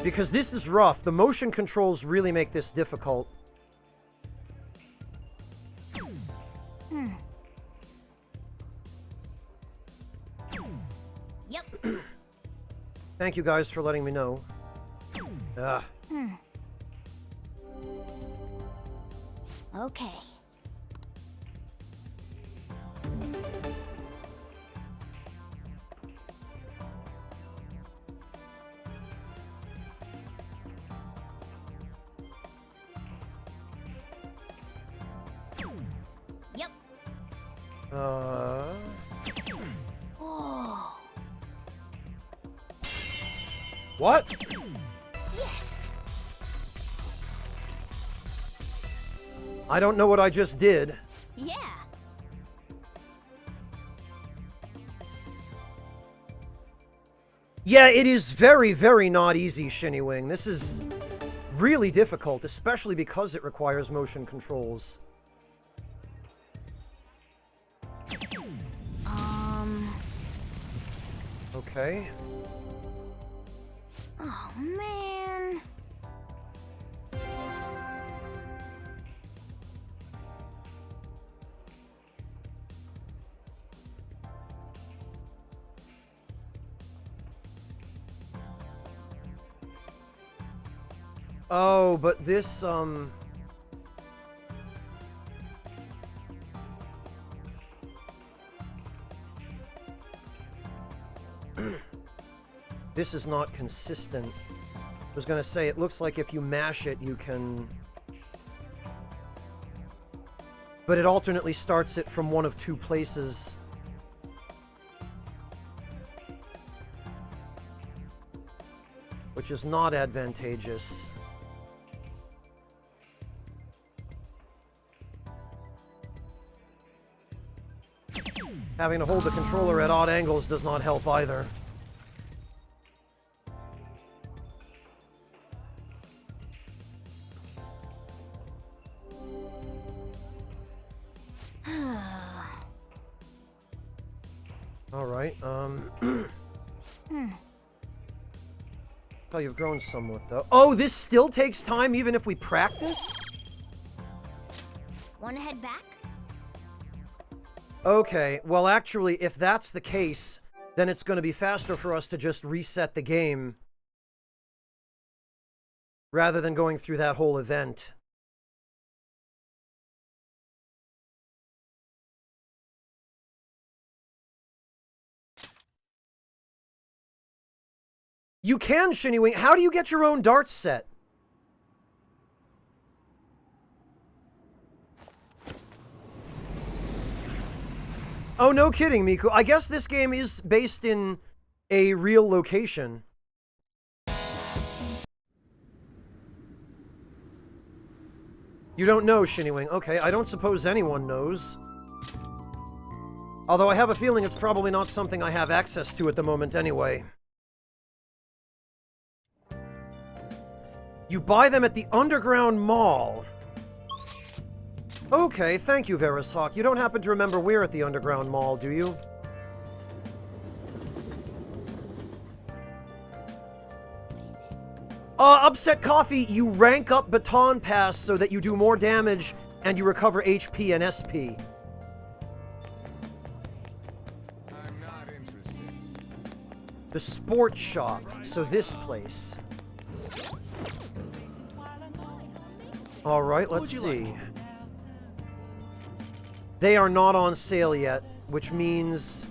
Because this is rough. The motion controls really make this difficult. Yep. Thank you guys for letting me know. Okay. Yep. Oh. What? Yes. I don't know what I just did. Yeah. Yeah, it is very, very not easy, Shinny-Wing. This is really difficult, especially because it requires motion controls. Okay. Oh, man. Oh, but this, this is not consistent. I was gonna say, it looks like if you mash it, you can... But it alternately starts it from one of two places. Which is not advantageous. Having to hold the controller at odd angles does not help either. Alright, Oh, you've grown somewhat, though. Oh, this still takes time even if we practice? Wanna head back? Okay, well actually, if that's the case, then it's going to be faster for us to just reset the game rather than going through that whole event. You can, Shinnywing. How do you get your own darts set? Oh, no kidding, Miku. I guess this game is based in a real location. You don't know, Shinnywing. Okay, I don't suppose anyone knows. Although I have a feeling it's probably not something I have access to at the moment anyway. You buy them at the Underground Mall. Okay, thank you, Verishawk. You don't happen to remember where at the Underground Mall, do you? Upset Coffee, you rank up Baton Pass so that you do more damage and you recover HP and SP. I'm not interested. The Sports Shop, so this place. Alright, let's see. They are not on sale yet, which means...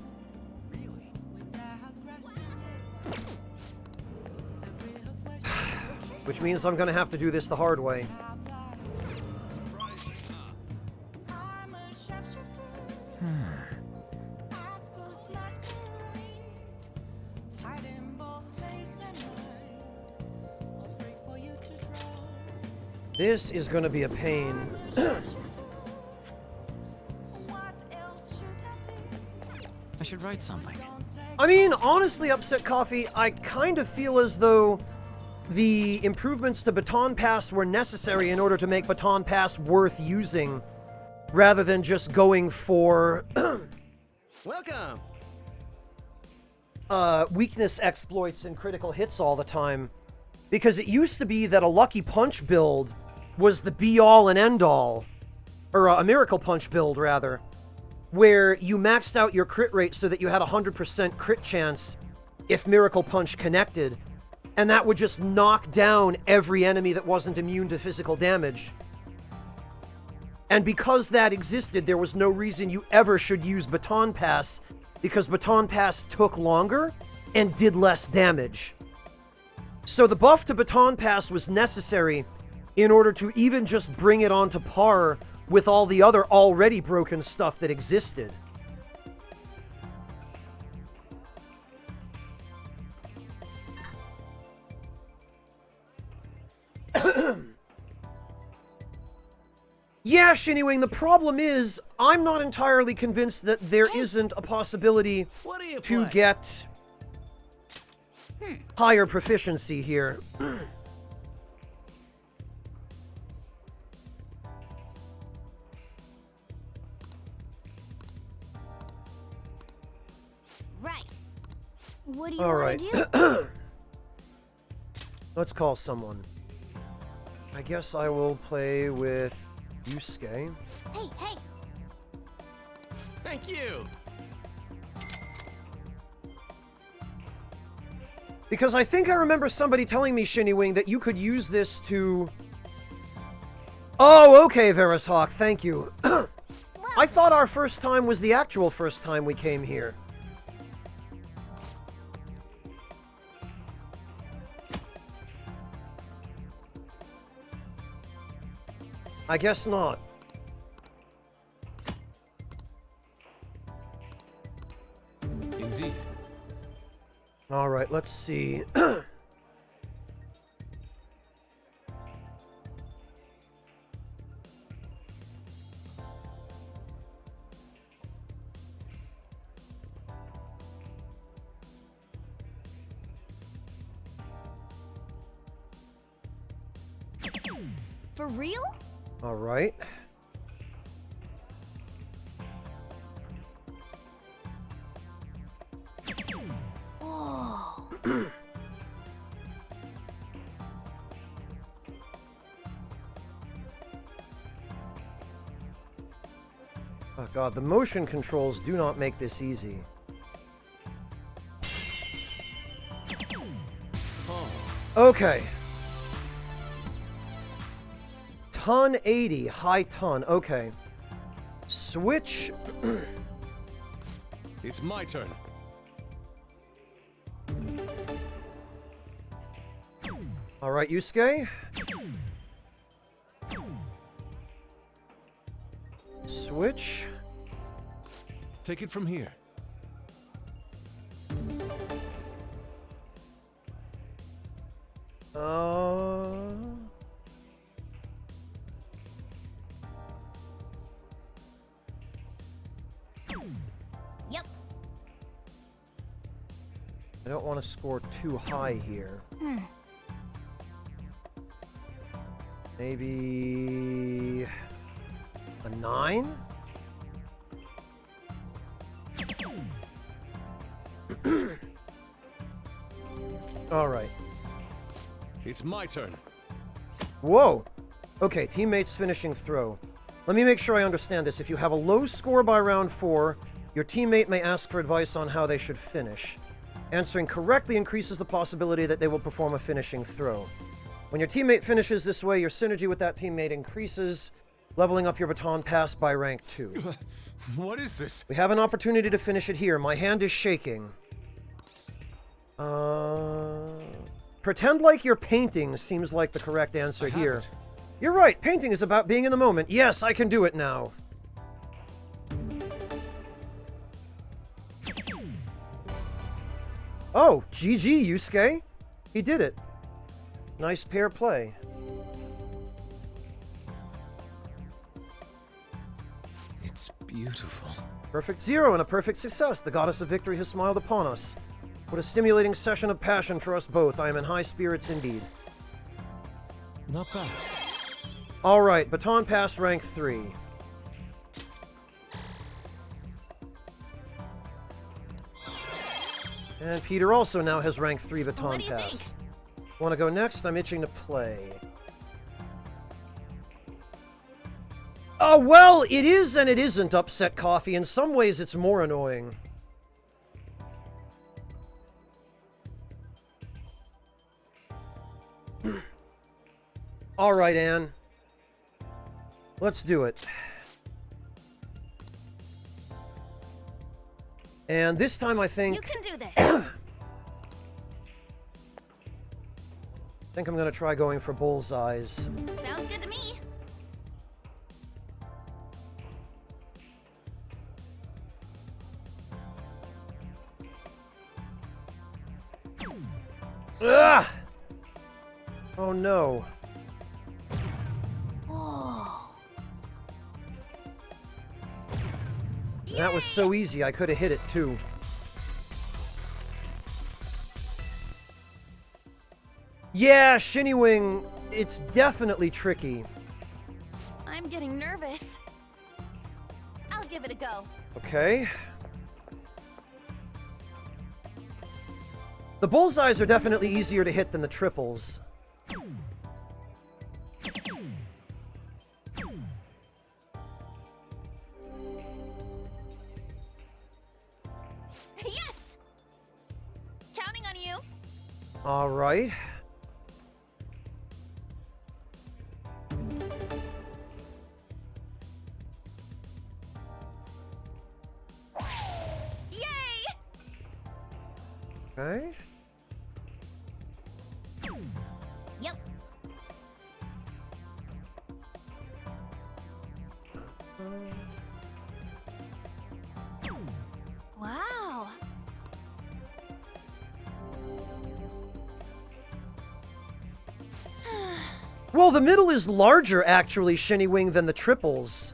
which means I'm gonna have to do this the hard way. This is gonna be a pain. I should write something. I mean, honestly, Upset Coffee, I kind of feel as though the improvements to Baton Pass were necessary in order to make Baton Pass worth using, rather than just going for Welcome. weakness exploits and critical hits all the time. Because it used to be that a Lucky Punch build was the be-all and end-all, or a Miracle Punch build, rather, where you maxed out your crit rate so that you had a 100% crit chance if Miracle Punch connected, and that would just knock down every enemy that wasn't immune to physical damage. And because that existed, there was no reason you ever should use Baton Pass, because Baton Pass took longer and did less damage. So the buff to Baton Pass was necessary in order to even just bring it onto par with all the other already broken stuff that existed. Yeah, Shinnywing, the problem is, I'm not entirely convinced that there isn't a possibility to get higher proficiency here. Right. What do you All want right. to do? Let's call someone. I guess I will play with Yusuke. Hey, hey. Thank you. Because I think I remember somebody telling me, Shinnywing, that you could use this to... Oh, okay, Verishawk, thank you. I thought our first time was the actual first time we came here. I guess not. Indeed. All right, let's see. For real? All right. Oh. Oh god, the motion controls do not make this easy. Okay. Ton 80, high ton, okay. Switch. It's my turn. All right, Yusuke. Switch. Take it from here. Yep. I don't want to score too high here. Maybe a 9? All right. It's my turn. Whoa. Okay, teammates finishing throw. Let me make sure I understand this. If you have a low score by round 4, your teammate may ask for advice on how they should finish. Answering correctly increases the possibility that they will perform a finishing throw. When your teammate finishes this way, your synergy with that teammate increases, leveling up your baton pass by rank 2. What is this? We have an opportunity to finish it here. My hand is shaking. Pretend like you're painting seems like the correct answer here. You're right. Painting is about being in the moment. Yes, I can do it now. Oh, GG, Yusuke. He did it. Nice pair play. It's beautiful. Perfect 0 and a perfect success. The goddess of victory has smiled upon us. What a stimulating session of passion for us both. I am in high spirits indeed. Not bad. All right, baton pass rank 3. And Peter also now has rank 3 baton pass. Want to go next? I'm itching to play. Oh, well, it is and it isn't Upset Coffee. In some ways, it's more annoying. All right, Anne. Let's do it. And this time I think... You can do this. I think I'm going to try going for bullseyes. Sounds good to me. Ugh! Oh no. That was so easy, I could have hit it too. Yeah, Shinny-Wing, it's definitely tricky. I'm getting nervous. I'll give it a go. Okay. The bullseyes are definitely easier to hit than the triples. Yes! Counting on you. All right. Yay! Okay. Yep. Wow. Well, the middle is larger, actually, Shinny-Wing, than the triples.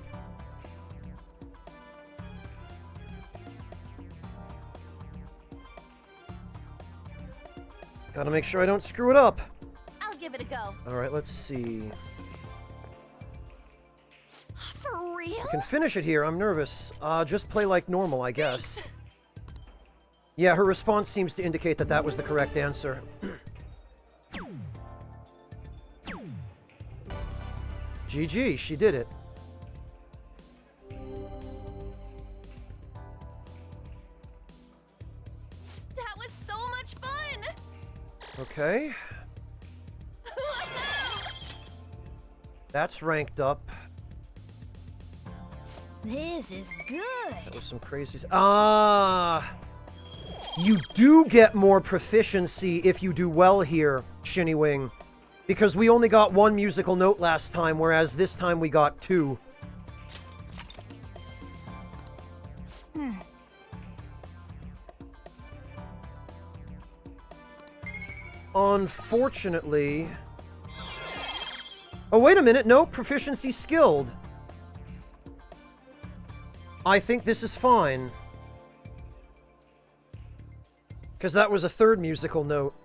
Gotta make sure I don't screw it up. I'll give it a go. All right, let's see. For real? I can finish it here. I'm nervous. Just play like normal, I guess. Yeah, her response seems to indicate that that was the correct answer. GG, she did it. That was so much fun. Okay. That's ranked up. This is good. That was some crazy... You do get more proficiency if you do well here, Shinny-Wing. Because we only got one musical note last time, whereas this time we got two. Unfortunately... Oh, wait a minute. No, proficiency skilled. I think this is fine. Because that was a third musical note.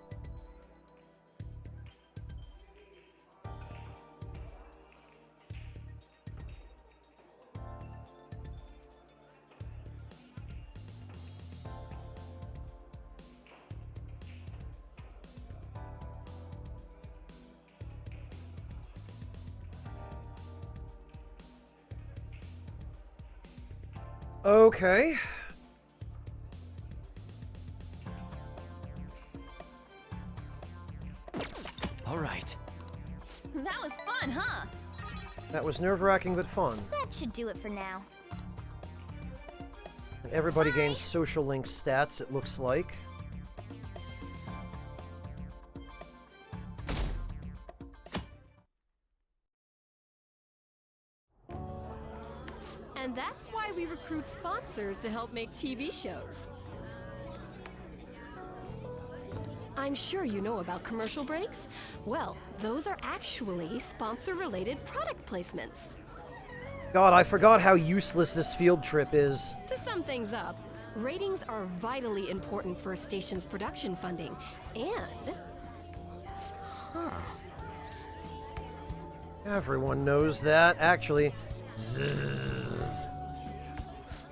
Okay. All right. That was fun, huh? That was nerve-wracking but fun. That should do it for now. And everybody gains social link stats, it looks like. And that's why we recruit sponsors to help make TV shows. I'm sure you know about commercial breaks. Well, those are actually sponsor-related product placements. God, I forgot how useless this field trip is. To sum things up, ratings are vitally important for a station's production funding, and... Everyone knows that. Actually, zzz.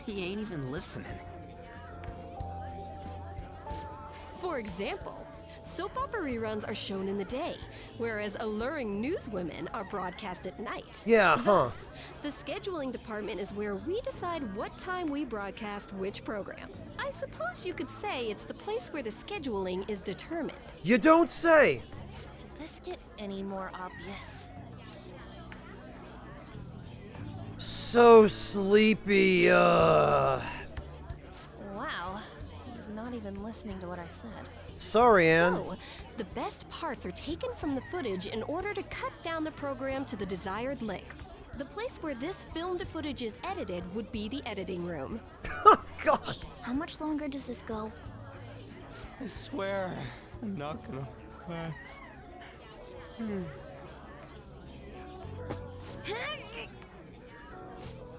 He ain't even listening. For example, soap opera reruns are shown in the day, whereas alluring newswomen are broadcast at night. Yeah, huh. Thus, the scheduling department is where we decide what time we broadcast which program. I suppose you could say it's the place where the scheduling is determined. You don't say! Could this get any more obvious? So sleepy, Wow. He's not even listening to what I said. Sorry, Anne. So, the best parts are taken from the footage in order to cut down the program to the desired length. The place where this filmed footage is edited would be the editing room. God! How much longer does this go? I swear, I'm not gonna last.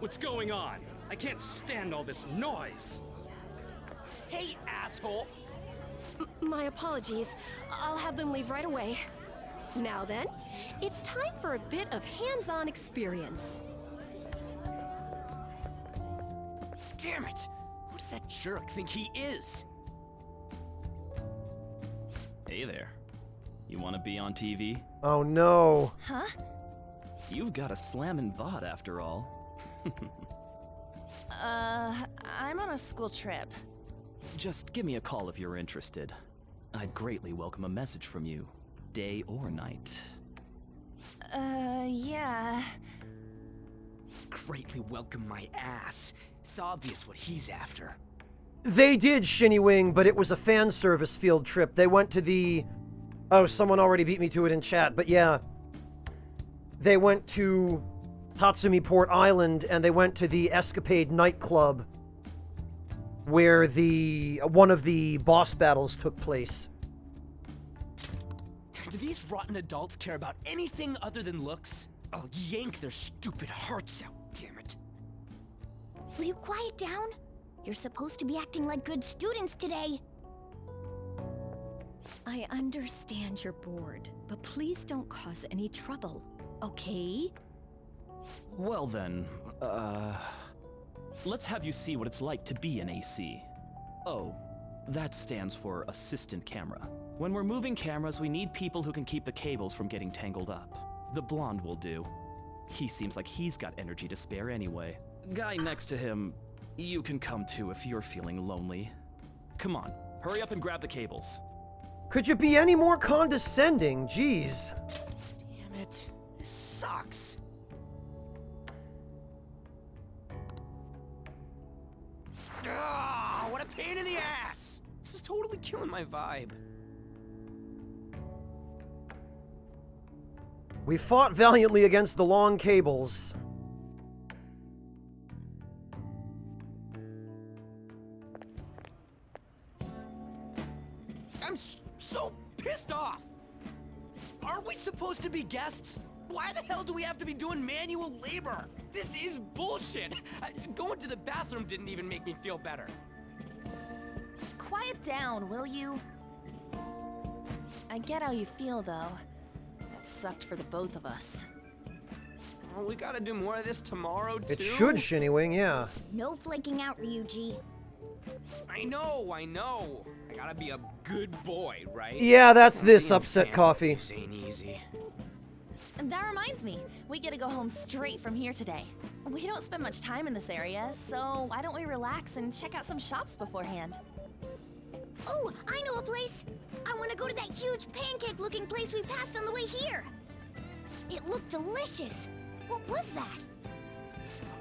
What's going on? I can't stand all this noise. Hey, asshole! My apologies. I'll have them leave right away. Now then, it's time for a bit of hands-on experience. Damn it! Who does that jerk think he is? Hey there. You want to be on TV? Oh no. Huh? You've got a slammin' bod after all. I'm on a school trip. Just give me a call if you're interested. I'd greatly welcome a message from you, day or night. Yeah. Greatly welcome my ass. It's obvious what he's after. They did, Shinnywing, but it was a fan service field trip. They went to the... Oh, someone already beat me to it in chat, but yeah. They went to Tatsumi Port Island, and they went to the Escapade nightclub, where one of the boss battles took place. Do these rotten adults care about anything other than looks? I'll yank their stupid hearts out, damn it. Will you quiet down? You're supposed to be acting like good students today. I understand you're bored, but please don't cause any trouble, okay? Well then, let's have you see what it's like to be an AC. Oh, that stands for assistant camera. When we're moving cameras, we need people who can keep the cables from getting tangled up. The blonde will do. He seems like he's got energy to spare anyway. Guy next to him, you can come too if you're feeling lonely. Come on, hurry up and grab the cables. Could you be any more condescending? Jeez. Damn it. This sucks. Ah, what a pain in the ass! This is totally killing my vibe. We fought valiantly against the long cables. I'm so pissed off! Aren't we supposed to be guests? Why the hell do we have to be doing manual labor? This is bullshit! Going to the bathroom didn't even make me feel better. Quiet down, will you? I get how you feel, though. That sucked for the both of us. Oh, we gotta do more of this tomorrow, too? It should, Shinnywing, yeah. No flaking out, Ryuji. I know. I gotta be a good boy, right? Yeah, that's this upset coffee. This ain't easy. And that reminds me, we get to go home straight from here today. We don't spend much time in this area, so why don't we relax and check out some shops beforehand? Oh, I know a place! I want to go to that huge pancake-looking place we passed on the way here! It looked delicious! What was that?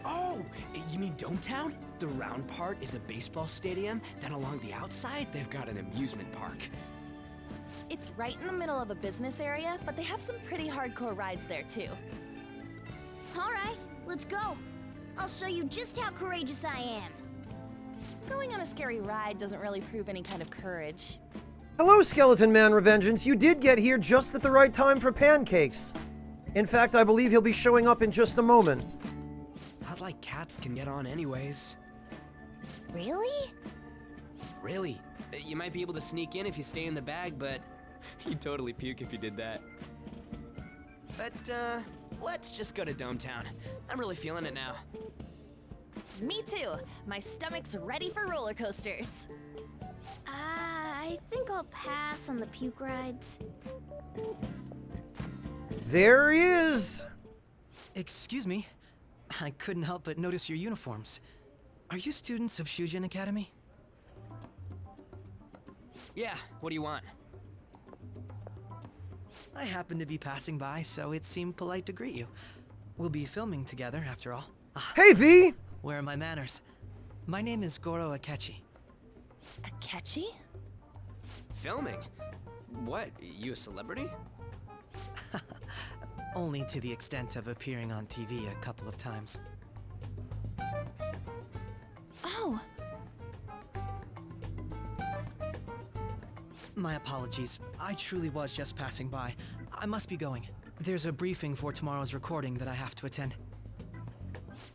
Oh, you mean Dometown? The round part is a baseball stadium, then along the outside, they've got an amusement park. It's right in the middle of a business area, but they have some pretty hardcore rides there too. Alright, let's go. I'll show you just how courageous I am. Going on a scary ride doesn't really prove any kind of courage. Hello, Skeleton Man Revengeance. You did get here just at the right time for pancakes. In fact, I believe he'll be showing up in just a moment. Not like cats can get on anyways. Really? Really? You might be able to sneak in if you stay in the bag, but you'd totally puke if you did that. But, let's just go to Dometown. I'm really feeling it now. Me too. My stomach's ready for roller coasters. I think I'll pass on the puke rides. There he is! Excuse me. I couldn't help but notice your uniforms. Are you students of Shujin Academy? Yeah, what do you want? I happened to be passing by, so it seemed polite to greet you. We'll be filming together, after all. Hey, V! Where are my manners? My name is Goro Akechi. Akechi? Filming? What, you a celebrity? Only to the extent of appearing on TV a couple of times. Oh! My apologies. I truly was just passing by. I must be going. There's a briefing for tomorrow's recording that I have to attend.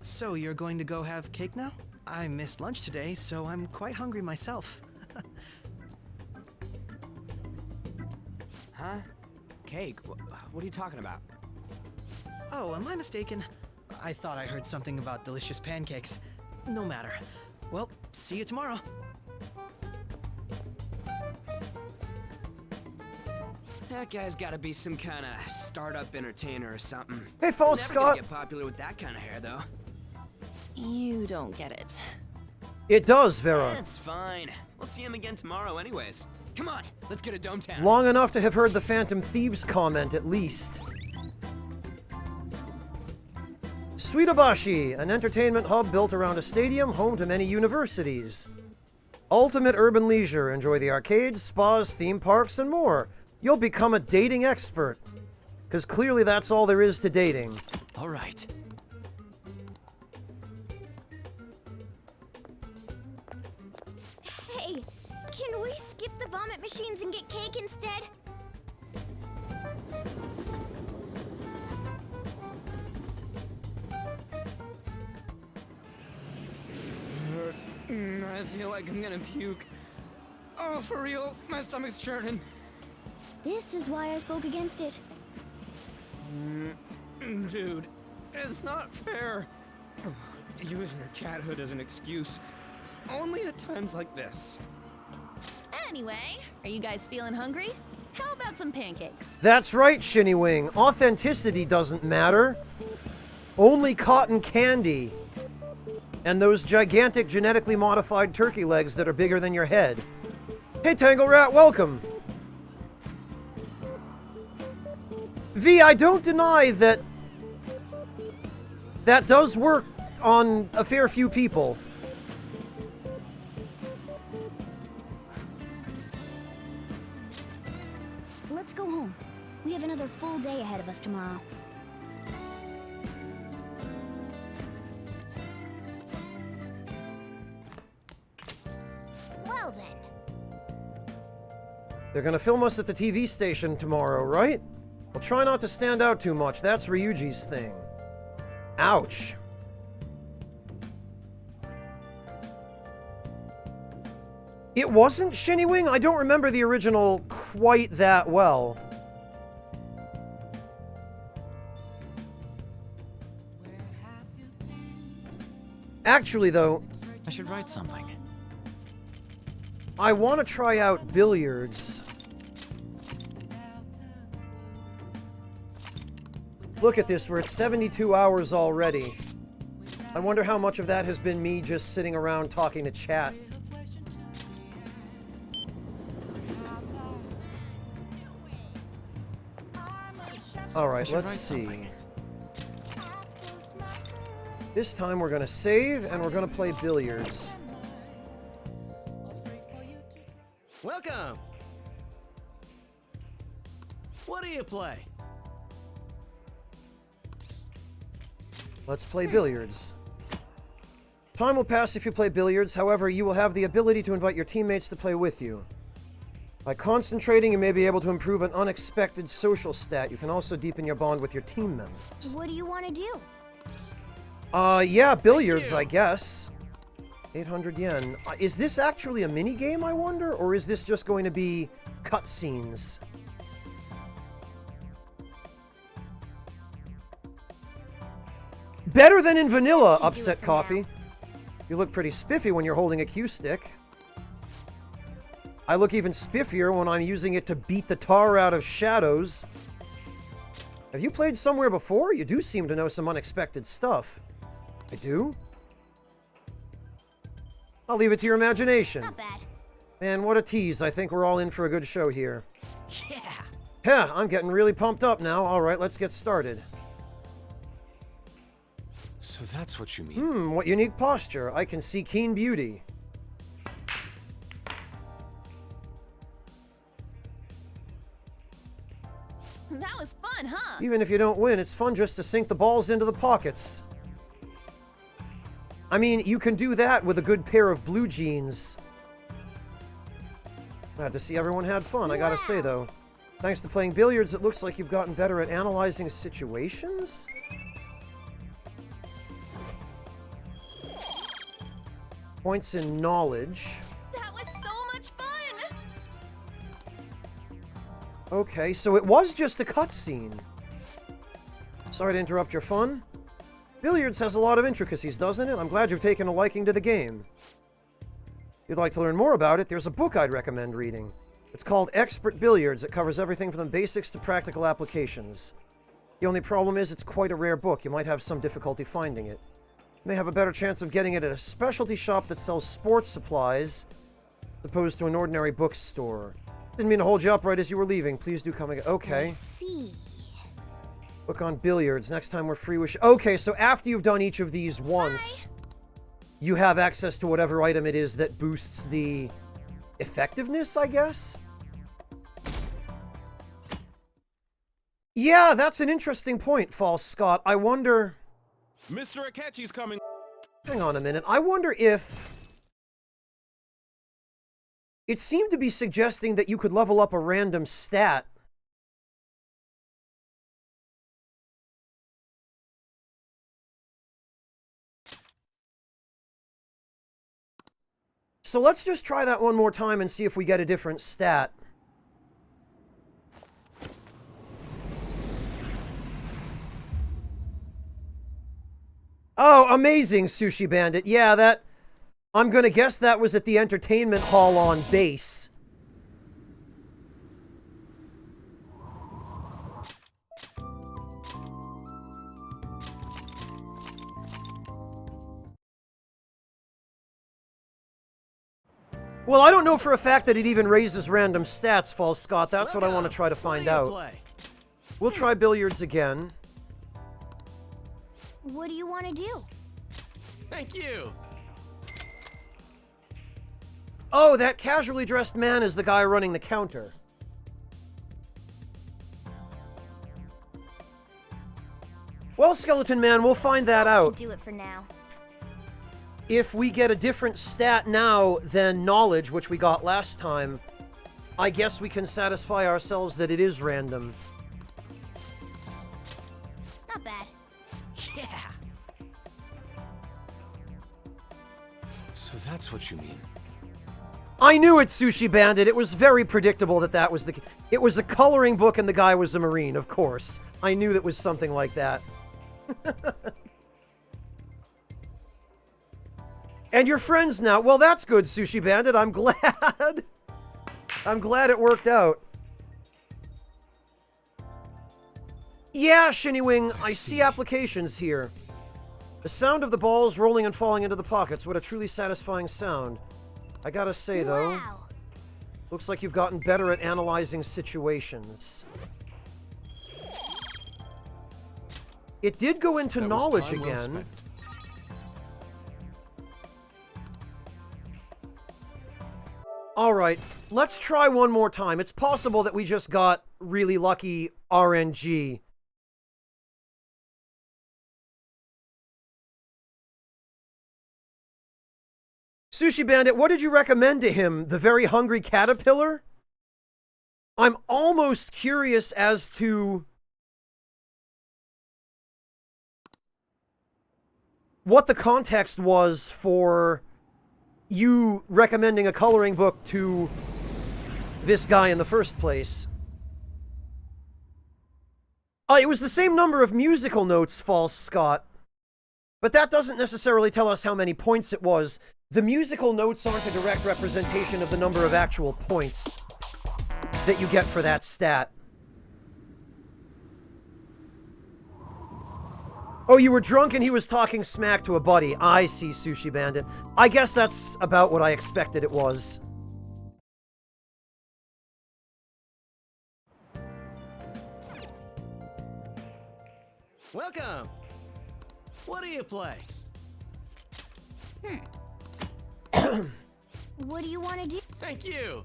So you're going to go have cake now? I missed lunch today, so I'm quite hungry myself. Huh? Cake? What are you talking about? Oh, am I mistaken? I thought I heard something about delicious pancakes. No matter. Well, see you tomorrow. That guy's gotta be some kind of startup entertainer or something. Hey, False Never Scott! gonna get popular with that kind of hair, though. You don't get it. It does, Vera. It's fine. We'll see him again tomorrow anyways. Come on, let's get to Dometown. Long enough to have heard the Phantom Thieves comment, at least. Suidabashi, an entertainment hub built around a stadium home to many universities. Ultimate urban leisure. Enjoy the arcades, spas, theme parks, and more. You'll become a dating expert. Because clearly that's all there is to dating. All right. Hey, can we skip the vomit machines and get cake instead? I feel like I'm gonna puke. Oh, for real, my stomach's churning. This is why I spoke against it. Dude, it's not fair. Using your cathood as an excuse. Only at times like this. Anyway, are you guys feeling hungry? How about some pancakes? That's right, Shinnywing. Authenticity doesn't matter. Only cotton candy. And those gigantic genetically modified turkey legs that are bigger than your head. Hey, Tangle Rat, welcome. V, I don't deny that that does work on a fair few people. Let's go home. We have have another full day ahead of us tomorrow. Well then. They're gonna film us at the TV station tomorrow, right? Well, try not to stand out too much. That's Ryuji's thing. Ouch. It wasn't Shinny Wing? I don't remember the original quite that well. Actually, though, I should write something. I want to try out billiards. Look at this, we're at 72 hours already. I wonder how much of that has been me just sitting around talking to chat. Alright, let's see. This time we're gonna save and we're gonna play billiards. Welcome! What do you play? Let's play billiards. Time will pass if you play billiards, however, you will have the ability to invite your teammates to play with you. By concentrating, you may be able to improve an unexpected social stat. You can also deepen your bond with your team members. What do you want to do? Yeah, billiards, I guess. 800 yen. Is this actually a mini-game, I wonder? Or is this just going to be cutscenes? Better than in vanilla, Upset Coffee. You look pretty spiffy when you're holding a cue stick. I look even spiffier when I'm using it to beat the tar out of shadows. Have you played somewhere before? You do seem to know some unexpected stuff. I do? I'll leave it to your imagination. Not bad. Man, what a tease. I think we're all in for a good show here. Yeah! Yeah, I'm getting really pumped up now. Alright, let's get started. So that's what you mean. What unique posture. I can see keen beauty. That was fun, huh? Even if you don't win, it's fun just to sink the balls into the pockets. I mean, you can do that with a good pair of blue jeans. Glad to see everyone had fun, I gotta say, though. Thanks to playing billiards, it looks like you've gotten better at analyzing situations? Points in knowledge. That was so much fun! Okay, so it was just a cutscene. Sorry to interrupt your fun. Billiards has a lot of intricacies, doesn't it? I'm glad you've taken a liking to the game. If you'd like to learn more about it, there's a book I'd recommend reading. It's called Expert Billiards. It covers everything from the basics to practical applications. The only problem is it's quite a rare book. You might have some difficulty finding it. You may have a better chance of getting it at a specialty shop that sells sports supplies, as opposed to an ordinary bookstore. Didn't mean to hold you up right as you were leaving. Please do come again. Okay. I see. Book on billiards. Next time we're free with... Okay, so after you've done each of these once, you have access to whatever item it is that boosts the effectiveness, I guess? Yeah, that's an interesting point, False Scott. I wonder... Mr. Akechi's coming. Hang on a minute. I wonder if... It seemed to be suggesting that you could level up a random stat. So let's just try that one more time and see if we get a different stat. Oh, amazing, Sushi Bandit. Yeah, that... I'm gonna guess that was at the entertainment hall on base. Well, I don't know for a fact that it even raises random stats, False Scott. That's what I want to try to find out. We'll try billiards again. What do you want to do? Thank you! Oh, that casually dressed man is the guy running the counter. Well, Skeleton Man, we'll find that out. Should do it for now. If we get a different stat now than knowledge, which we got last time, I guess we can satisfy ourselves that it is random. Not bad. Yeah. So that's what you mean. I knew it, Sushi Bandit. It was very predictable that that was the... It was a coloring book and the guy was a Marine, of course. I knew that was something like that. And you're friends now. Well, that's good, Sushi Bandit. I'm glad. I'm glad it worked out. Yeah, Shinnywing, I see applications here. The sound of the balls rolling and falling into the pockets. What a truly satisfying sound. I gotta say, though, looks like you've gotten better at analyzing situations. It did go into knowledge again. Alright, let's try one more time. It's possible that we just got really lucky RNG. Sushi Bandit, what did you recommend to him? The Very Hungry Caterpillar? I'm almost curious as to what the context was for you recommending a coloring book to this guy in the first place. It was the same number of musical notes, False Scott. But that doesn't necessarily tell us how many points it was. The musical notes aren't a direct representation of the number of actual points that you get for that stat. Oh, you were drunk and he was talking smack to a buddy. I see, Sushi Bandit. I guess that's about what I expected it was. Welcome! What do you play? What do you want to do? Thank you!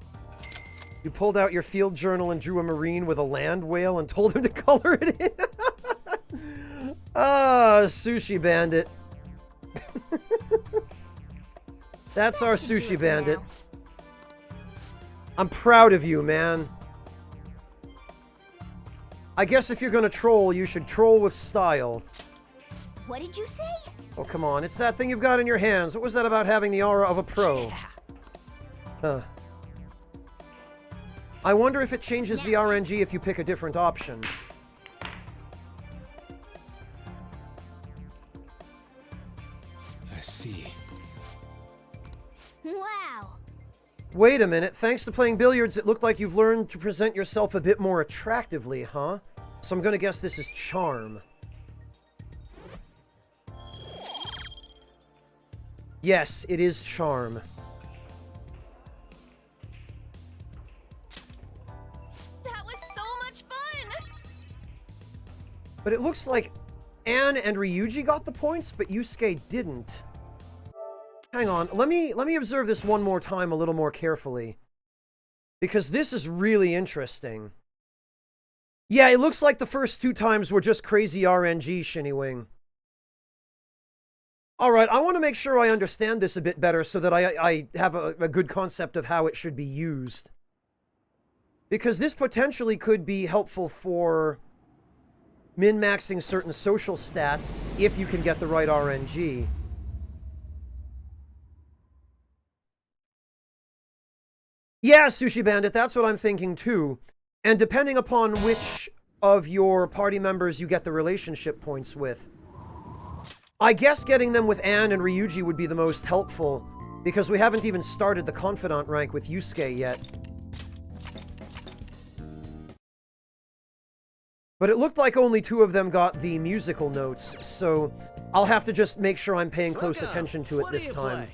You pulled out your field journal and drew a marine with a land whale and told him to color it in. Ah, Sushi Bandit. That's our Sushi Bandit. I'm proud of you, man. I guess if you're gonna troll, you should troll with style. What did you say? Oh, come on. It's that thing you've got in your hands. What was that about having the aura of a pro? Huh. I wonder if it changes the RNG if you pick a different option. I see. Wow. Wait a minute. Thanks to playing billiards, it looked like you've learned to present yourself a bit more attractively, huh? So I'm gonna guess this is charm. Yes, it is charm. That was so much fun! But it looks like Anne and Ryuji got the points, but Yusuke didn't. Hang on, let me observe this one more time a little more carefully. Because this is really interesting. Yeah, it looks like the first two times were just crazy RNG, Shinnywing. Alright, I want to make sure I understand this a bit better so that I have a good concept of how it should be used. Because this potentially could be helpful for min-maxing certain social stats if you can get the right RNG. Yeah, Sushi Bandit, that's what I'm thinking too. And depending upon which of your party members you get the relationship points with, I guess getting them with Anne and Ryuji would be the most helpful, because we haven't even started the Confidant rank with Yusuke yet. But it looked like only two of them got the musical notes, so I'll have to just make sure I'm paying close attention to it this time.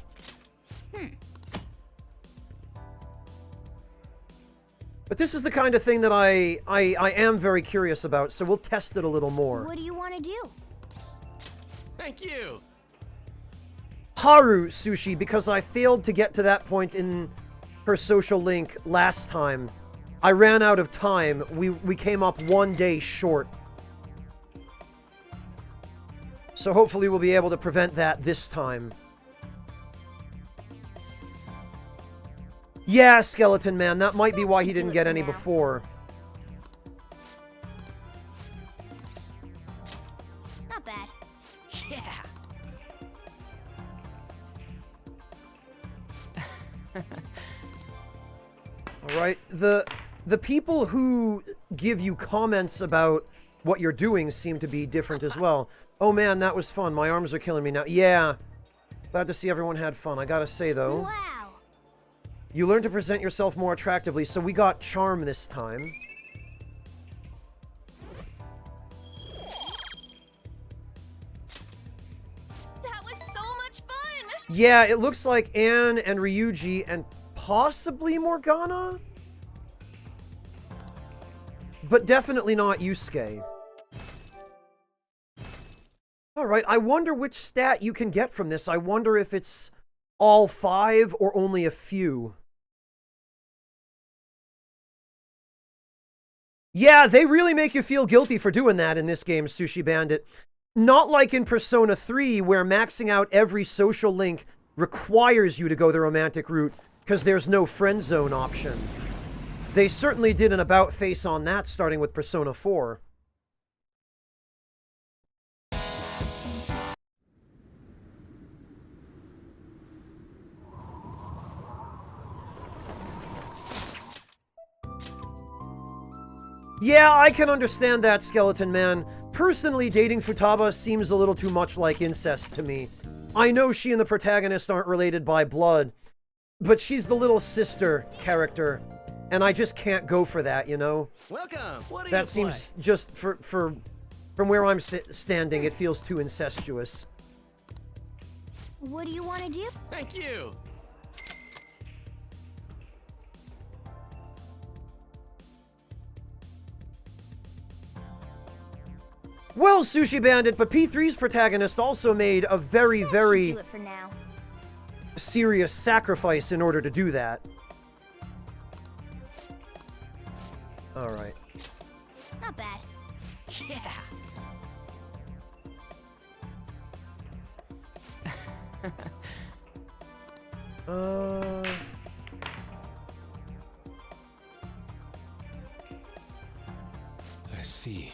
But this is the kind of thing that I am very curious about, so we'll test it a little more. What do you want to do? Thank you! Haru, Sushi, because I failed to get to that point in her social link last time. I ran out of time. We came up one day short. So hopefully we'll be able to prevent that this time. Yeah, Skeleton Man, that might be why he didn't get any before. Not bad. Yeah. All right, the people who give you comments about what you're doing seem to be different as well. Oh man, that was fun. My arms are killing me now. Yeah. Glad to see everyone had fun. I gotta say though. Wow. You learn to present yourself more attractively, so we got charm this time. That was so much fun! Yeah, it looks like Anne and Ryuji and possibly Morgana? But definitely not Yusuke. Alright, I wonder which stat you can get from this. I wonder if it's all 5 or only a few. Yeah, they really make you feel guilty for doing that in this game, Sushi Bandit. Not like in Persona 3, where maxing out every social link requires you to go the romantic route, because there's no friend zone option. They certainly did an about-face on that, starting with Persona 4. Yeah, I can understand that, Skeleton Man. Personally, dating Futaba seems a little too much like incest to me. I know she and the protagonist aren't related by blood, but she's the little sister character, and I just can't go for that, you know? Welcome! What do That you seems just, from where I'm standing, it feels too incestuous. What do you want to do? Thank you! Well, Sushi Bandit, but P3's protagonist also made a very, very Do it for now. serious sacrifice in order to do that. Alright. Not bad. Yeah. I see.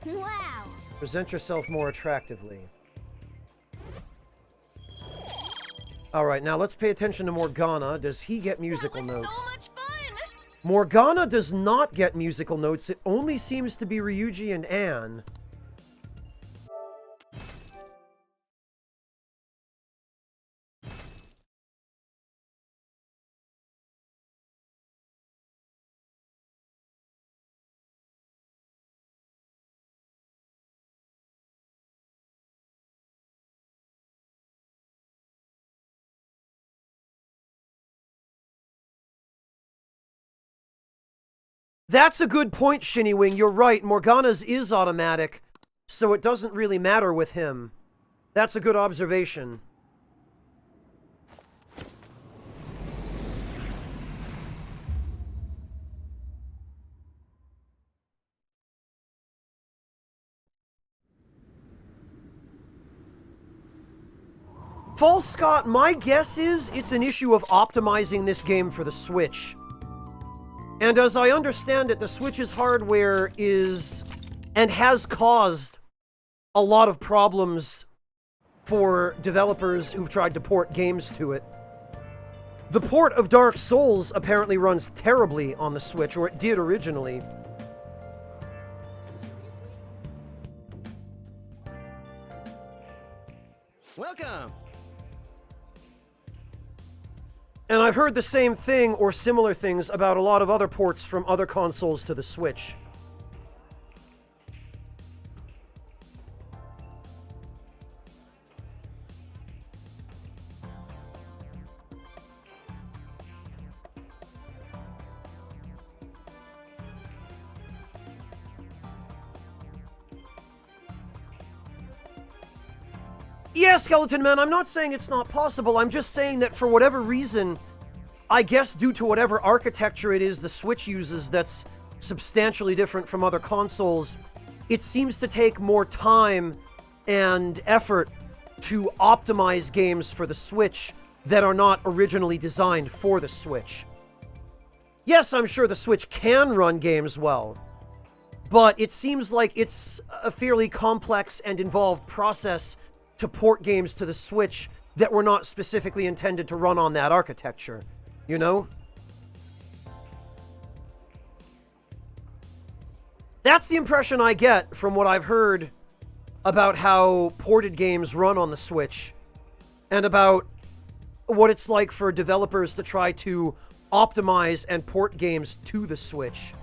Wow. Present yourself more attractively. Alright, now let's pay attention to Morgana. Does he get musical notes? So much fun! Morgana does not get musical notes. It only seems to be Ryuji and Anne. That's a good point, Shinny-Wing. You're right. Morgana's is automatic, so it doesn't really matter with him. That's a good observation. False Scott, my guess is it's an issue of optimizing this game for the Switch. And as I understand it, the Switch's hardware is, and has caused, a lot of problems for developers who've tried to port games to it. The port of Dark Souls apparently runs terribly on the Switch, or it did originally. Welcome! And I've heard the same thing, or similar things, about a lot of other ports from other consoles to the Switch. Yeah, Skeleton Man, I'm not saying it's not possible. I'm just saying that for whatever reason, I guess due to whatever architecture it is the Switch uses that's substantially different from other consoles, it seems to take more time and effort to optimize games for the Switch that are not originally designed for the Switch. Yes, I'm sure the Switch can run games well, but it seems like it's a fairly complex and involved process to port games to the Switch that were not specifically intended to run on that architecture, you know? That's the impression I get from what I've heard about how ported games run on the Switch, and about what it's like for developers to try to optimize and port games to the Switch.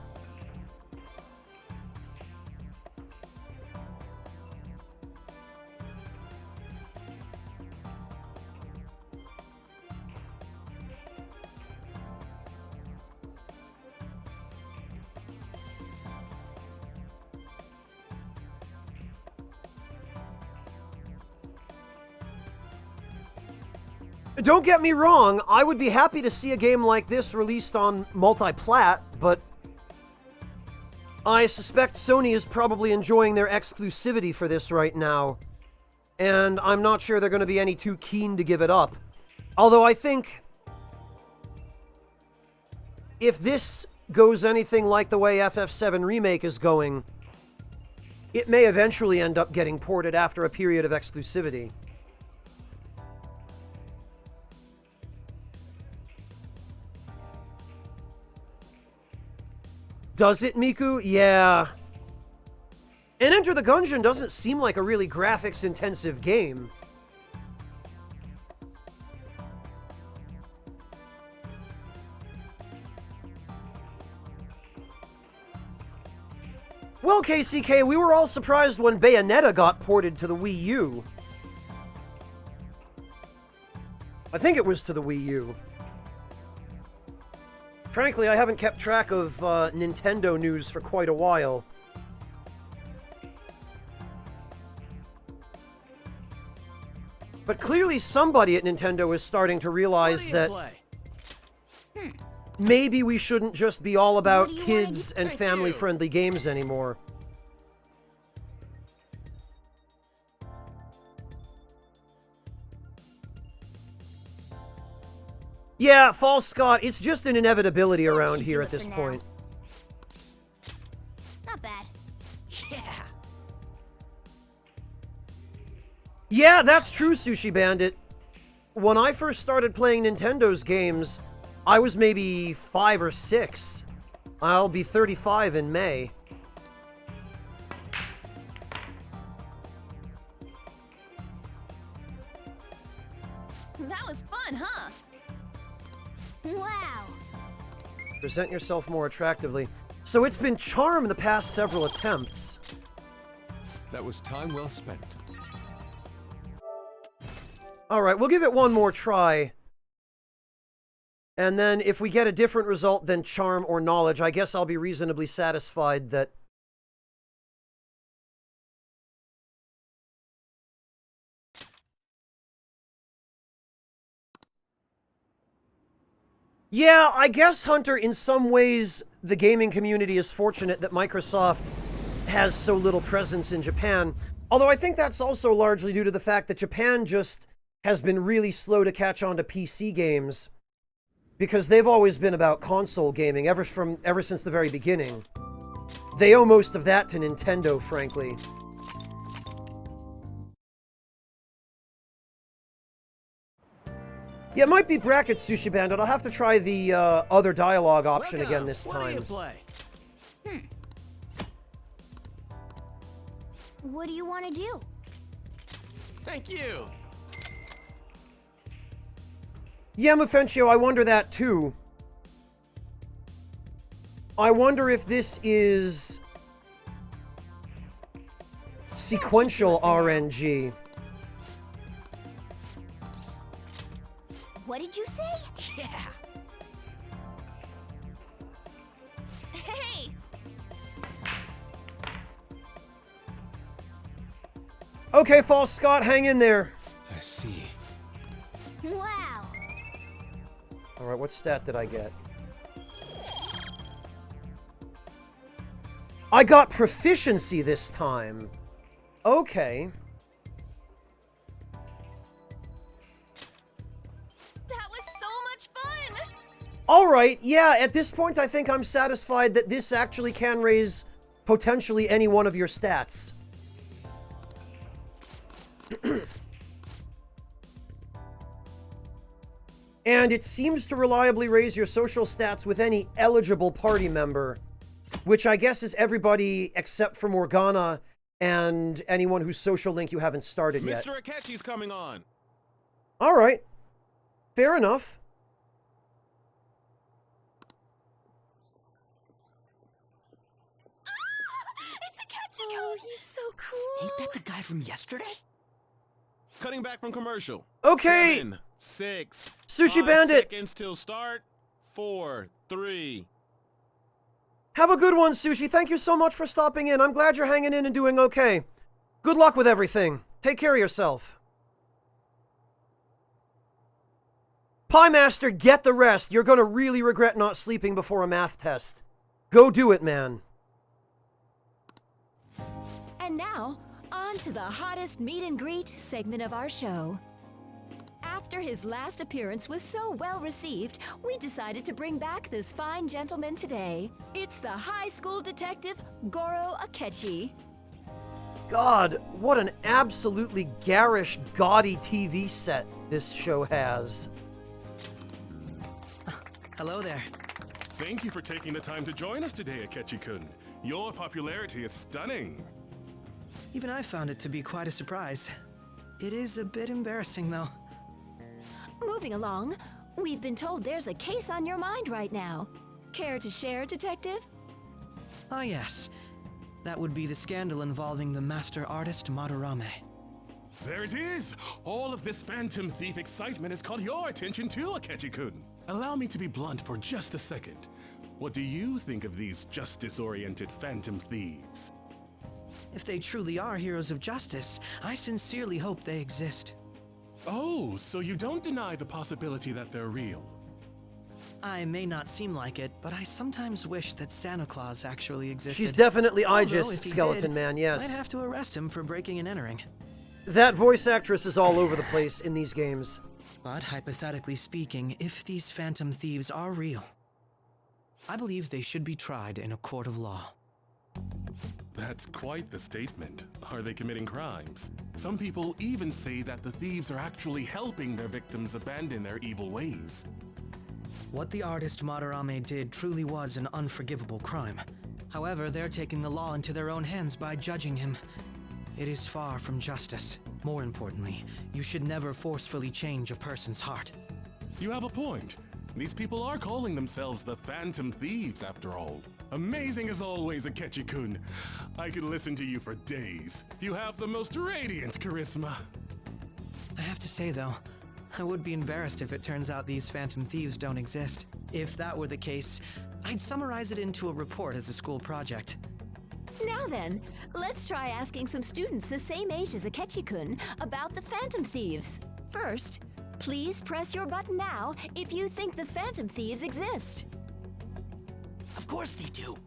Don't get me wrong, I would be happy to see a game like this released on multi-plat, but I suspect Sony is probably enjoying their exclusivity for this right now, and I'm not sure they're going to be any too keen to give it up. Although I think if this goes anything like the way FF7 Remake is going, it may eventually end up getting ported after a period of exclusivity. Does it, Miku? Yeah. And Enter the Gungeon doesn't seem like a really graphics-intensive game. Well, KCK, we were all surprised when Bayonetta got ported to the Wii U. I think it was to the Wii U. Frankly, I haven't kept track of Nintendo news for quite a while. But clearly somebody at Nintendo is starting to realize that maybe we shouldn't just be all about kids and family-friendly games anymore. Yeah, False Scott, it's just an inevitability around here at this point. Not bad. Yeah. Yeah, that's true, Sushi Bandit. When I first started playing Nintendo's games, I was maybe 5 or 6. I'll be 35 in May. That was fun, huh? Wow. Present yourself more attractively. So it's been Charm the past several attempts. That was time well spent. Alright, we'll give it one more try. And then if we get a different result than Charm or Knowledge, I guess I'll be reasonably satisfied that... Yeah, I guess, Hunter, in some ways, the gaming community is fortunate that Microsoft has so little presence in Japan. Although I think that's also largely due to the fact that Japan just has been really slow to catch on to PC games. Because they've always been about console gaming ever since the very beginning. They owe most of that to Nintendo, frankly. Yeah, it might be brackets, Sushi Bandit. I'll have to try the other dialogue option again this time. What do you want to do? Thank you. Yeah, Mufencio, I wonder that too. I wonder if this is sequential RNG. What did you say? Yeah. Hey! Okay, False Scott, hang in there. I see. Wow. Alright, what stat did I get? I got proficiency this time. Okay. All right, yeah, at this point I think I'm satisfied that this actually can raise potentially any one of your stats. And it seems to reliably raise your social stats with any eligible party member, which I guess is everybody except for Morgana and anyone whose social link you haven't started yet. Mr. Akechi's coming on. All right. Fair enough. It's Akechi! Oh, he's so cool! Ain't that the guy from yesterday? Cutting back from commercial. Okay. 7, 6, Sushi 5 Bandit. seconds till start. 4, 3. Have a good one, Sushi. Thank you so much for stopping in. I'm glad you're hanging in and doing okay. Good luck with everything. Take care of yourself. Pie Master, get the rest. You're gonna really regret not sleeping before a math test. Go do it, man. And now, on to the hottest meet and greet segment of our show. After his last appearance was so well received, we decided to bring back this fine gentleman today. It's the high school detective, Goro Akechi. God, what an absolutely garish, gaudy TV set this show has. Hello there. Thank you for taking the time to join us today, Akechi-kun. Your popularity is stunning. Even I found it to be quite a surprise. It is a bit embarrassing, though. Moving along, we've been told there's a case on your mind right now. Care to share, Detective? Ah, yes. That would be the scandal involving the master artist Madarame. There it is! All of this Phantom Thief excitement has caught your attention too, Akechi-kun. Allow me to be blunt for just a second. What do you think of these justice-oriented Phantom Thieves? If they truly are heroes of justice, I sincerely hope they exist. Oh, so you don't deny the possibility that they're real? I may not seem like it, but I sometimes wish that Santa Claus actually existed. She's definitely Although, Aegis, if he Skeleton did, Man, yes. I'd have to arrest him for breaking and entering. That voice actress is all over the place in these games. But hypothetically speaking, if these Phantom Thieves are real, I believe they should be tried in a court of law. That's quite the statement. Are they committing crimes? Some people even say that the thieves are actually helping their victims abandon their evil ways. What the artist Madarame did truly was an unforgivable crime. However, they're taking the law into their own hands by judging him. It is far from justice. More importantly, you should never forcefully change a person's heart. You have a point. These people are calling themselves the Phantom Thieves, after all. Amazing as always, Akechi-kun. I could listen to you for days. You have the most radiant charisma. I have to say, though, I would be embarrassed if it turns out these Phantom Thieves don't exist. If that were the case, I'd summarize it into a report as a school project. Now then, let's try asking some students the same age as Akechi-kun about the Phantom Thieves. First, please press your button now if you think the Phantom Thieves exist. Of course they do.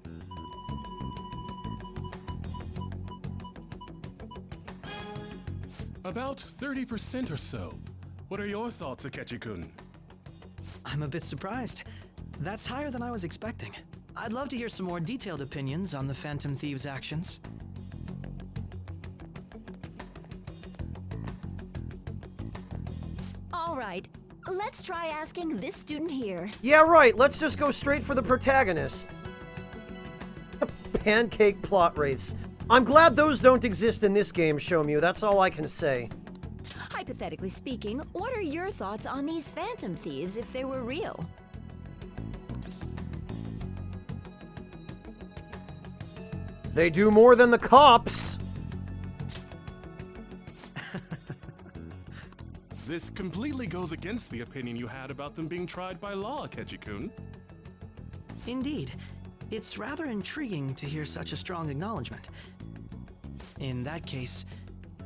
About 30% or so. What are your thoughts, Akechi-kun? I'm a bit surprised. That's higher than I was expecting. I'd love to hear some more detailed opinions on the Phantom Thieves' actions. All right, let's try asking this student here. Yeah, right. Let's just go straight for the protagonist. Pancake plot wraiths. I'm glad those don't exist in this game, Shomu. That's all I can say. Hypothetically speaking, what are your thoughts on these Phantom Thieves if they were real? They do more than the cops. This completely goes against the opinion you had about them being tried by law, Akechi-kun. Indeed. It's rather intriguing to hear such a strong acknowledgement. In that case,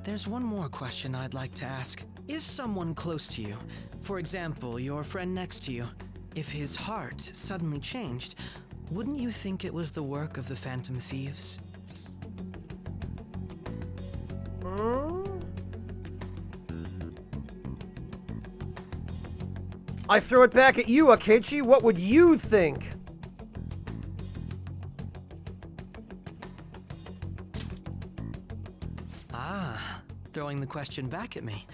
there's one more question I'd like to ask. If someone close to you, for example, your friend next to you, if his heart suddenly changed, wouldn't you think it was the work of the Phantom Thieves? I throw it back at you, Akechi. What would you think? Ah, throwing the question back at me.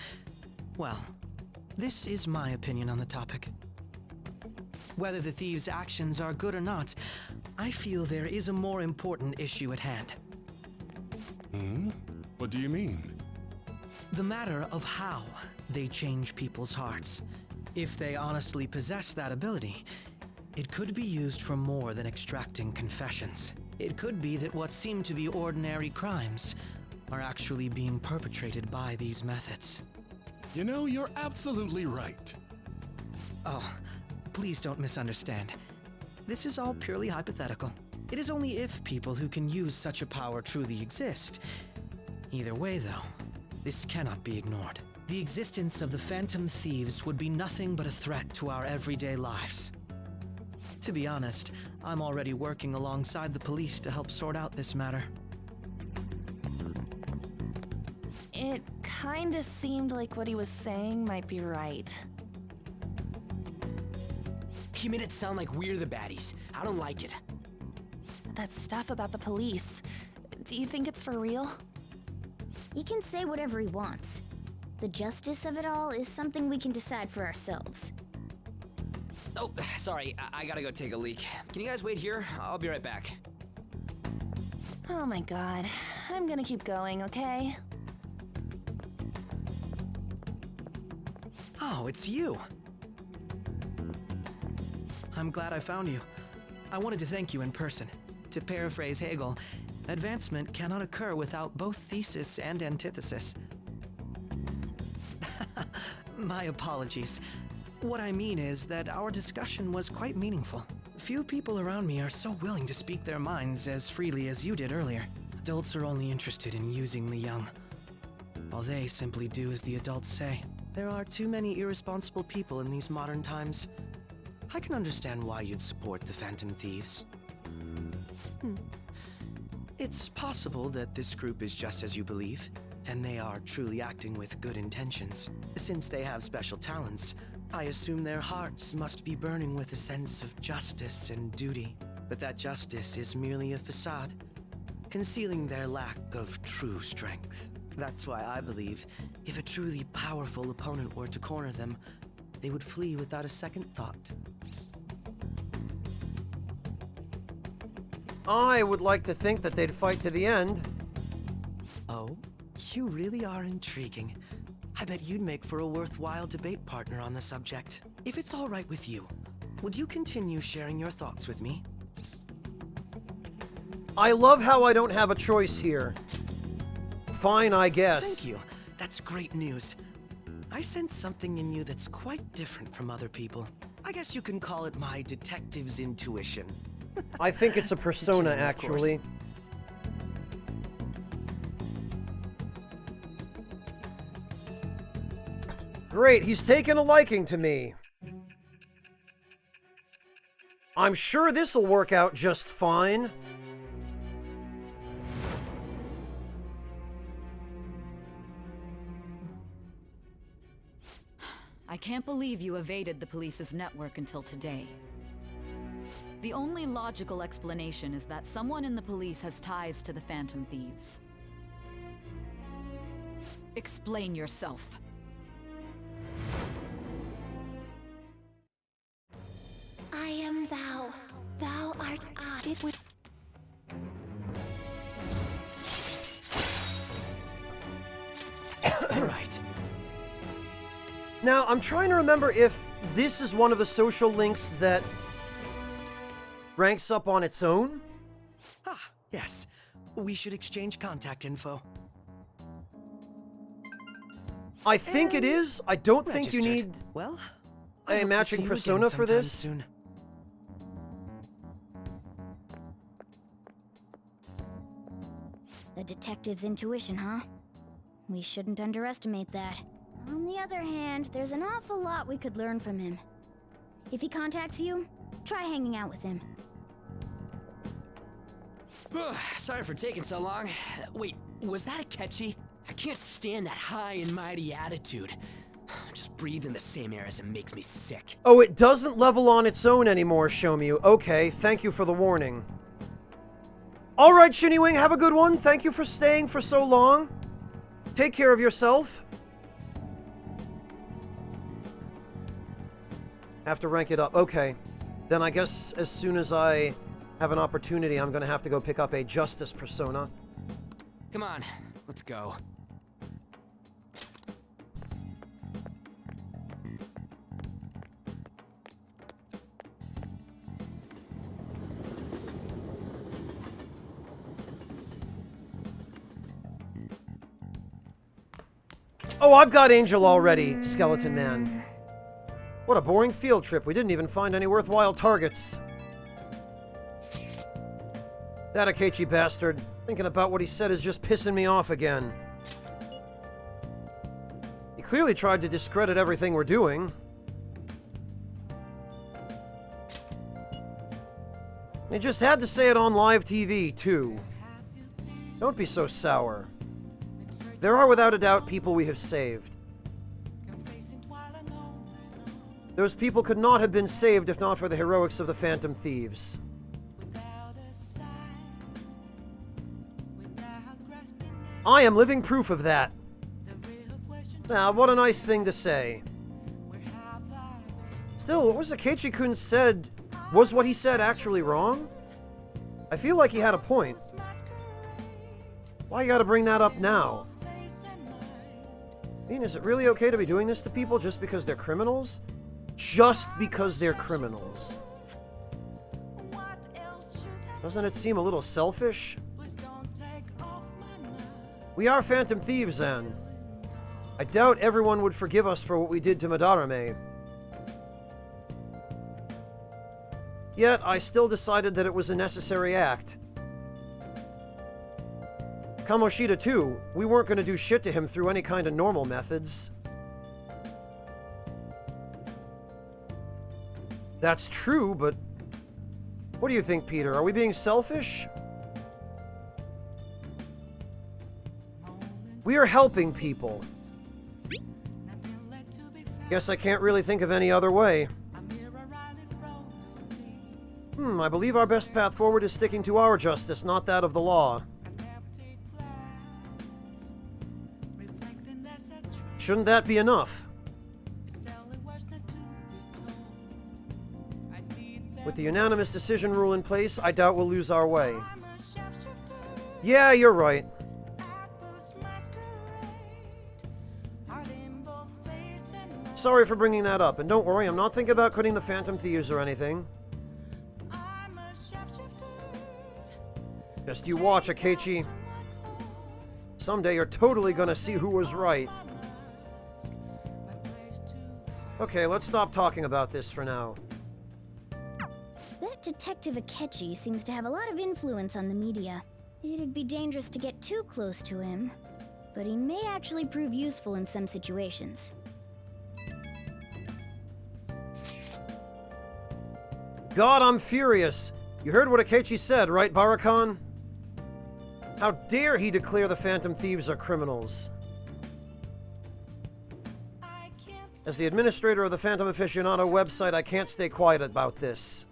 Well, this is my opinion on the topic. Whether the thieves' actions are good or not, I feel there is a more important issue at hand. Hmm? What do you mean? The matter of how they change people's hearts. If they honestly possess that ability, it could be used for more than extracting confessions. It could be that what seem to be ordinary crimes are actually being perpetrated by these methods. You know, you're absolutely right. Oh, please don't misunderstand. This is all purely hypothetical. It is only if people who can use such a power truly exist. Either way, though, this cannot be ignored. The existence of the Phantom Thieves would be nothing but a threat to our everyday lives. To be honest, I'm already working alongside the police to help sort out this matter. It kinda seemed like what he was saying might be right. He made it sound like we're the baddies. I don't like it. That stuff about the police. Do you think it's for real? He can say whatever he wants. The justice of it all is something we can decide for ourselves. Oh, sorry. I gotta go take a leak. Can you guys wait here? I'll be right back. Oh my god. I'm gonna keep going, okay? Oh, it's you! I'm glad I found you. I wanted to thank you in person. To paraphrase Hegel, advancement cannot occur without both thesis and antithesis. My apologies. What I mean is that our discussion was quite meaningful. Few people around me are so willing to speak their minds as freely as you did earlier. Adults are only interested in using the young. While they simply do as the adults say. There are too many irresponsible people in these modern times. I can understand why you'd support the Phantom Thieves. It's possible that this group is just as you believe, and they are truly acting with good intentions. Since they have special talents, I assume their hearts must be burning with a sense of justice and duty. But that justice is merely a facade, concealing their lack of true strength. That's why I believe if a truly powerful opponent were to corner them, they would flee without a second thought. I would like to think that they'd fight to the end. Oh, you really are intriguing. I bet you'd make for a worthwhile debate partner on the subject. If it's all right with you, would you continue sharing your thoughts with me? I love how I don't have a choice here. Fine, I guess. Thank you. That's great news. I sense something in you that's quite different from other people. I guess you can call it my detective's intuition. I think it's a persona, Kidding, of actually. Great, he's taken a liking to me. I'm sure this'll work out just fine. I can't believe you evaded the police's network until today. The only logical explanation is that someone in the police has ties to the Phantom Thieves. Explain yourself. I am thou. Thou art I. It would... All right. Now, I'm trying to remember if this is one of the social links that ranks up on its own. Ah, yes. We should exchange contact info. I think it is. I don't think you Registered. need Well, a matching persona for this. Soon. The detective's intuition, huh? We shouldn't underestimate that. On the other hand, there's an awful lot we could learn from him. If he contacts you, try hanging out with him. Sorry for taking so long. Wait, was that Akechi? I can't stand that high and mighty attitude. Just breathing the same air as him makes me sick. Oh, it doesn't level on its own anymore, Shomyu. Okay, thank you for the warning. Alright, Shinny-Wing, have a good one. Thank you for staying for so long. Take care of yourself. Have to rank it up. Okay. Then I guess as soon as I have an opportunity, I'm gonna have to go pick up a Justice persona. Come on, let's go. Oh, I've got Angel already, Skeleton Man. What a boring field trip. We didn't even find any worthwhile targets. That Akechi bastard. Thinking about what he said is just pissing me off again. He clearly tried to discredit everything we're doing. He just had to say it on live TV, too. Don't be so sour. There are without a doubt people we have saved. Those people could not have been saved if not for the heroics of the Phantom Thieves. I am living proof of that. Now, what a nice thing to say. Still, what was Akechi-kun said? Was what he said actually wrong? I feel like he had a point. Why you gotta bring that up now? I mean, is it really okay to be doing this to people just because they're criminals? Just because they're criminals. Doesn't it seem a little selfish? We are Phantom Thieves, then. I doubt everyone would forgive us for what we did to Madarame. Yet, I still decided that it was a necessary act. Kamoshida, too. We weren't going to do shit to him through any kind of normal methods. That's true, but... What do you think, Peter? Are we being selfish? We are helping people. Guess I can't really think of any other way. I believe our best path forward is sticking to our justice, not that of the law. Shouldn't that be enough? With the unanimous decision rule in place, I doubt we'll lose our way. Yeah, you're right. Sorry for bringing that up, and don't worry, I'm not thinking about quitting the Phantom Thieves or anything. Just you watch, Akechi. Someday you're totally gonna see who was right. Okay, let's stop talking about this for now. That Detective Akechi seems to have a lot of influence on the media. It'd be dangerous to get too close to him, but he may actually prove useful in some situations. God, I'm furious. You heard what Akechi said, right, Barakan? How dare he declare the Phantom Thieves are criminals? As the administrator of the Phantom Aficionado website, I can't stay quiet about this.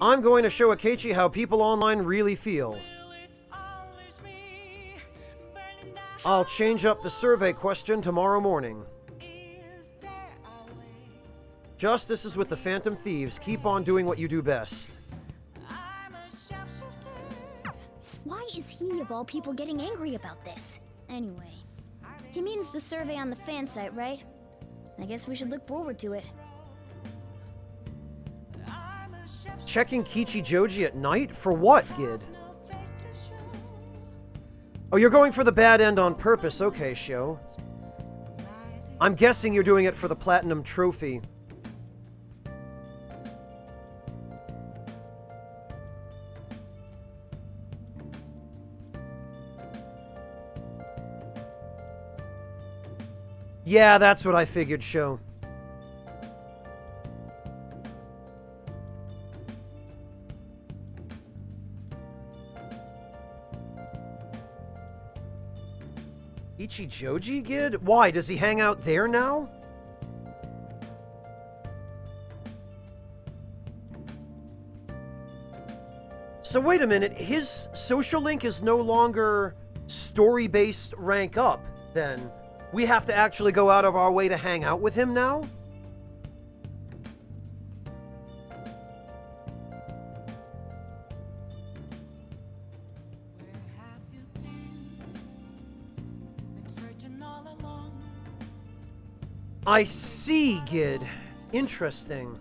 I'm going to show Akechi how people online really feel. I'll change up the survey question tomorrow morning. Justice is with the Phantom Thieves. Keep on doing what you do best. Why is he, of all people, getting angry about this? Anyway, he means the survey on the fan site, right? I guess we should look forward to it. Checking Kichijoji at night? For what, Gid? Oh, you're going for the bad end on purpose. Okay, Sho. I'm guessing you're doing it for the Platinum Trophy. Yeah, that's what I figured, Sho. Kichijoji Gid? Why, does he hang out there now? So wait a minute, his social link is no longer story-based rank up, then. We have to actually go out of our way to hang out with him now? I see, Gid. Interesting.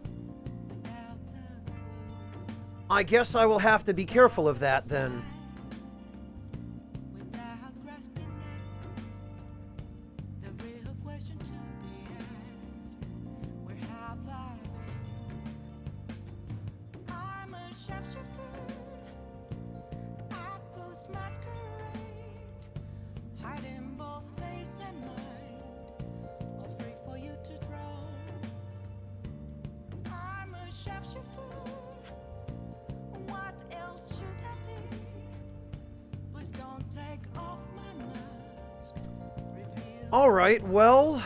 I guess I will have to be careful of that, then. All right, well...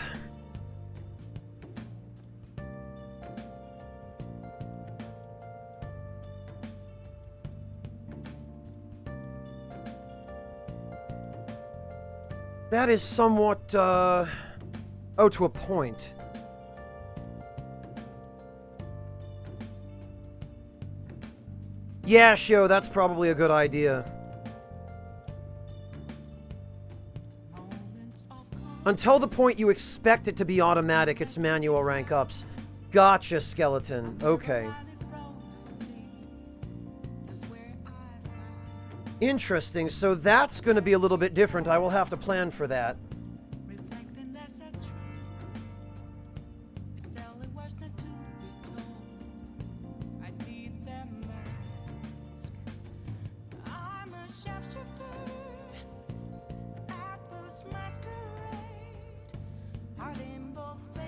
that is somewhat, oh, to a point. Yeah, Sho, that's probably a good idea. Until the point you expect it to be automatic, it's manual rank ups. Gotcha, Skeleton. Okay. Interesting, so that's going to be a little bit different. I will have to plan for that.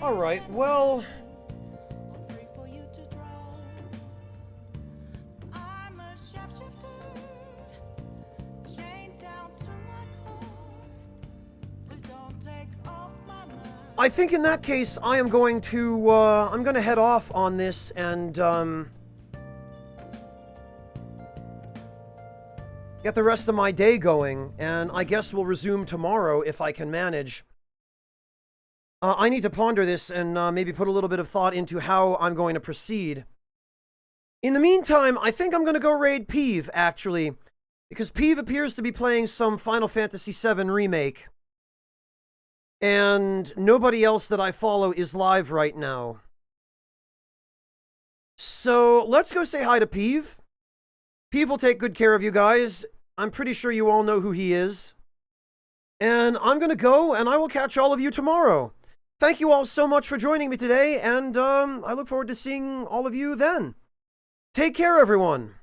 Alright, well... I think in that case, I am going to, I'm gonna head off on this and, get the rest of my day going, and I guess we'll resume tomorrow if I can manage. I need to ponder this and maybe put a little bit of thought into how I'm going to proceed. In the meantime, I think I'm going to go raid Peeve, actually, because Peeve appears to be playing some Final Fantasy VII Remake, and nobody else that I follow is live right now. So, let's go say hi to Peeve. Peeve will take good care of you guys. I'm pretty sure you all know who he is. And I'm going to go, and I will catch all of you tomorrow. Thank you all so much for joining me today, and I look forward to seeing all of you then. Take care, everyone.